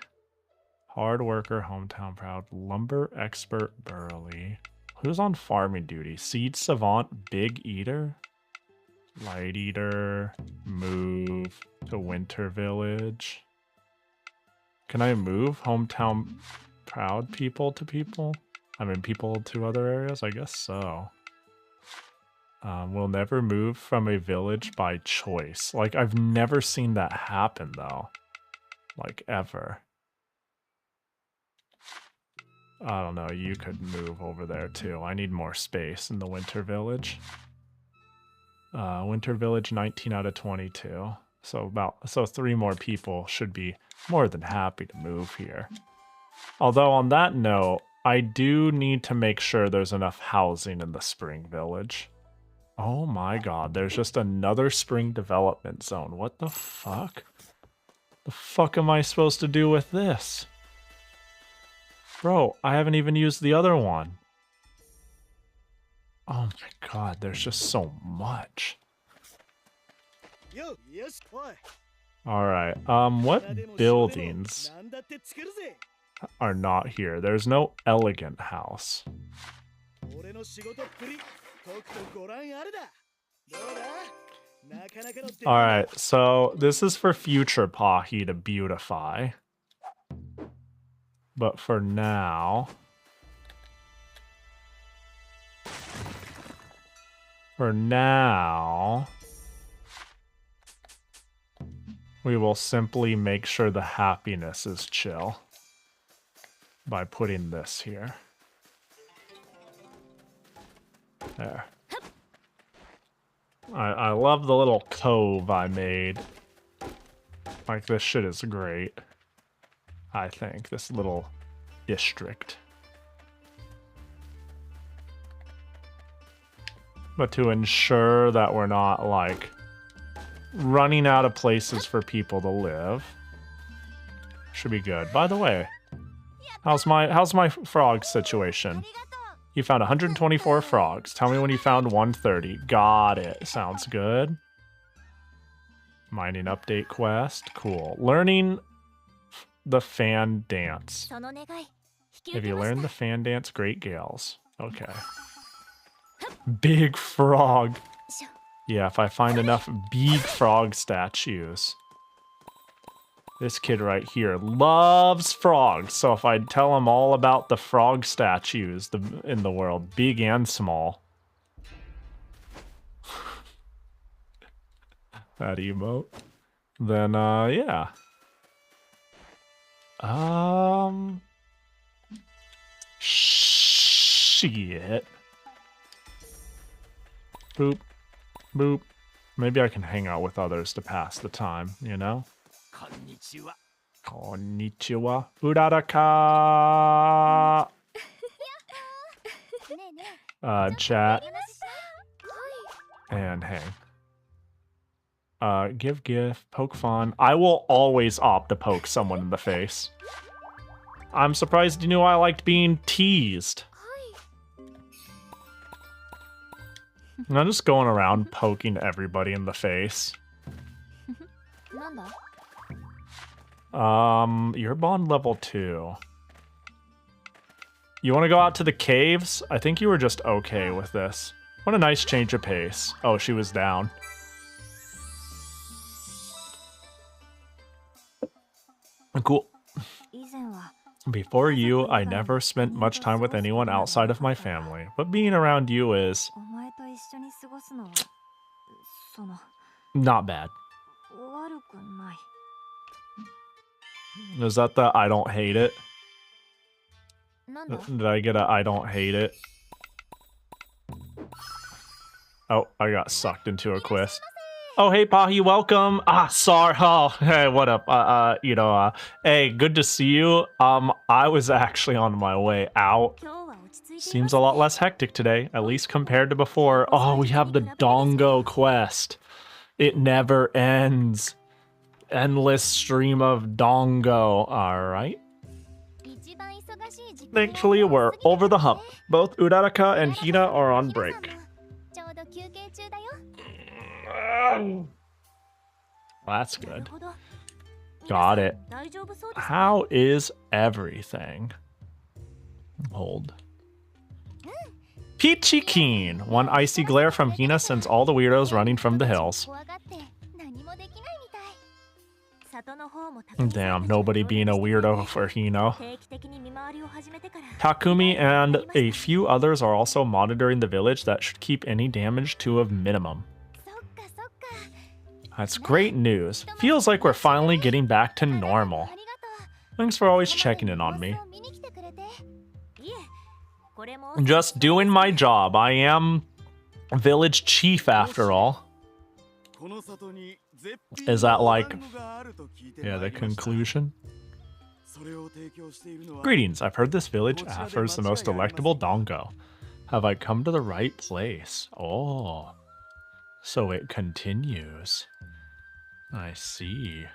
Hard worker, hometown proud, lumber expert, burly. Who's on farming duty? Seed savant, big eater, light eater, move to Winter Village. Can I move hometown proud people to people? I mean, people to other areas? I guess so. We'll never move from a village by choice. Like, I've never seen that happen, though. Like, ever. I don't know, you could move over there too. I need more space in the Winter Village. Winter Village 19 out of 22. So 3 more people should be more than happy to move here. Although on that note, I do need to make sure there's enough housing in the Spring Village. Oh my god, there's just another spring development zone. What the fuck? The fuck am I supposed to do with this? Bro, I haven't even used the other one. Oh my god, there's just so much. Alright, what buildings are not here? There's no elegant house. Alright, so this is for future Pahi to beautify. But for now... we will simply make sure the happiness is chill by putting this here. There. I love the little cove I made. Like, this shit is great. I think, this little district. but to ensure that we're not like running out of places for people to live. Should be good. By the way, how's my frog situation? You found 124 frogs. Tell me when you found 130. Got it. Sounds good. Mining update quest. Cool. Learning the fan dance. If you learn the fan dance, great gales. Okay. Big frog. Yeah, if I find enough big frog statues. This kid right here loves frogs, so if I tell him all about the frog statues in the world, big and small. That emote. Then, yeah. Shit. Boop. Boop. Maybe I can hang out with others to pass the time, you know? Konnichiwa. Uraraka. Chat. And hang. Give gift, poke fun. I will always opt to poke someone in the face. I'm surprised you knew I liked being teased. I'm just going around poking everybody in the face. You're bond level 2. You want to go out to the caves? I think you were just okay with this. What a nice change of pace. Oh, she was down. Cool. Before you, I never spent much time with anyone outside of my family, but being around you is not bad. Is that the I don't hate it? Did I get a I don't hate it? Oh, I got sucked into a quest. Oh, hey, Pahi, welcome. Sorry. Oh, hey, what up? Hey, good to see you. I was actually on my way out. Seems a lot less hectic today, at least compared to before. Oh, we have the Dongo quest. It never ends. Endless stream of Dongo. All right. Thankfully, we're over the hump. Both Uraraka and Hina are on break. That's good. Got it. How is everything? Hold. Peachy Keen. One icy glare from Hina sends all the weirdos running from the hills. Damn, nobody being a weirdo for Hino. Takumi and a few others are also monitoring the village. That should keep any damage to a minimum. That's great news. Feels like we're finally getting back to normal. Thanks for always checking in on me. Just doing my job. I am village chief after all. Is that like, yeah, the conclusion? Greetings, I've heard this village offers the most delectable dongo. Have I come to the right place? Oh, so it continues. I see.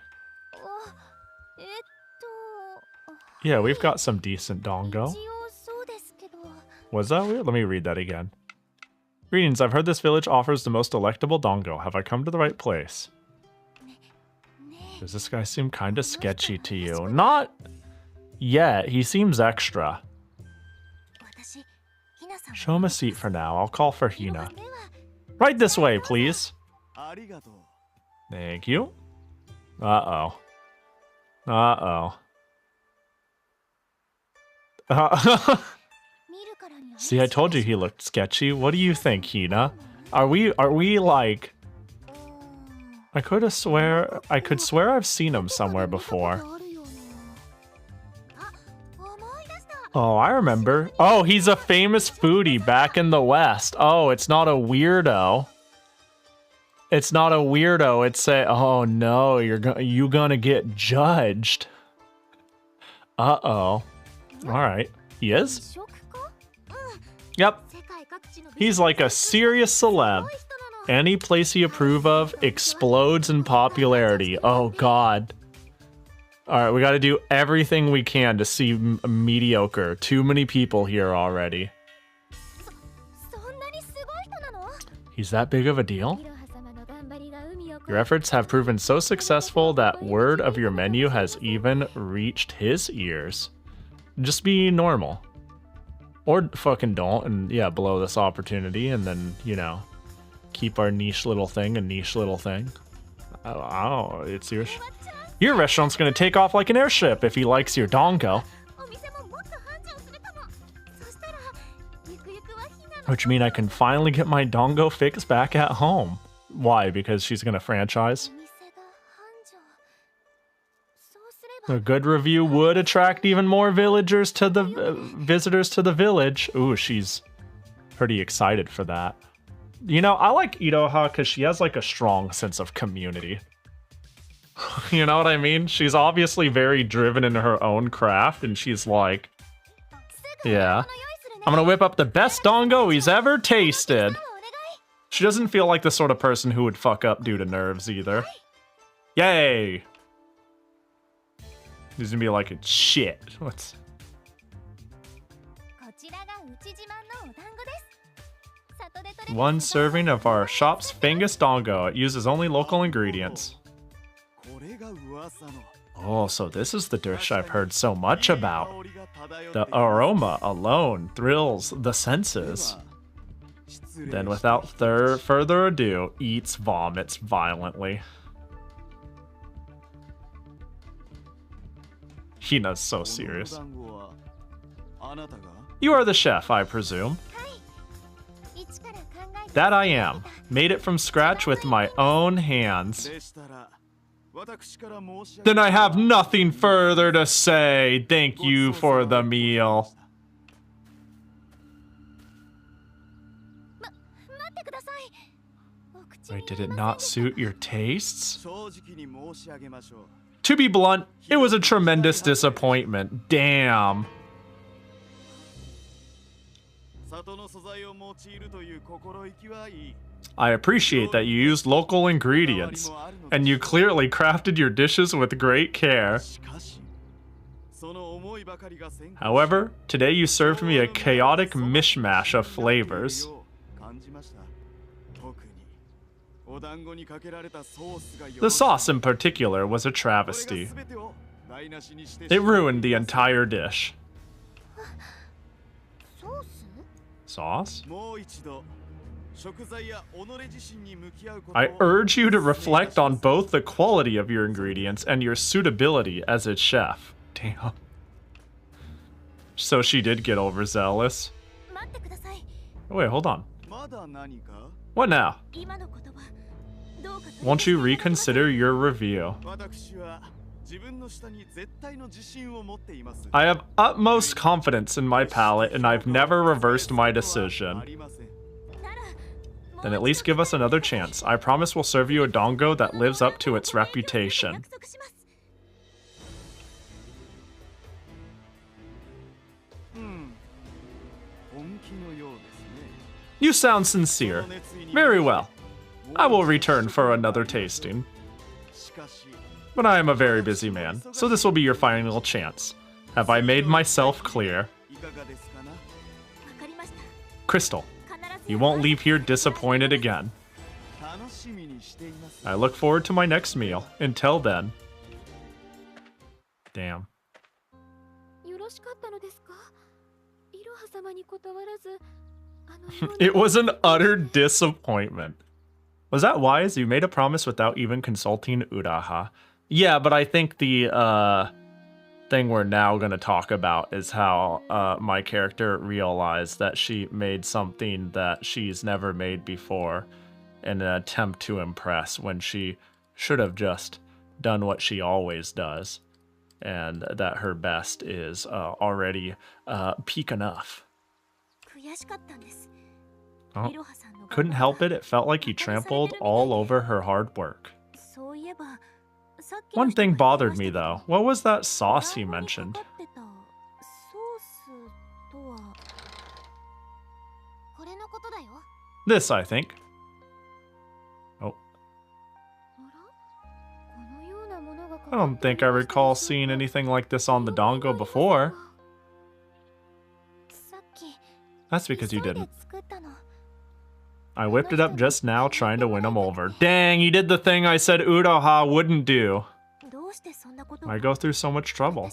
Yeah, we've got some decent dongo. Was that weird? Let me read that again. Greetings, I've heard this village offers the most delectable dongo. Have I come to the right place? Does this guy seem kind of sketchy to you? Not yet. He seems extra. Show him a seat for now. I'll call for Hina. Right this way, please. Thank you. Uh-oh. Uh-oh. See, I told you he looked sketchy. What do you think, Hina? Are we like... I could swear I've seen him somewhere before. Oh, I remember. Oh, he's a famous foodie back in the West. Oh, it's not a weirdo. It's not a weirdo. It's a, oh no, you gonna get judged. Uh-oh. All right. He is? Yep. He's like a serious celeb. Any place he approve of explodes in popularity. Oh god. Alright, we gotta do everything we can to see mediocre. Too many people here already. He's that big of a deal? Your efforts have proven so successful that word of your menu has even reached his ears. Just be normal. Or fucking don't, and yeah, blow this opportunity, and then, you know, keep our niche little thing a niche little thing. Oh, it's yours. Your restaurant's gonna take off like an airship if he likes your dongo. Which means I can finally get my dongo fix back at home. Why? Because she's gonna franchise? A good review would attract even more villagers to the visitors to the village. Ooh, she's pretty excited for that. You know, I like Iroha because she has like a strong sense of community. You know what I mean? She's obviously very driven in her own craft, and she's like, yeah, I'm gonna whip up the best dongo he's ever tasted. She doesn't feel like the sort of person who would fuck up due to nerves either. Yay! He's gonna be like, shit. What's... One serving of our shop's famous dongo. It uses only local ingredients. Oh, so this is the dish I've heard so much about. The aroma alone thrills the senses. Then without further ado, vomits violently. Hina's so serious. You are the chef, I presume. That I am. Made it from scratch with my own hands. Then I have nothing further to say. Thank you for the meal. Wait, did it not suit your tastes? To be blunt, it was a tremendous disappointment. Damn. I appreciate that you used local ingredients, and you clearly crafted your dishes with great care. However, today you served me a chaotic mishmash of flavors. The sauce in particular was a travesty. It ruined the entire dish. Sauce? I urge you to reflect on both the quality of your ingredients and your suitability as its chef. Damn. So she did get overzealous. Wait, hold on. What now? Won't you reconsider your review? I have utmost confidence in my palate, and I've never reversed my decision. Then at least give us another chance. I promise we'll serve you a dongo that lives up to its reputation. You sound sincere. Very well. I will return for another tasting. But I am a very busy man, so this will be your final chance. Have I made myself clear? Crystal, you won't leave here disappointed again. I look forward to my next meal. Until then. Damn. It was an utter disappointment. Was that wise? You made a promise without even consulting Uraha. Yeah, but I think the thing we're now going to talk about is how my character realized that she made something that she's never made before in an attempt to impress when she should have just done what she always does, and that her best is already peak enough. Oh, couldn't help it. It felt like he trampled all over her hard work. One thing bothered me though. What was that sauce he mentioned? This, I think. Oh. I don't think I recall seeing anything like this on the dongo before. That's because you didn't. I whipped it up just now trying to win him over. Dang, you did the thing I said Uraha wouldn't do. I go through so much trouble.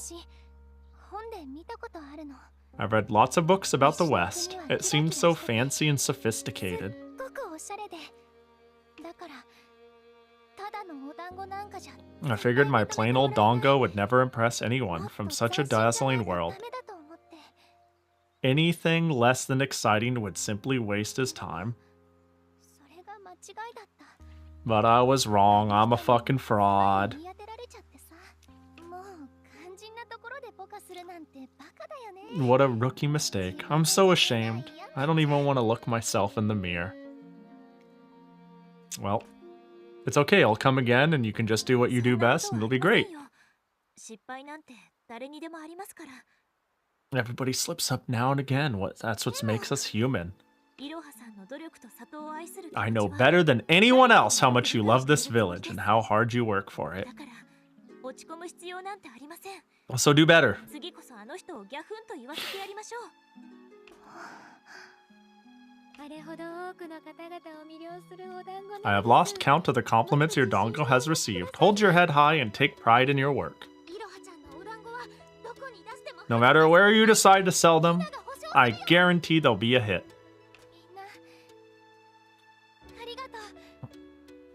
I've read lots of books about the West. It seemed so fancy and sophisticated. I figured my plain old dongo would never impress anyone from such a dazzling world. Anything less than exciting would simply waste his time. But I was wrong. I'm a fucking fraud. What a rookie mistake. I'm so ashamed. I don't even want to look myself in the mirror. Well, it's okay. I'll come again and you can just do what you do best and it'll be great. Everybody slips up now and again. That's what makes us human. I know better than anyone else how much you love this village and how hard you work for it. So do better. I have lost count of the compliments your dongo has received. Hold your head high and take pride in your work. No matter where you decide to sell them, I guarantee they'll be a hit.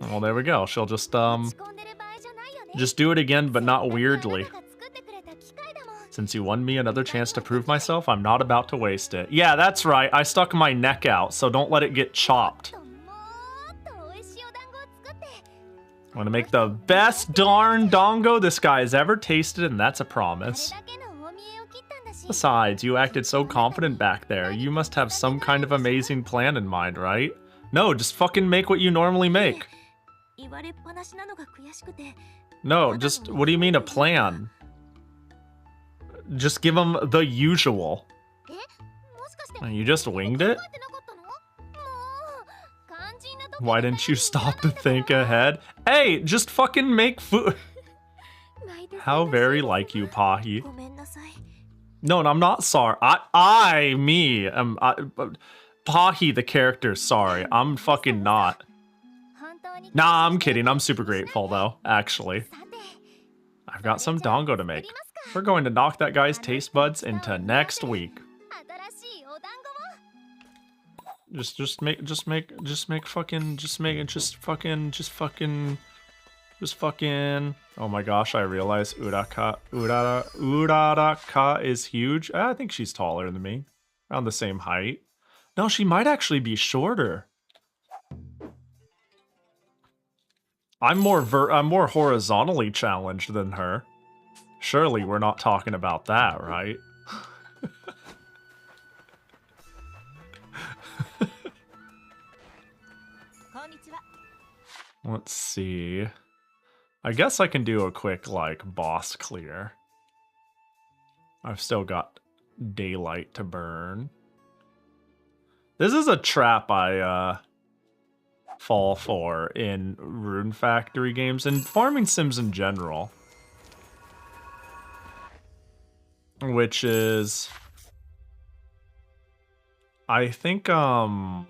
Well, there we go. She'll just do it again, but not weirdly. Since you won me another chance to prove myself, I'm not about to waste it. Yeah, that's right. I stuck my neck out, so don't let it get chopped. I'm gonna make the best darn dongo this guy has ever tasted, and that's a promise. Besides, you acted so confident back there. You must have some kind of amazing plan in mind, right? No, just fucking make what you normally make. No, just, what do you mean a plan? Just give him the usual. You just winged it? Why didn't you stop to think ahead? Hey, just fucking make food. How very like you, Pahi. No, I'm not sorry. Pahi, the character, sorry. I'm fucking not. Nah, I'm kidding. I'm super grateful, though, actually. I've got some dongo to make. We're going to knock that guy's taste buds into next week. Just fucking. Oh my gosh, I realize Uraraka is huge. I think she's taller than me. Around the same height. No, she might actually be shorter. I'm more horizontally challenged than her. Surely we're not talking about that, right? Let's see. I guess I can do a quick, like, boss clear. I've still got daylight to burn. This is a trap I, fall for in Rune Factory games and farming sims in general. Which is... I think, I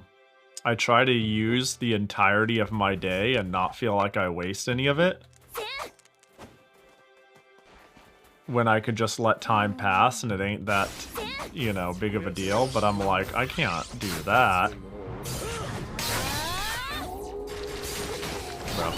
try to use the entirety of my day and not feel like I waste any of it. When I could just let time pass and it ain't that, you know, big of a deal, but I'm like, I can't do that. Bro.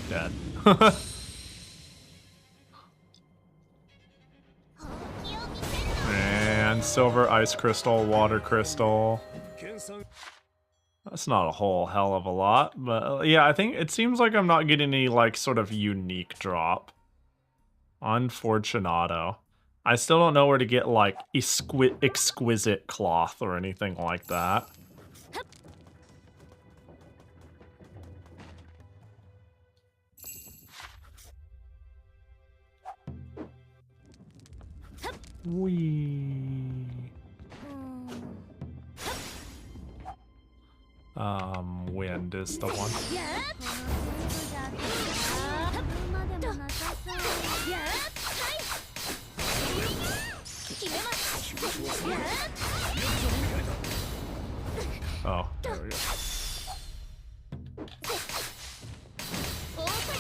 Dead. And silver, ice crystal, water crystal. That's not a whole hell of a lot, but yeah, I think it seems like I'm not getting any like sort of unique drop. Unfortunato. I still don't know where to get like exquisite cloth or anything like that. Wee. Wind is the one. Oh, there we go.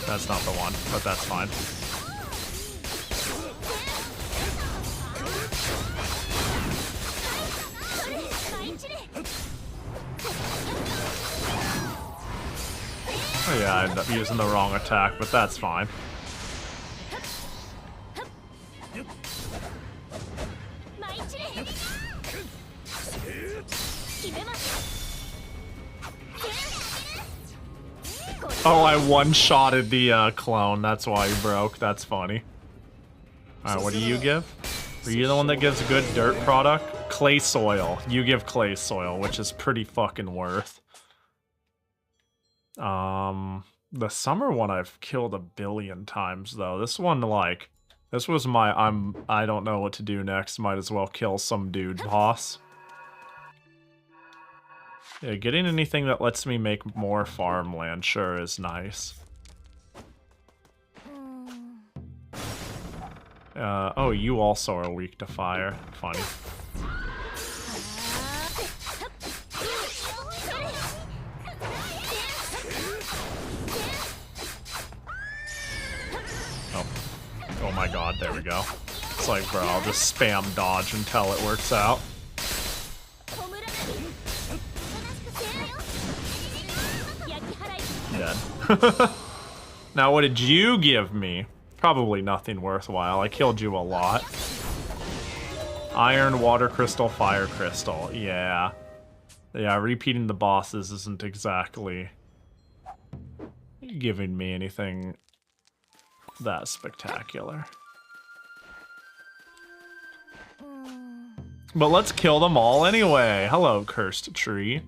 That's not the one, but that's fine. Oh yeah, I ended up using the wrong attack, but that's fine. Oh, I one-shotted the clone. That's why he broke. That's funny. Alright, what do you give? Are you the one that gives good dirt product? Clay soil. You give clay soil, which is pretty fucking worth. The summer one I've killed 1 billion times, though. This one, like... This was my I don't know what to do next. Might as well kill some dude boss. Yeah, getting anything that lets me make more farmland sure is nice. Oh, you also are weak to fire. Funny. Oh my god, there we go. It's like, bro, I'll just spam dodge until it works out. Dead. Now, what did you give me? Probably nothing worthwhile. I killed you a lot. Iron, water crystal, fire crystal. Yeah. Yeah, repeating the bosses isn't exactly giving me anything that spectacular. But let's kill them all anyway. Hello, cursed tree.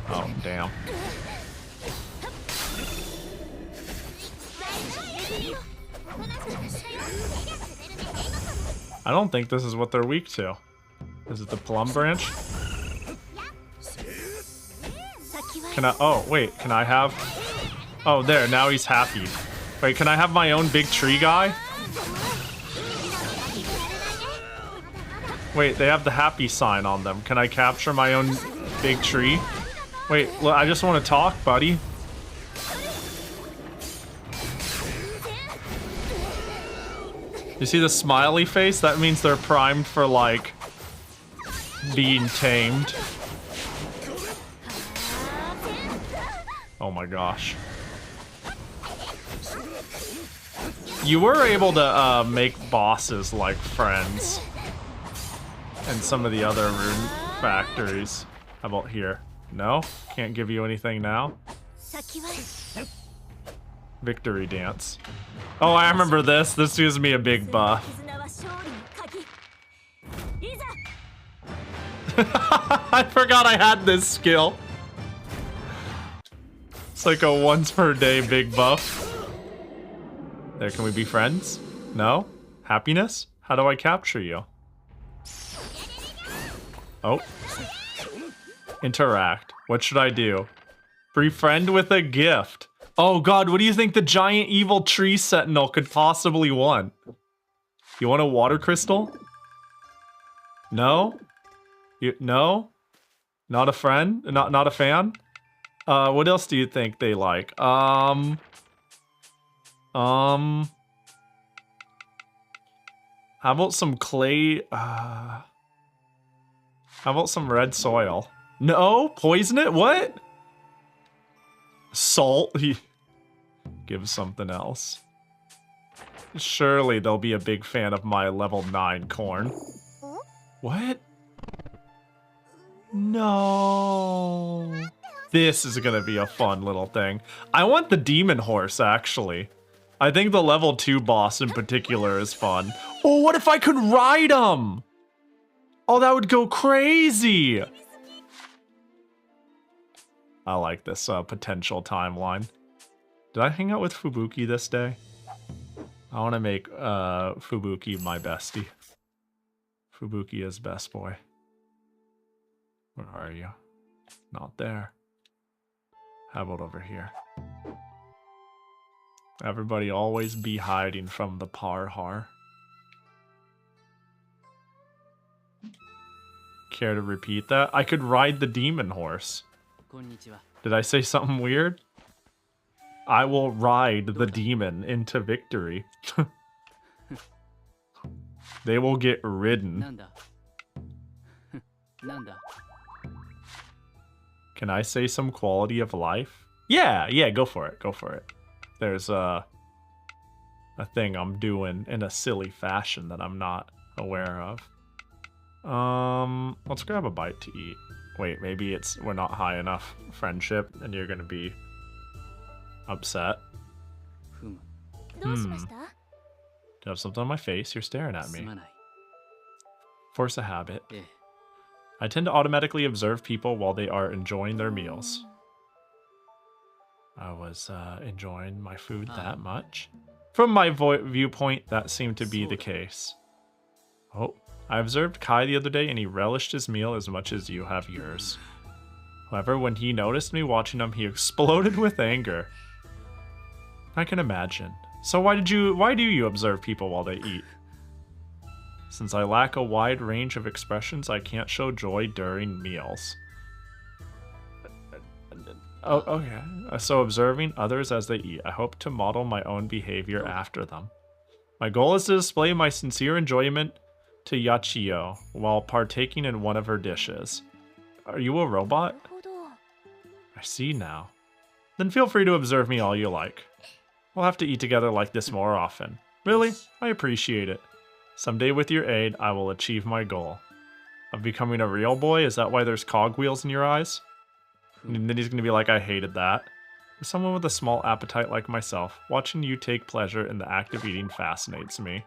Oh, damn. I don't think this is what they're weak to. Is it the plum branch? Can I... Oh, wait. Can I have... Oh, there. Now he's happy. Wait, can I have my own big tree guy? Wait, they have the happy sign on them. Can I capture my own big tree? Wait, look, I just want to talk, buddy. You see the smiley face? That means they're primed for, like, being tamed. Oh my gosh. You were able to make bosses like friends in some of the other rune factories. How about here? No? Can't give you anything now? Victory dance. Oh, I remember this. This gives me a big buff. I forgot I had this skill. It's like a once per day big buff. There, can we be friends? No? Happiness? How do I capture you? Oh. Interact. What should I do? Befriend with a gift. Oh god, what do you think the giant evil tree sentinel could possibly want? You want a water crystal? No? No? Not a friend? Not a fan? What else do you think they like? How about some clay? How about some red soil? No, poison it. What? Salt. Give something else. Surely they'll be a big fan of my level 9 corn. What? No. This is gonna be a fun little thing. I want the demon horse, actually. I think the level 2 boss in particular is fun. Oh, what if I could ride him? Oh, that would go crazy. I like this potential timeline. Did I hang out with Fubuki this day? I want to make Fubuki my bestie. Fubuki is best boy. Where are you? Not there. How about over here? Everybody always be hiding from the Parhar. Care to repeat that? I could ride the demon horse. Did I say something weird? I will ride the demon into victory. They will get ridden. Can I say some quality of life? Yeah, go for it, go for it. There's a thing I'm doing in a silly fashion that I'm not aware of. Let's grab a bite to eat. Wait, maybe we're not high enough friendship and you're gonna be upset. Do you have something on my face? You're staring at me. Force a habit. I tend to automatically observe people while they are enjoying their meals. I was enjoying my food that much. From my viewpoint, that seemed to be the case. Oh, I observed Kai the other day and he relished his meal as much as you have yours. However, when he noticed me watching him, he exploded with anger. I can imagine. So why do you observe people while they eat? Since I lack a wide range of expressions, I can't show joy during meals. Oh, okay. So observing others as they eat, I hope to model my own behavior after them. My goal is to display my sincere enjoyment to Yachiyo while partaking in one of her dishes. Are you a robot? I see now. Then feel free to observe me all you like. We'll have to eat together like this more often. Really? I appreciate it. Someday with your aid, I will achieve my goal. Of becoming a real boy? Is that why there's cogwheels in your eyes? And then he's going to be like, I hated that. For someone with a small appetite like myself, watching you take pleasure in the act of eating fascinates me.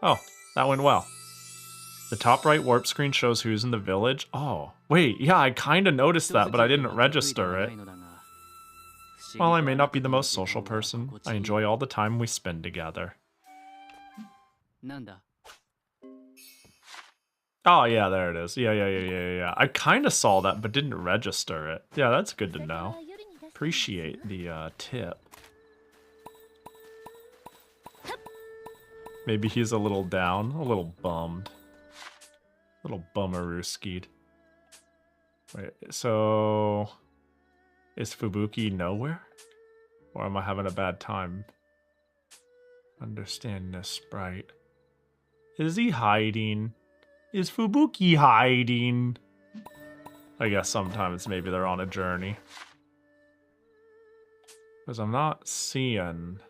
Oh, that went well. The top right warp screen shows who's in the village. Oh, wait, yeah, I kind of noticed that, but I didn't register it. While I may not be the most social person, I enjoy all the time we spend together. Oh, yeah, there it is. Yeah. I kind of saw that, but didn't register it. Yeah, that's good to know. Appreciate the tip. Maybe he's a little down, a little bummed. A little bummerooskied. Wait, so... Is Fubuki nowhere? Or am I having a bad time understanding this sprite? Is he hiding? Is Fubuki hiding? I guess sometimes maybe they're on a journey. Because I'm not seeing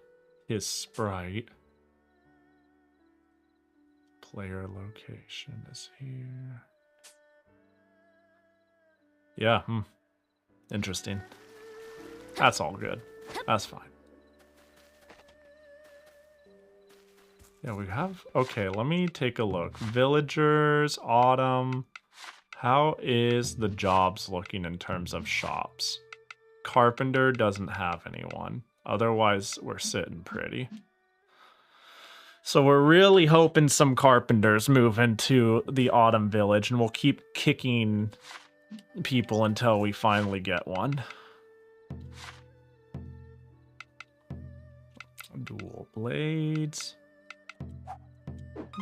his sprite. Player location is here. Yeah, interesting. That's all good. That's fine. Yeah, we have... Okay, let me take a look. Villagers, autumn. How is the jobs looking in terms of shops? Carpenter doesn't have anyone. Otherwise, we're sitting pretty. So we're really hoping some carpenters move into the autumn village, and we'll keep kicking people until we finally get one. Dual blades.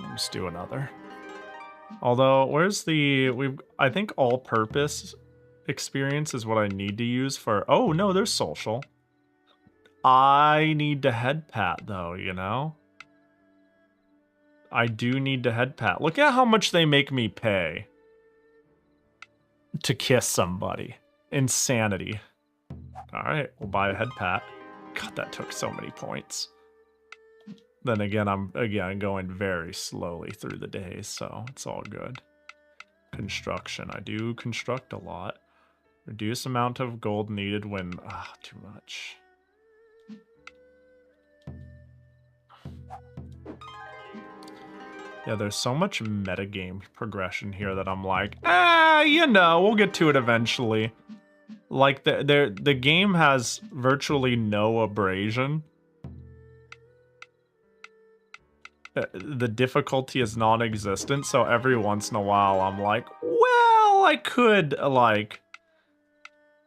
Let's do another. Although, where's the... I think all-purpose experience is what I need to use for... Oh, no, there's social. I need to head pat, though, you know? I do need to head pat. Look at how much they make me pay to kiss somebody. Insanity. Alright, we'll buy a head pat. God, that took so many points. Then again, I'm going very slowly through the days, so it's all good. Construction. I do construct a lot. Reduce amount of gold needed when... too much. Yeah, there's so much metagame progression here that I'm like, you know, we'll get to it eventually. Like, the game has virtually no abrasion. The difficulty is non-existent, so every once in a while I'm like, well, I could, like,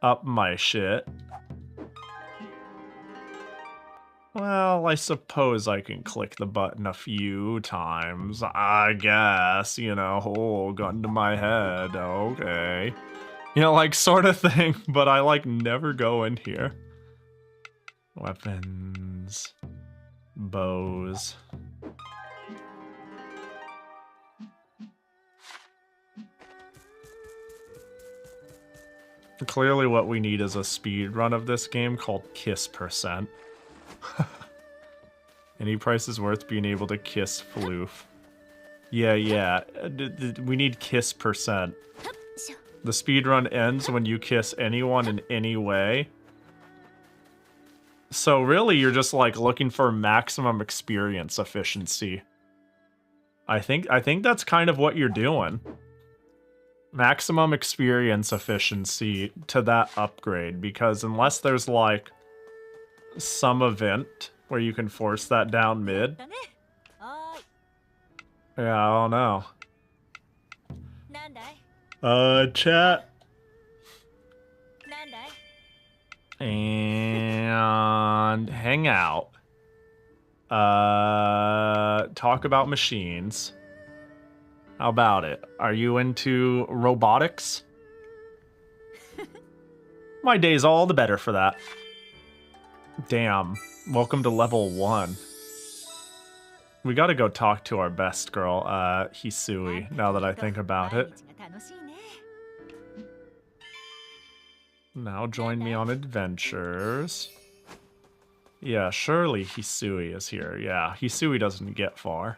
up my shit. Well, I suppose I can click the button a few times, I guess, you know, oh, gun to my head, okay. You know, like, sort of thing, but I, like, never go in here. Weapons. Bows. Clearly what we need is a speed run of this game called Kiss Percent. Any price is worth being able to kiss Floof. Yeah. We need Kiss Percent. The speedrun ends when you kiss anyone in any way. So really, you're just like looking for maximum experience efficiency. I think that's kind of what you're doing. Maximum experience efficiency to that upgrade, because unless there's like some event where you can force that down mid. Yeah, I don't know. Chat. And hang out. Talk about machines. How about it? Are you into robotics? My day's all the better for that. Damn. Welcome to level 1. We gotta go talk to our best girl, Hisui, now that I think about it. Now join me on adventures. Yeah, surely Hisui is here. Yeah, Hisui doesn't get far.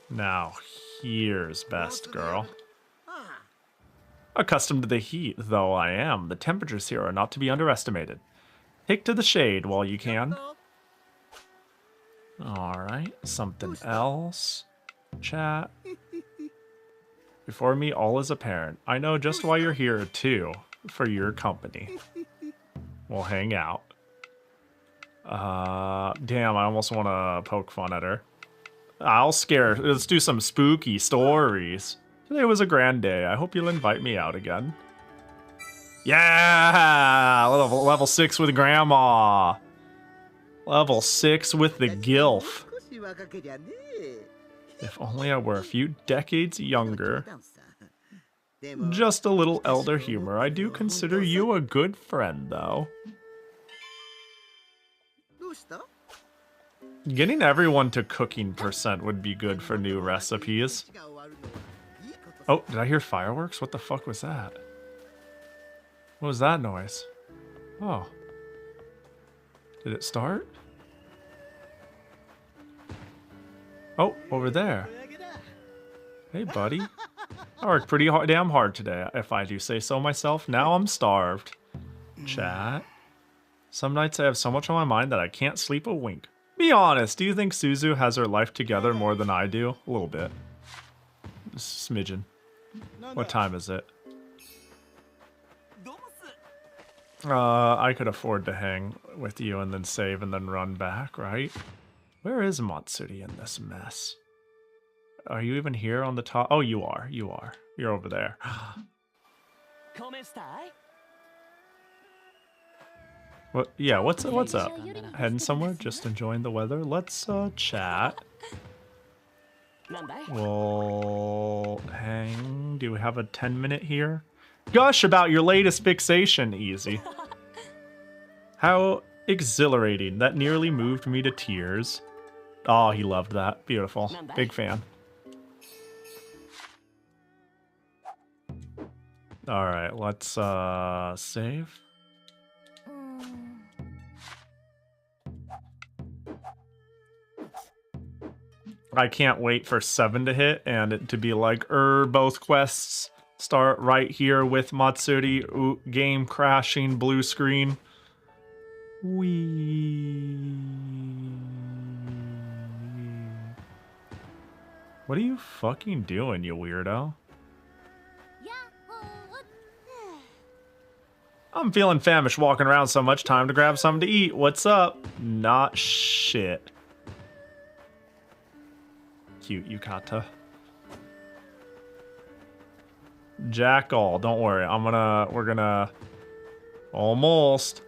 Now, here's best girl. Accustomed to the heat, though I am, the temperatures here are not to be underestimated. Take to the shade while you can. Alright, something else. Chat. Before me, all is apparent. I know just why you're here, too. For your company. We'll hang out. Damn, I almost want to poke fun at her. I'll scare her. Let's do some spooky stories. Today was a grand day. I hope you'll invite me out again. Yeah! Level 6 with Grandma. Level 6 with the Gilf. If only I were a few decades younger. Just a little elder humor. I do consider you a good friend, though. Getting everyone to cooking percent would be good for new recipes. Oh, did I hear fireworks? What the fuck was that? What was that noise? Oh. Did it start? Oh, over there. Hey, buddy. I worked pretty damn hard today, if I do say so myself. Now I'm starved. Chat. Some nights I have so much on my mind that I can't sleep a wink. Be honest, do you think Suzu has her life together more than I do? A little bit. Smidgen. What time is it? I could afford to hang with you and then save and then run back, right? Where is Matsuri in this mess? Are you even here on the top? Oh, you are. You are. You're over there. What? Yeah, what's up? Heading somewhere? Just enjoying the weather? Let's chat. We'll hang. Do we have a 10-minute here? Gush about your latest fixation, Easy. How exhilarating. That nearly moved me to tears. Oh, he loved that. Beautiful. Big fan. All right, let's save. I can't wait for 7 to hit and it to be like, both quests start right here with Matsuri. Ooh, game crashing, blue screen. Wee. What are you fucking doing, you weirdo? I'm feeling famished walking around so much. Time to grab something to eat. What's up? Not shit. Cute yukata. Jackal, don't worry. We're gonna almost.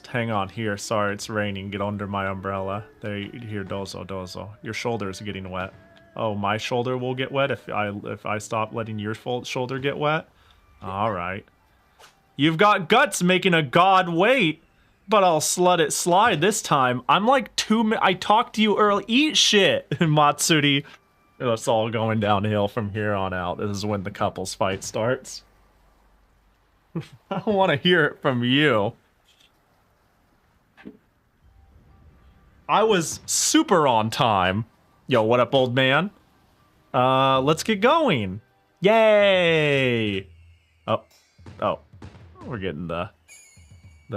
Hang on here. Sorry, it's raining. Get under my umbrella. Here, dozo. Your shoulder is getting wet. Oh, my shoulder will get wet if I stop letting your shoulder get wet. All right. You've got guts making a god wait, but I'll let it slide this time. I'm like I talked to you early. Eat shit, Matsuri. It's all going downhill from here on out. This is when the couples fight starts. I want to hear it from you. I was super on time. Yo, what up, old man? Let's get going. Yay! Oh. We're getting the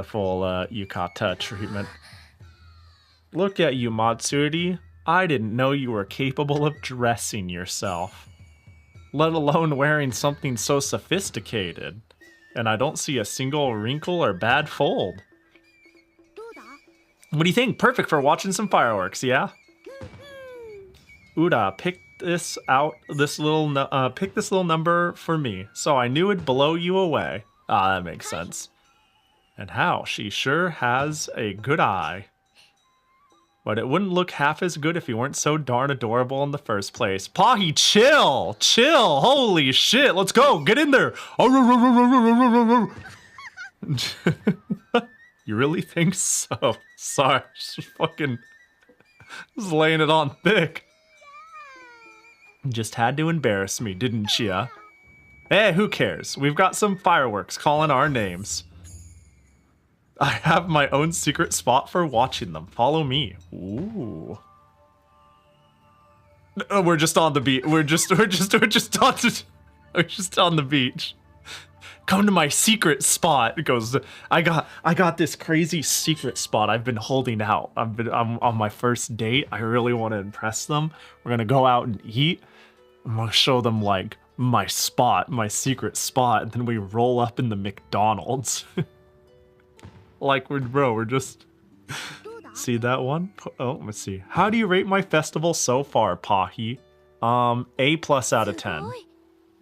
full yukata treatment. Look at you, Matsuri. I didn't know you were capable of dressing yourself, let alone wearing something so sophisticated. And I don't see a single wrinkle or bad fold. What do you think? Perfect for watching some fireworks, yeah? Uda, pick this little number for me, so I knew it'd blow you away. Ah, that makes sense. And how? She sure has a good eye. But it wouldn't look half as good if you weren't so darn adorable in the first place. Pahi, chill! Chill! Holy shit! Let's go! Get in there! You really think so? Sorry, just fucking... just laying it on thick. Just had to embarrass me, didn't ya? Hey, who cares? We've got some fireworks calling our names. I have my own secret spot for watching them. Follow me. Ooh. We're just on the beach. We're just on the beach. Come to my secret spot. It goes, I got this crazy secret spot I've been holding out. I'm on my first date. I really want to impress them. We're gonna go out and eat. I'm gonna show them like my spot, my secret spot, and then we roll up in the McDonald's. Like we're just... See that one? Oh, let's see. How do you rate my festival so far, Pahi? A+ out of 10.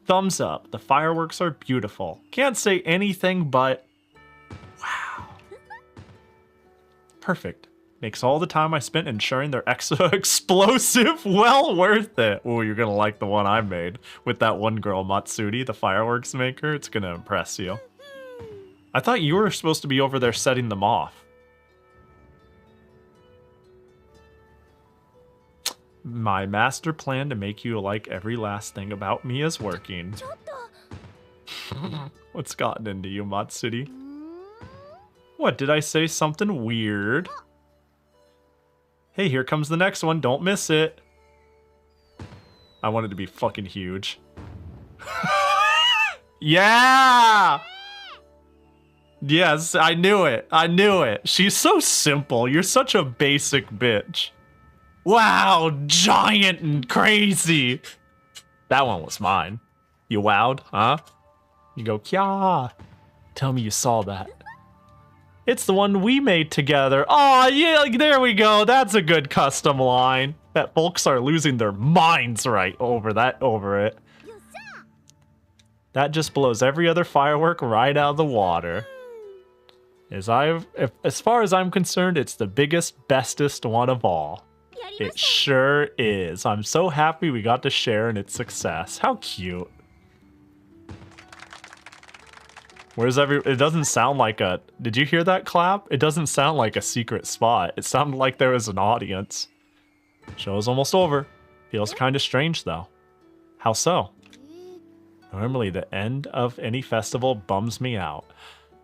Thumbs up. The fireworks are beautiful. Can't say anything but... wow. Perfect. Makes all the time I spent ensuring they're explosive well worth it. Oh, you're gonna like the one I made with that one girl, Matsuri, the fireworks maker. It's gonna impress you. I thought you were supposed to be over there setting them off. My master plan to make you like every last thing about me is working. What's gotten into you, Matsuri? What, did I say something weird? Hey, here comes the next one. Don't miss it. I want it to be fucking huge. Yeah! Yes, I knew it. I knew it. She's so simple. You're such a basic bitch. Wow, giant and crazy. That one was mine. You wowed, huh? You go, kya. Tell me you saw that. It's the one we made together. Oh, yeah, there we go. That's a good custom line. That folks are losing their minds right over it. That just blows every other firework right out of the water. As far as I'm concerned, it's the biggest, bestest one of all. It sure is. I'm so happy we got to share in its success. How cute. It doesn't sound like a... Did you hear that clap? It doesn't sound like a secret spot. It sounded like there was an audience. Show's almost over. Feels kind of strange, though. How so? Normally, the end of any festival bums me out,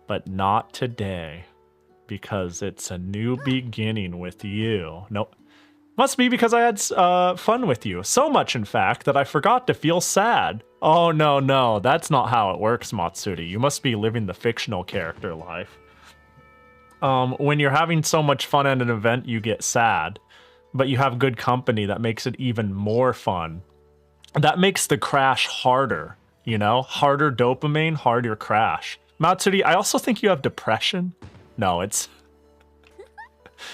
but not today, because it's a new beginning with you. Nope. Must be because I had fun with you. So much, in fact, that I forgot to feel sad. Oh, no, that's not how it works, Matsuri. You must be living the fictional character life. When you're having so much fun at an event, you get sad, but you have good company that makes it even more fun. That makes the crash harder, you know? Harder dopamine, harder crash. Matsuri, I also think you have depression. No, it's...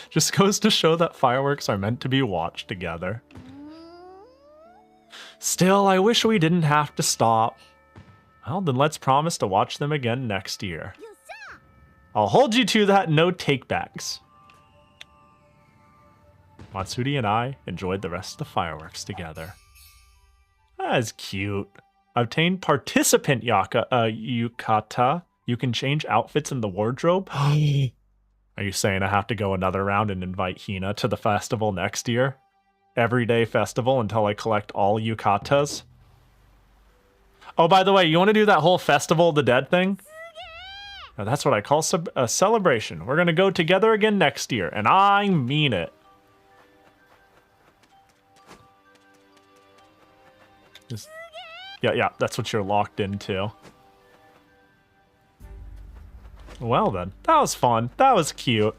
just goes to show that fireworks are meant to be watched together. Still, I wish we didn't have to stop. Well, then let's promise to watch them again next year. I'll hold you to that, no takebacks. Matsuri and I enjoyed the rest of the fireworks together. That's cute. Obtained participant yukata. You can change outfits in the wardrobe. Are you saying I have to go another round and invite Hina to the festival next year? Everyday festival until I collect all yukatas? Oh, by the way, you want to do that whole Festival of the Dead thing? Now, that's what I call a celebration. We're going to go together again next year, and I mean it. Just, yeah, that's what you're locked into. Well then, that was fun. That was cute.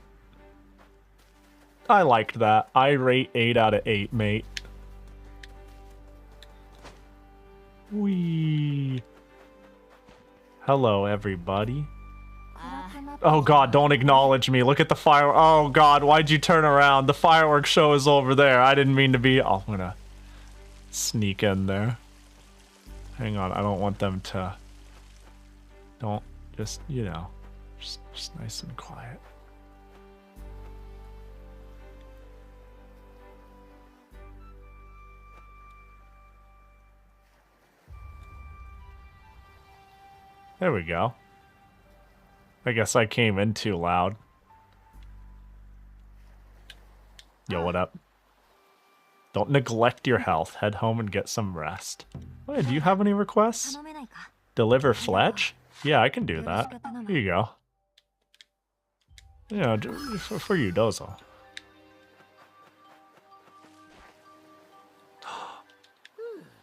I liked that. I rate 8 out of 8, mate. Wee. Hello, everybody. Oh god, don't acknowledge me. Look at the fire. Oh god, why'd you turn around? The fireworks show is over there. I didn't mean to be... Oh, I'm gonna sneak in there. Hang on, I don't want them to... Don't... Just, you know... Just nice and quiet. There we go. I guess I came in too loud. Yo, what up? Don't neglect your health. Head home and get some rest. Hey, do you have any requests? Deliver Fletch? Yeah, I can do that. Here you go. Yeah, for you, Dozo.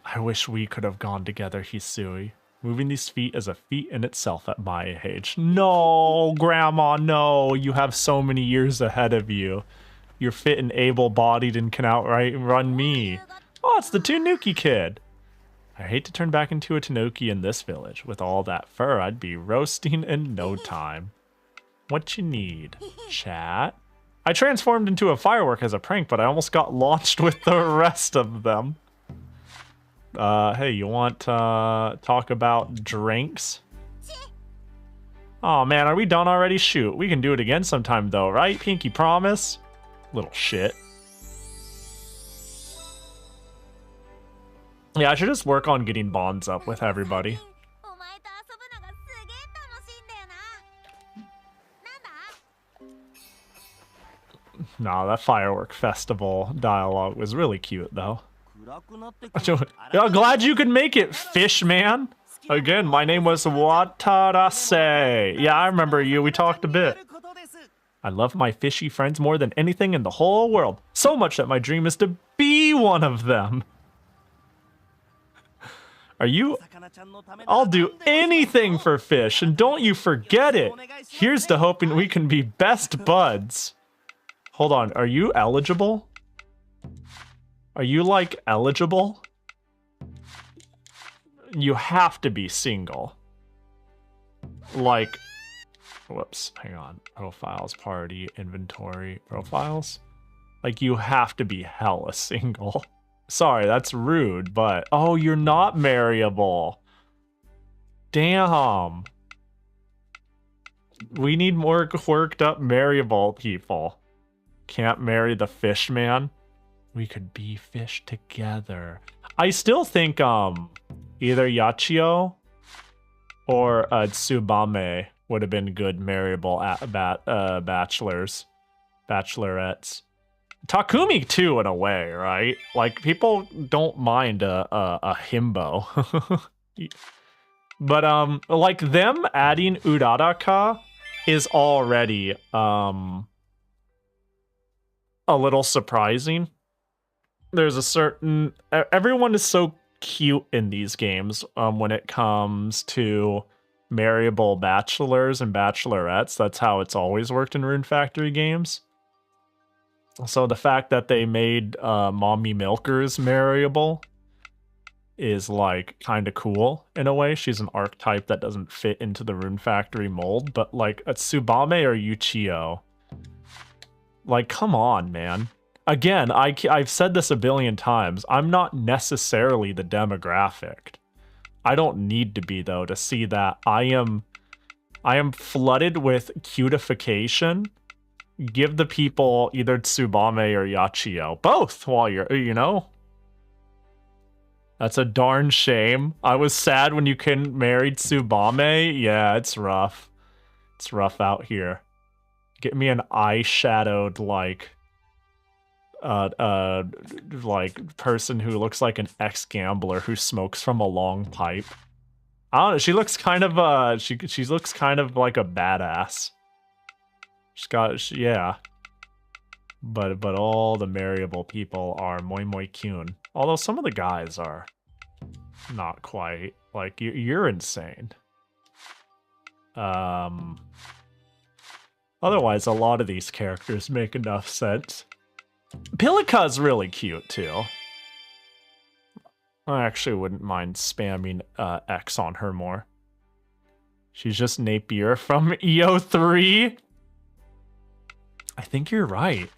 I wish we could have gone together, Hisui. Moving these feet is a feat in itself at my age. No, Grandma, no. You have so many years ahead of you. You're fit and able-bodied and can outright run me. Oh, it's the Tanuki kid. I hate to turn back into a Tanuki in this village. With all that fur, I'd be roasting in no time. What you need? Chat? I transformed into a firework as a prank, but I almost got launched with the rest of them. Hey, you want to talk about drinks? Oh man, are we done already? Shoot, we can do it again sometime though, right? Pinky promise? Little shit. Yeah, I should just work on getting bonds up with everybody. Nah, that firework festival dialogue was really cute though. I'm glad you could make it, fish man. Again, my name was Watarase. Yeah, I remember you. We talked a bit. I love my fishy friends more than anything in the whole world. So much that my dream is to be one of them. Are you... I'll do anything for fish, and don't you forget it. Here's to hoping we can be best buds. Hold on, are you eligible? Are you, like, eligible? You have to be single. Like... Whoops, hang on. Profiles, party, inventory, profiles? Like, you have to be hella single. Sorry, that's rude, but... Oh, you're not marryable. Damn. We need more worked up marryable people. Can't marry the fish man? We could be fish together. I still think, either Yachio or Tsubame would have been good marryable bachelorettes. Takumi too, in a way, right? Like, people don't mind a himbo. But like, them adding Uraraka is already a little surprising. There's a certain... Everyone is so cute in these games when it comes to marryable bachelors and bachelorettes. That's how it's always worked in Rune Factory games. So the fact that they made mommy milkers marryable is like kind of cool in a way. She's an archetype that doesn't fit into the Rune Factory mold, but like a Tsubame or Yuchio, like, come on, man. Again, I've said this a billion times. I'm not necessarily the demographic. I don't need to be, though, to see that I am flooded with cutification. Give the people either Tsubame or Yachio. Both, while you're, you know? That's a darn shame. I was sad when you couldn't marry Tsubame. Yeah, it's rough. It's rough out here. Get me an eyeshadowed, like person who looks like an ex-gambler who smokes from a long pipe. I don't know, she looks kind of she looks kind of like a badass. Yeah. But all the marryable people are moi moi kyun. Although some of the guys are not quite. Like, you're insane. Otherwise, a lot of these characters make enough sense. Pilika's really cute, too. I actually wouldn't mind spamming X on her more. She's just Napier from EO3. I think you're right.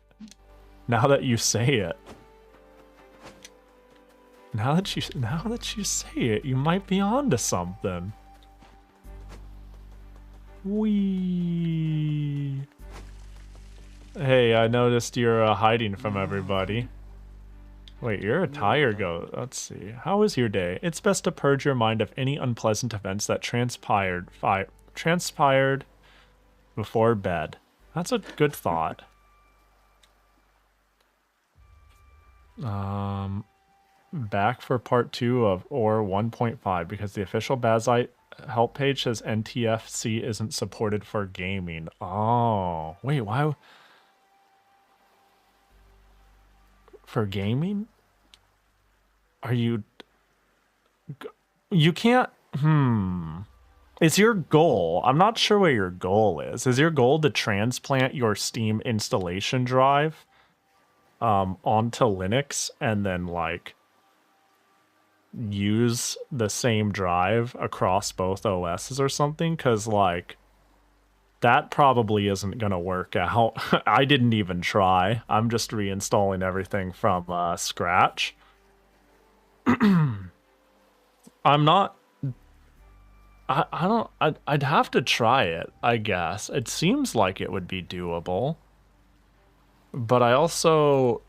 Now that you say it. Now that you say it, you might be onto something. Wee. Hey, I noticed you're hiding from everybody. Wait, you're a tired goat. Let's see. How was your day? It's best to purge your mind of any unpleasant events that transpired before bed. That's a good thought. Back for part 2 of or 1.5 because the official Bazite help page says NTFC isn't supported for gaming. Oh, wait, why? For gaming? Are you... You can't... It's your goal. I'm not sure what your goal is. Is your goal to transplant your Steam installation drive onto Linux and then, like, use the same drive across both OSs or something? Because, like, that probably isn't going to work out. I didn't even try. I'm just reinstalling everything from scratch. I'm not... I'd have to try it, I guess. It seems like it would be doable. But I also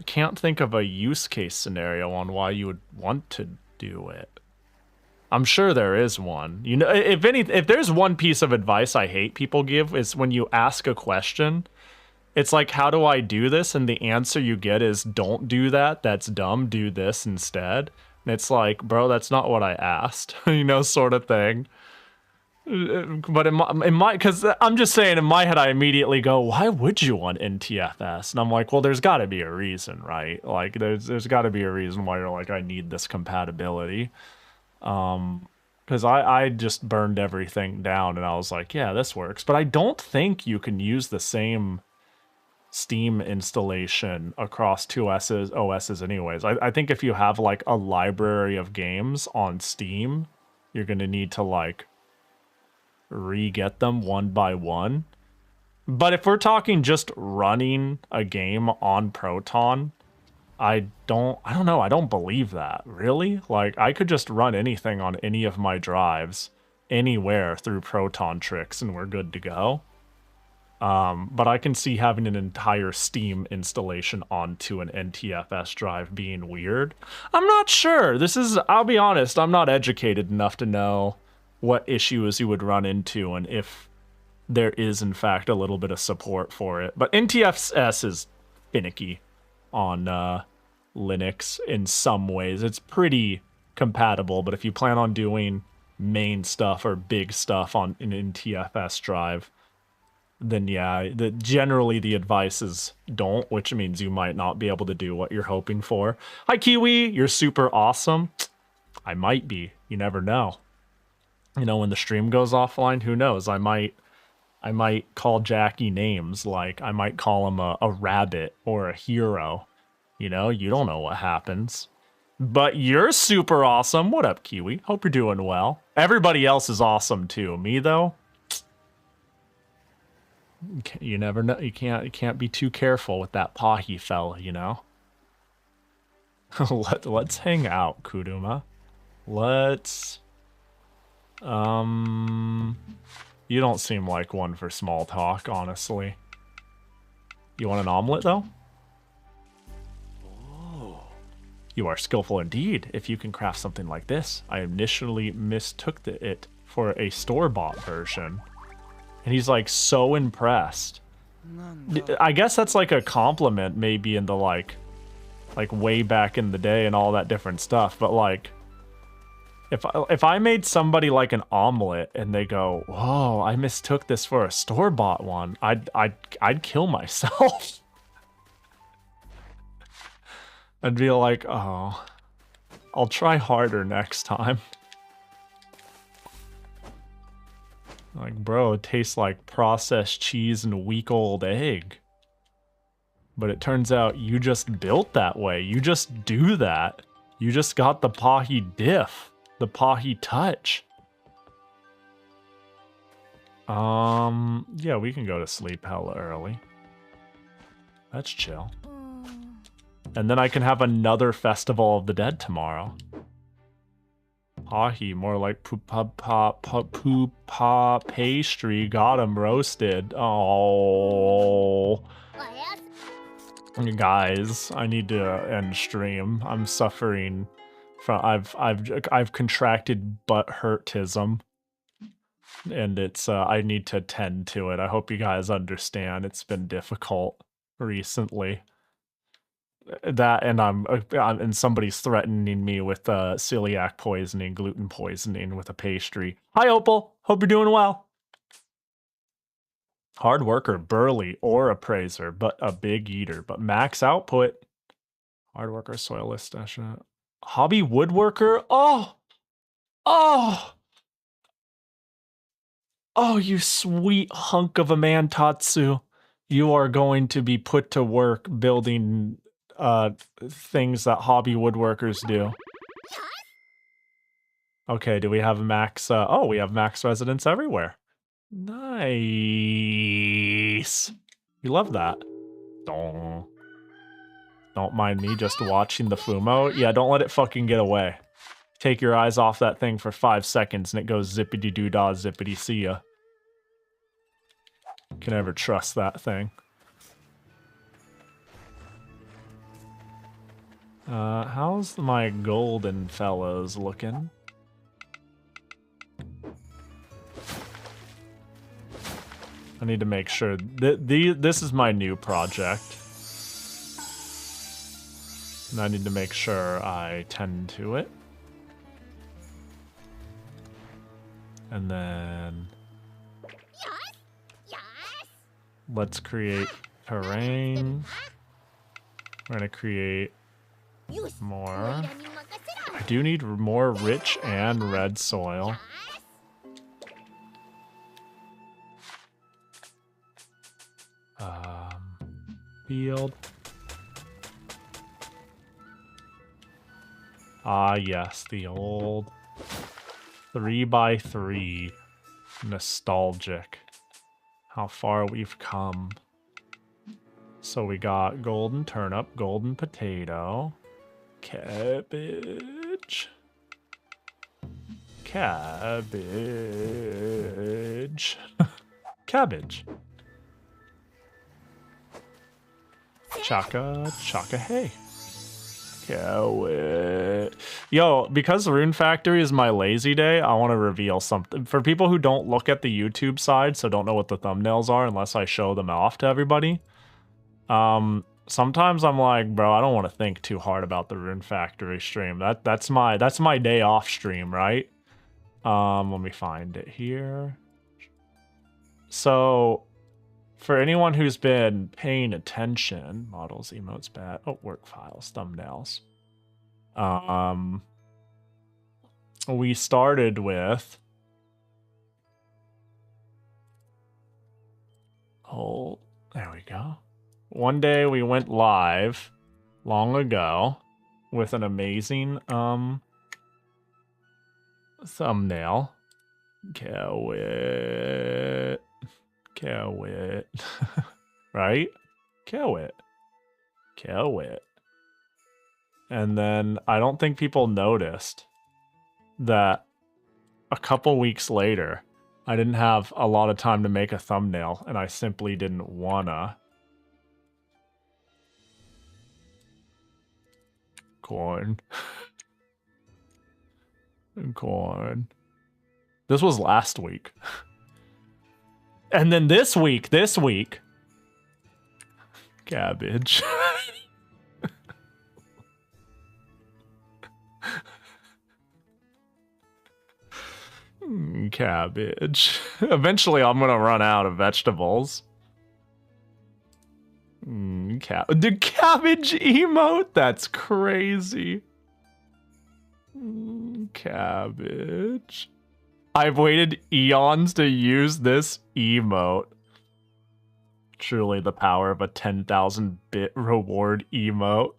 can't think of a use case scenario on why you would want to do it. I'm sure there is one. You know, if there's one piece of advice I hate people give, is when you ask a question, it's like, how do I do this? And the answer you get is, don't do that. That's dumb. Do this instead. And it's like, bro, that's not what I asked, you know, sort of thing. But in my, because I'm just saying, in my head, I immediately go, why would you want NTFS? And I'm like, well, there's got to be a reason, right? Like, there's got to be a reason why you're like, I need this compatibility. Because I just burned everything down, and I was like, yeah, this works. But I don't think you can use the same Steam installation across two OSs anyways. I think if you have like a library of games on Steam, you're going to need to like re-get them one by one. But if we're talking just running a game on Proton, I don't know, I don't believe that. Really? Like, I could just run anything on any of my drives anywhere through Proton tricks and we're good to go. But I can see having an entire Steam installation onto an NTFS drive being weird. I'm not sure. I'll be honest, I'm not educated enough to know what issues you would run into and if there is, in fact, a little bit of support for it. But NTFS is finicky on Linux in some ways. It's pretty compatible, but if you plan on doing main stuff or big stuff in TFS drive, then yeah, generally the advice is don't, which means you might not be able to do what you're hoping for. Hi Kiwi, you're super awesome. I might be. You never know. You know, when the stream goes offline, who knows? I might call Jackie names, like I might call him a rabbit or a hero. You know, you don't know what happens. But you're super awesome. What up, Kiwi? Hope you're doing well. Everybody else is awesome too. Me though, you never know. You can't be too careful with that Pahi fella, you know. Let's hang out, Kuruma. Let's. You don't seem like one for small talk, honestly. You want an omelet though? You are skillful indeed, if you can craft something like this. I initially mistook it for a store-bought version. And he's like so impressed. I guess that's like a compliment maybe in the like way back in the day and all that different stuff. But like, if I made somebody like an omelet and they go, whoa, I mistook this for a store-bought one, I'd kill myself. I'd be like, oh, I'll try harder next time. Like, bro, it tastes like processed cheese and week-old egg. But it turns out you just built that way. You just do that. You just got the Pahi diff. The Pahi touch. Yeah, we can go to sleep hella early. That's chill. And then I can have another Festival of the Dead tomorrow. Pahi, more like poop pastry. Got him roasted. Oh. Guys, I need to end stream. I'm suffering from I've contracted butt hurtism. And it's I need to tend to it. I hope you guys understand. It's been difficult recently. That and and somebody's threatening me with celiac poisoning, gluten poisoning with a pastry. Hi Opal, hope you're doing well. Hard worker, burly, or appraiser, but a big eater, but max output. Hard worker, soilist, hobby woodworker. Oh, you sweet hunk of a man, Tatsu. You are going to be put to work building things that hobby woodworkers do. Okay, do we have max? Oh, we have max residents everywhere. Nice. You love that. Don't mind me just watching the Fumo. Yeah, don't let it fucking get away. Take your eyes off that thing for 5 seconds and it goes zippity doo dah, zippity see ya. Can never trust that thing. How's my golden fellows looking? I need to make sure this is my new project. And I need to make sure I tend to it. And then let's create terrain. We're gonna create more. I do need more rich and red soil. Field. Ah, yes, the old 3x3 nostalgic. How far we've come. So we got golden turnip, golden potato, cabbage, cabbage, cabbage. Chaka hey. Yo, because Rune Factory is my lazy day, I want to reveal something. For people who don't look at the YouTube side, so don't know what the thumbnails are unless I show them off to everybody. Sometimes I'm like, bro, I don't want to think too hard about the Rune Factory stream. That's my day off stream, right? Let me find it here. So, for anyone who's been paying attention, models, emotes, bad. Oh, work files, thumbnails. We started with. Oh, there we go. One day we went live long ago with an amazing thumbnail. Cowit. Right? Cowit. And then I don't think people noticed that a couple weeks later I didn't have a lot of time to make a thumbnail, and I simply didn't wanna. Corn. Corn. This was last week. And then this week. Cabbage. Cabbage. Eventually I'm gonna run out of vegetables. The cabbage emote? That's crazy. Cabbage. I've waited eons to use this emote. Truly the power of a 10,000 bit reward emote.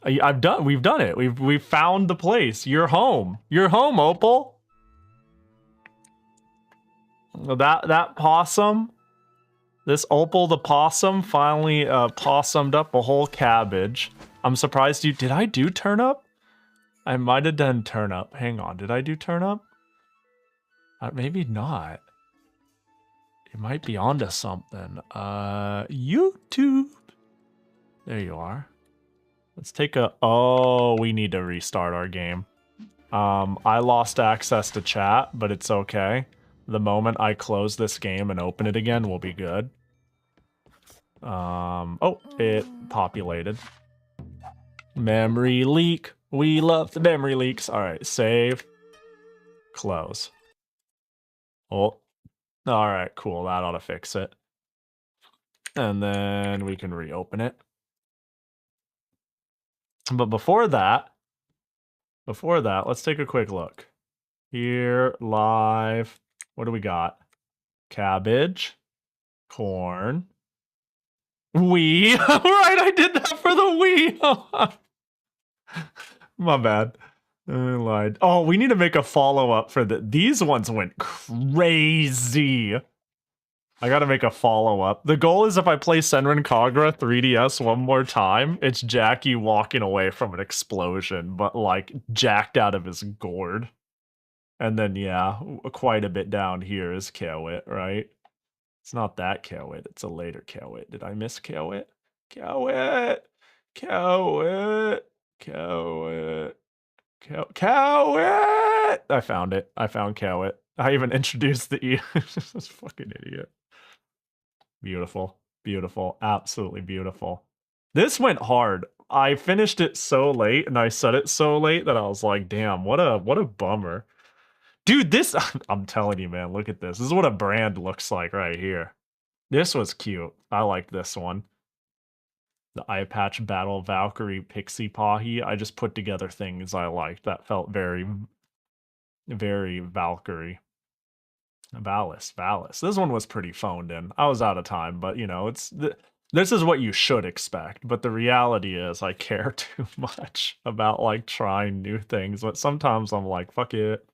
We've done it. We've found the place. You're home. You're home, Opal. That possum. This Opal the possum finally possumed up a whole cabbage. I'm surprised did I do turnip? I might have done turnip. Hang on, did I do turnip? Maybe not. It might be onto something. YouTube. There you are. Let's take a... Oh, we need to restart our game. I lost access to chat, but it's okay. The moment I close this game and open it again, we'll be good. Oh, it populated. Memory leak. We love the memory leaks. All right, save. Close. Oh, all right, cool. That ought to fix it. And then we can reopen it. But before that, let's take a quick look. Here, live. What do we got? Cabbage, corn, Wii. Right, I did that for the Wii. My bad. I lied. Oh, we need to make a follow-up for these ones went crazy. I gotta make a follow-up. The goal is if I play Senran Kagura 3DS one more time, it's Jackie walking away from an explosion, but like jacked out of his gourd. And then, yeah, quite a bit down here is Kowit, right? It's not that Kowit, it's a later Kowit. Did I miss Kowit? Kowit! Kowit! Kowit! Kowit! I found it. I found Kowit. I even introduced the E. This fucking idiot. Beautiful. Beautiful. Absolutely beautiful. This went hard. I finished it so late, and I said it so late that I was like, damn, what a bummer. Dude, this... I'm telling you, man, look at this. This is what a brand looks like right here. This was cute. I like this one. The Eye Patch Battle Valkyrie Pixie Pahi. I just put together things I liked that felt very, very Valkyrie. Valis. This one was pretty phoned in. I was out of time, but you know, this is what you should expect. But the reality is I care too much about like trying new things. But sometimes I'm like, fuck it.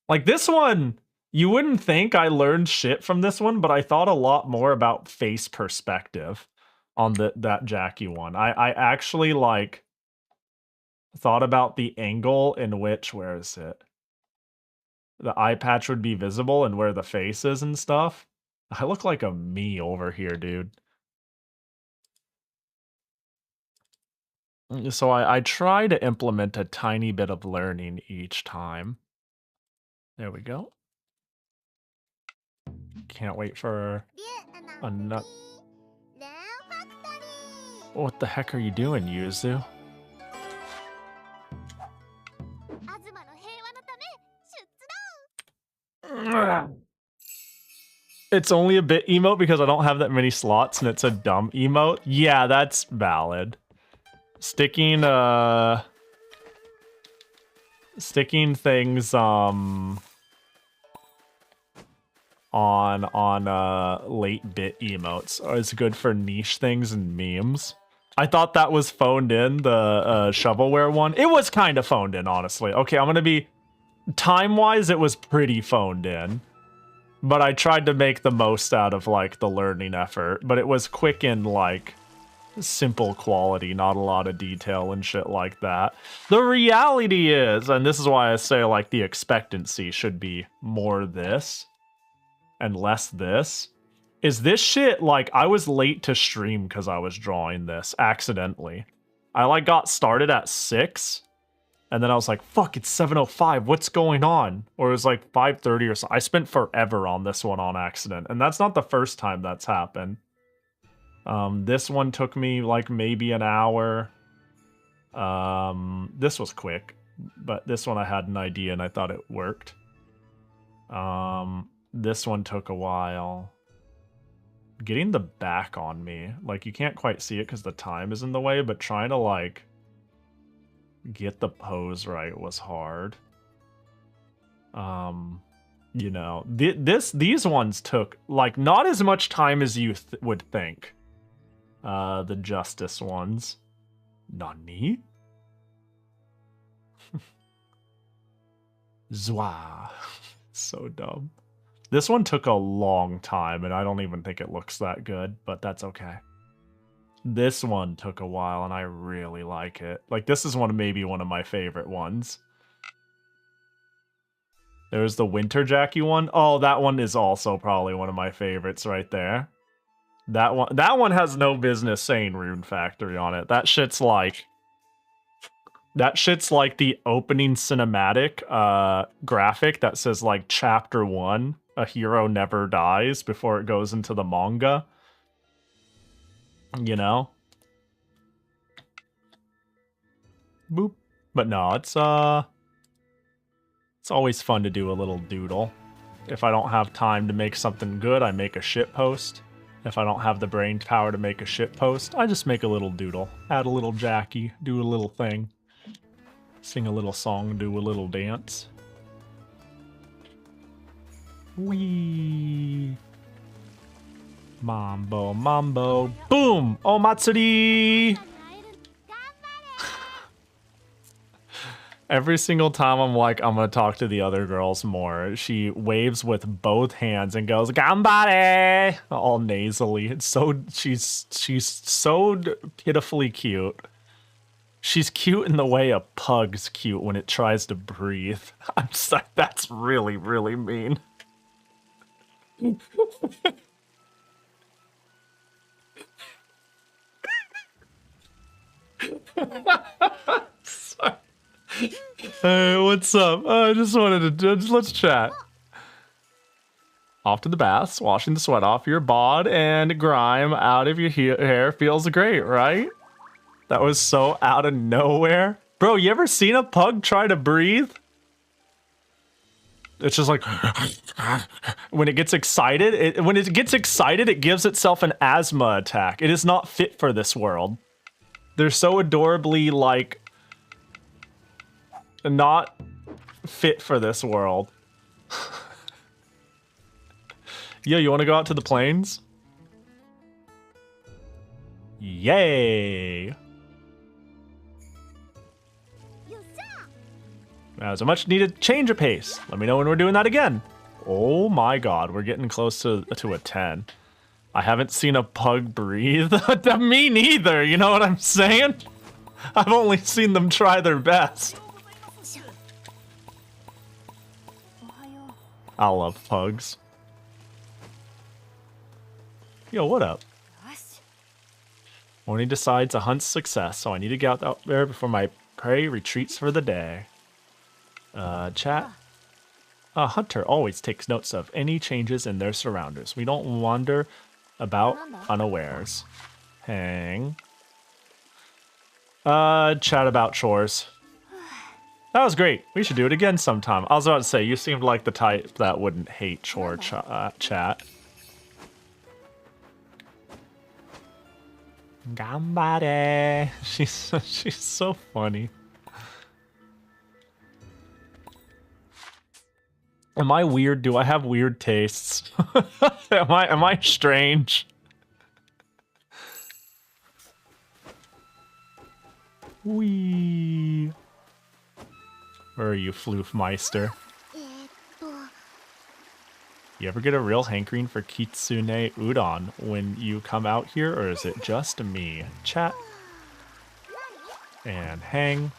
Like this one, you wouldn't think I learned shit from this one, but I thought a lot more about face perspective on that Jackie one. I actually like thought about the angle in which, where is it? The eye patch would be visible and where the face is and stuff. I look like a me over here, dude. So I try to implement a tiny bit of learning each time. There we go. Can't wait for What the heck are you doing, Yuzu? It's only a bit emote because I don't have that many slots and it's a dumb emote. Yeah, that's valid. Sticking things on late bit emotes is good for niche things and memes. I thought that was phoned in, the shovelware one. It was kind of phoned in, honestly. Okay, I'm gonna be time-wise, it was pretty phoned in. But I tried to make the most out of, like, the learning effort. But it was quick and, like, simple quality, not a lot of detail and shit like that. The reality is, and this is why I say, like, the expectancy should be more this and less this, is this shit, like, I was late to stream because I was drawing this accidentally. I, like, got started at 6. And then I was like, fuck, it's 7:05. What's going on? Or it was like 5:30 or so. I spent forever on this one on accident. And that's not the first time that's happened. This one took me like maybe an hour. This was quick. But this one I had an idea and I thought it worked. This one took a while. Getting the back on me. Like, you can't quite see it because the time is in the way. But trying to, like, get the pose right was hard. You know, these ones took, like, not as much time as you would think. The justice ones. Nani? Zwa. So dumb. This one took a long time, and I don't even think it looks that good, but that's okay. This one took a while, and I really like it. Like, this is maybe one of my favorite ones. There's the Winter Jackie one. Oh, that one is also probably one of my favorites right there. That one has no business saying Rune Factory on it. That shit's like the opening cinematic graphic that says, like, Chapter 1, a hero never dies, before it goes into the manga. You know? Boop. But no, it's always fun to do a little doodle. If I don't have time to make something good, I make a shit post. If I don't have the brain power to make a shit post, I just make a little doodle. Add a little Jackie, do a little thing. Sing a little song, do a little dance. Wee. Mambo, mambo, boom! Oh, Matsuri! Every single time I'm like, I'm gonna talk to the other girls more, she waves with both hands and goes, Gambare! All nasally. It's so, she's so pitifully cute. She's cute in the way a pug's cute when it tries to breathe. I'm just like, that's really, really mean. Sorry. Hey, what's up? I just wanted to let's chat. Off to the baths, washing the sweat off your bod and grime out of your hair feels great, right? That was so out of nowhere. Bro, you ever seen a pug try to breathe? It's just like when it gets excited, it gives itself an asthma attack. It is not fit for this world. They're so adorably, like, not fit for this world. Yo, you want to go out to the plains? Yay! That was a much needed change of pace. Let me know when we're doing that again. Oh my god, we're getting close to a 10. I haven't seen a pug breathe. Me neither, you know what I'm saying? I've only seen them try their best. I love pugs. Yo, what up? Morning decides a hunt's success, so I need to get out there before my prey retreats for the day. Chat. A hunter always takes notes of any changes in their surroundings. We don't wander about unawares. Hang. Chat about chores. That was great. We should do it again sometime. I was about to say, you seemed like the type that wouldn't hate chore chat. Gambare. She's so funny. Am I weird? Do I have weird tastes? Am I strange? Wee. Where are you, Floofmeister? You ever get a real hankering for kitsune udon when you come out here, or is it just me? Chat. And hang.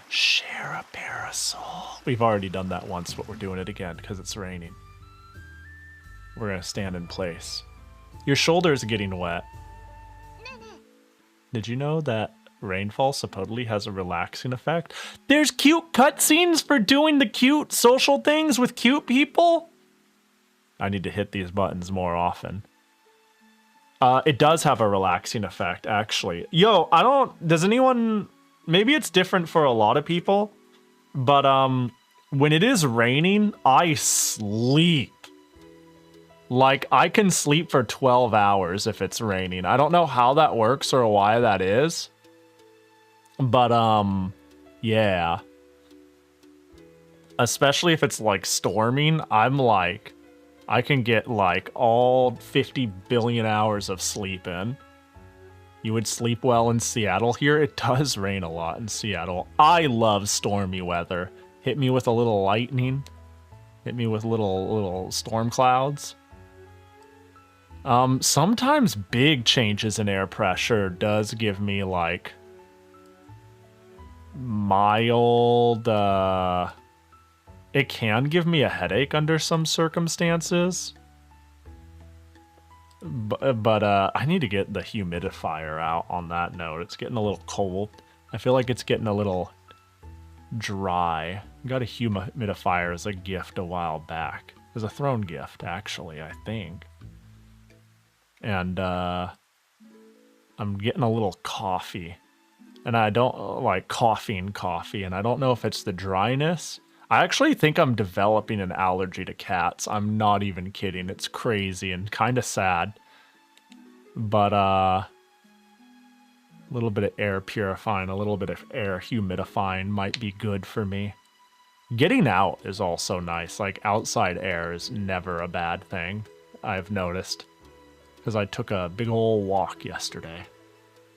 Share a parasol. We've already done that once, but we're doing it again because it's raining. We're gonna stand in place. Your shoulder's getting wet. Did you know that rainfall supposedly has a relaxing effect? There's cute cutscenes for doing the cute social things with cute people? I need to hit these buttons more often. It does have a relaxing effect, actually. Yo, does anyone... Maybe it's different for a lot of people, but when it is raining, I sleep. Like, I can sleep for 12 hours if it's raining. I don't know how that works or why that is. But, yeah. Especially if it's, like, storming, I'm like... I can get, like, all 50 billion hours of sleep in. You would sleep well in Seattle here? It does rain a lot in Seattle. I love stormy weather. Hit me with a little lightning. Hit me with little storm clouds. Sometimes big changes in air pressure does give me, like, mild, it can give me a headache under some circumstances. But I need to get the humidifier out on that note. It's getting a little cold. I feel like it's getting a little dry. Got a humidifier as a gift a while back. As a throne gift, actually, I think. And I'm getting a little coffee. And I don't like coffee, and I don't know if it's the dryness. I actually think I'm developing an allergy to cats. I'm not even kidding. It's crazy and kind of sad. But a little bit of air purifying, a little bit of air humidifying might be good for me. Getting out is also nice. Like, outside air is never a bad thing, I've noticed. Because I took a big ol' walk yesterday.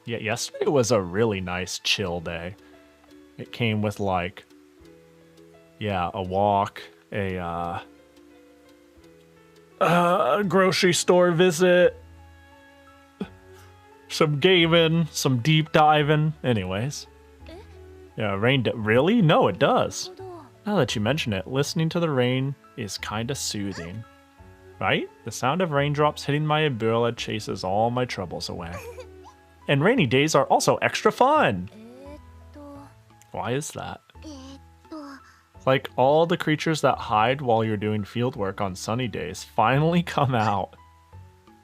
Yeah, yesterday was a really nice chill day. It came with, like... Yeah, a walk, a grocery store visit, some gaming, some deep diving. Anyways. Yeah, rain... Really? No, it does. Now that you mention it, listening to the rain is kinda soothing. Right? The sound of raindrops hitting my umbrella chases all my troubles away. And rainy days are also extra fun! Why is that? Like, all the creatures that hide while you're doing field work on sunny days finally come out.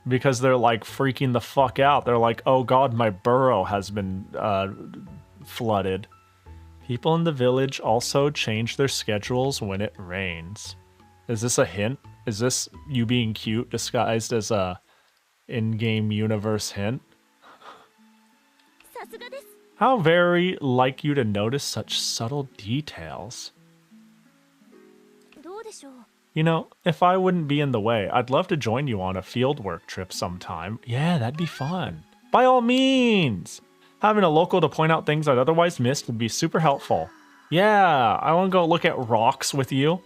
Because they're, like, freaking the fuck out. They're like, oh god, my burrow has been flooded. People in the village also change their schedules when it rains. Is this a hint? Is this you being cute disguised as a in-game universe hint? How very like you to notice such subtle details. You know, if I wouldn't be in the way, I'd love to join you on a fieldwork trip sometime. Yeah, that'd be fun. By all means! Having a local to point out things I'd otherwise missed would be super helpful. Yeah, I want to go look at rocks with you.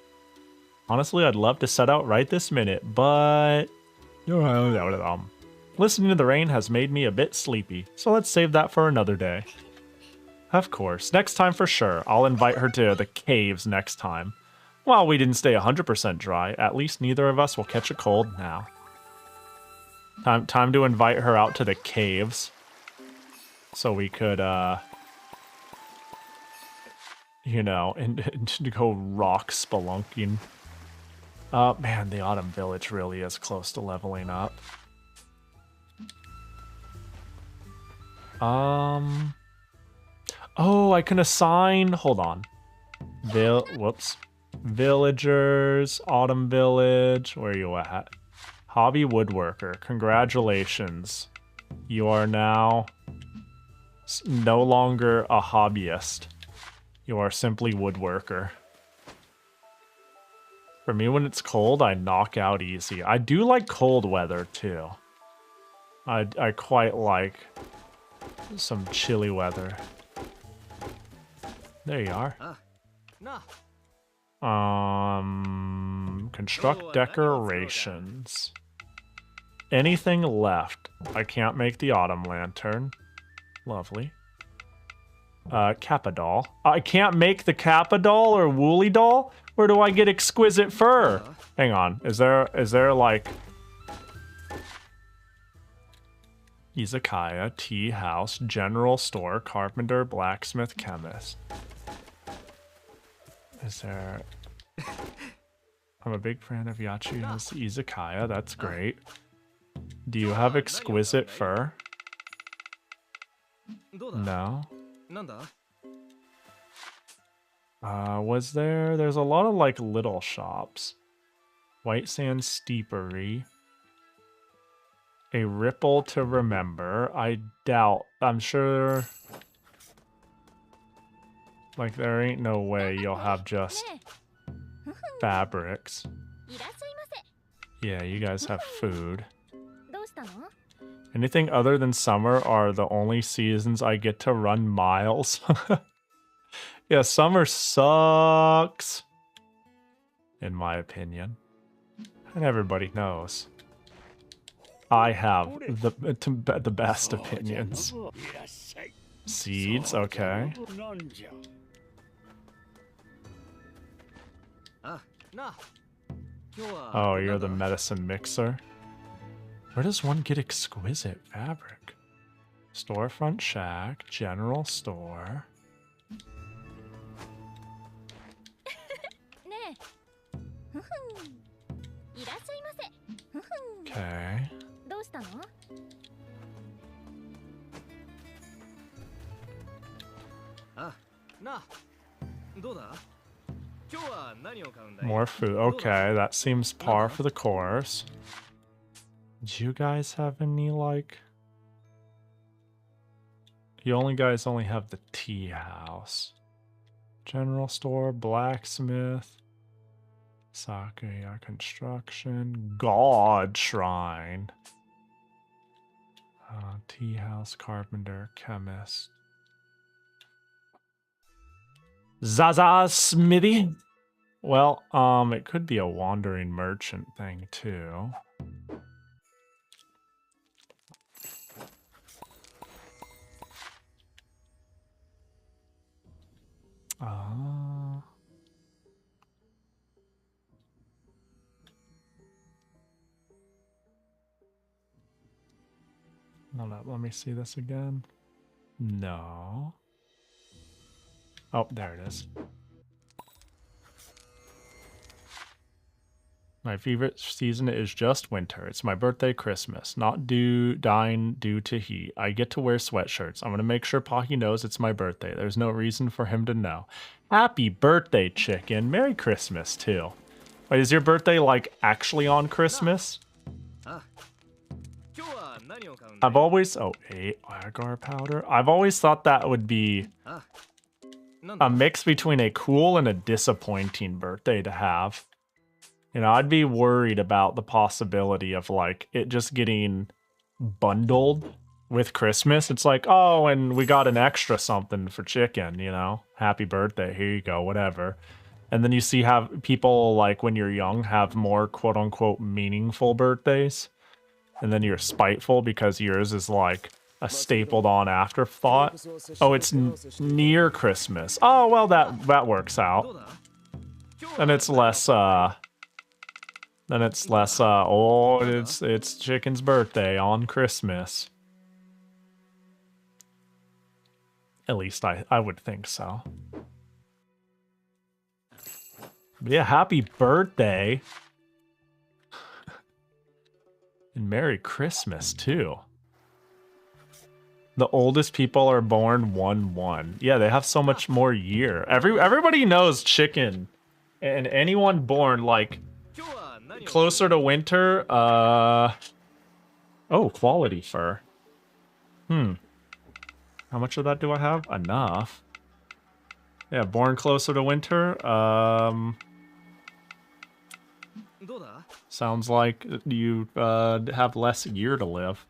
Honestly, I'd love to set out right this minute, but... Listening to the rain has made me a bit sleepy, so let's save that for another day. Of course, next time for sure. I'll invite her to the caves next time. While we didn't stay 100% dry, at least neither of us will catch a cold now. Time to invite her out to the caves. So we could, you know, and to go rock spelunking. Man, the Autumn Village really is close to leveling up. Oh, I can assign... Hold on. Whoops. Villagers, Autumn Village. Where are you at? Hobby Woodworker. Congratulations. You are now no longer a hobbyist. You are simply Woodworker. For me, when it's cold, I knock out easy. I do like cold weather, too. I quite like some chilly weather. There you are. Construct decorations. Anything left? I can't make the autumn lantern. Lovely. Kappa doll. I can't make the Kappa doll or Woolly doll? Where do I get exquisite fur? Hang on. Is there like Izakaya, tea house, general store, carpenter, blacksmith, chemist? Is there... I'm a big fan of Yachiyo's Izakaya. That's great. Do you have exquisite fur? No. Was there... There's a lot of, like, little shops. White Sand Steepery. A Ripple to Remember. I doubt... I'm sure... Like, there ain't no way you'll have just fabrics. Yeah, you guys have food. Anything other than summer are the only seasons I get to run miles. Yeah, summer sucks. In my opinion. And everybody knows. I have the best opinions. Seeds, okay. Oh, you're the medicine mixer. Where does one get exquisite fabric? Storefront shack, general store. Okay. More food. Okay, that seems par for the course. Do you guys have any, like... You guys only have the tea house. General store, blacksmith. Sakuya construction. God shrine. Tea house, carpenter, chemist. Zaza smithy. Well, it could be a wandering merchant thing too. No, let me see this again. No. Oh, there it is. My favorite season is just winter. It's my birthday, Christmas. Not dying due to heat. I get to wear sweatshirts. I'm going to make sure Pahi knows it's my birthday. There's no reason for him to know. Happy birthday, chicken. Merry Christmas, too. Wait, is your birthday, like, actually on Christmas? I've always... Oh, 8 agar powder. I've always thought that would be a mix between a cool and a disappointing birthday to have. You know, I'd be worried about the possibility of, like, it just getting bundled with Christmas. It's like, oh, and we got an extra something for chicken, you know? Happy birthday, here you go, whatever. And then you see how people, like, when you're young, have more quote-unquote meaningful birthdays. And then you're spiteful because yours is, like, a stapled-on afterthought. Oh, it's near Christmas. Oh, well, that works out. And it's less, Then it's less, oh, it's chicken's birthday on Christmas. At least I would think so. But yeah, happy birthday. And Merry Christmas, too. The oldest people are born 1-1. Yeah, they have so much more year. Everybody knows chicken. And anyone born, like, closer to winter, oh, quality fur. How much of that do I have? Enough. Yeah, born closer to winter, sounds like you, have less year to live.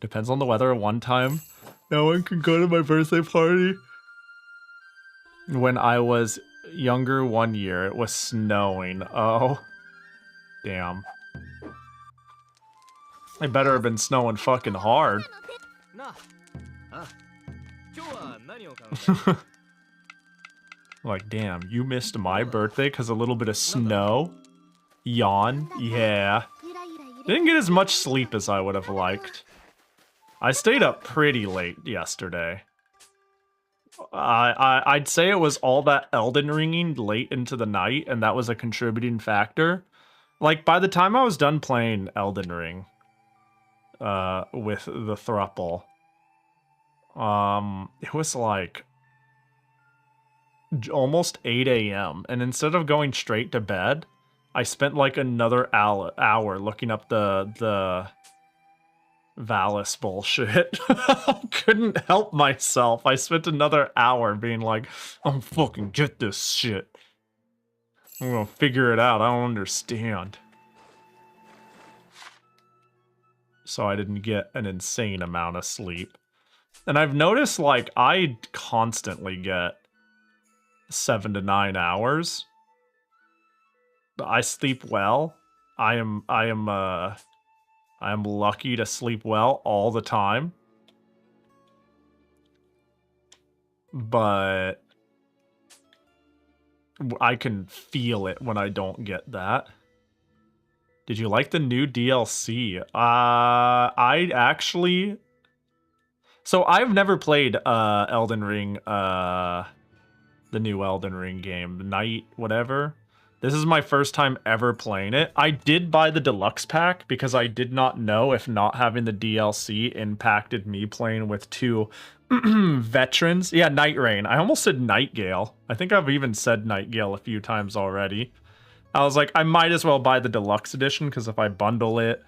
Depends on the weather. One time, no one can go to my birthday party. When I was younger 1 year, it was snowing. Oh. Damn. It better have been snowing fucking hard. Like, damn, you missed my birthday because a little bit of snow? Yawn? Yeah. Didn't get as much sleep as I would have liked. I stayed up pretty late yesterday. I'd say it was all that Elden Ringing late into the night, and that was a contributing factor. Like, by the time I was done playing Elden Ring, with the thruple, it was like almost 8 a.m. and instead of going straight to bed, I spent like another hour looking up the Valis bullshit. Couldn't help myself. I spent another hour being like, I'm fucking get this shit. I'm gonna figure it out. I don't understand. So I didn't get an insane amount of sleep. And I've noticed, like, I constantly get 7 to 9 hours. I sleep well. I am lucky to sleep well all the time. But I can feel it when I don't get that. Did you like the new DLC? I actually... So I've never played Elden Ring, the new Elden Ring game, Night whatever. This is my first time ever playing it. I did buy the deluxe pack because I did not know if not having the DLC impacted me playing with two veterans. Yeah, Night Rain. I almost said Nightgale. I think I've even said Nightgale a few times already. I was like, I might as well buy the deluxe edition because if I bundle it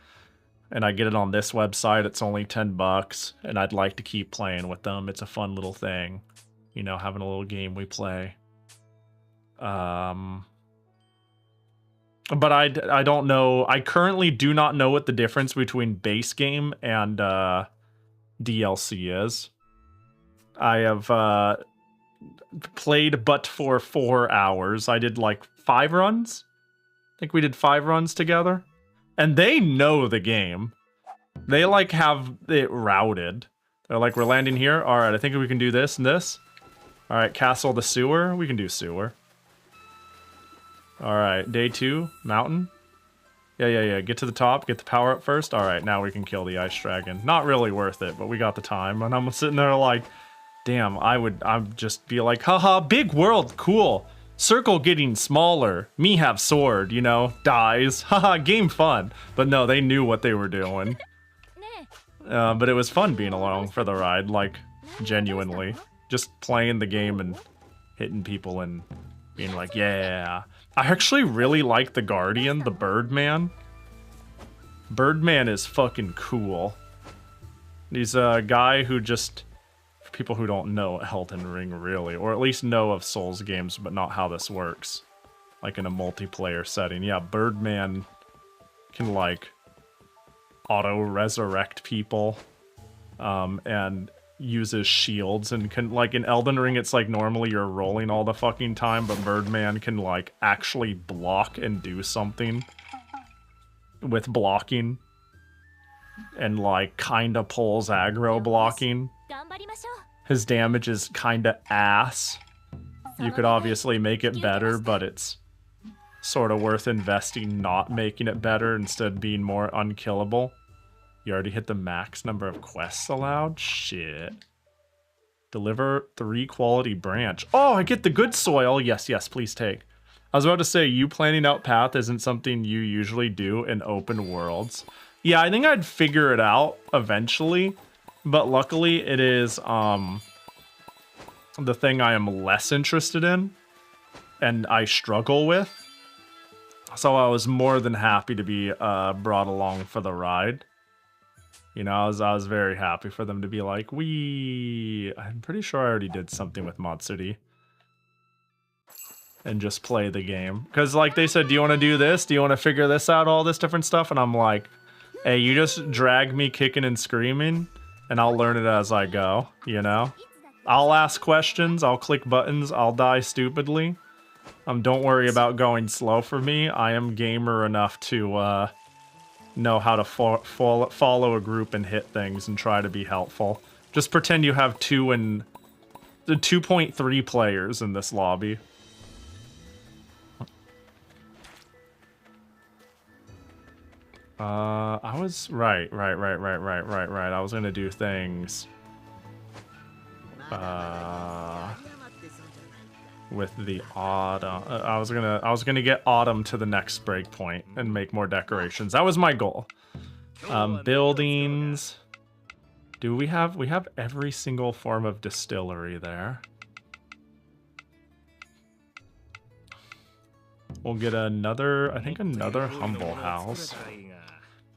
and I get it on this website, it's only $10 and I'd like to keep playing with them. It's a fun little thing, you know, having a little game we play. But I don't know. I currently do not know what the difference between base game and DLC is. I have played but for 4 hours. I did like 5 runs. I think we did 5 runs together. And they know the game. They like have it routed. They're like, we're landing here. All right, I think we can do this and this. All right, castle the sewer. We can do sewer. All right, day 2, mountain. Yeah. Get to the top, get the power up first. All right, now we can kill the ice dragon. Not really worth it, but we got the time. And I'm sitting there like, damn, I'd just be like, haha, big world, cool. Circle getting smaller. Me have sword, you know, dies. Haha, game fun. But no, they knew what they were doing. But it was fun being along for the ride, like, genuinely. Just playing the game and hitting people and being like, yeah. I actually really like the Guardian, the Birdman. Birdman is fucking cool. He's a guy who just... For people who don't know Elden Ring, really. Or at least know of Souls games, but not how this works. Like in a multiplayer setting. Yeah, Birdman can, like, auto-resurrect people. And uses shields and can, like, in Elden Ring it's like normally you're rolling all the fucking time, but Birdman can like actually block and do something with blocking and like kinda pulls aggro blocking. His damage is kinda ass. You could obviously make it better, but it's sort of worth investing not making it better instead of being more unkillable. You already hit the max number of quests allowed? Shit. Deliver 3 quality branch. Oh, I get the good soil. Yes, please take. I was about to say, you planning out path isn't something you usually do in open worlds. Yeah, I think I'd figure it out eventually, but luckily it is the thing I am less interested in and I struggle with. So I was more than happy to be brought along for the ride. You know, I was very happy for them to be like, I'm pretty sure I already did something with Matsuri. And just play the game. Because, like, they said, do you want to do this? Do you want to figure this out? All this different stuff? And I'm like, hey, you just drag me kicking and screaming, and I'll learn it as I go, you know? I'll ask questions, I'll click buttons, I'll die stupidly. Don't worry about going slow for me. I am gamer enough to know how to follow a group and hit things and try to be helpful. Just pretend you have 2.3 players in this lobby. I was right. I was gonna do things with the autumn. I was gonna get autumn to the next breakpoint and make more decorations. That was my goal. Buildings. Do we have every single form of distillery there? We'll get another, I think another humble house.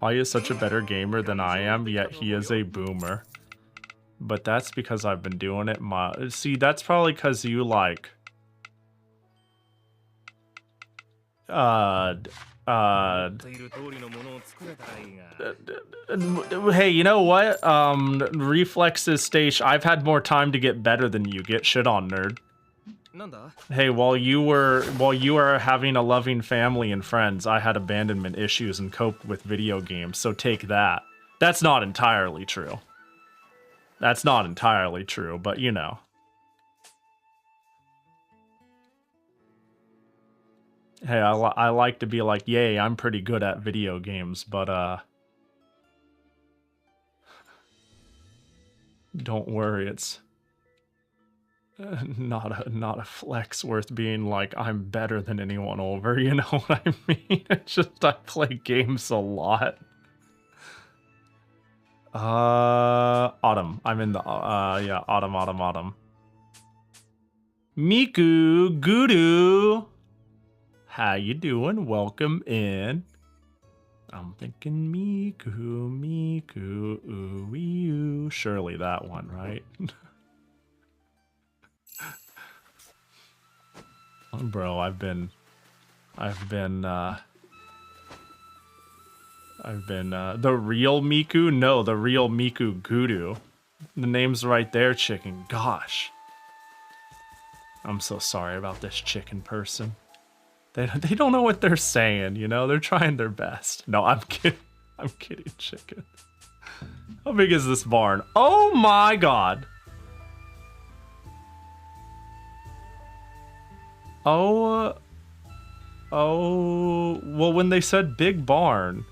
Pahi is such a better gamer than I am, yet he is a boomer. But that's because I've been doing it see, that's probably because you like... Hey, you know what? Reflexes station. I've had more time to get better than you. Get shit on, nerd. Hey, while you were having a loving family and friends, I had abandonment issues and coped with video games, so take that. That's not entirely true. That's not entirely true, but you know. Hey, I like to be like, yay, I'm pretty good at video games, but don't worry, it's not a flex worth being like I'm better than anyone over, you know what I mean? It's just I play games a lot. Autumn. I'm in the yeah, autumn. Miku Guru. How you doing? Welcome in. I'm thinking Miku, ooh, surely that one, right? Bro, I've been the real Miku? No, the real Miku Guru. The name's right there, chicken. Gosh. I'm so sorry about this chicken person. They don't know what they're saying, you know? They're trying their best. No, I'm kidding. I'm kidding, chicken. How big is this barn? Oh my god. Oh, well, when they said big barn,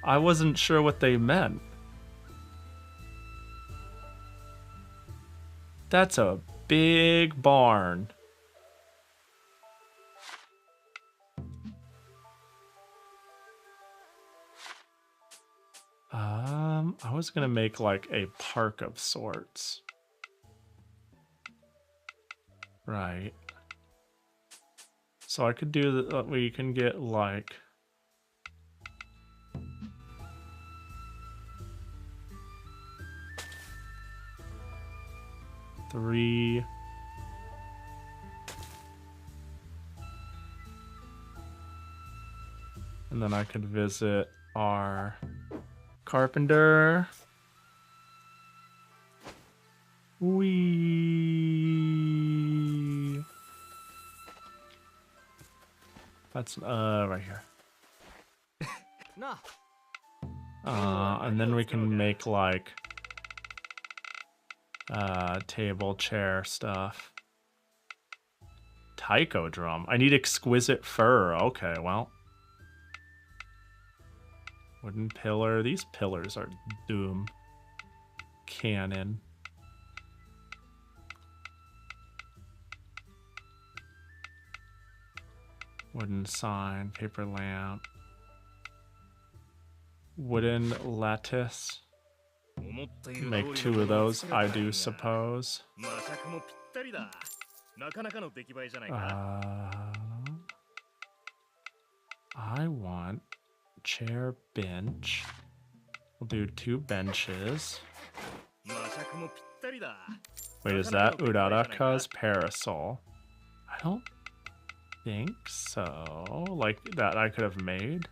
I wasn't sure what they meant. That's a big barn. I was gonna make like a park of sorts. Right. So I could do that. We can get like... three... And then I could visit our carpenter. Wee. That's right here. And then we can make like table, chair stuff. Taiko drum. I need exquisite fur. Okay, well. Wooden pillar. These pillars are doom. Cannon. Wooden sign, paper lamp. Wooden lattice. Make 2 of those, I do suppose. I want chair bench. We'll do 2 benches. Wait, is that Uraraka's parasol? I don't think so. Like, that I could have made.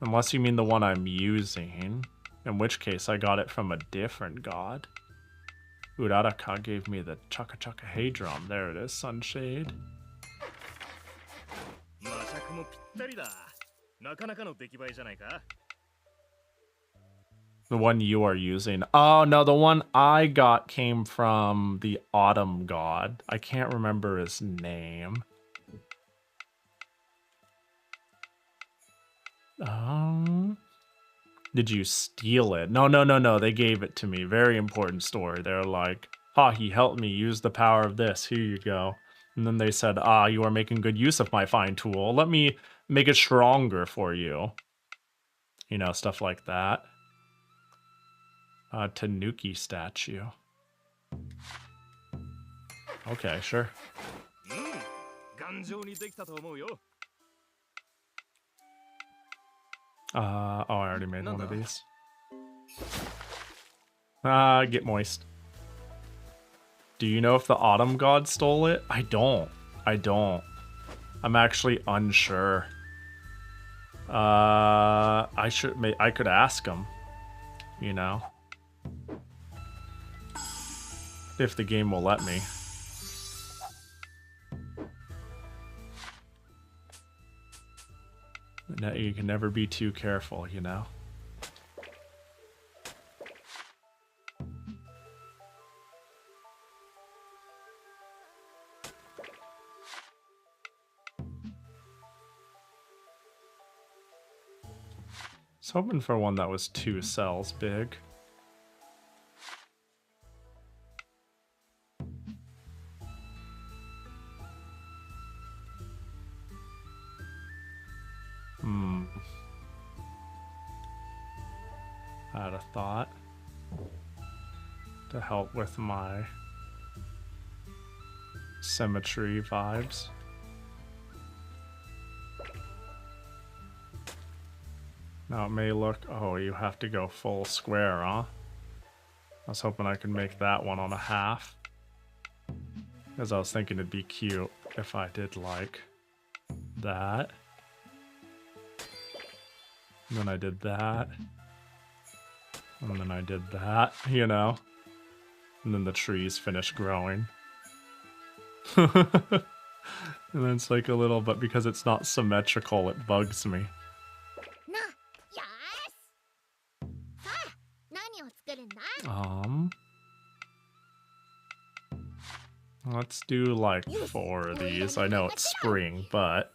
Unless you mean the one I'm using. In which case, I got it from a different god. Uraraka gave me the Chaka Chaka Hey drum. There it is, Sunshade. The one you are using. Oh, no, the one I got came from the Autumn God. I can't remember his name. Did you steal it? No. They gave it to me. Very important story. They're like, Pahi, help me use the power of this. Here you go. And then they said, you are making good use of my fine tool. Let me make it stronger for you. You know, stuff like that. Tanuki statue. Okay, sure. Oh, I already made one of these. Get moist. Do you know if the Autumn God stole it? I don't. I'm actually unsure. I could ask him. You know. If the game will let me. You can never be too careful, you know? I was hoping for one that was 2 cells big. I had a thought to help with my symmetry vibes. Now it may look, oh, you have to go full square, huh? I was hoping I could make that one on a half. Because I was thinking it'd be cute if I did like that. And then I did that. And then I did that, you know? And then the trees finished growing. And then it's like a little, but because it's not symmetrical, it bugs me. Let's do like 4 of these. I know it's spring, but...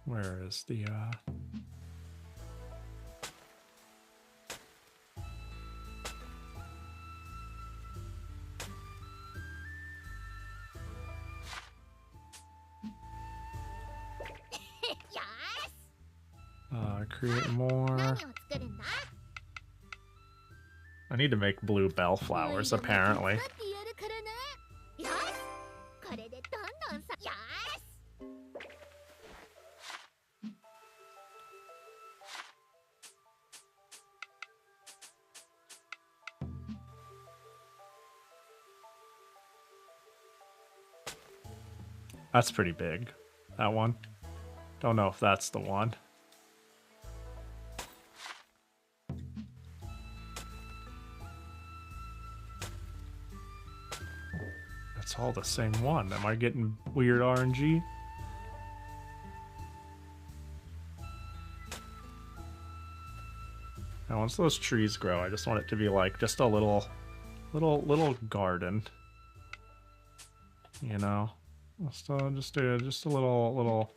Where is the, create more. I need to make blue bellflowers, apparently. That's pretty big, that one. Don't know if that's the one. It's all the same one. Am I getting weird RNG? Now, once those trees grow, I just want it to be like just a little garden. You know, just a little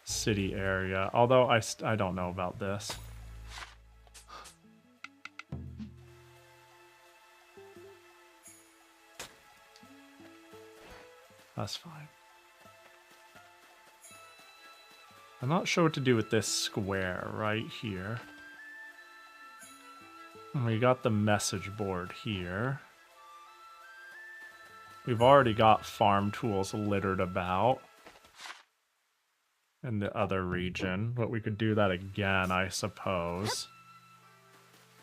city area. Although I don't know about this. That's fine. I'm not sure what to do with this square right here. And we got the message board here. We've already got farm tools littered about in the other region, but we could do that again, I suppose.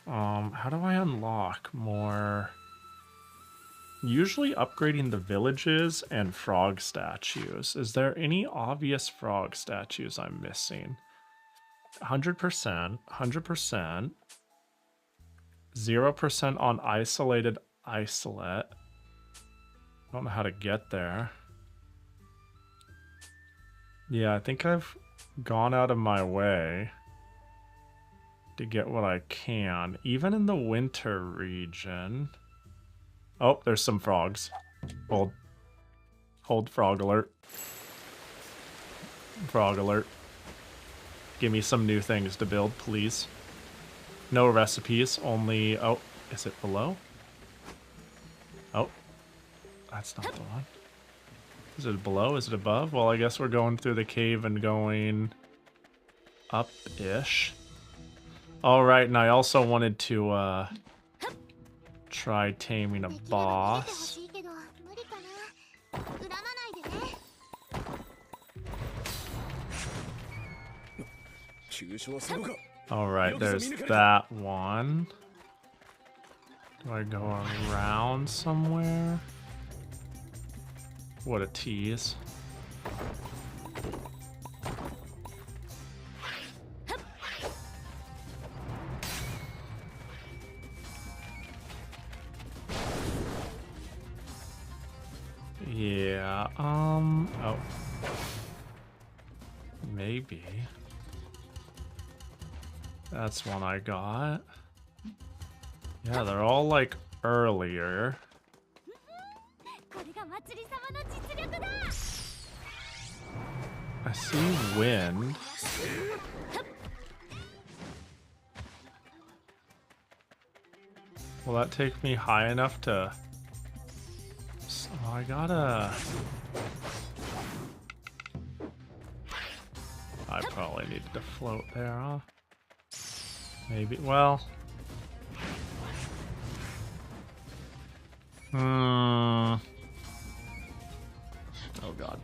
How do I unlock more? Usually upgrading the villages and frog statues. Is there any obvious frog statues I'm missing? 100%, 100%, 0% on isolated isolate. I don't know how to get there. Yeah, I think I've gone out of my way to get what I can, even in the winter region. Oh, there's some frogs. Hold frog alert. Frog alert. Give me some new things to build, please. No recipes, only... Oh, is it below? Oh, that's not the one. Is it below? Is it above? Well, I guess we're going through the cave and going up-ish. Alright, and I also wanted to, try taming a boss. Alright, there's that one. Do I go around somewhere? What a tease. Yeah, oh. Maybe. That's one I got. Yeah, they're all like earlier. I see wind. Will that take me high enough to... Oh, I gotta... I probably needed to float there, huh? Maybe, well... Oh god.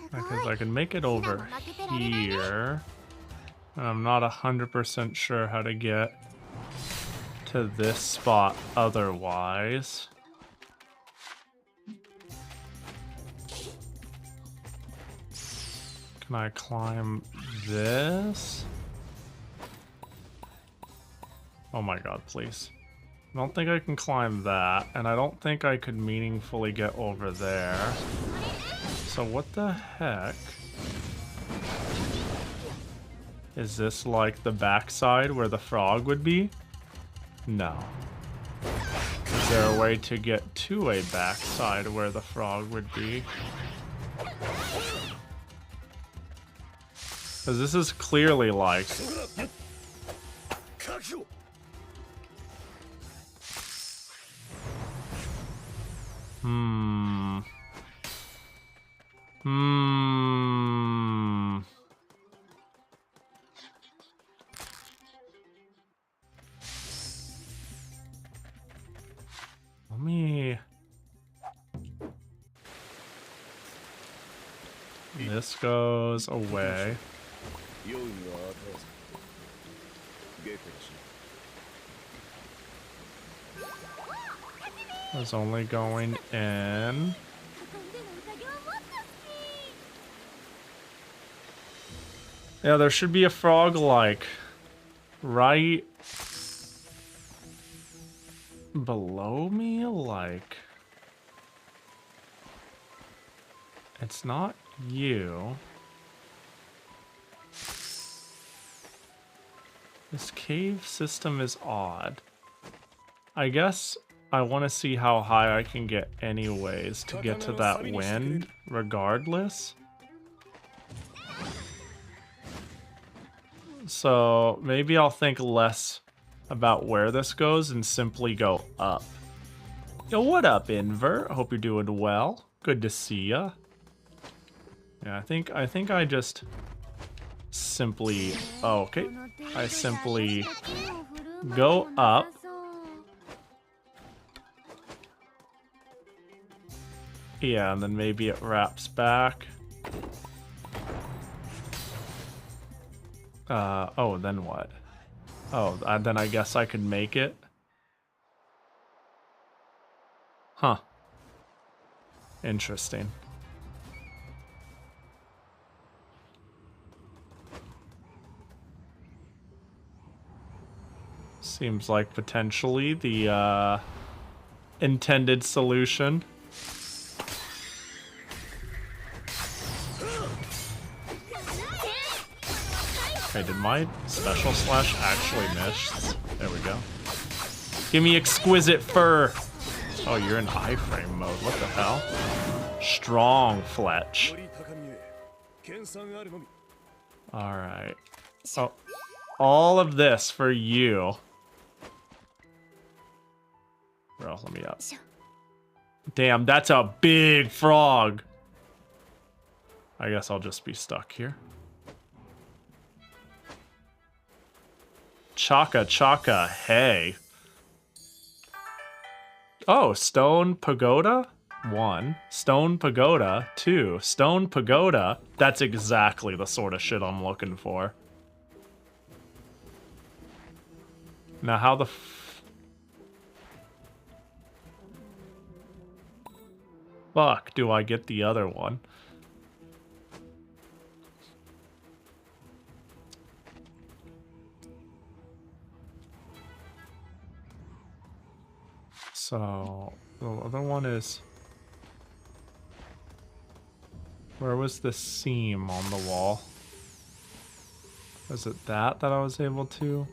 Because I can make it over here. I'm not 100% sure how to get to this spot otherwise. Can I climb this? Oh my god, please. I don't think I can climb that, and I don't think I could meaningfully get over there. So what the heck? Is this like the backside where the frog would be? No. Is there a way to get to a backside where the frog would be? Because this is clearly like... Let me... This goes away. It's only going in. Yeah, there should be a frog like right below me, like it's not you. This cave system is odd. I guess I want to see how high I can get anyways to get to that wind, regardless. So maybe I'll think less about where this goes and simply go up. Yo, what up, Invert? Hope you're doing well. Good to see ya. Yeah, I think I just simply... Oh, okay. I simply go up. Yeah, and then maybe it wraps back. Oh, then what? Oh, then I guess I could make it. Huh. Interesting. Seems like potentially the intended solution. Okay, did my special slash actually miss? There we go. Give me exquisite fur. Oh, you're in iframe mode. What the hell? Strong Fletch. Alright. Oh, all of this for you. Bro, let me up. Damn, that's a big frog. I guess I'll just be stuck here. Chaka Chaka, hey. Oh, Stone Pagoda? 1. Stone Pagoda. 2. Stone Pagoda. That's exactly the sort of shit I'm looking for. Now, how the fuck do I get the other one? So, the other one is... Where was the seam on the wall? Was it that I was able to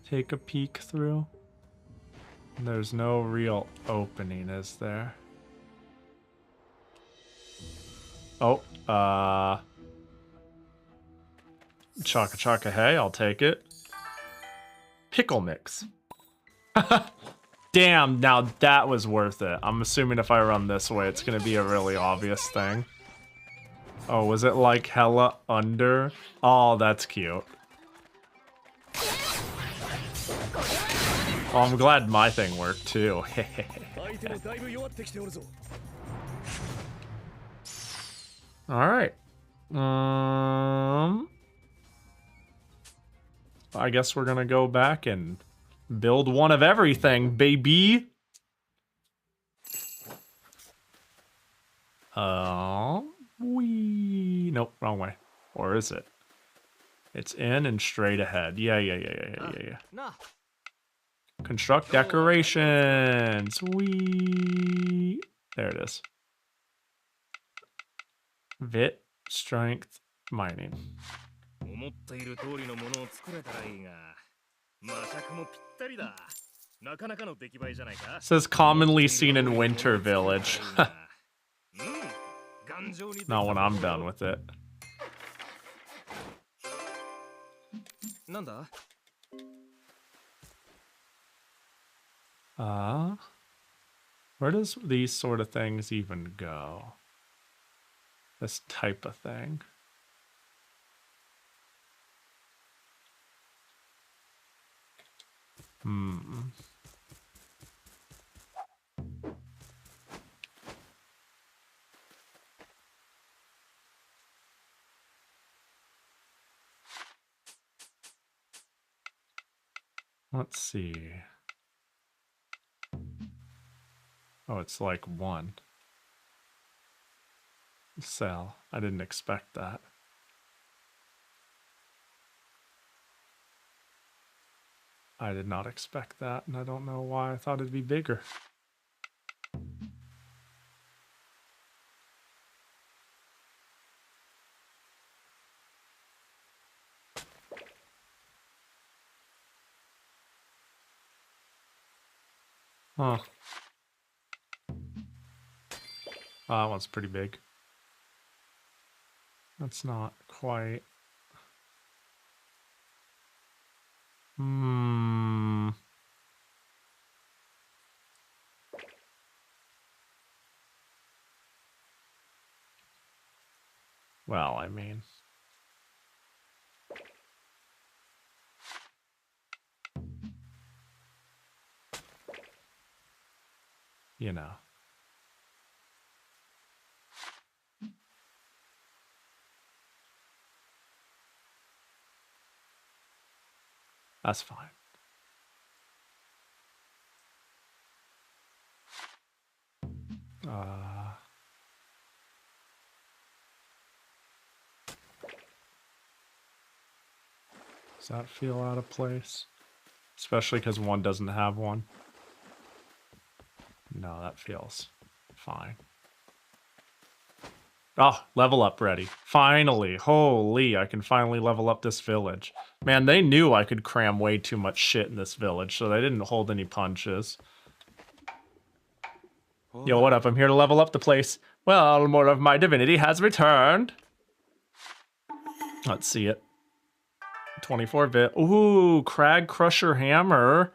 take a peek through? There's no real opening, is there? Oh, Chaka Chaka, hey, I'll take it. Pickle mix. Damn, now that was worth it. I'm assuming if I run this way, it's gonna be a really obvious thing. Oh, was it like hella under? Oh, that's cute. Oh, I'm glad my thing worked too. Alright. I guess we're gonna go back and build one of everything, baby. Nope, wrong way. Or is it? It's in and straight ahead. Yeah. Construct decorations. Wee. There it is. Vit, strength, mining. Says commonly seen in Winter Village. Not when I'm done with it. Where does these sort of things even go? This type of thing. Let's see. Oh, it's like 1. Sell. I didn't expect that. I did not expect that, and I don't know why I thought it'd be bigger. Huh. Oh, that one's pretty big. That's not quite. Hmm. Well, I mean. You know. That's fine. Does that feel out of place? Especially because one doesn't have one. No, that feels fine. Oh, level up ready. Finally. Holy, I can finally level up this village. Man, they knew I could cram way too much shit in this village, so they didn't hold any punches. Yo, what up? I'm here to level up the place. Well, more of my divinity has returned. Let's see it. 24-bit. Ooh, Crag Crusher Hammer.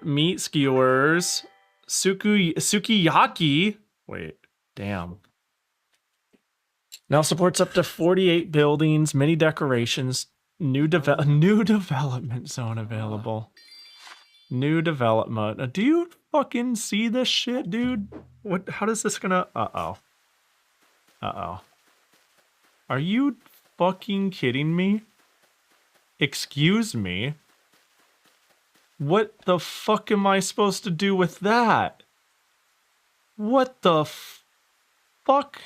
Meat Skewers. Sukiyaki. Wait, damn. Now supports up to 48 buildings, many decorations, new development zone available. New development. Do you fucking see this shit, dude? What? How does this gonna? Uh-oh. Uh-oh. Are you fucking kidding me? Excuse me? What the fuck am I supposed to do with that? What the fuck?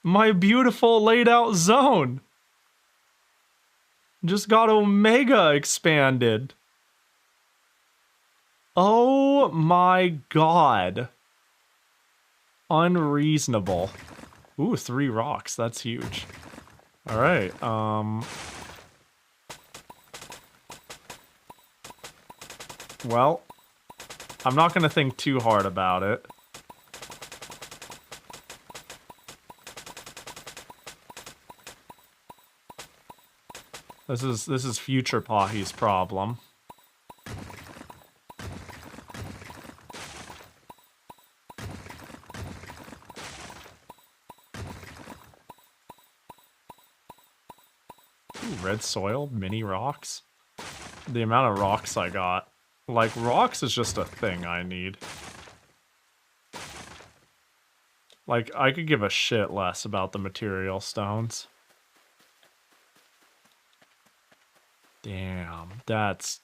My beautiful laid out zone just got Omega expanded. Oh my god. Unreasonable. Ooh, 3 rocks. That's huge. All right. Well, I'm not going to think too hard about it. This is future Pahi's problem. Ooh, red soil, mini rocks. The amount of rocks I got. Like, rocks is just a thing I need. Like, I could give a shit less about the material stones. Damn, that's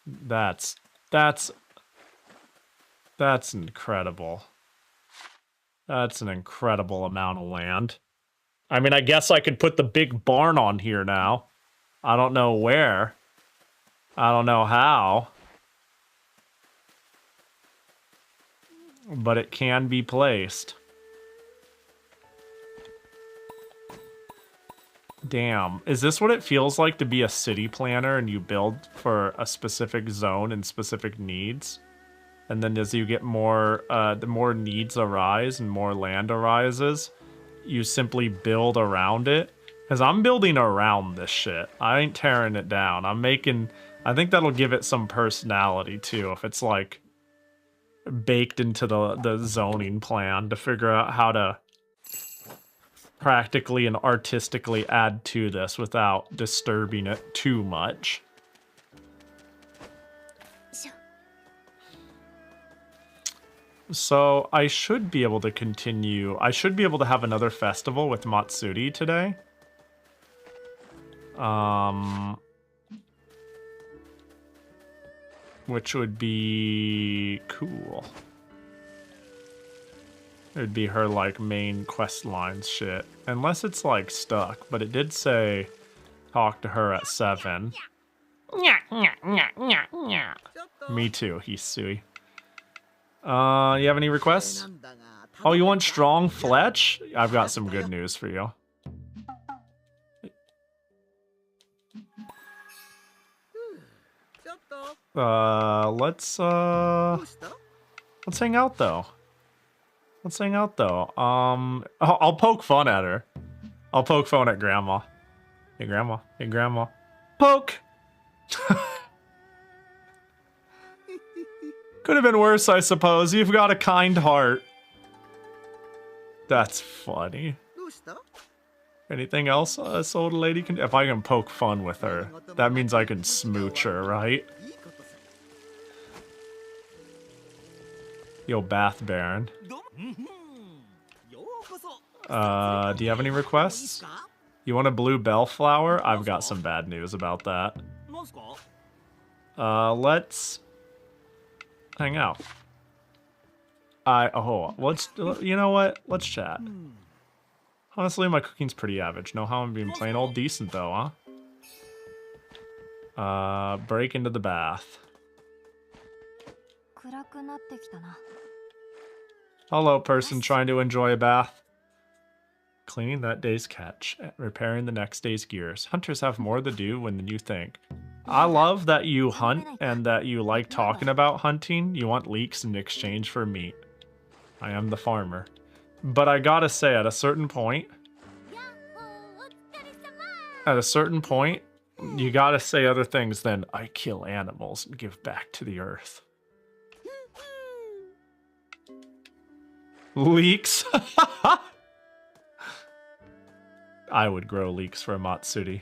incredible. That's an incredible amount of land. I mean, I guess I could put the big barn on here now. I don't know where. I don't know how. But it can be placed. Damn. Is this what it feels like to be a city planner and you build for a specific zone and specific needs? And then as you get more, the more needs arise and more land arises, you simply build around it? Because I'm building around this shit. I ain't tearing it down. I'm making... I think that'll give it some personality, too, if it's, like, baked into the zoning plan to figure out how to practically and artistically add to this without disturbing it too much. So I should be able to continue. I should be able to have another festival with Matsuri today. Which would be cool. It would be her, like, main quest lines shit. Unless it's, like, stuck. But it did say talk to her at 7. Me too, Hisui. You have any requests? Oh, you want strong Fletch? I've got some good news for you. Let's hang out though. Let's hang out though. I'll poke fun at her. I'll poke fun at Grandma. Hey Grandma. Hey Grandma. Poke. Could have been worse, I suppose. You've got a kind heart. That's funny. Anything else a soda lady can do? If I can poke fun with her, that means I can smooch her, right? Yo, Bath Baron. Do you have any requests? You want a blue bellflower? I've got some bad news about that. Let's hang out. Let's, you know what? Let's chat. Honestly, my cooking's pretty average. Know how I'm being plain old decent though, huh? Break into the bath. Hello, person trying to enjoy a bath. Cleaning that day's catch, repairing the next day's gears. Hunters have more to do than you think. I love that you hunt and that you like talking about hunting. You want leeks in exchange for meat. I am the farmer. But I gotta say, at a certain point, you gotta say other things than, I kill animals and give back to the earth. Leeks? I would grow leeks for a Matsuri.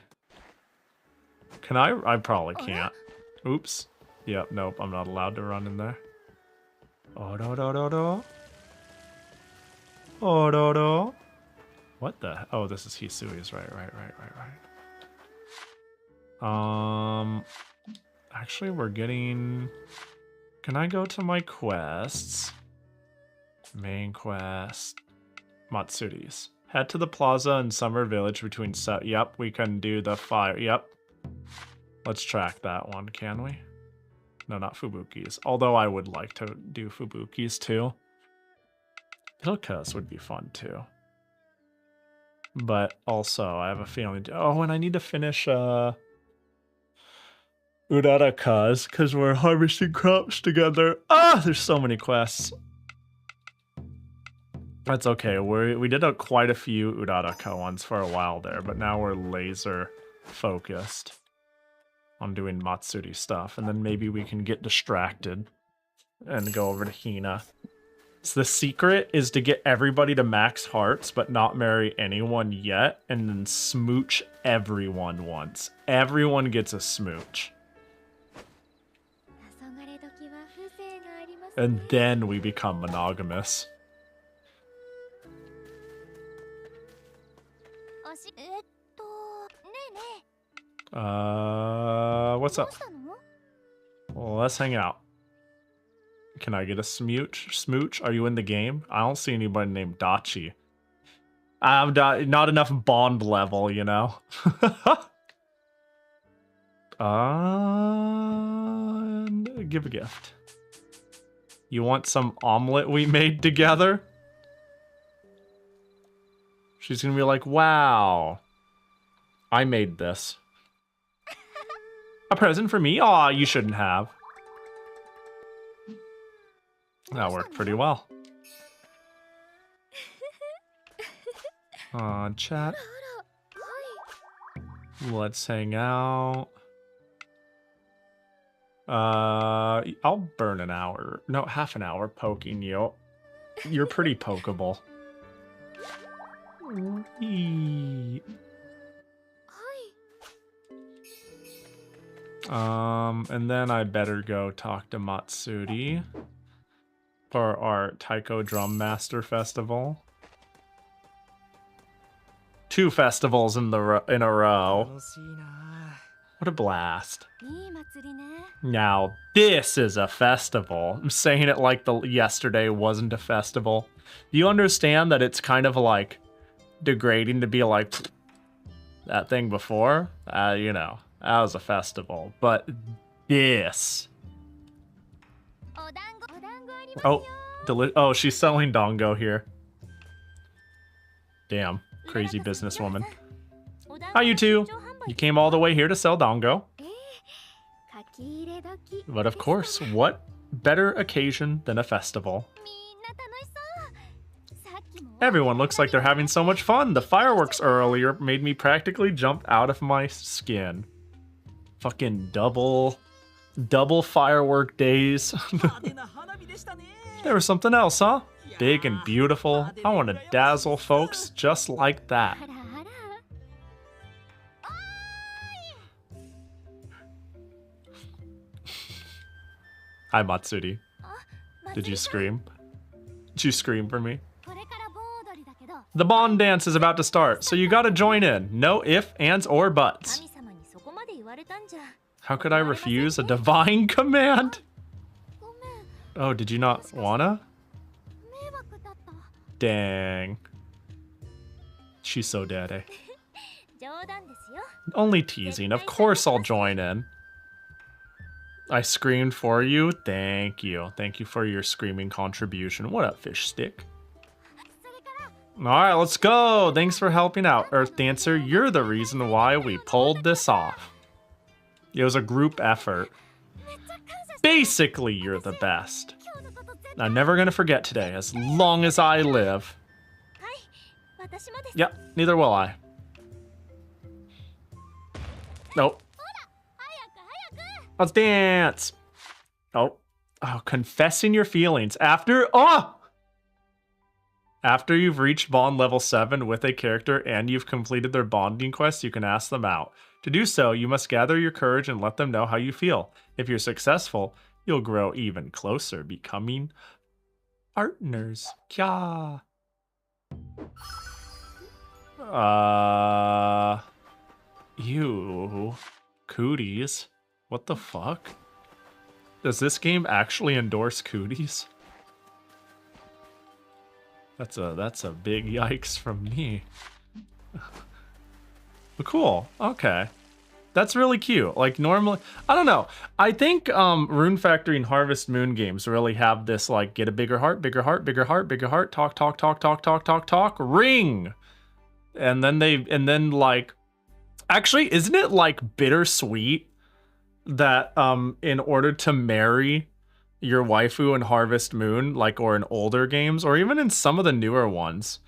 Can I? I probably can't. Oops. Yep, nope, I'm not allowed to run in there. Oh, do, do, do, do. Oh, do, do. What the? Oh, this is Hisui's. Right. Actually, we're getting... Can I go to my quests? Main quest. Matsuri's. Head to the plaza in Summer Village between yep, we can do the fire. Yep. Let's track that one, can we? No, not Fubuki's. Although I would like to do Fubuki's too. Hilka's would be fun too. But also, I have a feeling... Oh, and I need to finish Uraraka's, because we're harvesting crops together. Ah, there's so many quests. That's okay. We did quite a few Uraraka ones for a while there, but now we're laser focused on doing Matsuri stuff, and then maybe we can get distracted and go over to Hina. So the secret is to get everybody to max hearts, but not marry anyone yet, and then smooch everyone once. Everyone gets a smooch. And then we become monogamous. What's up? Well, let's hang out. Can I get a smooch? Are you in the game? I don't see anybody named Dachi. I'm not enough bond level, you know? Give a gift. You want some omelet we made together? She's gonna be like, wow, I made this. A present for me? Aw, you shouldn't have. That worked pretty well. Chat. Let's hang out. I'll burn an hour. No, half an hour poking you. You're pretty pokeable. And then I better go talk to Matsuri for our Taiko Drum Master Festival. 2 festivals in a row. What a blast. Now, this is a festival. I'm saying it like yesterday wasn't a festival. Do you understand that it's kind of like degrading to be like that thing before? You know, that was a festival. But this... Oh, she's selling dango here. Damn, crazy businesswoman. Hi, you two. You came all the way here to sell dango? But of course, what better occasion than a festival? Everyone looks like they're having so much fun. The fireworks earlier made me practically jump out of my skin. Fucking double firework days. There was something else, huh? Big and beautiful. I want to dazzle folks just like that. Hi, Matsuri. Did you scream? Did you scream for me? The Bond dance is about to start, so you gotta join in. No ifs, ands, or buts. How could I refuse a divine command? Oh, did you not wanna? Dang. She's so daddy. Only teasing. Of course I'll join in. I screamed for you. Thank you. Thank you for your screaming contribution. What up, fish stick? Alright, let's go. Thanks for helping out, Earth Dancer. You're the reason why we pulled this off. It was a group effort. Basically, you're the best. I'm never gonna forget today, as long as I live. Yep, neither will I. Nope. Let's dance. Oh, confessing your feelings after you've reached bond level 7 with a character and you've completed their bonding quest, you can ask them out. To do so, you must gather your courage and let them know how you feel. If you're successful, you'll grow even closer, becoming partners. Kya. Ew. Cooties. What the fuck? Does this game actually endorse cooties? That's a big yikes from me. But cool. Okay. That's really cute. Like normally, I don't know. I think Rune Factory and Harvest Moon games really have this like get a bigger heart, bigger heart, bigger heart, bigger heart, talk, talk, talk, talk, talk, talk, talk, ring. And then like actually, isn't it like bittersweet that in order to marry your waifu in Harvest Moon, like, or in older games, or even in some of the newer ones,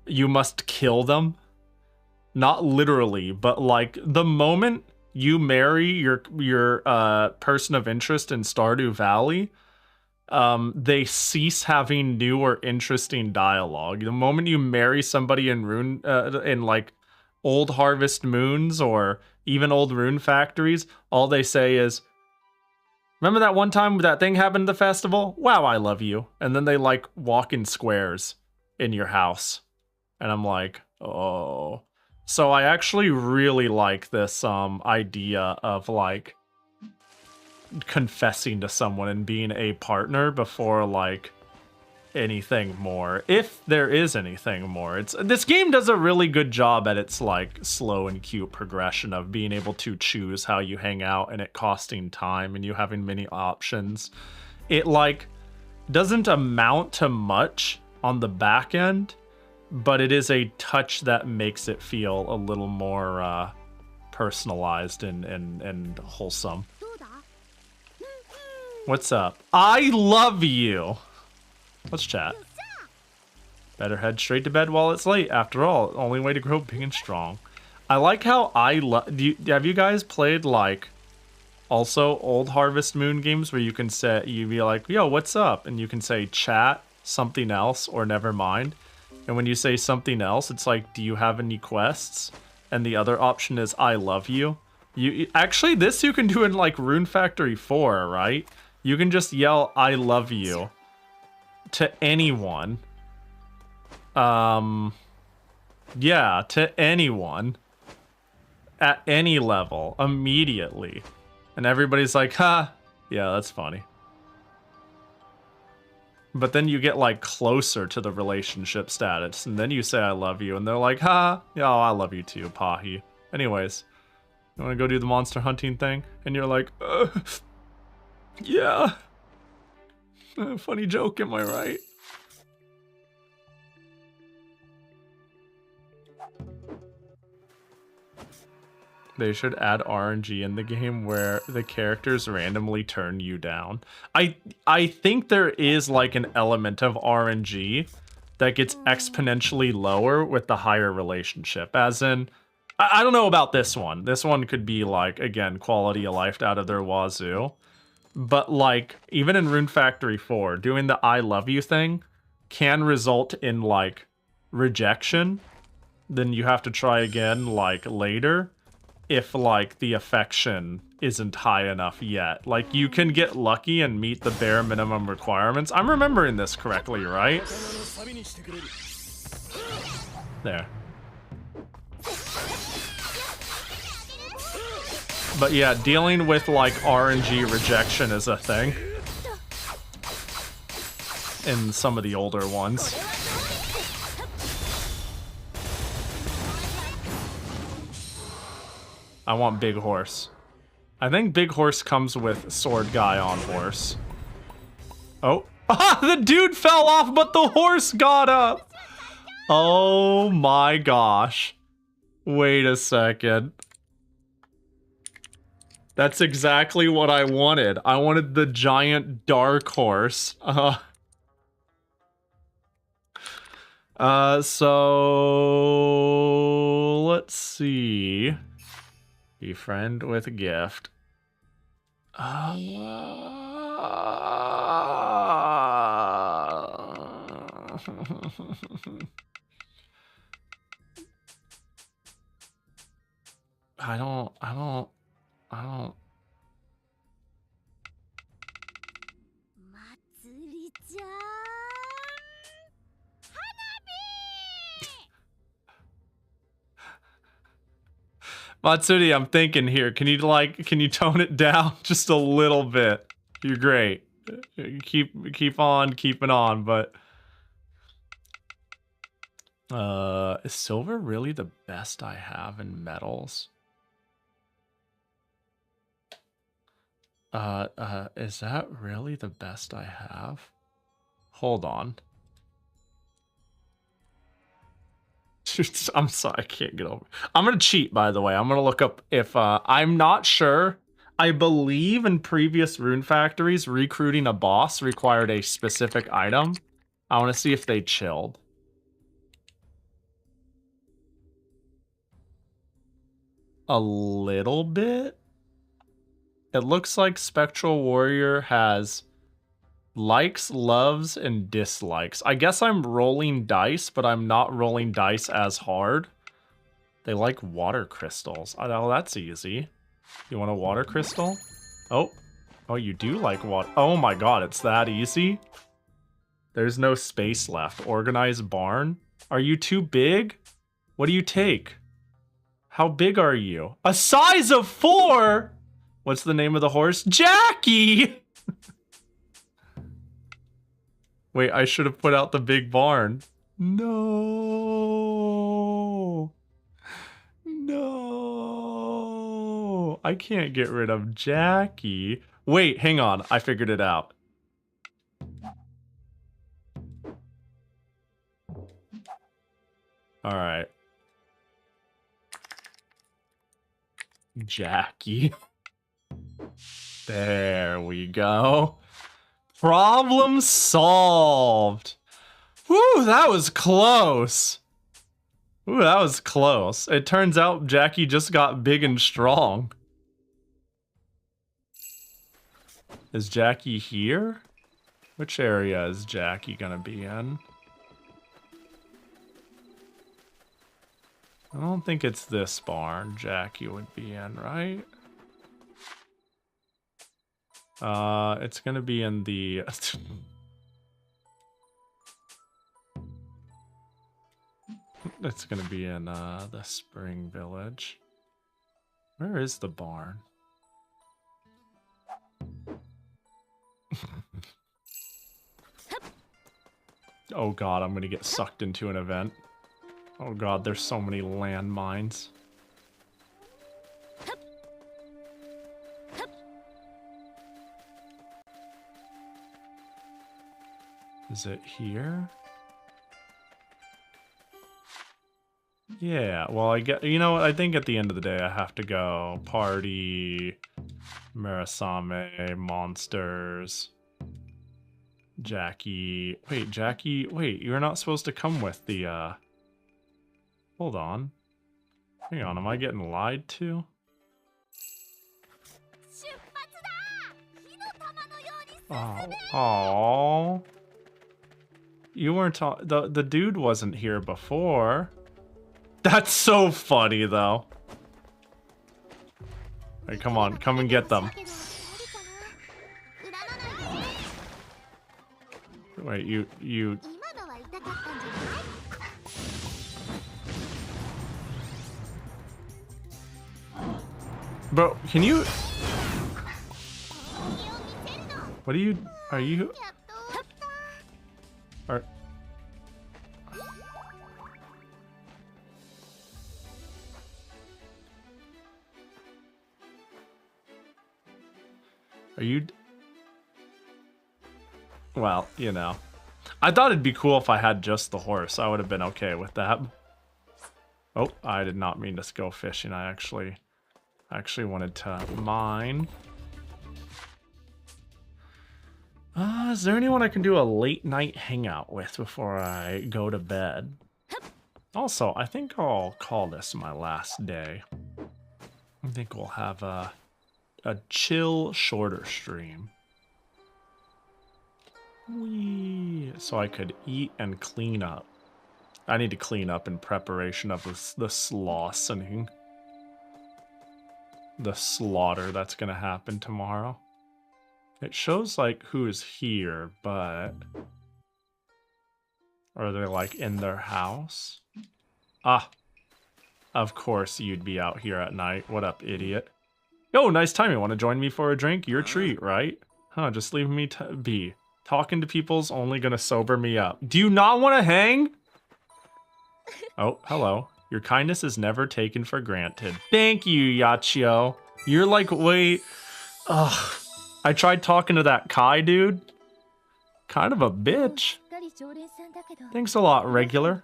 you must kill them? Not literally, but like the moment you marry your person of interest in Stardew Valley, they cease having new or interesting dialogue. The moment you marry somebody in in like old Harvest Moons or even old Rune Factories, all they say is, remember that one time that thing happened at the festival? Wow, I love you. And then they like walk in squares in your house. And I'm like, oh. So I actually really like this idea of like confessing to someone and being a partner before like anything more, if there is anything more. This game does a really good job at its like slow and cute progression of being able to choose how you hang out and it costing time and you having many options. It like doesn't amount to much on the back end, but it is a touch that makes it feel a little more personalized and wholesome. What's up? I love you. Let's chat. Better head straight to bed while it's late. After all, only way to grow big and strong. I like how have you guys played like also old Harvest Moon games where you can say, you be like, yo, what's up? And you can say chat, something else, or never mind. And when you say something else, it's like, do you have any quests? And the other option is I love you. Actually, this you can do in like Rune Factory 4, right? You can just yell I love you to anyone. Yeah, to anyone at any level immediately. And everybody's like, ha, yeah, that's funny. But then you get like closer to the relationship status and then you say I love you and they're like, ha, yeah, oh, I love you too, Pahi. Anyways, you want to go do the monster hunting thing? And you're like, yeah. Funny joke, am I right? They should add RNG in the game where the characters randomly turn you down. I think there is like an element of RNG that gets exponentially lower with the higher relationship. As in, I don't know about this one. This one could be like, again, quality of life out of their wazoo. But like, even in Rune Factory 4, doing the I love you thing can result in like rejection. Then you have to try again like later if like the affection isn't high enough yet. Like you can get lucky and meet the bare minimum requirements. I'm remembering this correctly, right? There. But yeah, dealing with like RNG rejection is a thing in some of the older ones. I want Big Horse. I think Big Horse comes with Sword Guy on horse. Oh. Ah, the dude fell off, but the horse got up. Oh my gosh. Wait a second. That's exactly what I wanted. I wanted the giant dark horse. So let's see. Befriend with a gift. I don't. Matsuri, I'm thinking here. Can you tone it down just a little bit? You're great. Keep on keeping on, but is silver really the best I have in metals? Is that really the best I have? Hold on. I'm sorry, I can't get over. I'm gonna cheat, by the way. I'm gonna look up if I'm not sure. I believe in previous Rune Factories, recruiting a boss required a specific item. I want to see if they chilled. A little bit. It looks like Spectral Warrior has likes, loves, and dislikes. I guess I'm rolling dice, but I'm not rolling dice as hard. They like water crystals. Oh, that's easy. You want a water crystal? Oh, you do like water. Oh my god, it's that easy? There's no space left. Organized barn? Are you too big? What do you take? How big are you? A size of 4? What's the name of the horse? Jackie! Wait, I should have put out the big barn. No. No. I can't get rid of Jackie. Wait, hang on. I figured it out. All right. Jackie. There we go. Problem solved. Whew, that was close. Ooh, that was close. It turns out Jackie just got big and strong. Is Jackie here? Which area is Jackie gonna be in? I don't think it's this barn Jackie would be in, right? It's gonna be in the... It's gonna be in the Spring Village. Where is the barn? Oh god, I'm gonna get sucked into an event. Oh god, there's so many landmines. Is it here? Yeah, well, I get, you know what, I think at the end of the day I have to go party, Marasame, monsters, Jackie. Wait, Jackie, wait, you're not supposed to come with the, hold on. Hang on, am I getting lied to? Oh, you weren't the dude wasn't here before. That's so funny though. Hey, come on, come and get them. Wait, you. Bro, can you? What are you? Are you? Are? Are you? Well, you know. I thought it'd be cool if I had just the horse. I would have been okay with that. Oh, I did not mean to go fishing. I actually wanted to mine. Is there anyone I can do a late night hangout with before I go to bed? Also, I think I'll call this my last day. I think we'll have a chill, shorter stream. Whee! So I could eat and clean up. I need to clean up in preparation of the slaughing. The slaughter that's gonna happen tomorrow. It shows like who is here, but are they like in their house? Ah, of course you'd be out here at night. What up, idiot? Yo, nice time. You want to join me for a drink? Your treat, right? Huh, just leave me be. Talking to people's only gonna sober me up. Do you not want to hang? Oh, hello. Your kindness is never taken for granted. Thank you, Yachio. You're like, wait. Ugh. I tried talking to that Kai dude. Kind of a bitch. Thanks a lot, regular.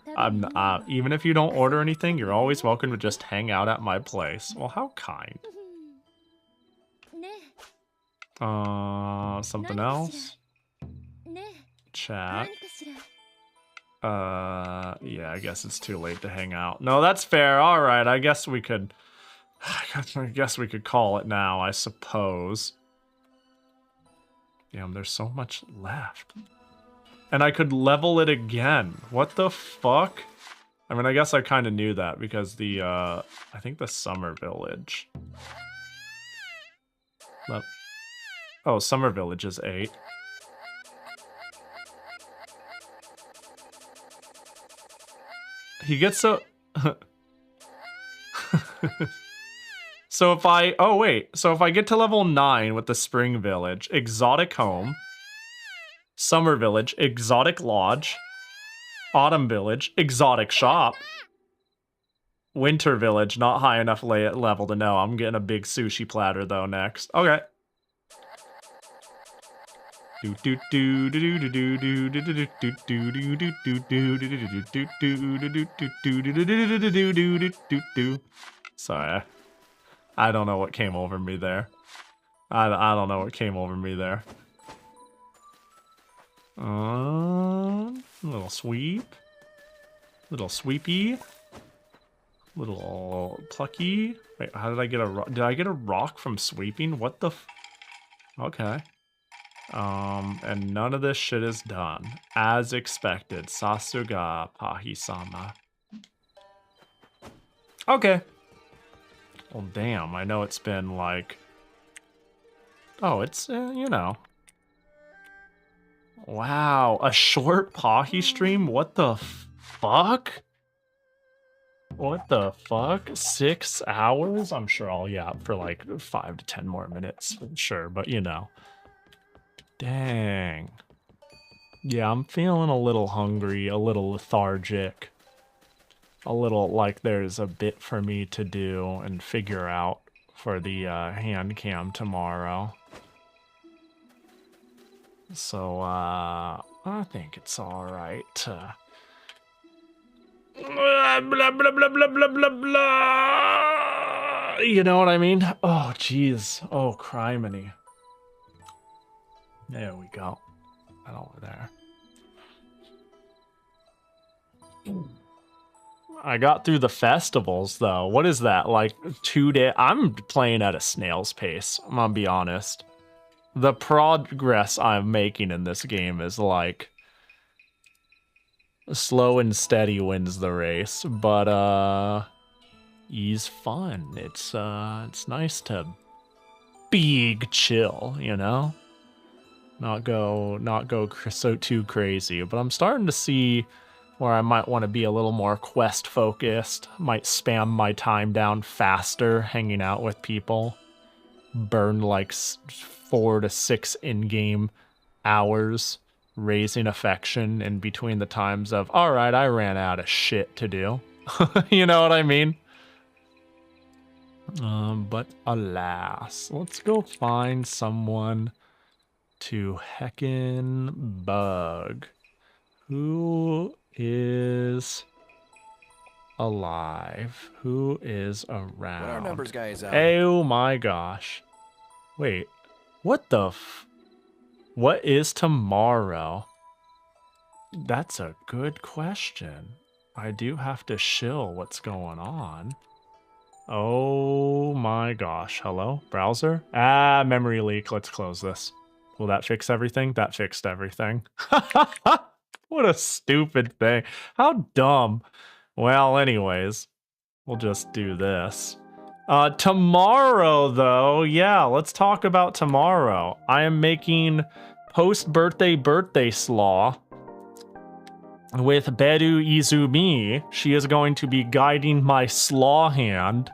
Even if you don't order anything, you're always welcome to just hang out at my place. Well, how kind. Something else? Chat. Yeah, I guess it's too late to hang out. No, that's fair. All right, I guess we could call it now, I suppose. Damn, there's so much left. And I could level it again. What the fuck? I mean, I guess I kind of knew that because the, I think the Summer Village. Oh, Summer Village is 8. He gets so... So if I... Oh, wait. So if I get to level 9 with the Spring Village, Exotic Home, Summer Village, Exotic Lodge, Autumn Village, Exotic Shop, Winter Village, not high enough level to know. I'm getting a big sushi platter, though, next. Okay. Sorry. I don't know what came over me there. I don't know what came over me there. Little sweep. Little sweepy. Little plucky. Wait, how did I get a rock? Did I get a rock from sweeping? What the okay. And none of this shit is done. As expected. Sasuga Pahi-sama. Okay. Well, damn, I know it's been like... Oh, it's, you know. Wow, a short Pahi stream? What the fuck? What the fuck? 6 hours? I'm sure I'll yap for like 5 to 10 more minutes, sure, but you know. Dang. Yeah, I'm feeling a little hungry, a little lethargic. A little like there's a bit for me to do and figure out for the hand cam tomorrow. So, I think it's alright to Blah, blah, blah, blah, blah, blah, blah, blah. You know what I mean? Oh, jeez. Oh, criminy. There we go. And over there. I got through the festivals, though. What is that? Like 2 days? I'm playing at a snail's pace. I'm gonna be honest. The progress I'm making in this game is like slow and steady wins the race, but is fun. It's nice to big chill, you know? Not go so too crazy, but I'm starting to see where I might want to be a little more quest focused, might spam my time down faster hanging out with people, burn like 4 to 6 in-game hours raising affection in between the times of, all right, I ran out of shit to do. You know what I mean? But alas, let's go find someone to heckin' bug. Who is alive? Who is around? What our numbers guys out? Oh my gosh. Wait, what the what is tomorrow? That's a good question. I do have to shill what's going on. Oh my gosh. Hello, browser? Ah, memory leak. Let's close this. Will that fix everything? That fixed everything. What a stupid thing. How dumb. Well, anyways, we'll just do this. Tomorrow, though, yeah, let's talk about tomorrow. I am making post-birthday slaw with Beru Izumi. She is going to be guiding my slaw hand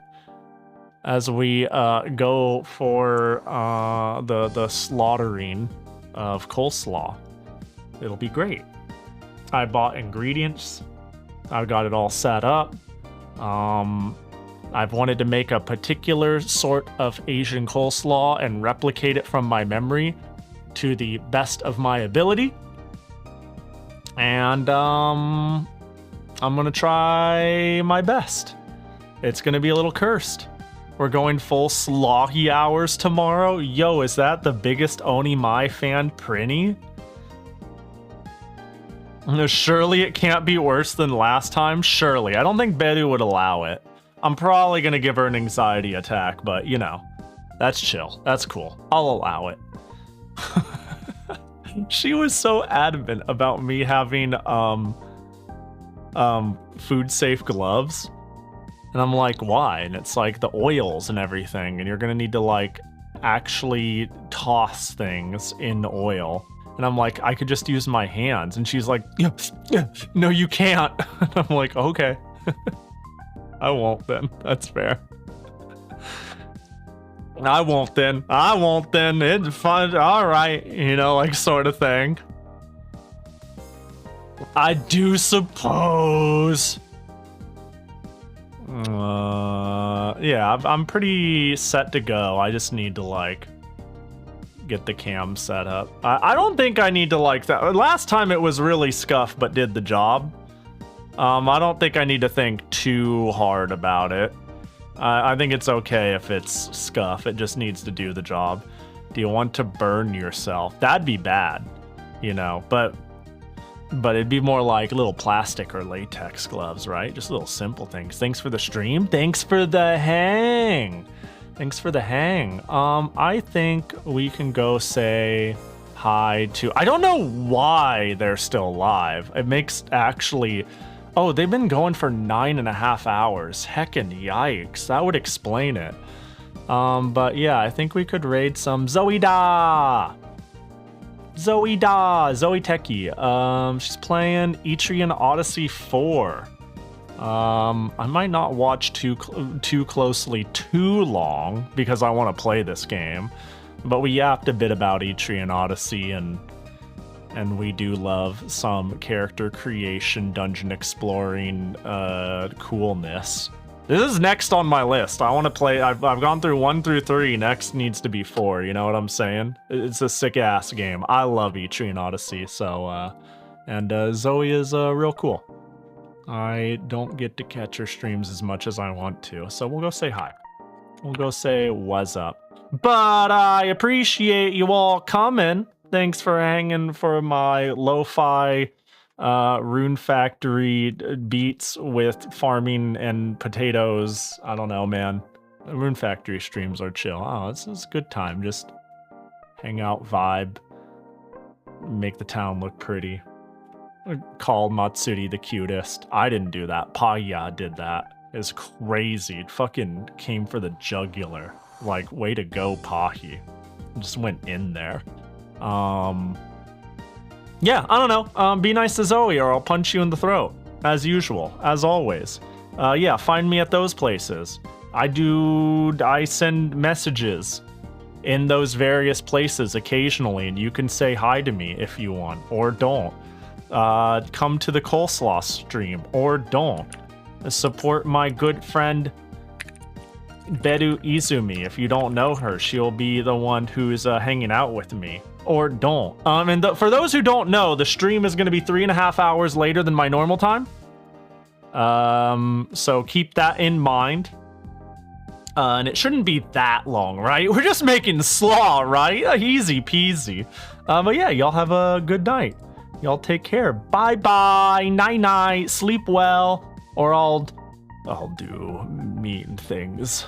as we go for the slaughtering of coleslaw. It'll be great. I bought ingredients. I've got it all set up. I've wanted to make a particular sort of Asian coleslaw and replicate it from my memory to the best of my ability. And I'm gonna try my best. It's gonna be a little cursed. We're going full sloggy hours tomorrow. Yo, is that the biggest Onimai fan, Prinny? Surely it can't be worse than last time. Surely. I don't think Beru would allow it. I'm probably going to give her an anxiety attack, but, you know, that's chill. That's cool. I'll allow it. She was so adamant about me having food-safe gloves. And I'm like, why? And it's like the oils and everything, and you're going to need to, like, actually toss things in oil. And I'm like, I could just use my hands. And she's like, no, you can't. And I'm like, okay. I won't then. That's fair. I won't then. It's fun. All right. You know, like sort of thing. I do suppose. Yeah, I'm pretty set to go. I just need to, like, get the cam set up. I don't think I need to, like, that. Last time it was really scuffed but did the job. I don't think I need to think too hard about it. I think it's okay if it's scuff. It just needs to do the job. Do you want to burn yourself? That'd be bad, you know, but it'd be more like little plastic or latex gloves, right? Just little simple things. Thanks for the stream. Thanks for the hang. Thanks for the hang. I think we can go say hi to... I don't know why they're still live. It makes actually... Oh, they've been going for 9.5 hours. Heckin' yikes. That would explain it. But yeah, I think we could raid some Zoida! Zoe Techie. She's playing Etrian Odyssey 4. I might not watch too closely too long because I want to play this game, but we yapped a bit about Etrian Odyssey, and we do love some character creation, dungeon exploring coolness. This is next on my list. I want to play. I've gone through 1 through 3. Next needs to be 4. You know what I'm saying? It's a sick ass game. I love Etrian Odyssey. So, and Zoe is real cool. I don't get to catch her streams as much as I want to, so we'll go say hi. We'll go say what's up. But I appreciate you all coming. Thanks for hanging for my lo-fi Rune Factory beats with farming and potatoes. I don't know, man. Rune Factory streams are chill. Oh, this is a good time. Just hang out, vibe, make the town look pretty. Call Matsuri the cutest. I didn't do that. Paya did that. It's crazy. It fucking came for the jugular. Like, way to go, Pahi. Just went in there. Yeah, I don't know. Be nice to Zoe or I'll punch you in the throat. As usual, as always. Yeah, find me at those places. I send messages in those various places occasionally, and you can say hi to me if you want, or don't. Come to the coleslaw stream, or don't. Support my good friend Beru Izumi. If you don't know her, she'll be the one who's hanging out with me. Or don't. And for those who don't know, the stream is going to be 3.5 hours later than my normal time. So keep that in mind. And it shouldn't be that long, right? We're just making slaw, right? Easy peasy. But yeah, y'all have a good night. Y'all take care. Bye-bye. Night-night. Sleep well. Or I'll do mean things.